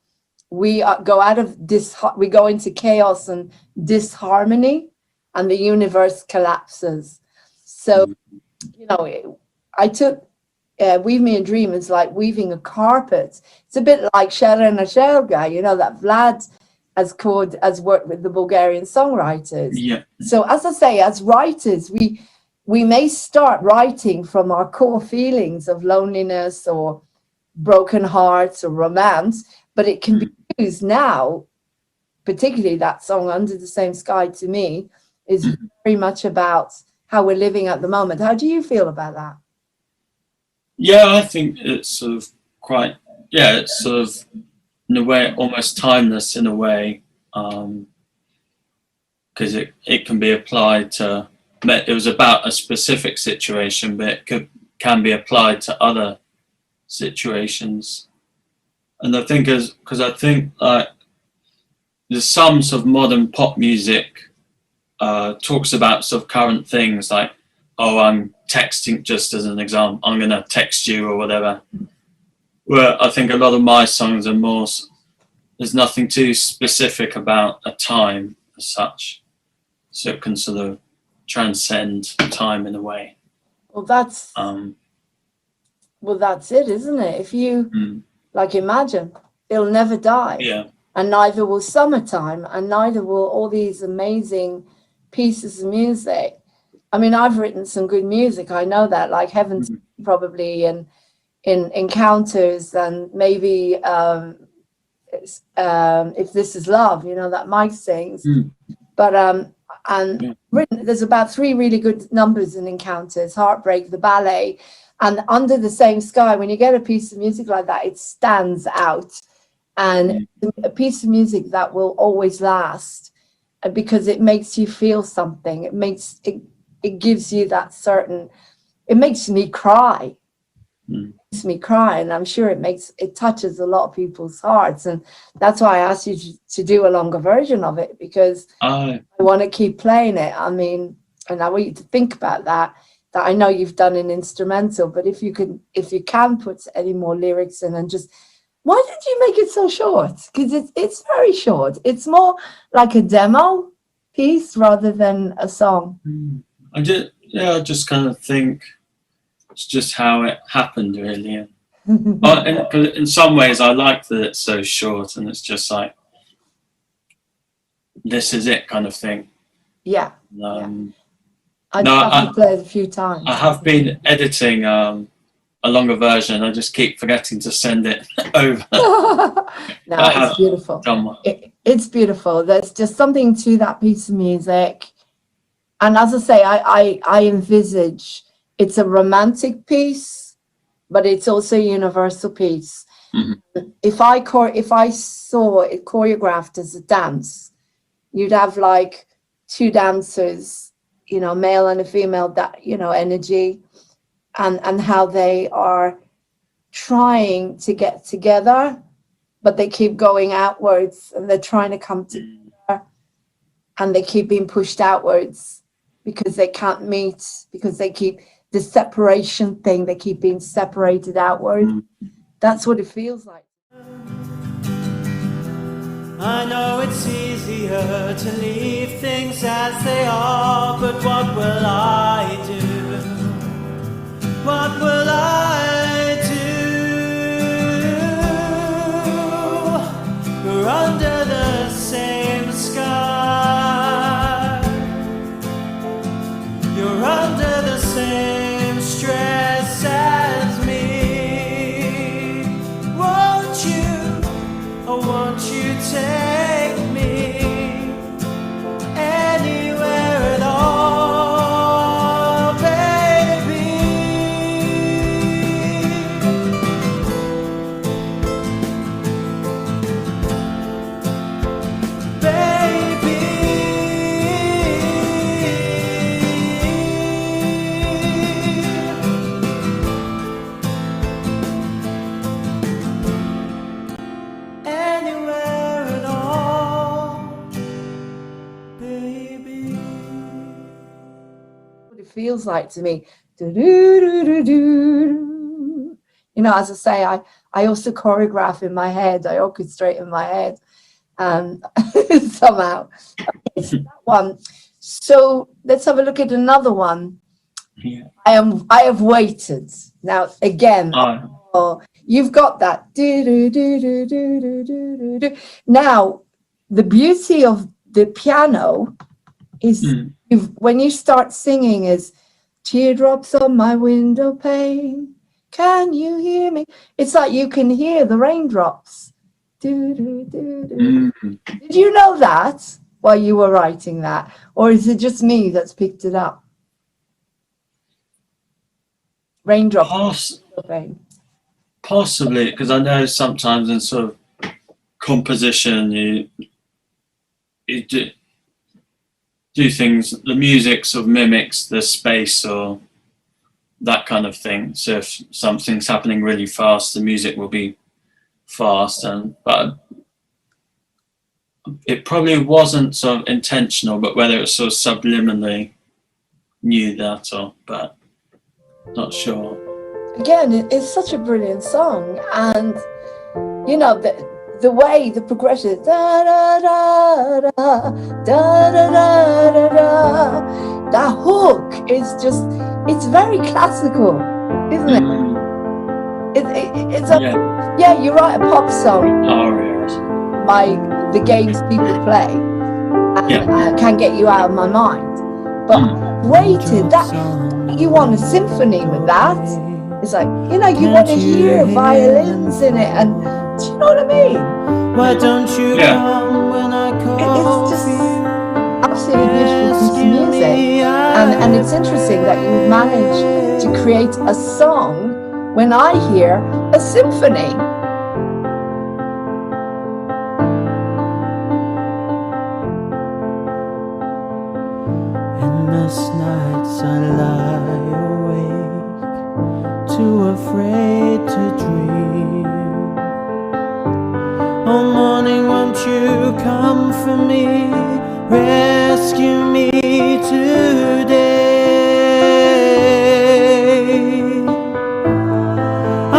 we go out of we go into chaos and disharmony, and the universe collapses. So, I took Weave Me a Dream is like weaving a carpet. It's a bit like Shelena Shelga, that Vlad has worked with the Bulgarian songwriters. Yeah. So as I say, as writers, we may start writing from our core feelings of loneliness or broken hearts or romance, but it can be used now, particularly that song Under the Same Sky, to me, is very much about how we're living at the moment. How do you feel about that? Yeah, I think it's sort of quite, it's sort of, in a way, almost timeless in a way, because it can be applied to, it was about a specific situation, but it can be applied to other situations. And I think because I think there's some sort of modern pop music talks about sort of current things like, I'm texting, just as an example, I'm going to text you or whatever. Where I think a lot of my songs are more, there's nothing too specific about a time as such. So it can sort of transcend time in a way. Well, that's it, isn't it? If you, like, imagine, it'll never die. Yeah. And neither will Summertime, and neither will all these amazing pieces of music. I mean, I've written some good music. I know that, like Heaven's probably, and in Encounters, and maybe If This Is Love, that Mike sings. But there's about 3 really good numbers in Encounters: Heartbreak, the ballet, and Under the Same Sky. When you get a piece of music like that, it stands out, and a piece of music that will always last, because it makes you feel something. It gives you that certain, it makes me cry. It makes me cry, and I'm sure it touches a lot of people's hearts. And that's why I asked you to do a longer version of it, because I want to keep playing it. I mean, and I want you to think about that I know you've done an instrumental, but if you can put any more lyrics in, and just, why did you make it so short? Because it's very short. It's more like a demo piece rather than a song. I just kind of think it's just how it happened, really. In some ways, I like that it's so short, and it's just like, this is it kind of thing. Yeah. I've played it a few times. I have been editing a longer version. I just keep forgetting to send it over. It's beautiful. It's beautiful. There's just something to that piece of music. And as I say, I envisage it's a romantic piece, but it's also a universal piece. If I saw it choreographed as a dance, you'd have like 2 dancers, male and a female, that, energy, and how they are trying to get together, but they keep going outwards, and they're trying to come together, and they keep being pushed outwards because they can't meet, because they keep the separation thing, they keep being separated outward. That's what it feels like. I know it's easier to leave things as they are, but what will I do? what will I do? We're under the same sky. You're under the same stress as me. Won't you, oh won't you take me anywhere at all, baby? Anywhere at all, baby. What it feels like to me. Do-do-do-do-do. You know, as I say, I also choreograph in my head. I orchestrate in my head, somehow. It's that one. So let's have a look at another one. Yeah. I have waited. Now again. Oh, you've got that. Do-do-do-do-do-do-do-do. Now, the beauty of the piano is when you start singing is teardrops on my window pane. Can you hear me? It's like you can hear the raindrops. Do-do-do-do. Did you know that while you were writing that? Or is it just me that's picked it up? Raindrops on my window pane. Possibly, because I know sometimes in sort of composition you do things, the music sort of mimics the space or that kind of thing. So if something's happening really fast, the music will be fast, but it probably wasn't sort of intentional, but whether it's sort of subliminally knew that or, but not sure. Again, it's such a brilliant song, and you know the way the progression, da da da da da da da da da. That hook is just—it's very classical, isn't it? It's a yeah. You write a pop song by the games people play, and can get you out of my mind. But waited, that you want a symphony with that. It's like, you know, you want to hear violins in it, and do you know what I mean? Why don't you come when I call? It's just absolutely beautiful piece of music, and it's interesting that you managed to create a song when I hear a symphony. Endless nights I lie awake, too afraid to dream. Oh morning, won't you come for me, rescue me today? I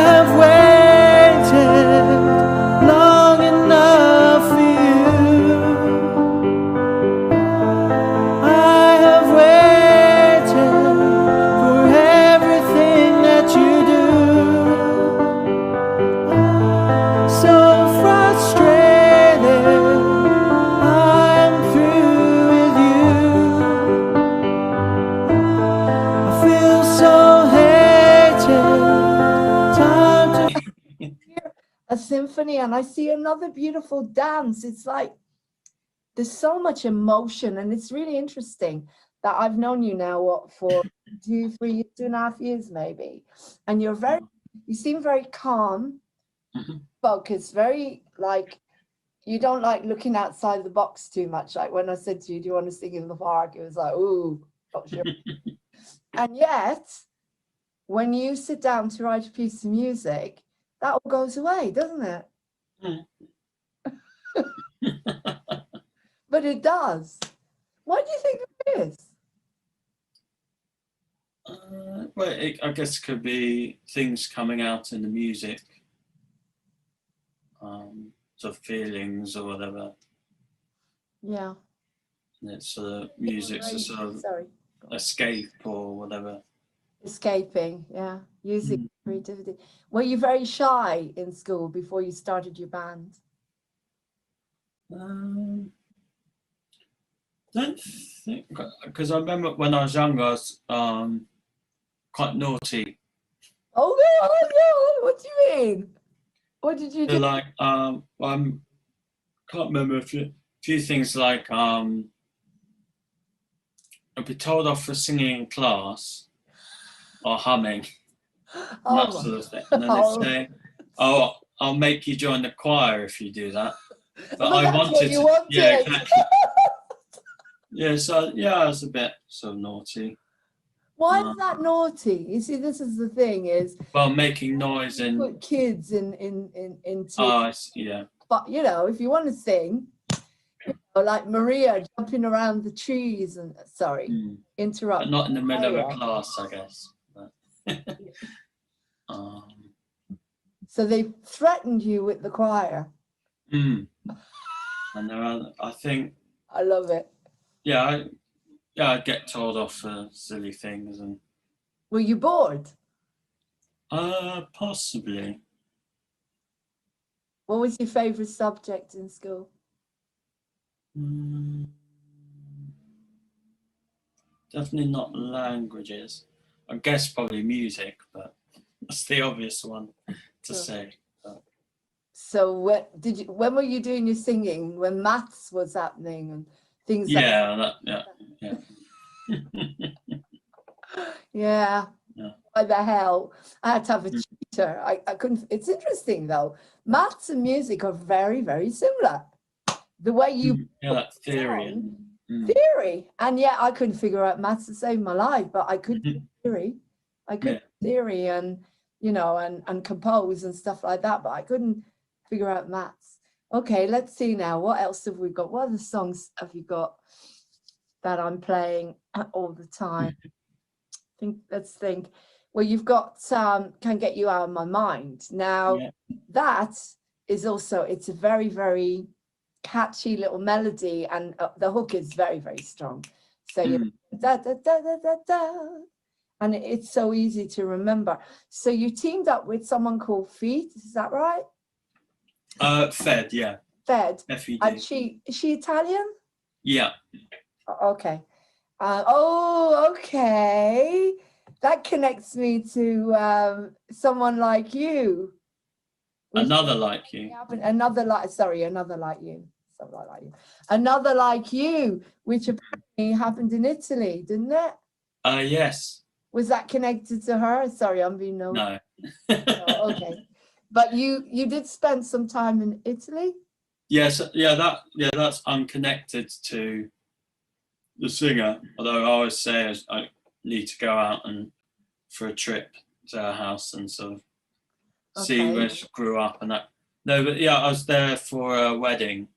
have waited long enough for you. I have waited for everything that you do. So frustrated, I'm through with you. I feel so hated. Time to Hear a symphony, and I see another beautiful dance. It's like there's so much emotion, and it's really interesting that I've known you now for 2.5 years maybe, and you seem very calm, focused, very like you don't like looking outside the box too much. Like when I said to you, do you want to sing in the park? It was like, ooh, not sure. And yet when you sit down to write a piece of music, that all goes away, doesn't it? But it does. Why do you think it is? Well, I guess it could be things coming out in the music, sort of feelings or whatever. Yeah. And it's music's a sort of escape or whatever. Escaping, yeah. Using creativity. Were you very shy in school before you started your band? Don't think, because I remember when I was younger, I was quite naughty. Oh no! What do you mean? What did you do? So like, I can't remember a few things like I'd be told off for singing in class or humming, that sort of thing. And then they'd say, "Oh, I'll make you join the choir if you do that." But I wanted to. Yeah, exactly. Yeah, so yeah, I was a bit so naughty. Why is that naughty? You see, this is the thing is. Well, making noise and put kids into. Oh, yeah. But you know, if you want to sing, you know, like Maria jumping around the trees and interrupt. But not in the middle of a class, I guess. But, so they threatened you with the choir. And I think. I love it. Yeah, I'd get told off for silly things. And were you bored? Possibly. What was your favorite subject in school? Definitely not languages. I guess probably music, but that's the obvious one to say. But. So when were you doing your singing? When maths was happening and things like that? Yeah. Why the hell? I had to have a tutor. I couldn't. It's interesting though. Maths and music are very, very similar. The way you that theory. Theory. And yet I couldn't figure out maths to save my life, but I could do theory. I could do theory and you know and compose and stuff like that, but I couldn't figure out maths. Okay, let's see now. What else have we got? What other songs have you got that I'm playing all the time? Let's think. Well, you've got Can't Get You Out of My Mind. Now, that is also, it's a very, very catchy little melody, and the hook is very, very strong. So you da da da da da da, and it's so easy to remember. So you teamed up with someone called Feet, is that right? Fed, yeah. Fed. F-E-D. And is she Italian? Yeah. Okay. Okay. That connects me to someone like you. Another like you. Another like you. Something like you. Another like you, which apparently happened in Italy, didn't it? Yes. Was that connected to her? Sorry, I'm being no. No. Oh, okay. But you did spend some time in Italy? Yes, that's unconnected to the singer. Although I always say I need to go out and for a trip to her house and sort of see where she grew up and that. No, but yeah, I was there for a wedding.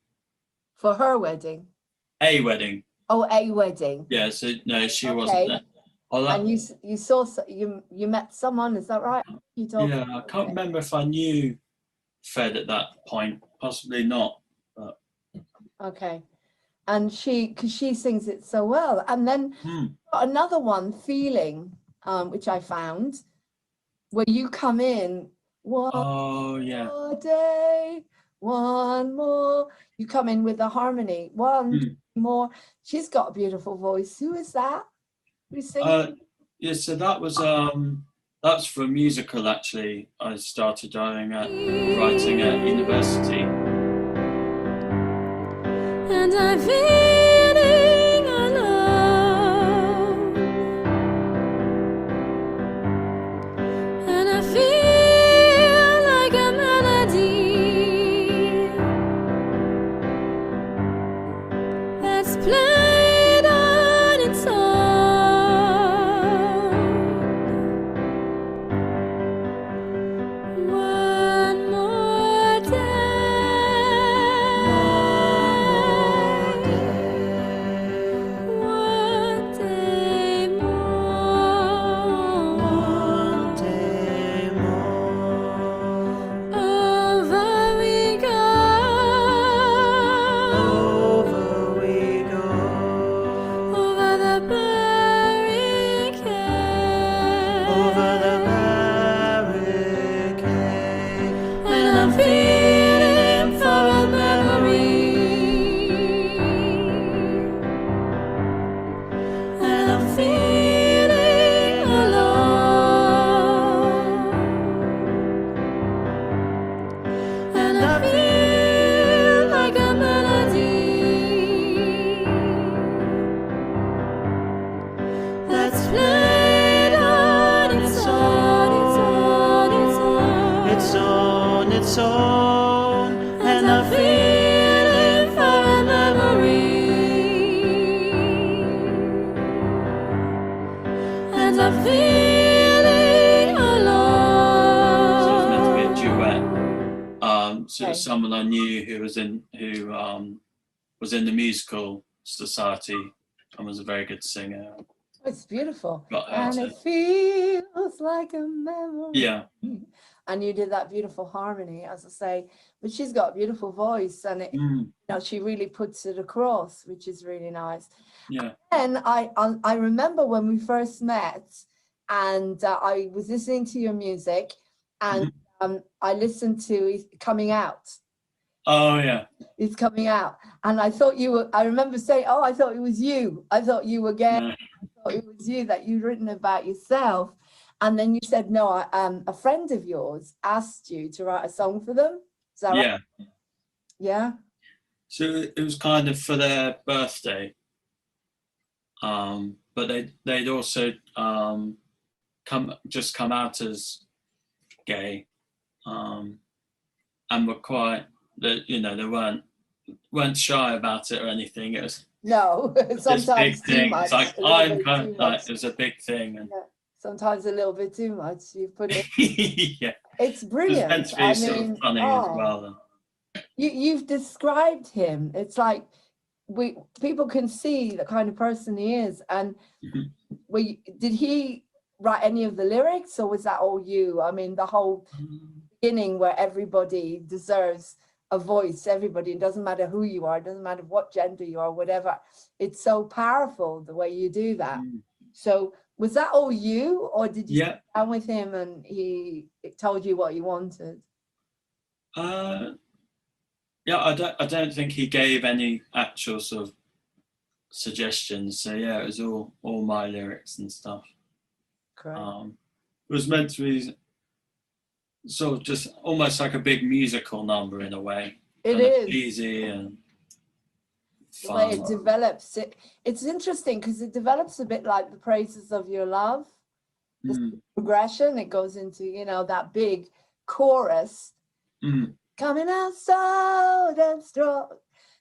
For her wedding? A wedding. Oh, a wedding. Yeah, so no, she wasn't there. And you saw you met someone, is that right? You told me. I can't remember if I knew Fed at that point. Possibly not. But. Okay. And because she sings it so well. And then another one, Feeling, which I found, where you come in, one more day, one more. You come in with a harmony, one more. She's got a beautiful voice. Who is that? Who's singing? Yeah, so that's for a musical actually. I started writing at university. And I'm feeling alone, and I feel like a melody that's played on its own. One more day. So someone I knew who was in the musical society and was a very good singer. It's beautiful. And it feels like a memory. Yeah. And you did that beautiful harmony, as I say. But she's got a beautiful voice, and it, you know, she really puts it across, which is really nice. Yeah. And I remember when we first met, and I was listening to your music, and I listened to Coming Out. Oh yeah. It's coming out, and I thought you were. I remember saying, "Oh, I thought it was you. I thought you were gay. No. I thought it was you that you'd written about yourself." And then you said, "No, a friend of yours asked you to write a song for them." Is that right? Yeah. So it was kind of for their birthday, but they'd also come out as gay, and were quite. You know, they weren't shy about it or anything. It was sometimes big thing. It's like I'm kind of like it was a big thing, and sometimes a little bit too much. You put it. Yeah, it's brilliant. It's meant to be sort of funny as well. You've described him. It's like people can see the kind of person he is. And did he write any of the lyrics, or was that all you? I mean, the whole beginning where everybody deserves a voice, everybody, it doesn't matter who you are, it doesn't matter what gender you are, whatever. It's so powerful the way you do that. So was that all you, or did you sit down with him and he told you what you wanted? Yeah, I don't think he gave any actual sort of suggestions. So yeah, it was all my lyrics and stuff. Correct. It was meant to be sort of just almost like a big musical number in a way. It is easy and fun. The way it develops, it's interesting because it develops a bit like the Praises of Your Love. The progression, it goes into, you know, that big chorus. Coming out so damn strong.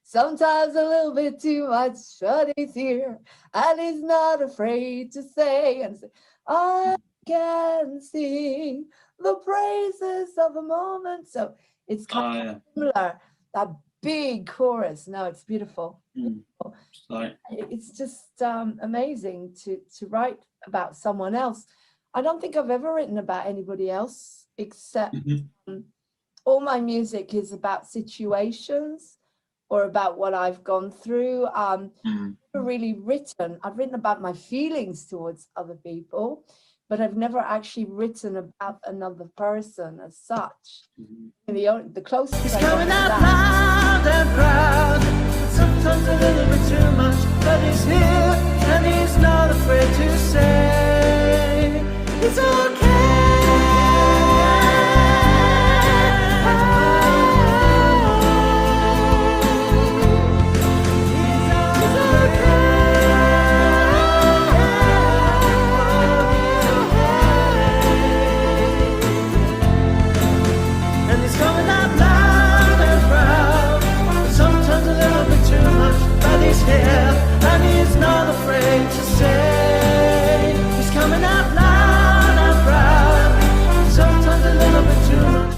Sometimes a little bit too much, but he's here and he's not afraid to say, and say, I can sing the praises of a moment. So it's kind of similar, that big chorus. No, it's beautiful. It's just amazing to write about someone else. I don't think I've ever written about anybody else, except all my music is about situations or about what I've gone through. I've written about my feelings towards other people, but I've never actually written about another person as such. The closest He's coming out loud and proud, sometimes a little bit too much, but he's here and he's not afraid to say it's okay. And he's not afraid to say he's coming out loud and proud, sometimes a little bit too much.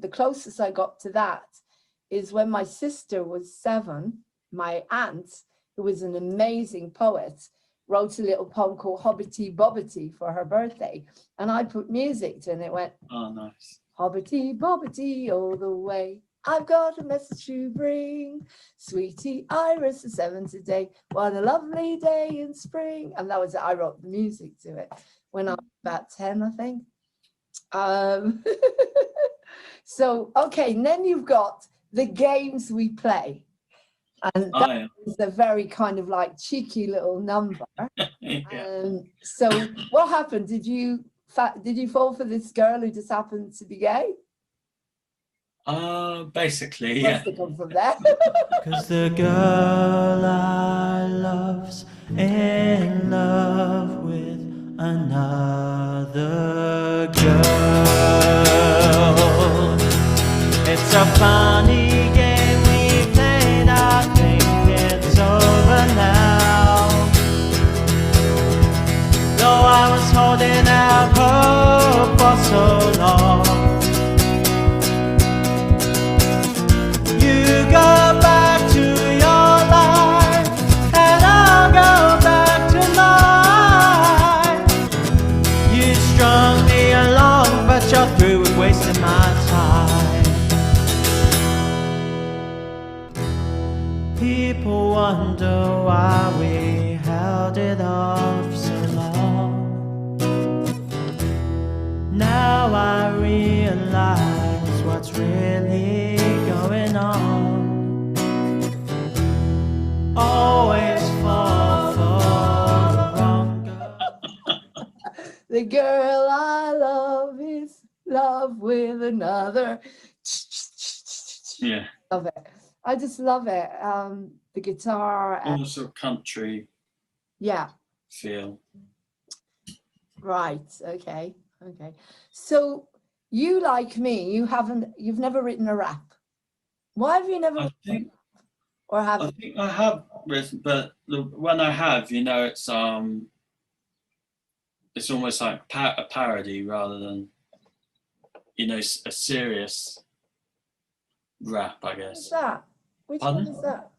The closest I got to that is when my sister was 7, my aunt, who was an amazing poet, wrote a little poem called Hobbity Bobbity for her birthday, and I put music to it, and it went, oh nice, Hobbity Bobbity all the way, I've got a message to bring. Sweetie Iris is 7 today. What a lovely day in spring. And that was it. I wrote the music to it when I was about 10, I think. So, okay, and then you've got the games we play. And that is a very kind of like cheeky little number. So what happened? Did you fall for this girl who just happened to be gay? Basically, yeah. Must have come from there. Cause the girl I love's in love with another girl. It's a funny game we played, I think it's over now. Though I was holding out hope for so long, wonder why we held it off so long. Now I realize what's really going on. Always fall for the wrong girl. The girl I love is love with another. Yeah. Love it. I just love it. The guitar. Also country. Yeah. Feel. Right. Okay. Okay. So you, like me, you've never written a rap. Why have you never? I think I have written, but when I have, it's almost like a parody rather than, a serious rap, I guess. What's that? Which Pardon? one is that?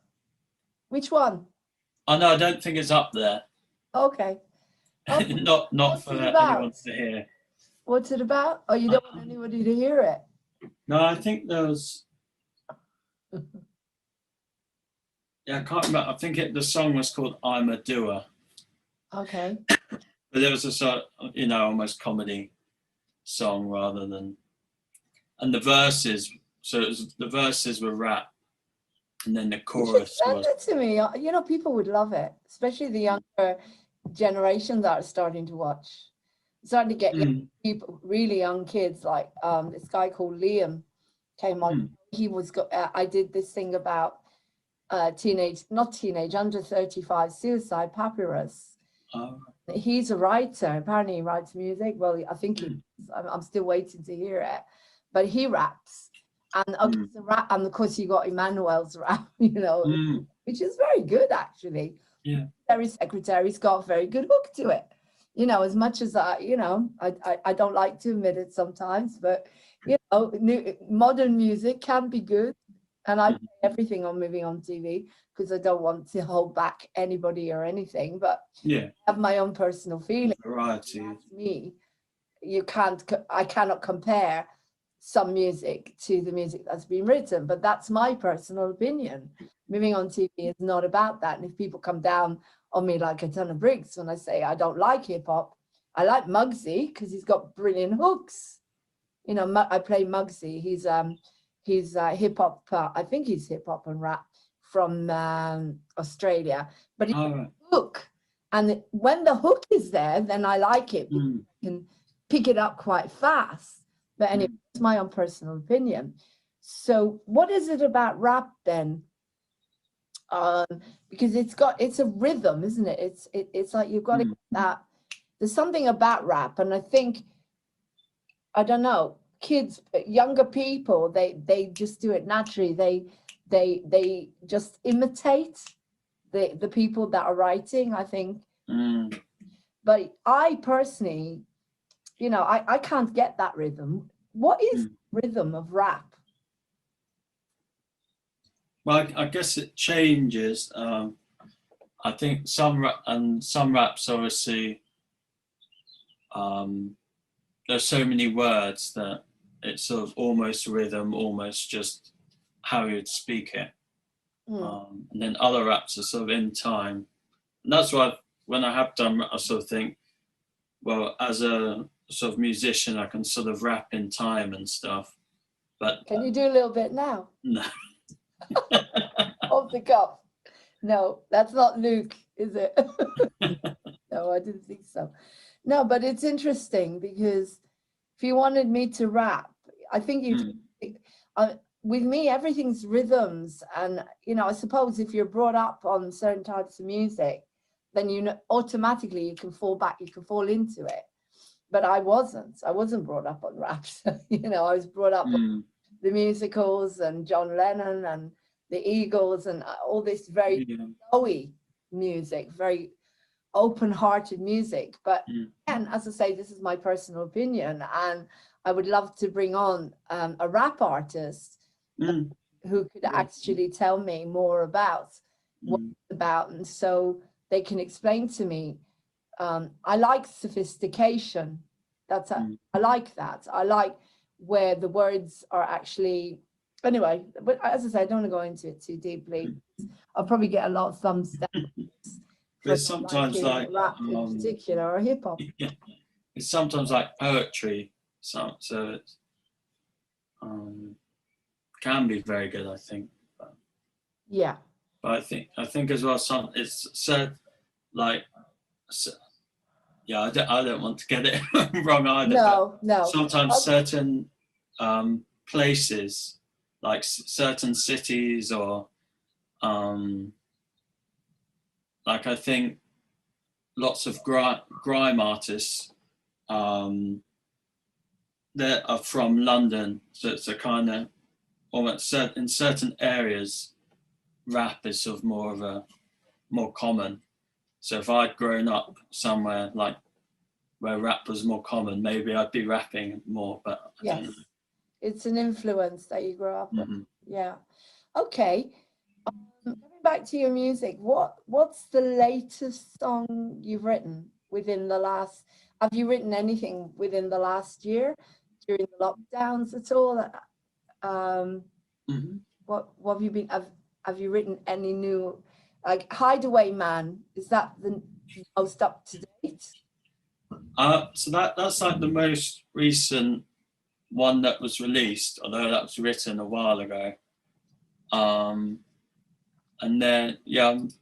Which one? Oh no, I don't think it's up there. Okay. not What's for it about? anyone to hear. What's it about? Oh, you don't want anybody to hear it. No, I think there was. Yeah, I can't remember. I think the song was called "I'm a Doer." Okay. But there was a sort of, almost comedy song rather than, and the verses. So the verses were rap, and then the chorus Send was. it to me. People would love it, especially the younger generation that are starting to watch. Starting to get young people, really young kids, like this guy called Liam came on. He was. I did this thing about under 35 suicide, Papyrus. Oh. He's a writer. Apparently, he writes music. Well, I think I'm still waiting to hear it, but he raps. And of course, you got Emmanuel's rap, which is very good, actually. Yeah. Secretary Secretary's got a very good hook to it. As much as I don't like to admit it sometimes, but modern music can be good. And I play everything on Moving On TV because I don't want to hold back anybody or anything. But yeah, I have my own personal feeling. Variety. That's me. I cannot compare some music to the music that's been written, but that's my personal opinion. Moving On TV is not about that. And if people come down on me like a ton of bricks when I say I don't like hip hop, I like Muggsy because he's got brilliant hooks. I play Muggsy. He's hip hop. I think he's hip hop and rap from Australia. But he's got a hook, and when the hook is there, then I like it. You can pick it up quite fast. But anyway, it's my own personal opinion. So, what is it about rap then? Because it's a rhythm, isn't it? It's like you've got to get that. There's something about rap, and I think, I don't know, kids, younger people, they just do it naturally. They just imitate the people that are writing, I think. But I personally, I can't get that rhythm. What is rhythm of rap? Well, I guess it changes. I think some raps obviously, there's so many words that it's sort of almost rhythm, almost just how you'd speak it. And then other raps are sort of in time. And that's why when I have done, I sort of think, well, as a sort of musician, I can sort of rap in time and stuff. But can you do a little bit now? No. Off the cuff. No, that's not Luke, is it? No, I didn't think so. No, but it's interesting because if you wanted me to rap, I think with me, everything's rhythms. And, I suppose if you're brought up on certain types of music, then automatically you can fall into it. But I wasn't brought up on rap. I was brought up on the musicals and John Lennon and the Eagles and all this very flowy music, very open-hearted music. But and as I say, this is my personal opinion, and I would love to bring on a rap artist who could actually tell me more about what it's about, and so they can explain to me. I like sophistication. I like that. I like where the words are actually Anyway, but as I said, I don't want to go into it too deeply. I'll probably get a lot of thumbs down. There's sometimes like rap in particular or hip hop. Yeah, it's sometimes like poetry, so it's can be very good, I think. Yeah. But I think as well, it's so like, yeah, I don't want to get it wrong either. No, no. Sometimes certain places, like certain cities, or like I think lots of grime artists that are from London, so it's a kind of almost in certain areas, rap is sort of more common. So if I'd grown up somewhere like where rap was more common, maybe I'd be rapping more. But I don't know. It's an influence that you grow up with. Yeah. Okay. Coming back to your music, what's the latest song you've written within the last? Have you written anything within the last year during the lockdowns at all? What have you been? Have you written any new, like Hideaway Man? Is that the most up to date? So that's like the most recent one that was released, although that was written a while ago. And then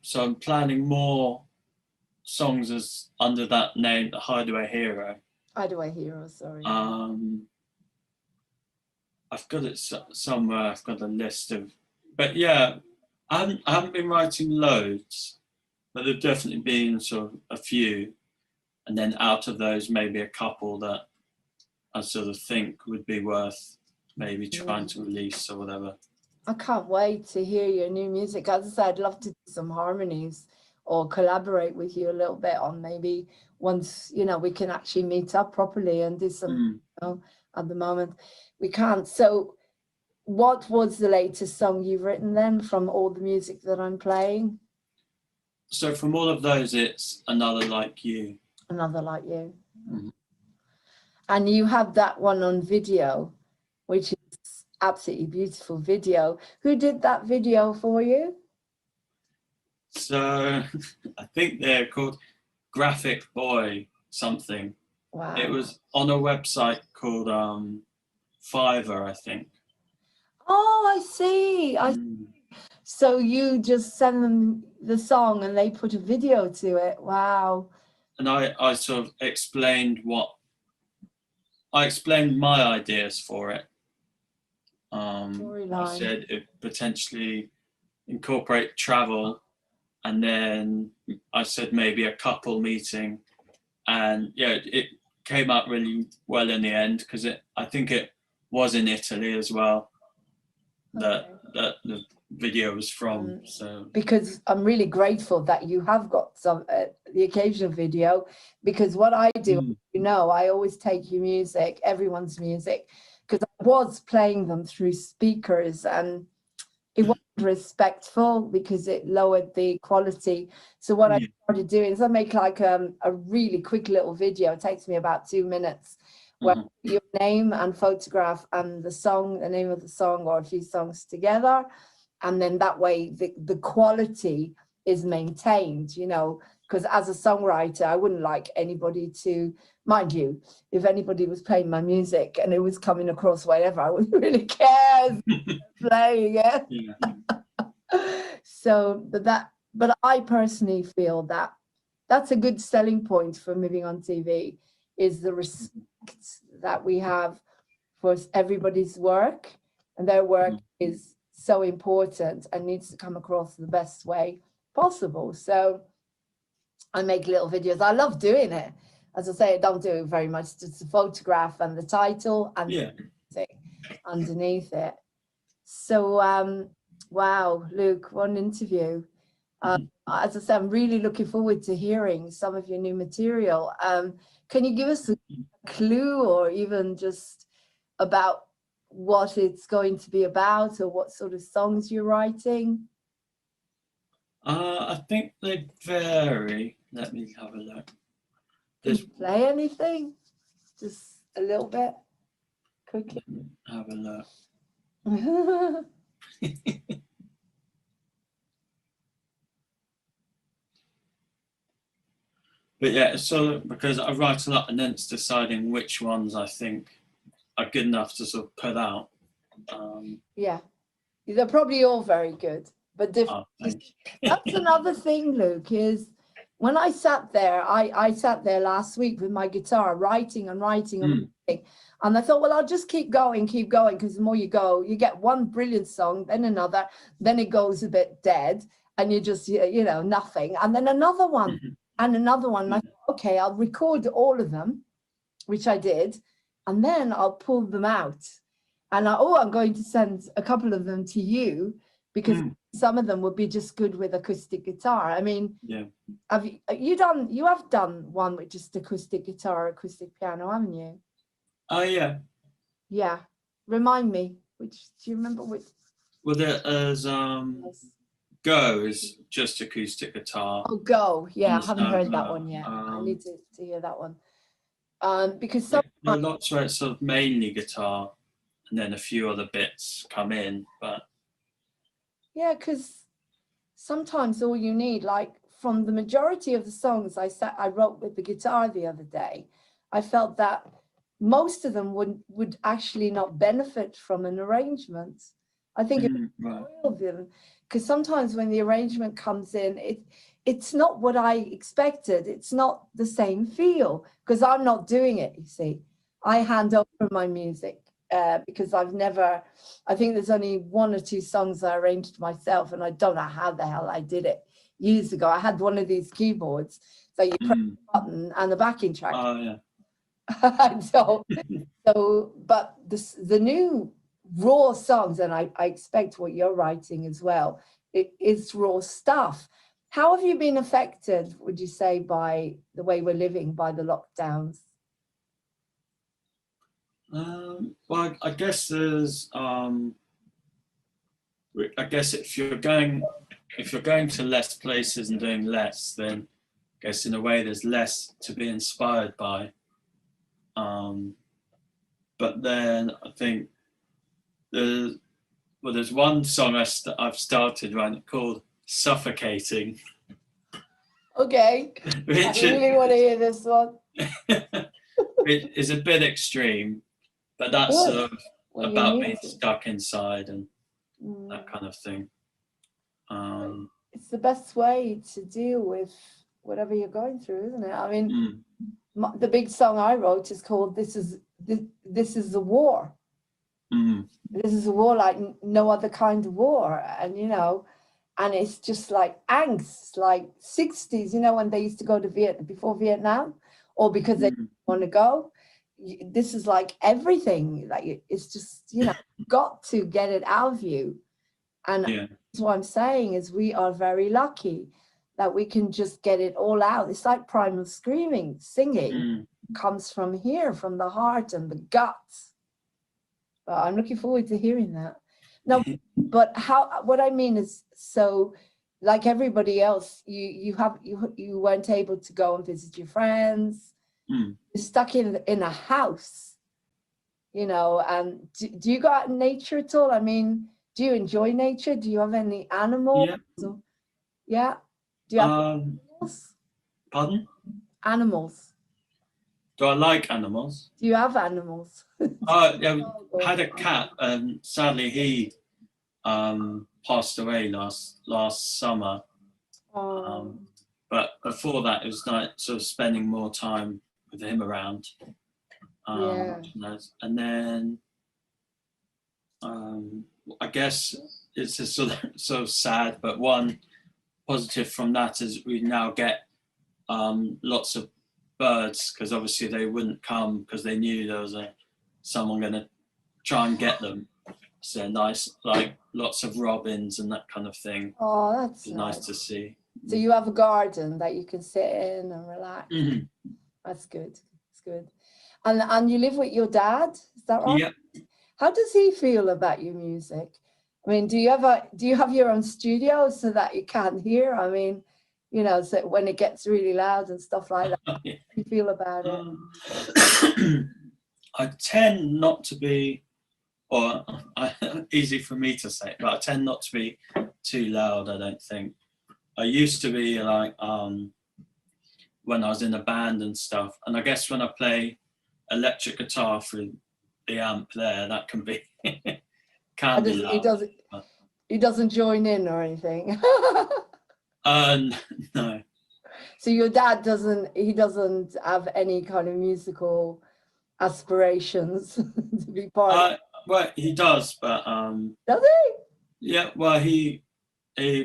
so I'm planning more songs as under that name, the Hideaway Hero. Hideaway Hero, sorry. I've got it somewhere. I've got a list of, but yeah, I haven't been writing loads, but there've definitely been sort of a few, and then out of those, maybe a couple that I sort of think would be worth maybe trying to release or whatever. I can't wait to hear your new music. As I said, I'd love to do some harmonies or collaborate with you a little bit on maybe once, we can actually meet up properly and do some, at the moment we can't. So what was the latest song you've written then from all the music that I'm playing? So from all of those, it's Another Like You. Another Like You. And you have that one on video, which is absolutely beautiful video. Who did that video for you? So I think they're called Graphic Boy something. Wow. It was on a website called Fiverr, I think. Oh, I see. So you just send them the song and they put a video to it. Wow. And I sort of explained my ideas for it. I said it potentially incorporate travel, and then I said maybe a couple meeting, and yeah, it came out really well in the end because I think it was in Italy as well that the video was from. So because I'm really grateful that you have got some the occasional video, because what I do, I always take your music, everyone's music, because I was playing them through speakers and it wasn't respectful because it lowered the quality. So what I started doing is I make like a really quick little video. It takes me about 2 minutes, where I put your name and photograph and the name of the song or a few songs together. And then that way the quality is maintained, because as a songwriter, I wouldn't like anybody to, mind you, if anybody was playing my music and it was coming across whatever, I wouldn't really care playing it. Yeah. So, but I personally feel that that's a good selling point for Moving On TV, is the respect that we have for everybody's work, and their work is so important and needs to come across the best way possible. So I make little videos. I love doing it. As I say, I don't do it very much, just a photograph and the title and music underneath it. So wow, Luke, what an interview. As I said, I'm really looking forward to hearing some of your new material. Can you give us a clue, or even just about what it's going to be about, or what sort of songs you're writing? I think they vary. Let me have a look. Can you play anything? Just a little bit, quickly. Have a look. But yeah, so because I write a lot and then it's deciding which ones I think are good enough to sort of put out. Yeah, they're probably all very good, but different. That's another thing, Luke, is when I sat there, I sat there last week with my guitar, writing and writing and writing. And I thought, well, I'll just keep going, because the more you go, you get one brilliant song, then another, then it goes a bit dead, and you just, you know, nothing. And then another one, and another one. And I thought, okay, I'll record all of them, which I did, and then I'll pull them out. And I'm going to send a couple of them to you, because some of them would be just good with acoustic guitar. I mean, yeah. You have done one with just acoustic guitar, acoustic piano, haven't you? Oh, yeah. Yeah. Remind me, do you remember which? Well, there's Go is just acoustic guitar. Oh, Go. Yeah, I haven't heard that one yet. I need to hear that one. Because there are lots where it's sort of mainly guitar, and then a few other bits come in, but yeah, because sometimes all you need, like from the majority of the songs I wrote with the guitar the other day, I felt that most of them would actually not benefit from an arrangement. I think because sometimes when the arrangement comes in, it's not what I expected. It's not the same feel, because I'm not doing it, you see. I hand over my music because I think there's only one or two songs I arranged myself, and I don't know how the hell I did it years ago. I had one of these keyboards that you press the button and the backing track. Oh, yeah. But the new raw songs, and I expect what you're writing as well, it's raw stuff. How have you been affected, would you say, by the way we're living, by the lockdowns? Well, I guess there's I guess if you're going to less places and doing less, then I guess in a way there's less to be inspired by. But then I think there's one song I've started writing called Suffocating. Okay, I really want to hear this one. It is a bit extreme, but that's sort of about being stuck inside and that kind of thing. It's the best way to deal with whatever you're going through, isn't it? I mean, the big song I wrote is called This is the War. This is a war like no other kind of war. And, you know, and it's just like angst, like 60s, you know, when they used to go to before Vietnam, or because they didn't want to go. This is like everything. Like, it's just, you know, got to get it out of you. And that's what I'm saying is we are very lucky that we can just get it all out. It's like primal screaming, singing comes from here, from the heart and the guts. But I'm looking forward to hearing that. No, but what I mean is, so like everybody else, you weren't able to go and visit your friends. You're stuck in a house, you know. And do you go out in nature at all? I mean, do you enjoy nature? Do you have any animals? Yeah. Do you have animals? Pardon? Animals. Do I like animals? Do you have animals? Yeah, we had a cat, and sadly he passed away last summer. But before that, it was like sort of spending more time with him around. And then I guess it's just sort of sad, but one positive from that is we now get lots of birds, because obviously they wouldn't come because they knew there was someone going to try and get them. So nice, like lots of robins and that kind of thing. Oh, that's nice to see. So you have a garden that you can sit in and relax. That's good. It's good. And you live with your dad, is that right? Yeah. How does he feel about your music? I mean, do you have your own studio so that you can't hear? I mean, you know, so when it gets really loud and stuff like that, how do you feel about it? I tend not to be or easy for me to say, but I tend not to be too loud, I don't think. I used to be like, when I was in a band and stuff, and I guess when I play electric guitar through the amp there, that can be, can be loud. He doesn't join in or anything? No. So your dad doesn't have any kind of musical aspirations to be part of? Well, he does, but does he? Yeah, well, he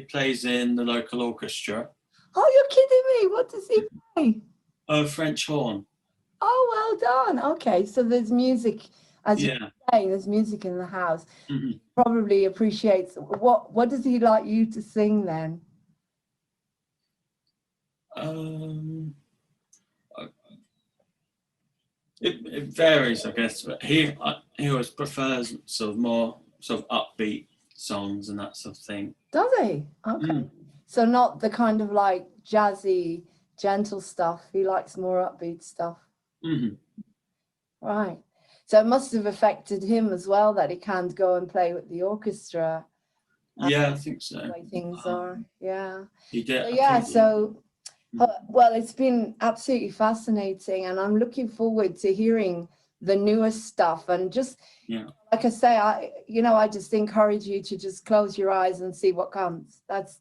plays in the local orchestra. Oh, you're kidding me! What does he play? French horn. Oh, well done. Okay, so there's music, as you're saying, there's music in the house. Mm-hmm. Probably appreciates. What does he like you to sing then? It varies, I guess, but he always prefers sort of more sort of upbeat songs and that sort of thing. Does he? Okay. So not the kind of like jazzy, gentle stuff. He likes more upbeat stuff. Mm-hmm. Right. So it must have affected him as well that he can't go and play with the orchestra. Yeah, I think so. The way things are. Yeah. He did. So, yeah. So, well, it's been absolutely fascinating, and I'm looking forward to hearing the newest stuff. And just like I say, I just encourage you to just close your eyes and see what comes. That's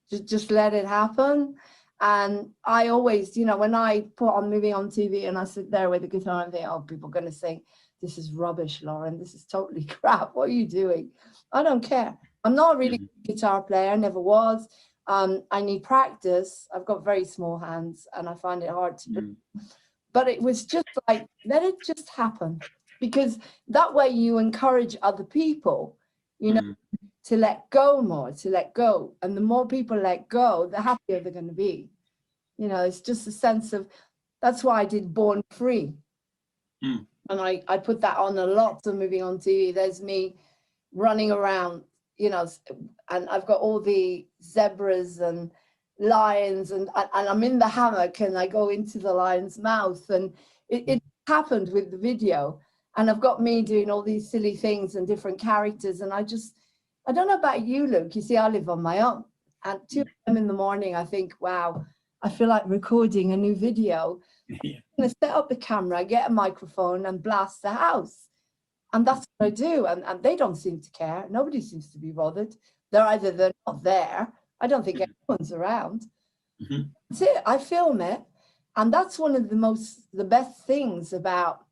just let it happen. And I always, when I put on Moving On TV and I sit there with the guitar and think, oh, people are going to think, this is rubbish, Lauren. This is totally crap. What are you doing? I don't care. I'm not a really good guitar player. I never was. I need practice. I've got very small hands and I find it hard to do. But it was just like, let it just happen. Because that way you encourage other people, to let go more, to let go. And the more people let go, the happier they're going to be. It's just a sense of, that's why I did Born Free. And I put that on a lot of Moving On TV. There's me running around, and I've got all the zebras and lions and I'm in the hammock and I go into the lion's mouth. And it happened with the video. And I've got me doing all these silly things and different characters. And I don't know about you, Luke. You see, I live on my own. At 2 a.m. in the morning, I think, wow, I feel like recording a new video. I'm going to set up the camera, get a microphone and blast the house. And that's what I do. And they don't seem to care. Nobody seems to be bothered. They're not there. I don't think anyone's around. That's it. I film it. And that's one of the best things about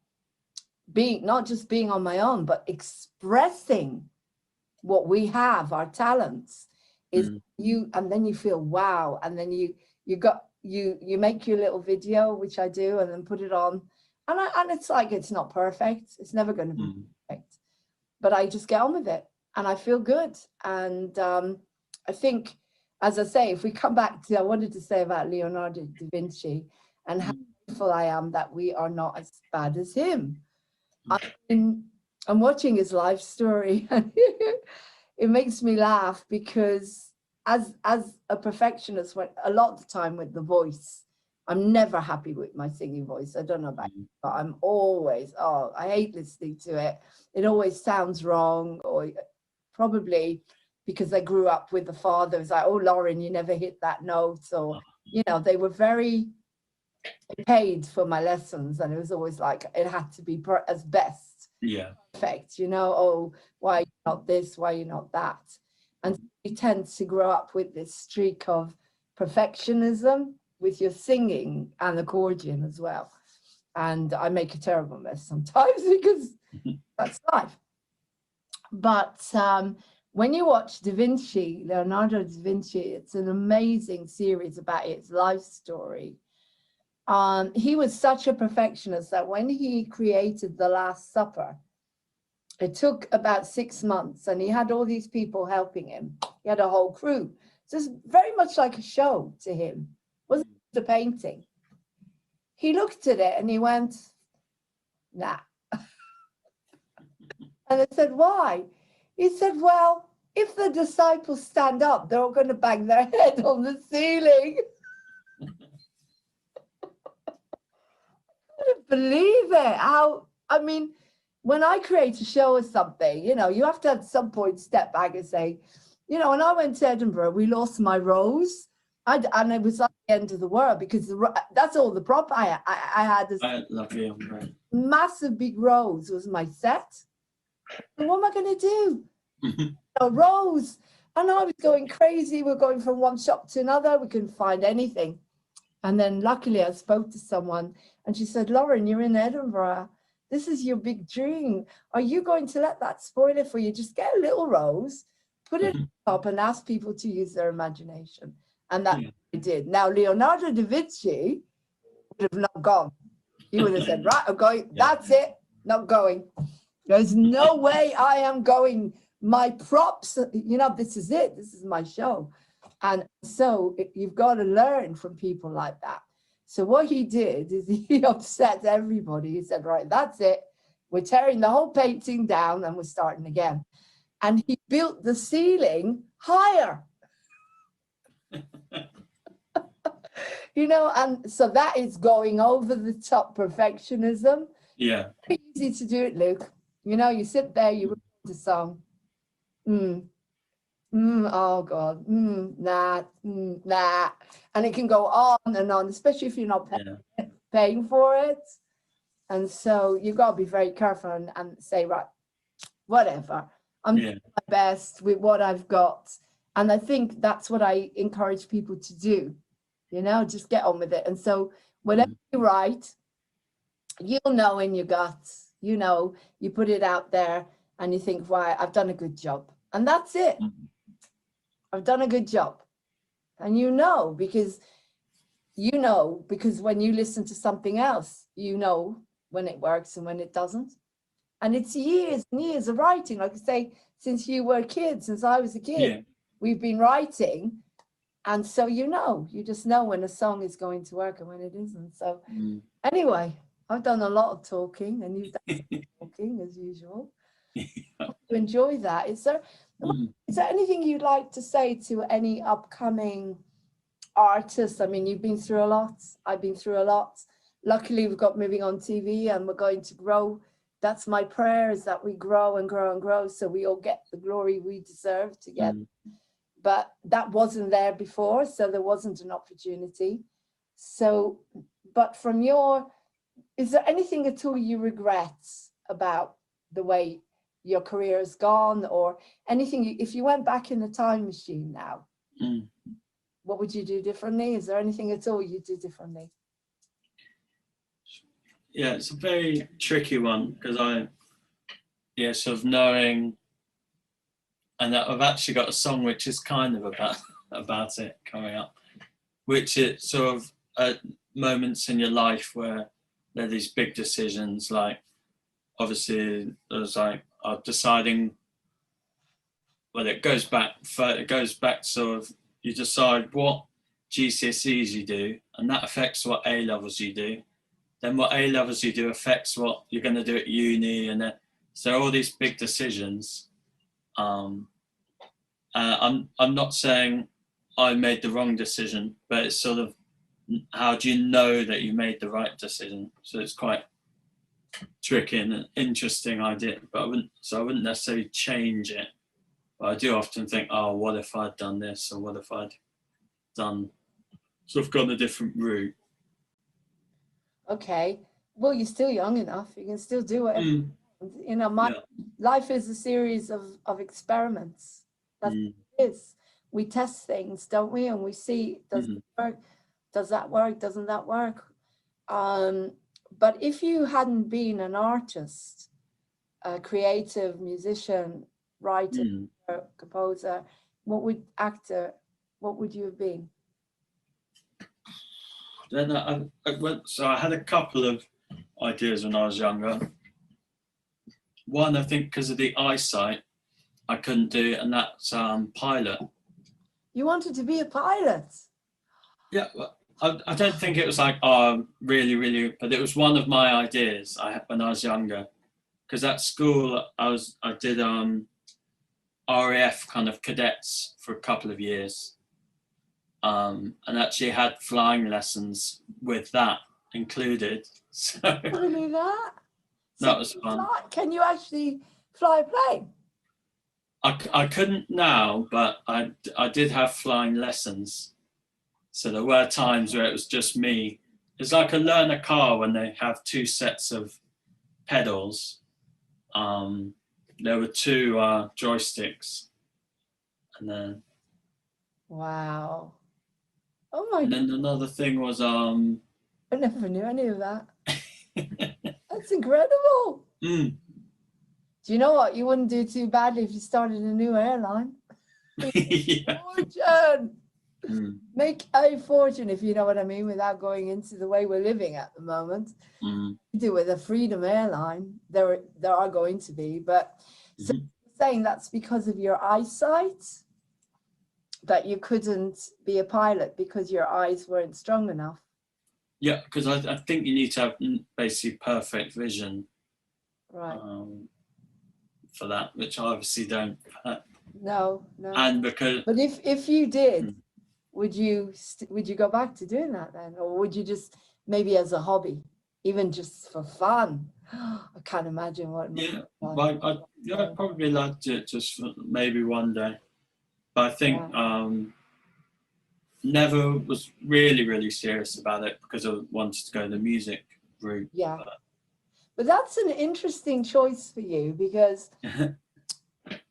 not just being on my own, but expressing what we have, our talents, is and then you feel wow, and then you make your little video, which I do, and then put it on, and it's like, it's not perfect, it's never going to be perfect, but I just get on with it and I feel good. And I think, as I say, if we come back to, I wanted to say about Leonardo da Vinci and how grateful I am that we are not as bad as him. I'm watching his life story and it makes me laugh because as a perfectionist, a lot of the time with the voice, I'm never happy with my singing voice. I don't know about you, but I'm always, I hate listening to it. It always sounds wrong, or probably because I grew up with the father. It's like, oh, Lauren, you never hit that note. So, they were very paid for my lessons, and it was always like, it had to be as best. Perfect, oh, why are you not this, why are you not that? And you tend to grow up with this streak of perfectionism with your singing and accordion as well. And I make a terrible mess sometimes because that's life. But when you watch Leonardo da Vinci, it's an amazing series about his life story. He was such a perfectionist that when he created The Last Supper, it took about 6 months and he had all these people helping him. He had a whole crew. So it's very much like a show to him. It wasn't just a painting. He looked at it and he went, nah. And I said, why? He said, well, if the disciples stand up, they're all going to bang their head on the ceiling. Believe it. when I create a show or something, you know, you have to at some point step back and say, you know, when I went to Edinburgh, we lost my rose. And it was like the end of the world because that's all the prop I had. This massive big rose was my set. And what am I going to do? A rose. And I was going crazy. We're going from one shop to another. We couldn't find anything. And then luckily I spoke to someone and she said, Lauren, you're in Edinburgh. This is your big dream. Are you going to let that spoil it for you? Just get a little rose, put it up and ask people to use their imagination. And that's what I did. Now, Leonardo da Vinci would have not gone. He would have said, right, I'm going, that's it, not going. There's no way I am going. My props, you know, this is it. This is my show. And so you've got to learn from people like that. So what he did is he upset everybody. He said, right, that's it. We're tearing the whole painting down and we're starting again. And he built the ceiling higher. You know, and so that is going over the top perfectionism. Yeah. It's easy to do it, Luke. You know, you sit there, you record the song. Oh God, nah. And it can go on and on, especially if you're not paying for it. And so you've got to be very careful and say, right, whatever. I'm doing my best with what I've got. And I think that's what I encourage people to do, you know, just get on with it. And so whatever you write, you'll know in your guts, you know, you put it out there and you think, right, I've done a good job. And that's it. I've done a good job. And you know, because when you listen to something else, you know when it works and when it doesn't. And it's years and years of writing, like I say, since you were a kid, since I was a kid. Yeah. We've been writing, and so you just know when a song is going to work and when it isn't. So anyway, I've done a lot of talking and you've done some talking as usual. You enjoy that. Is there anything you'd like to say to any upcoming artists? I mean, you've been through a lot. I've been through a lot. Luckily, we've got Moving On TV and we're going to grow. That's my prayer, is that we grow and grow and grow so we all get the glory we deserve together. But that wasn't there before, so there wasn't an opportunity. So, but from is there anything at all you regret about the way your career has gone, or anything, if you went back in the time machine now, what would you do differently? Is there anything at all you do differently? Yeah, it's a very tricky one because sort of knowing. And I've actually got a song which is kind of about it coming up, which is sort of at moments in your life where there are these big decisions, like obviously there's like deciding, well, it goes back sort of, you decide what GCSEs you do, and that affects what A levels you do. Then what A levels you do affects what you're going to do at uni, and so all these big decisions. I'm not saying I made the wrong decision, but it's sort of, how do you know that you made the right decision? So it's quite tricky and an interesting idea, but I wouldn't necessarily change it. But I do often think, oh, what if I'd done this, or what if I'd done, sort of gone a different route. Okay, well, you're still young enough. You can still do it. You know, life is a series of experiments. That's what it is. We test things, don't we? And we see, does it work? Does that work? Doesn't that work? But if you hadn't been an artist, a creative musician, writer, composer, what would you have been? Then I had a couple of ideas when I was younger. One, I think because of the eyesight, I couldn't do, and that's pilot. You wanted to be a pilot? Yeah, well, I don't think it was like really, really, but it was one of my ideas I had when I was younger. Because at school I did RAF kind of cadets for a couple of years, and actually had flying lessons with that included. So I knew that. that was fun. Can you actually fly a plane? I couldn't now, but I did have flying lessons. So there were times where it was just me. It's like a learner car when they have two sets of pedals. There were two joysticks, and then wow, oh my! And then another thing was I never knew any of that. That's incredible. Mm. Do you know what? You wouldn't do too badly if you started a new airline. Yeah. Fortune. Mm. Make a fortune, if you know what I mean, without going into the way we're living at the moment. Mm. You do with a Freedom airline, there are going to be, but so you're saying that's because of your eyesight, that you couldn't be a pilot because your eyes weren't strong enough. Yeah, because I think you need to have basically perfect vision, right? For that, which I obviously don't. No. And because, but if you did, would you go back to doing that then, or would you just maybe as a hobby, even just for fun? I can't imagine what. Yeah, well, I'd probably like to just for maybe one day, but I think never was really serious about it because I wanted to go the music route. Yeah, but that's an interesting choice for you because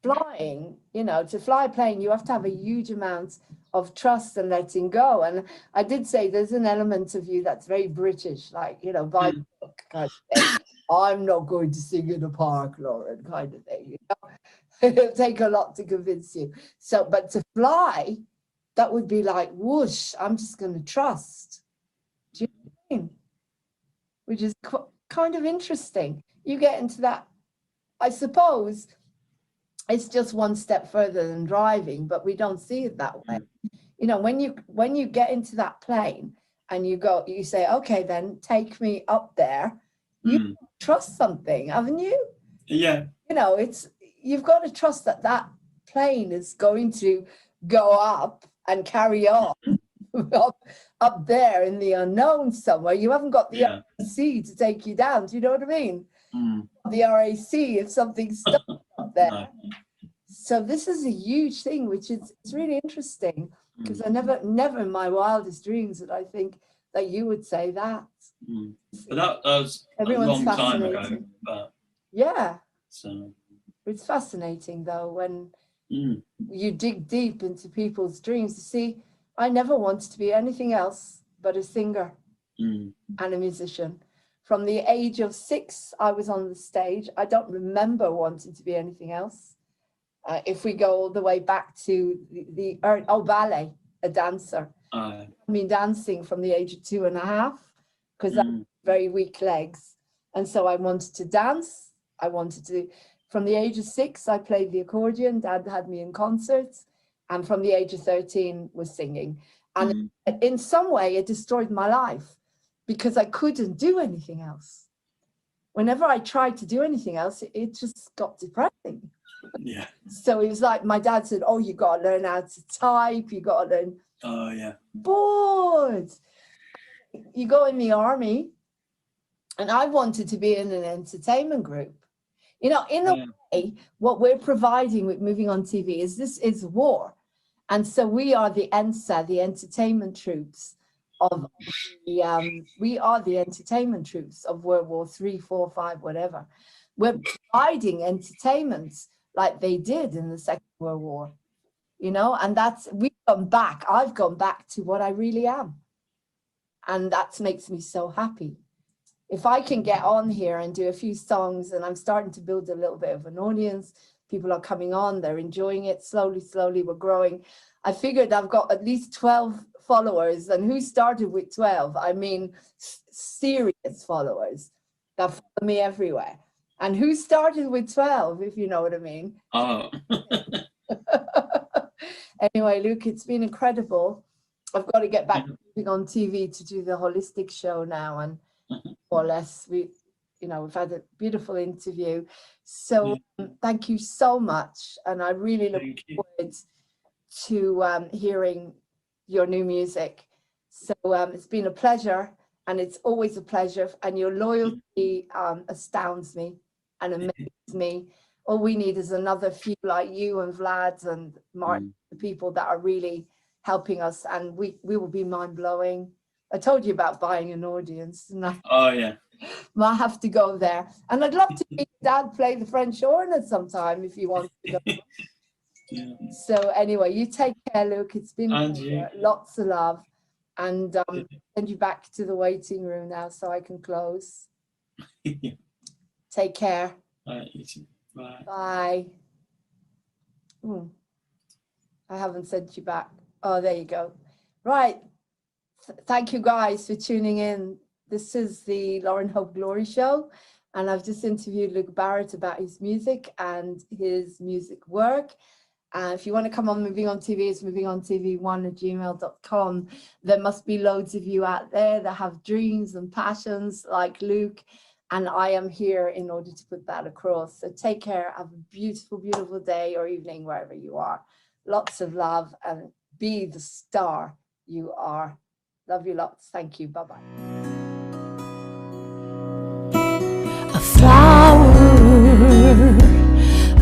flying, to fly a plane, you have to have a huge amount of trust and letting go. And I did say there's an element of you that's very British, like, by book kind of thing. I'm not going to sing in a park, Lauren, kind of thing. It'll take a lot to convince you. So, but to fly, that would be like, whoosh, I'm just going to trust. Do you know what I mean? Which is kind of interesting. You get into that, I suppose, it's just one step further than driving, but we don't see it that way. When you get into that plane and you say, okay, then take me up there, you trust something, haven't you? Yeah. You've got to trust that plane is going to go up and carry on up there in the unknown somewhere. You haven't got the RAC to take you down. Do you know what I mean? The RAC if something's stuck up there. No. So this is a huge thing, which is really interesting because I never in my wildest dreams did I think that you would say that. But that was everyone's a long time ago. But, yeah. So it's fascinating though when you dig deep into people's dreams. You see, I never wanted to be anything else but a singer and a musician. From the age of 6, I was on the stage. I don't remember wanting to be anything else. If we go all the way back to the ballet, a dancer. I mean, dancing from the age of 2.5, because I had very weak legs. And so I wanted to dance. From the age of 6, I played the accordion. Dad had me in concerts. And from the age of 13 was singing. And in some way, it destroyed my life because I couldn't do anything else. Whenever I tried to do anything else, it just got depressing. Yeah. So it was like my dad said, oh, you got to learn how to type. You got to learn. Oh, yeah. Bored. You go in the army. And I wanted to be in an entertainment group. In a way, what we're providing with Moving on TV is this is war. And so we are the ENSA, the entertainment troops of we are the entertainment troops of World War III, 4, 5, whatever. We're providing entertainment like they did in the Second World War, and I've gone back to what I really am. And that makes me so happy. If I can get on here and do a few songs, and I'm starting to build a little bit of an audience, people are coming on, they're enjoying it, slowly we're growing. I figured I've got at least 12 followers, and who started with 12? I mean, serious followers that follow me everywhere. And who started with 12, if you know what I mean? Oh. Anyway, Luke, it's been incredible. I've got to get back to Moving on TV to do the holistic show now, and more or less we've had a beautiful interview. So thank you so much, and I really look forward to hearing your new music. So it's been a pleasure, and it's always a pleasure. And your loyalty astounds me and amazes me. All we need is another few like you and Vlad and Martin, the people that are really helping us, and we will be mind-blowing. I told you about buying an audience. Oh, yeah. I have to go there. And I'd love to see Dad play the French Hornet sometime if you want to go. Yeah. So anyway, you take care, Luke. It's been a pleasure. Lots of love. And send you back to the waiting room now so I can close. Take care. All right, you too. Bye. Bye. I haven't sent you back. Oh, there you go. Right. Thank you guys for tuning in. This is the Lauren Hope Glory Show, and I've just interviewed Luke Barrett about his music and his music work. If you want to come on Moving On TV, it's movingontv1@gmail.com. There must be loads of you out there that have dreams and passions like Luke, and I am here in order to put that across. So take care. Have a beautiful, beautiful day or evening wherever you are. Lots of love, and be the star you are. Love you lots. Thank you. Bye-bye. A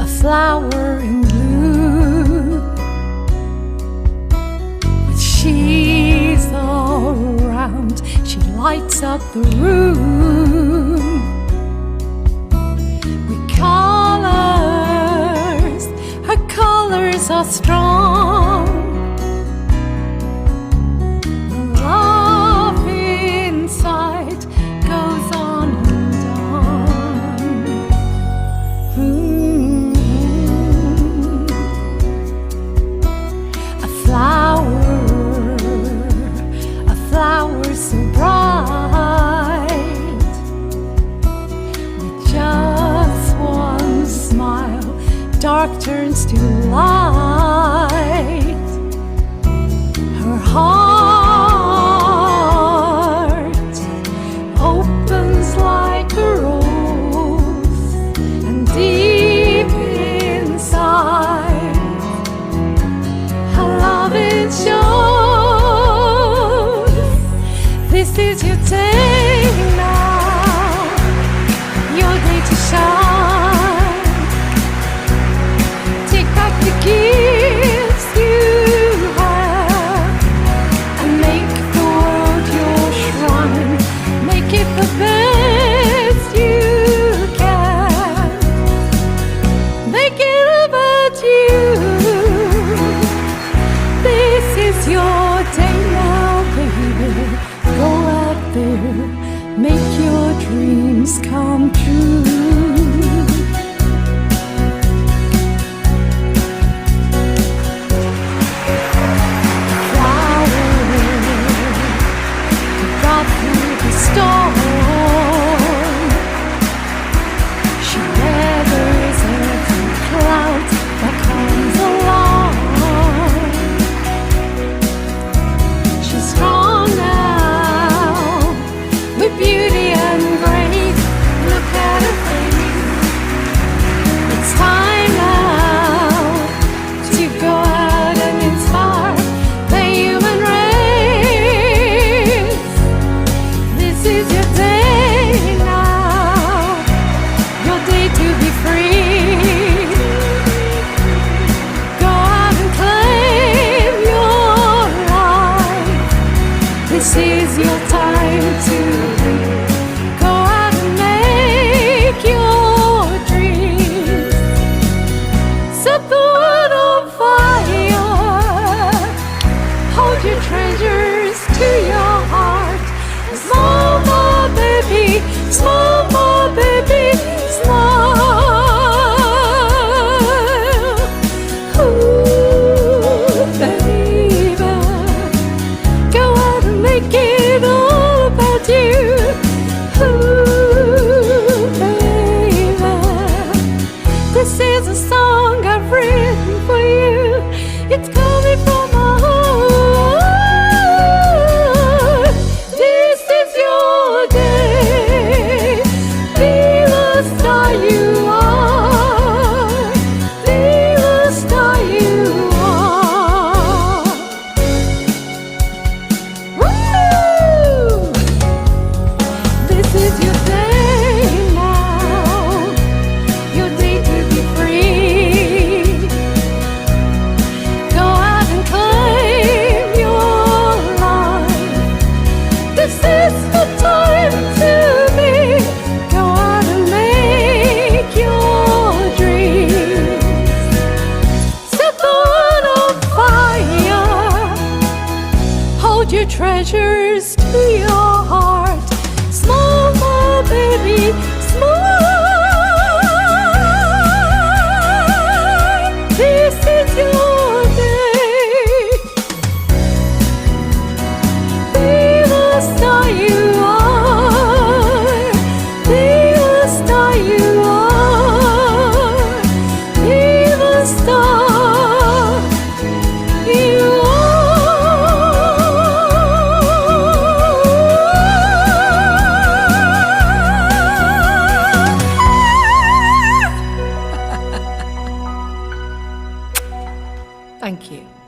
flower in blue, with she's all around, she lights up the room with colors. Her colors are strong. Love inside goes on and on. A flower so bright, with just one smile, dark turns to light. Her heart opens like a rose, and deep inside, her love it shows. This is your day now, your day to shine. Take back the gifts you have and make the world your shrine. Make it the best you can. Make it about you. This is your day now, baby. Go out there, make your dreams come true. Got through the storm. She weathers every cloud that comes along. She's strong now, with beauty and grace. Look at her face. It's time now to go out and inspire the human race. This is your day now, your day to be free. Go out and claim your life. This is your time to live. Go out and make your dreams. Set the world on fire. Hold your treasures to your heart. Small more, baby, small more, baby, smile. Ooh, baby, go out and make it all about you. Ooh, baby, this is a song I've written for you. It's coming from my heart. This is your day. your treasures to your heart. Smile, my baby, smile. This is your day. Be the star you are. Be the star you are. Be the star you are. Thank you.